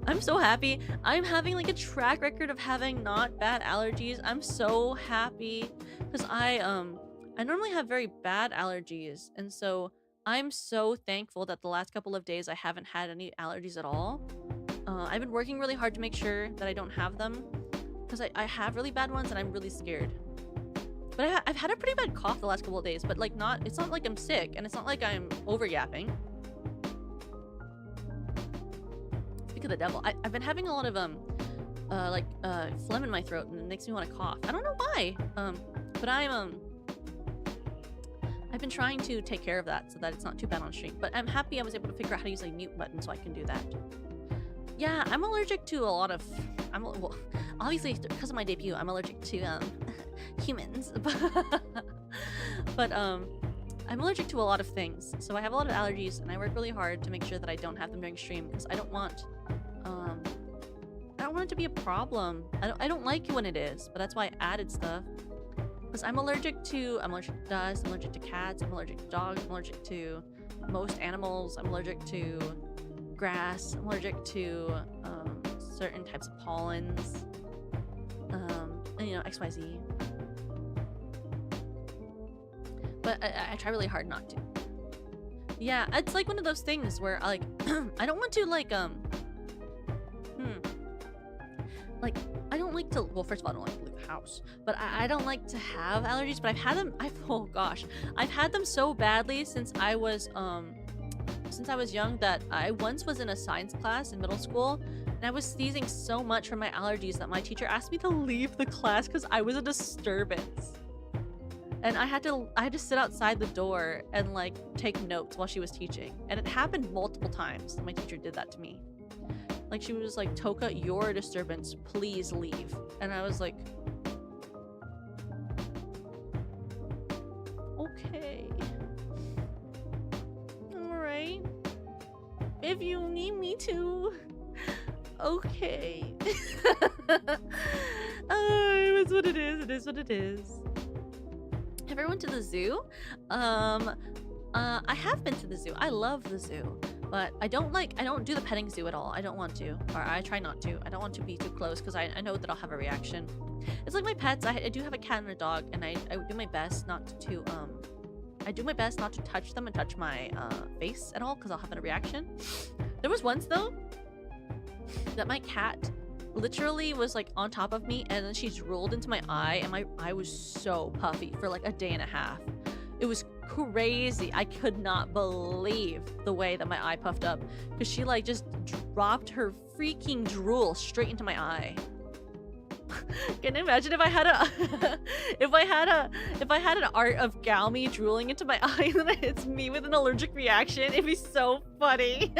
I'm so happy. I'm having like a track record of having not bad allergies. I'm so happy because I normally have very bad allergies, and so I'm so thankful that the last couple of days I haven't had any allergies at all. I've been working really hard to make sure that I don't have them because I have really bad ones and I'm really scared. But I've had a pretty bad cough the last couple of days, but like it's not like I'm sick, and it's not like I'm over yapping. Speak of the devil, I've been having a lot of phlegm in my throat, and it makes me want to cough. I don't know why. But I've been trying to take care of that so that it's not too bad on stream. But I'm happy I was able to figure out how to use like mute button so I can do that. Yeah, I'm allergic to a lot of. Well, obviously because of my debut, I'm allergic to humans, but I'm allergic to a lot of things, so I have a lot of allergies, and I work really hard to make sure that I don't have them during stream because I don't want it to be a problem. I don't like it when it is, but that's why I added stuff. Because I'm allergic to dust, I'm allergic to cats, I'm allergic to dogs, I'm allergic to most animals, I'm allergic to grass, I'm allergic to certain types of pollens, and you know, XYZ. But I try really hard not to. Yeah, it's like one of those things where like I don't want to like like, I don't like to, well, first of all, I don't like to leave the house, but I don't like to have allergies, but I've had them, oh gosh, I've had them so badly since I was young that I once was in a science class in middle school, and I was sneezing so much from my allergies that my teacher asked me to leave the class because I was a disturbance. And I had to sit outside the door and like take notes while she was teaching. And it happened multiple times that my teacher did that to me. Like, she was like, Toka, you're a disturbance, please leave. And I was like, okay. Alright. If you need me to. Okay. Oh, it's what it is. It is what it is. Ever went to the zoo? I have been to the zoo. I love the zoo, but I don't do the petting zoo at all. I don't want to, or I try not to. I don't want to be too close because I know that I'll have a reaction. It's like my pets. I do have a cat and a dog, and I do my best not to touch them and touch my face at all because I'll have a reaction. There was once though that my cat literally was like on top of me, and then she drooled into my eye, and my eye was so puffy for like a day and a half. It was crazy. I could not believe the way that my eye puffed up because she like just dropped her freaking drool straight into my eye. Can you imagine if I had an art of Galmi drooling into my eye and then it's me with an allergic reaction? It'd be so funny.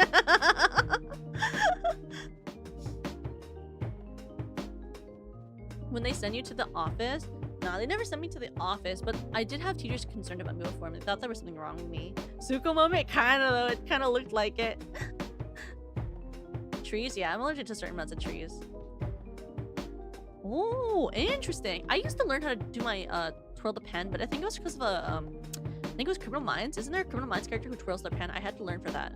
When they send you to the office, nah, they never sent me to the office, but I did have teachers concerned about Moviform. They thought there was something wrong with me. Suko moment, kind of though. It kind of looked like it. Trees, yeah, I'm allergic to certain amounts of trees. Oh, interesting. I used to learn how to do my twirl the pen, but I think it was because of I think it was Criminal Minds. Isn't there a Criminal Minds character who twirls their pen? I had to learn for that.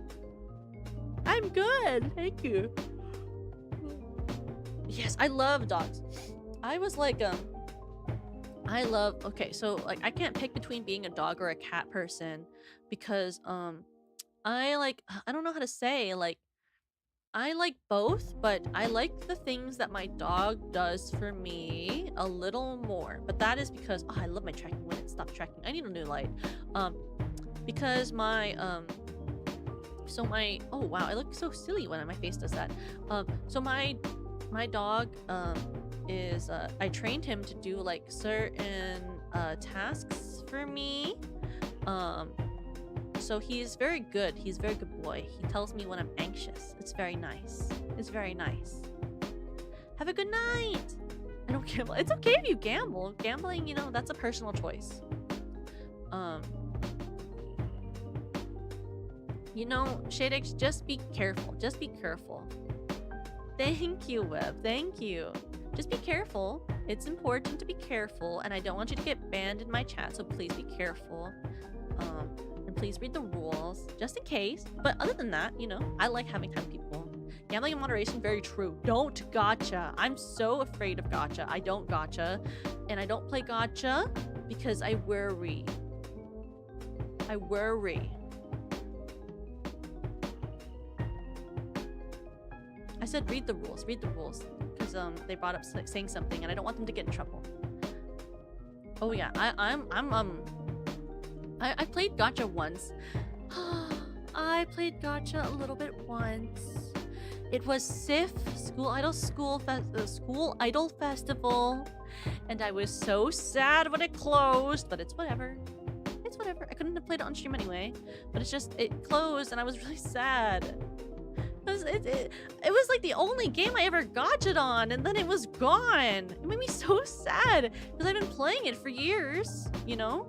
I'm good, thank you. Yes, I love dogs. I was like, okay, so like I can't pick between being a dog or a cat person because I don't know how to say, like, I like both, but I like the things that my dog does for me a little more. But that is because I love my tracking when it stopped tracking. I need a new light. Because my oh wow, I look so silly when my face does that. So my dog is I trained him to do like certain tasks for me. So he's very good. He's a very good boy. He tells me when I'm anxious. It's very nice. It's very nice. Have a good night. I don't gamble. It's okay if you gamble. Gambling, you know, that's a personal choice. You know, Shadex, just be careful. Just be careful. Thank you, Web. Thank you. Just be careful. It's important to be careful, and I don't want you to get banned in my chat, so please be careful. And please read the rules, just in case. But other than that, you know, I like having time with people. Gambling in moderation, very true. Don't gacha. I'm so afraid of gacha. I don't gacha, and I don't play gacha because I worry. I worry. I said read the rules, because they brought up saying something, and I don't want them to get in trouble. Oh yeah, I played gacha once. I played gacha a little bit once. It was SIF, School Idol Festival, and I was so sad when it closed, but it's whatever. It's whatever. I couldn't have played it on stream anyway, but it's just, it closed, and I was really sad. It was like the only game I ever gotcha'd on, and then it was gone. It made me so sad because I've been playing it for years, you know?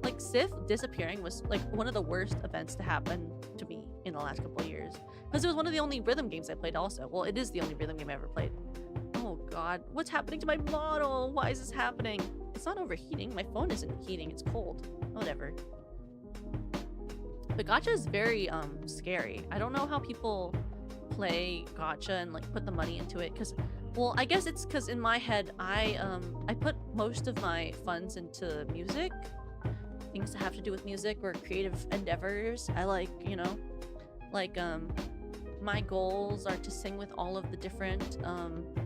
Like, Sif disappearing was like one of the worst events to happen to me in the last couple of years because it was one of the only rhythm games I played also. Well, it is the only rhythm game I ever played. Oh god, what's happening to my model? Why is this happening? It's not overheating. My phone isn't heating. It's cold. Whatever. But gacha is very scary. I don't know how people play gacha and like put the money into it because, well, I guess it's because in my head I put most of my funds into music, things that have to do with music or creative endeavors. I like, you know, like my goals are to sing with all of the different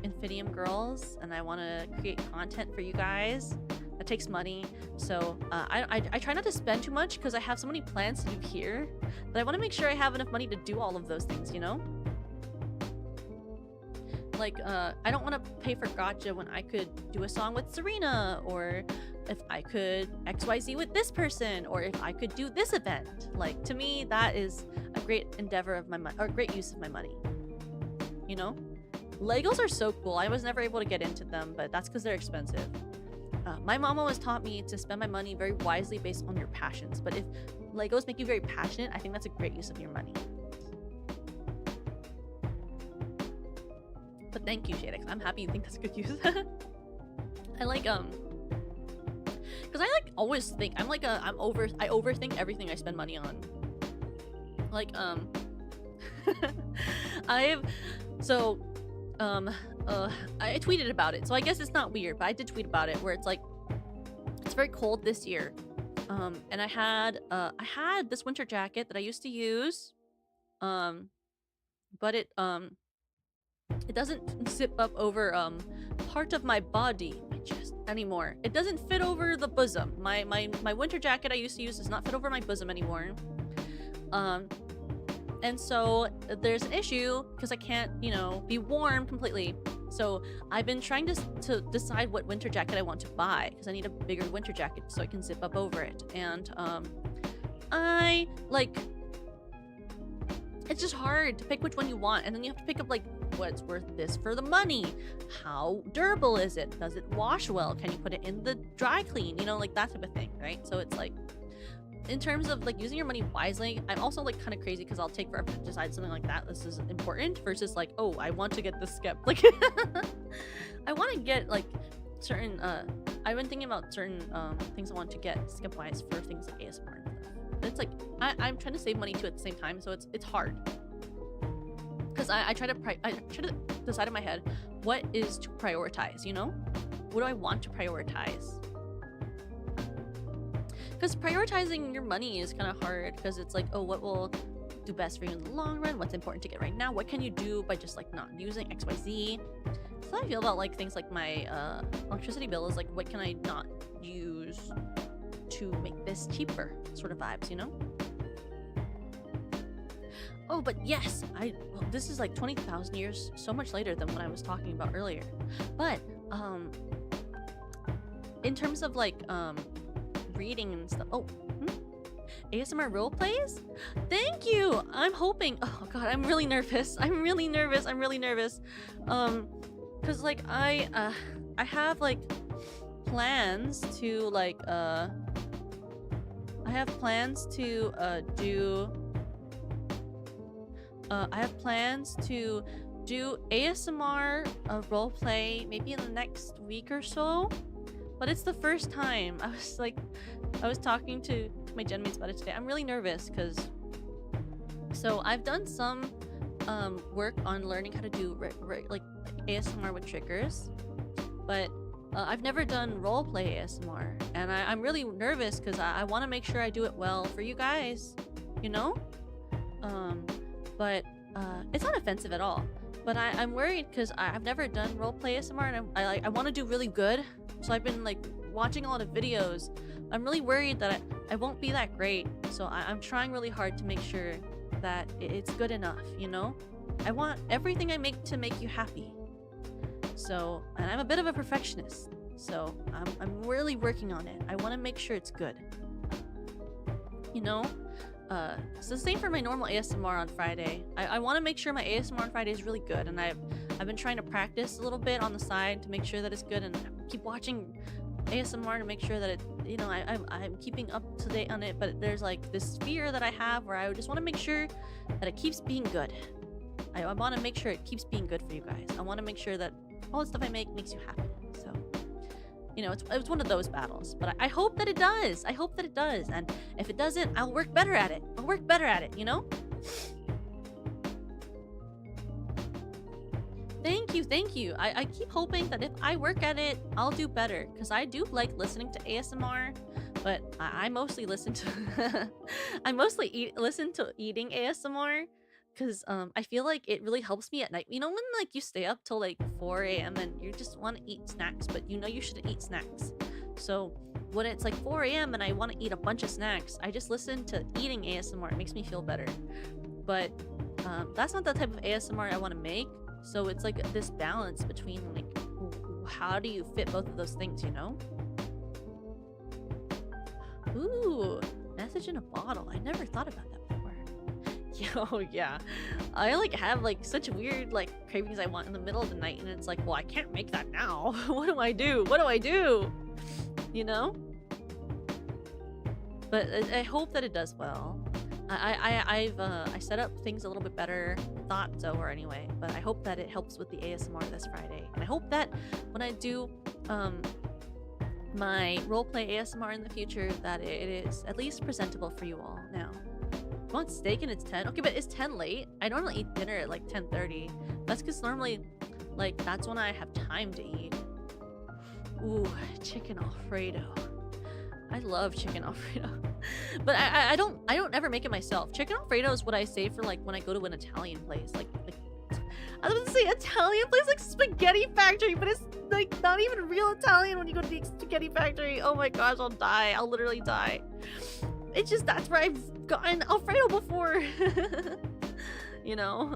Infidium girls, and I want to create content for you guys. That takes money, so I try not to spend too much because I have so many plans to do here, but I want to make sure I have enough money to do all of those things, you know? Like, I don't want to pay for Gotcha when I could do a song with Serena, or if I could XYZ with this person, or if I could do this event. Like, to me, that is a great endeavor of my money, or great use of my money. You know? Legos are so cool. I was never able to get into them, but that's because they're expensive. My mom always taught me to spend my money very wisely based on your passions. But if Legos make you very passionate, I think that's a great use of your money. But thank you, Shadex. I'm happy you think that's a good use. I like, because I like always think, I overthink everything I spend money on. Like, I tweeted about it, so I guess it's not weird, but I did tweet about it, where it's like, it's very cold this year. And I had this winter jacket that I used to use, but it doesn't zip up over part of my body, my chest, anymore. It doesn't fit over the bosom. My winter jacket I used to use does not fit over my bosom anymore. And so there's an issue because I can't, you know, be warm completely. So I've been trying to decide what winter jacket I want to buy, because I need a bigger winter jacket so I can zip up over it. And I like, it's just hard to pick which one you want, and then you have to pick up like, what's worth this for the money? How durable is it? Does it wash well? Can you put it in the dry clean? You know, like that type of thing, right? So it's like, in terms of like using your money wisely, I'm also like kind of crazy because I'll take forever to decide something like that. This is important versus like, oh, I want to get the skip. Like, I want to get like certain, I've been thinking about certain things I want to get skip wise for things like ASMR and stuff. But it's like, I'm trying to save money too at the same time, so it's hard. Because I try to decide in my head what is to prioritize, you know? What do I want to prioritize? Because prioritizing your money is kind of hard, because it's like, oh, what will do best for you in the long run? What's important to get right now? What can you do by just like not using XYZ? That's how I feel about like things like my electricity bill, is like, what can I not use to make this cheaper sort of vibes, you know? Oh, but yes, well, this is like 20,000 years, so much later than what I was talking about earlier. But in terms of like reading and stuff, ASMR role plays? Thank you. I'm hoping. Oh god, I'm really nervous. I'm really nervous. Cuz like I have like plans to like I have plans to do ASMR roleplay maybe in the next week or so, but it's the first time. I was talking to my genmates about it today. I'm really nervous because I've done some work on learning how to do like ASMR with triggers, but I've never done roleplay ASMR, and I'm really nervous because I want to make sure I do it well for you guys, you know? But it's not offensive at all. But I'm worried because I've never done roleplay ASMR, and I want to do really good. So I've been like watching a lot of videos. I'm really worried that I won't be that great. So I'm trying really hard to make sure that it's good enough, you know? I want everything I make to make you happy. So, and I'm a bit of a perfectionist. So I'm really working on it. I want to make sure it's good. You know? So the same for my normal ASMR on Friday. I want to make sure my ASMR on Friday is really good, and I've been trying to practice a little bit on the side to make sure that it's good, and keep watching ASMR to make sure that it, you know, I'm keeping up to date on it. But there's like this fear that I have where I just want to make sure that it keeps being good. I want to make sure it keeps being good for you guys. I want to make sure that all the stuff I make makes you happy. So, you know, it's one of those battles, but I hope that it does. I hope that it does. And if it doesn't, I'll work better at it. You know? Thank you. I keep hoping that if I work at it, I'll do better. Because I do like listening to ASMR, but I mostly listen to... listen to eating ASMR. because I feel like it really helps me at night. You know when like you stay up till like 4 a.m. and you just want to eat snacks, but you know you shouldn't eat snacks. So when it's like 4 a.m. and I want to eat a bunch of snacks, I just listen to eating ASMR. It makes me feel better. But that's not the type of ASMR I want to make. So it's like this balance between like how do you fit both of those things, you know? Ooh, message in a bottle. I never thought about that before. Oh yeah, I like have like such weird like cravings I want in the middle of the night, and it's like, well, I can't make that now. What do I do? What do I do? You know? But I hope that it does well. I set up things a little bit better. Thought so, or anyway. But I hope that it helps with the ASMR this Friday, and I hope that when I do my roleplay ASMR in the future, that it is at least presentable for you all. Now, you want steak and it's 10? Okay, but it's 10 late. I normally eat dinner at like 10:30. That's because normally, like, that's when I have time to eat. Ooh, chicken Alfredo. I love chicken Alfredo. But I don't ever make it myself. Chicken Alfredo is what I save for like when I go to an Italian place. Like I was going to say Italian place like Spaghetti Factory, but it's like not even real Italian when you go to the Spaghetti Factory. Oh my gosh, I'll die. I'll literally die. It's just that's where I've gotten Alfredo before. You know?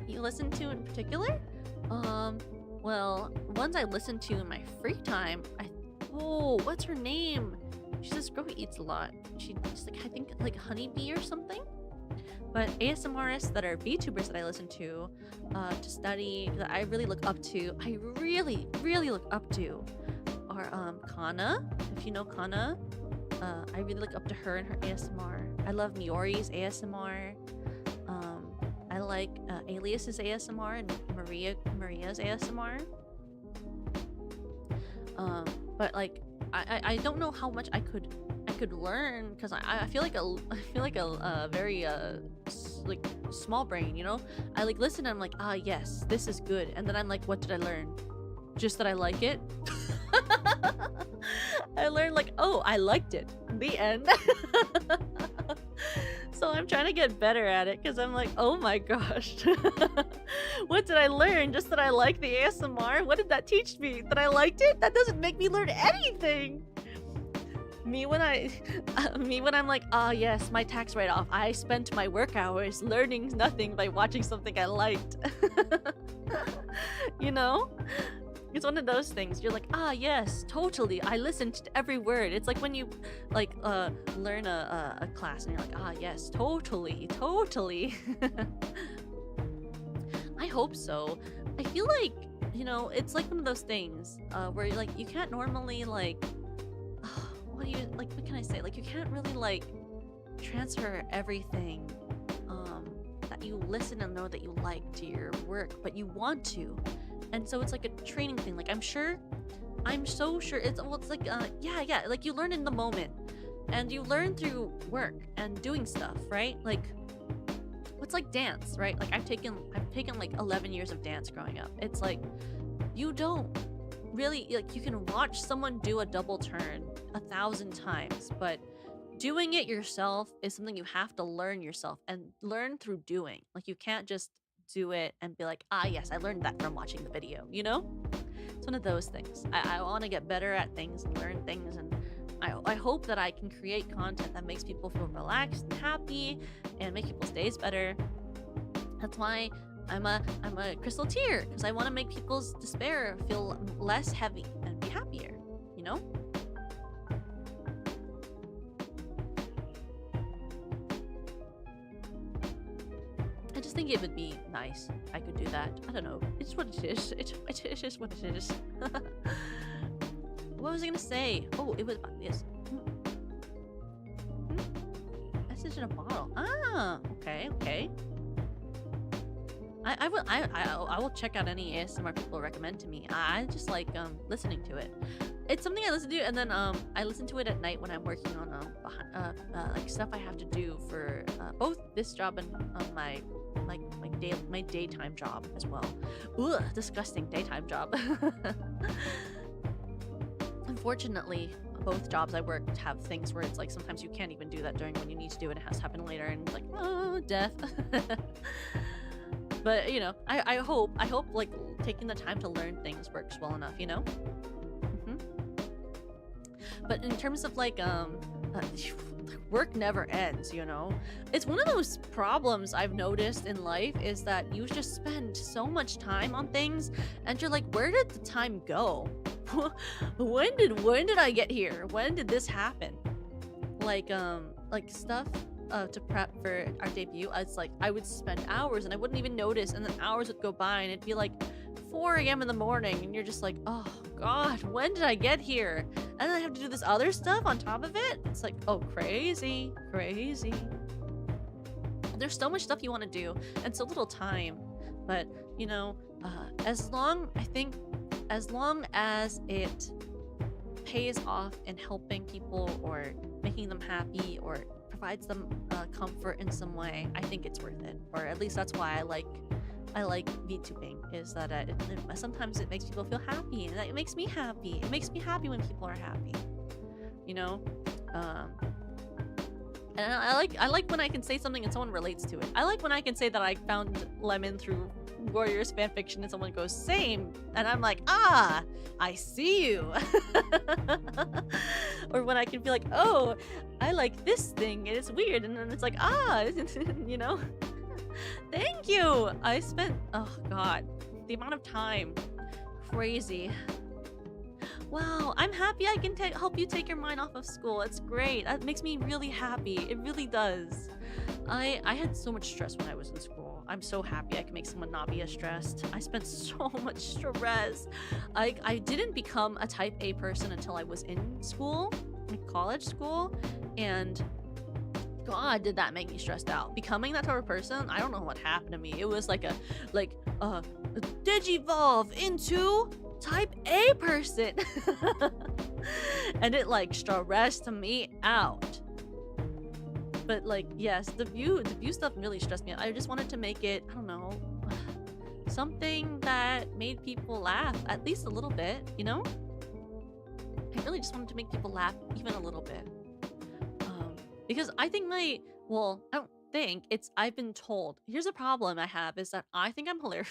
You listen to in particular? Well, ones I listen to in my free time, what's her name? She's this girl who eats a lot. She's like, I think like Honeybee or something. But ASMRists that are VTubers that I listen to study, that I really look up to, I really look up to, are Kana. If you know Kana, I really look up to her and her ASMR. I love Miori's ASMR. I like Alias's ASMR and Maria's ASMR. But like I don't know how much I could learn, because I feel like a very like small brain, you know? I like listen and I'm like, ah yes, this is good, and then I'm like, what did I learn? Just that I like it. I learned like, oh, I liked it. The end. So I'm trying to get better at it, because I'm like, oh my gosh. What did I learn? Just that I like the ASMR? What did that teach me? That I liked it? That doesn't make me learn anything. Me when I'm like, ah yes, my tax write-off. I spent my work hours learning nothing by watching something I liked. You know? It's one of those things. You're like, ah yes, totally. I listened to every word. It's like when you like learn a class and you're like, ah yes, totally. I hope so. I feel like, you know, it's like one of those things where like you can't normally like what can I say? Like you can't really like transfer everything that you listen and know that you like to your work, but you want to. And so it's like a training thing. Like I'm so sure it's like yeah, like you learn in the moment, and you learn through work and doing stuff, right? Like what's like dance, right? Like I've taken like 11 years of dance growing up. It's like you don't really, like, you can watch someone do a double turn 1,000 times, but doing it yourself is something you have to learn yourself and learn through doing. Like you can't just do it and be like, ah yes, I learned that from watching the video, you know? It's one of those things. I want to get better at things and learn things, and I hope that I can create content that makes people feel relaxed and happy and make people's days better. That's why I'm a crystal tier, because I want to make people's despair feel less heavy and be happier, you know? I just think it would be nice if I could do that. I don't know. It's what it is. It's just what it is. What was I gonna say? Oh, it was about this. Message in a bottle. Ah, okay. I will check out any ASMR people recommend to me. I just like listening to it. It's something I listen to, and then I listen to it at night when I'm working on like stuff I have to do for both this job and my daytime job as well. Ugh, disgusting daytime job. unfortunately, both jobs I worked have things where it's like sometimes you can't even do that during when you need to do it. It has to happen later, and it's like, oh, death. But you know, I hope like taking the time to learn things works well enough, you know. But in terms of like work never ends, you know. It's one of those problems I've noticed in life is that you just spend so much time on things and you're like, where did the time go? when did I get here? When did this happen? Like stuff to prep for our debut, it's like I would spend hours and I wouldn't even notice, and then hours would go by and it'd be like 4 a.m. in the morning and you're just like, oh god, when did I get here? And then I have to do this other stuff on top of it. It's like, oh, crazy. There's so much stuff you want to do and so little time. But you know, as long as it pays off in helping people or making them happy or provides them comfort in some way, I think it's worth it. Or at least that's why I like vtubing, is that sometimes it makes people feel happy, and that makes me happy. It makes me happy when people are happy, you know. And I like when I can say something and someone relates to it. I like when I can say that I found lemon through Warriors fanfiction and someone goes same, and I'm like, ah, I see you. Or when I can feel like, oh, I like this thing and it's weird, and then it's like, ah, you know. Thank you. I spent, oh god, the amount of time, crazy. Wow, I'm happy I can help you take your mind off of school. It's great. That makes me really happy. It really does. I had so much stress when I was in school. I'm so happy I can make someone not be as stressed. I spent so much stress. I didn't become a type A person until I was in school, in college school, and god, did that make me stressed out. Becoming that type of person, I don't know what happened to me. It was like digivolve into type A person. And it like stressed me out. But like, yes, the view stuff really stressed me out. I just wanted to make it, I don't know, something that made people laugh at least a little bit, you know. I really just wanted to make people laugh even a little bit. Because I think I don't think, I've been told. Here's a problem I have, is that I think I'm hilarious.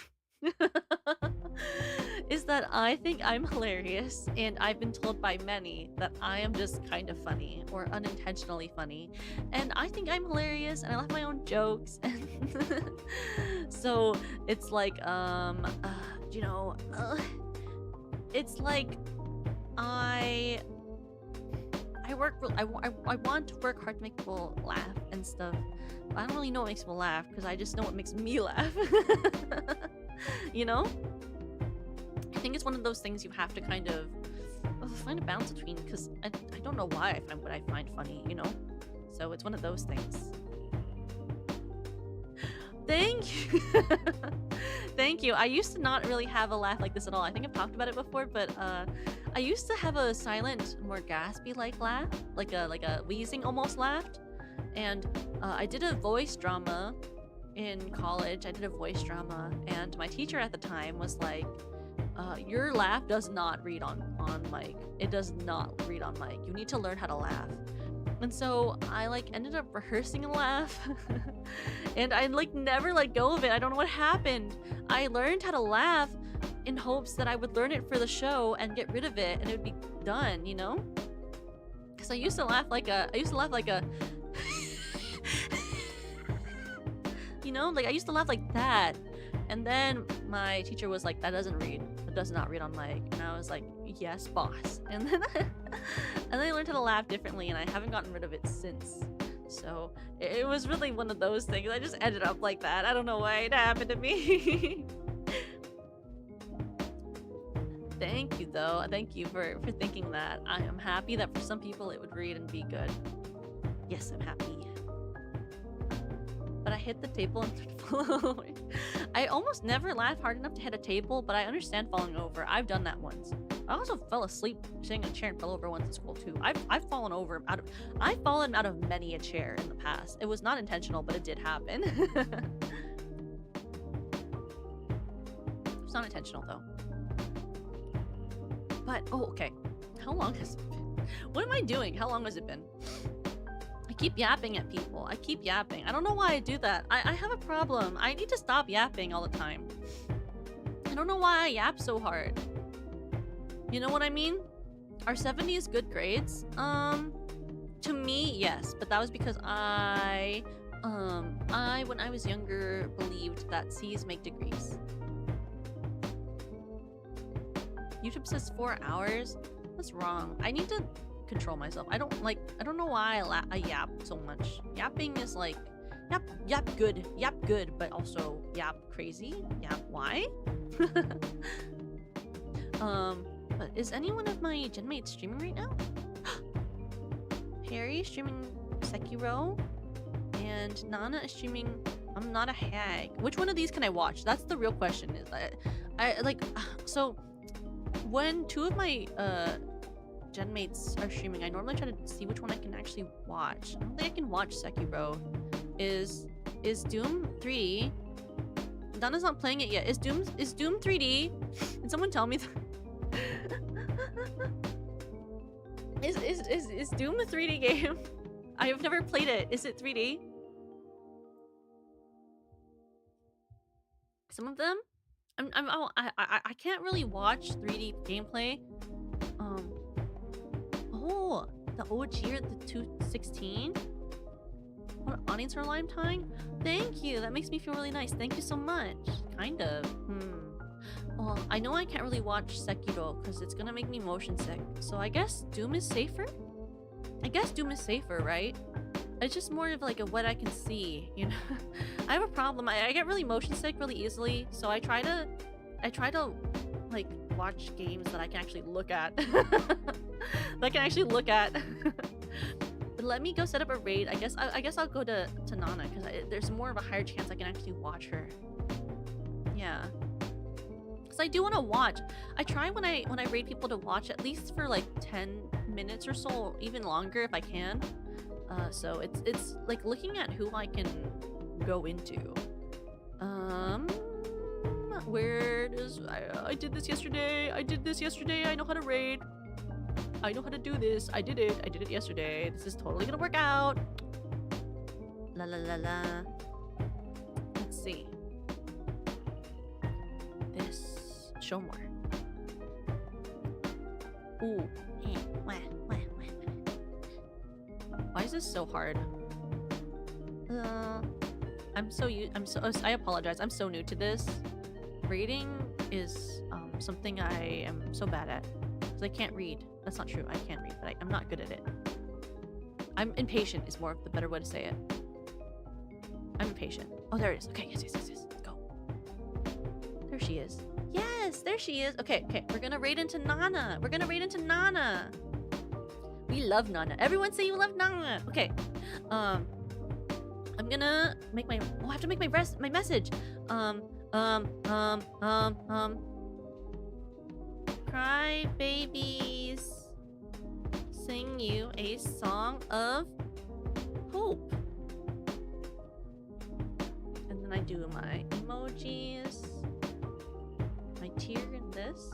Is that I think I'm hilarious, and I've been told by many that I am just kind of funny or unintentionally funny, and I think I'm hilarious and I laugh my own jokes. So it's like you know, it's like I want to work hard to make people laugh and stuff, but I don't really know what makes people laugh, because I just know what makes me laugh. You know? I think it's one of those things you have to kind of find a balance between, because I don't know why I find what I find funny, you know? So it's one of those things. Thank you. Thank you. I used to not really have a laugh like this at all. I think I've talked about it before, but I used to have a silent, more gaspy-like laugh, like a wheezing almost laugh. And I did a voice drama in college. I did a voice drama, and my teacher at the time was like, your laugh does not read on mic. It does not read on mic. You need to learn how to laugh. And so I like ended up rehearsing a laugh and I like never let go of it. I don't know what happened. I learned how to laugh in hopes that I would learn it for the show and get rid of it and it would be done, you know? Because I used to laugh like a you know, like I used to laugh like that. And then my teacher was like, that does not read on mic. And I was like, yes, boss. And then I learned how to laugh differently, and I haven't gotten rid of it since. So it was really one of those things. I just ended up like that. I don't know why it happened to me. Thank you, though. Thank you for thinking that. I am happy that for some people it would read and be good. Yes, I'm happy. But I hit the table and started falling over. I almost never laugh hard enough to hit a table, but I understand falling over. I've done that once. I also fell asleep sitting in a chair and fell over once in school too. I've fallen out of many a chair in the past. It was not intentional, but it did happen. It's not intentional though. But okay. How long has it been? What am I doing? How long has it been? I keep yapping at people. I keep yapping. I don't know why I do that. I have a problem. I need to stop yapping all the time. I don't know why I yap so hard. You know what I mean? Are 70s good grades? To me, yes. But that was because I when I was younger, believed that C's make degrees. YouTube says 4 hours. That's wrong. I need to control myself. I don't know why I yap so much. Yapping is like yap good, but also yap crazy. Yap why? But is any one of my gen mates streaming right now? Harry is streaming Sekiro, and Nana is streaming I'm Not a Hag. Which one of these can I watch? That's the real question. Is I like so when two of my gen mates are streaming, I normally try to see which one I can actually watch. I don't think I can watch Sekiro. Is Doom 3? Donna's not playing it yet. Is Doom 3D? Can someone tell me that? Is Doom a 3D game? I have never played it. Is it 3D? Some of them? I can't really watch 3D gameplay. Oh, the OG or the 216? What audience are lime tying? Thank you. That makes me feel really nice. Thank you so much. Kind of. Well, I know I can't really watch Sekiro because it's gonna make me motion sick. So I guess Doom is safer? I guess Doom is safer, right? It's just more of like a what I can see, you know? I have a problem. I get really motion sick really easily, so I try to like watch games that I can actually look at. That I can actually look at. But let me go set up a raid. I guess I'll go to Nana because there's more of a higher chance I can actually watch her. Yeah. Because I do want to watch. I try when I raid people to watch at least for like 10 minutes or so, or even longer if I can. So it's like looking at who I can go into. Where does I did this yesterday. I know how to raid. I know how to do this. I did it yesterday. This is totally gonna work out. La la la la. Let's see. This. Show more. Ooh. Why is this so hard? I apologize. I'm so new to this. Reading is something I am so bad at. Because I can't read. That's not true. I can't read, but I'm not good at it. I'm impatient is more of the better way to say it. I'm impatient. Oh, there it is. Okay, yes. Let's go. There she is. Yes, there she is. Okay. We're gonna raid into Nana. We love Nana. Everyone say you love Nana. Okay. I'm gonna make my... Oh, I have to make my message. Crybabies, sing you a song of hope. And then I do my emojis. My tier and this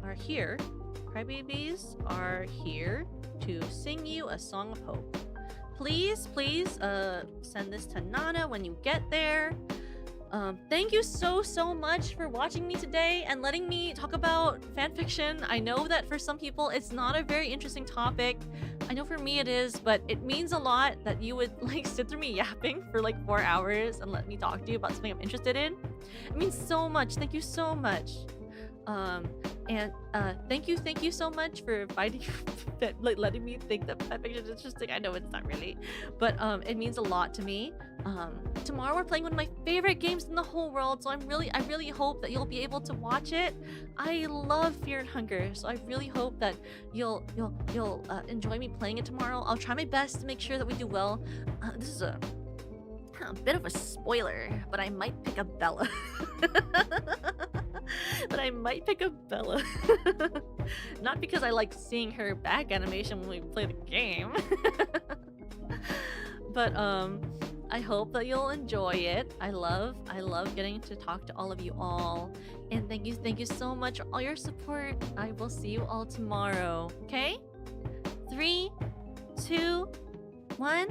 are here. Crybabies are here to sing you a song of hope. Please send this to Nana when you get there. Thank you so much for watching me today and letting me talk about fanfiction. I know that for some people it's not a very interesting topic. I know for me it is, but it means a lot that you would like sit through me yapping for like 4 hours and let me talk to you about something I'm interested in. It means so much. Thank you so much. Thank you so much for finding that, like, letting me think that fanfiction is interesting. I know it's not really, but it means a lot to me. Tomorrow we're playing one of my favorite games in the whole world, so I really hope that you'll be able to watch it. I love Fear and Hunger, so I really hope that you'll enjoy me playing it tomorrow. I'll try my best to make sure that we do well. This is a bit of a spoiler, but I might pick up Bella. Not because I like seeing her back animation when we play the game. But I hope that you'll enjoy it. I love getting to talk to all of you all. And thank you so much for all your support. I will see you all tomorrow. Okay? 3, 2, 1.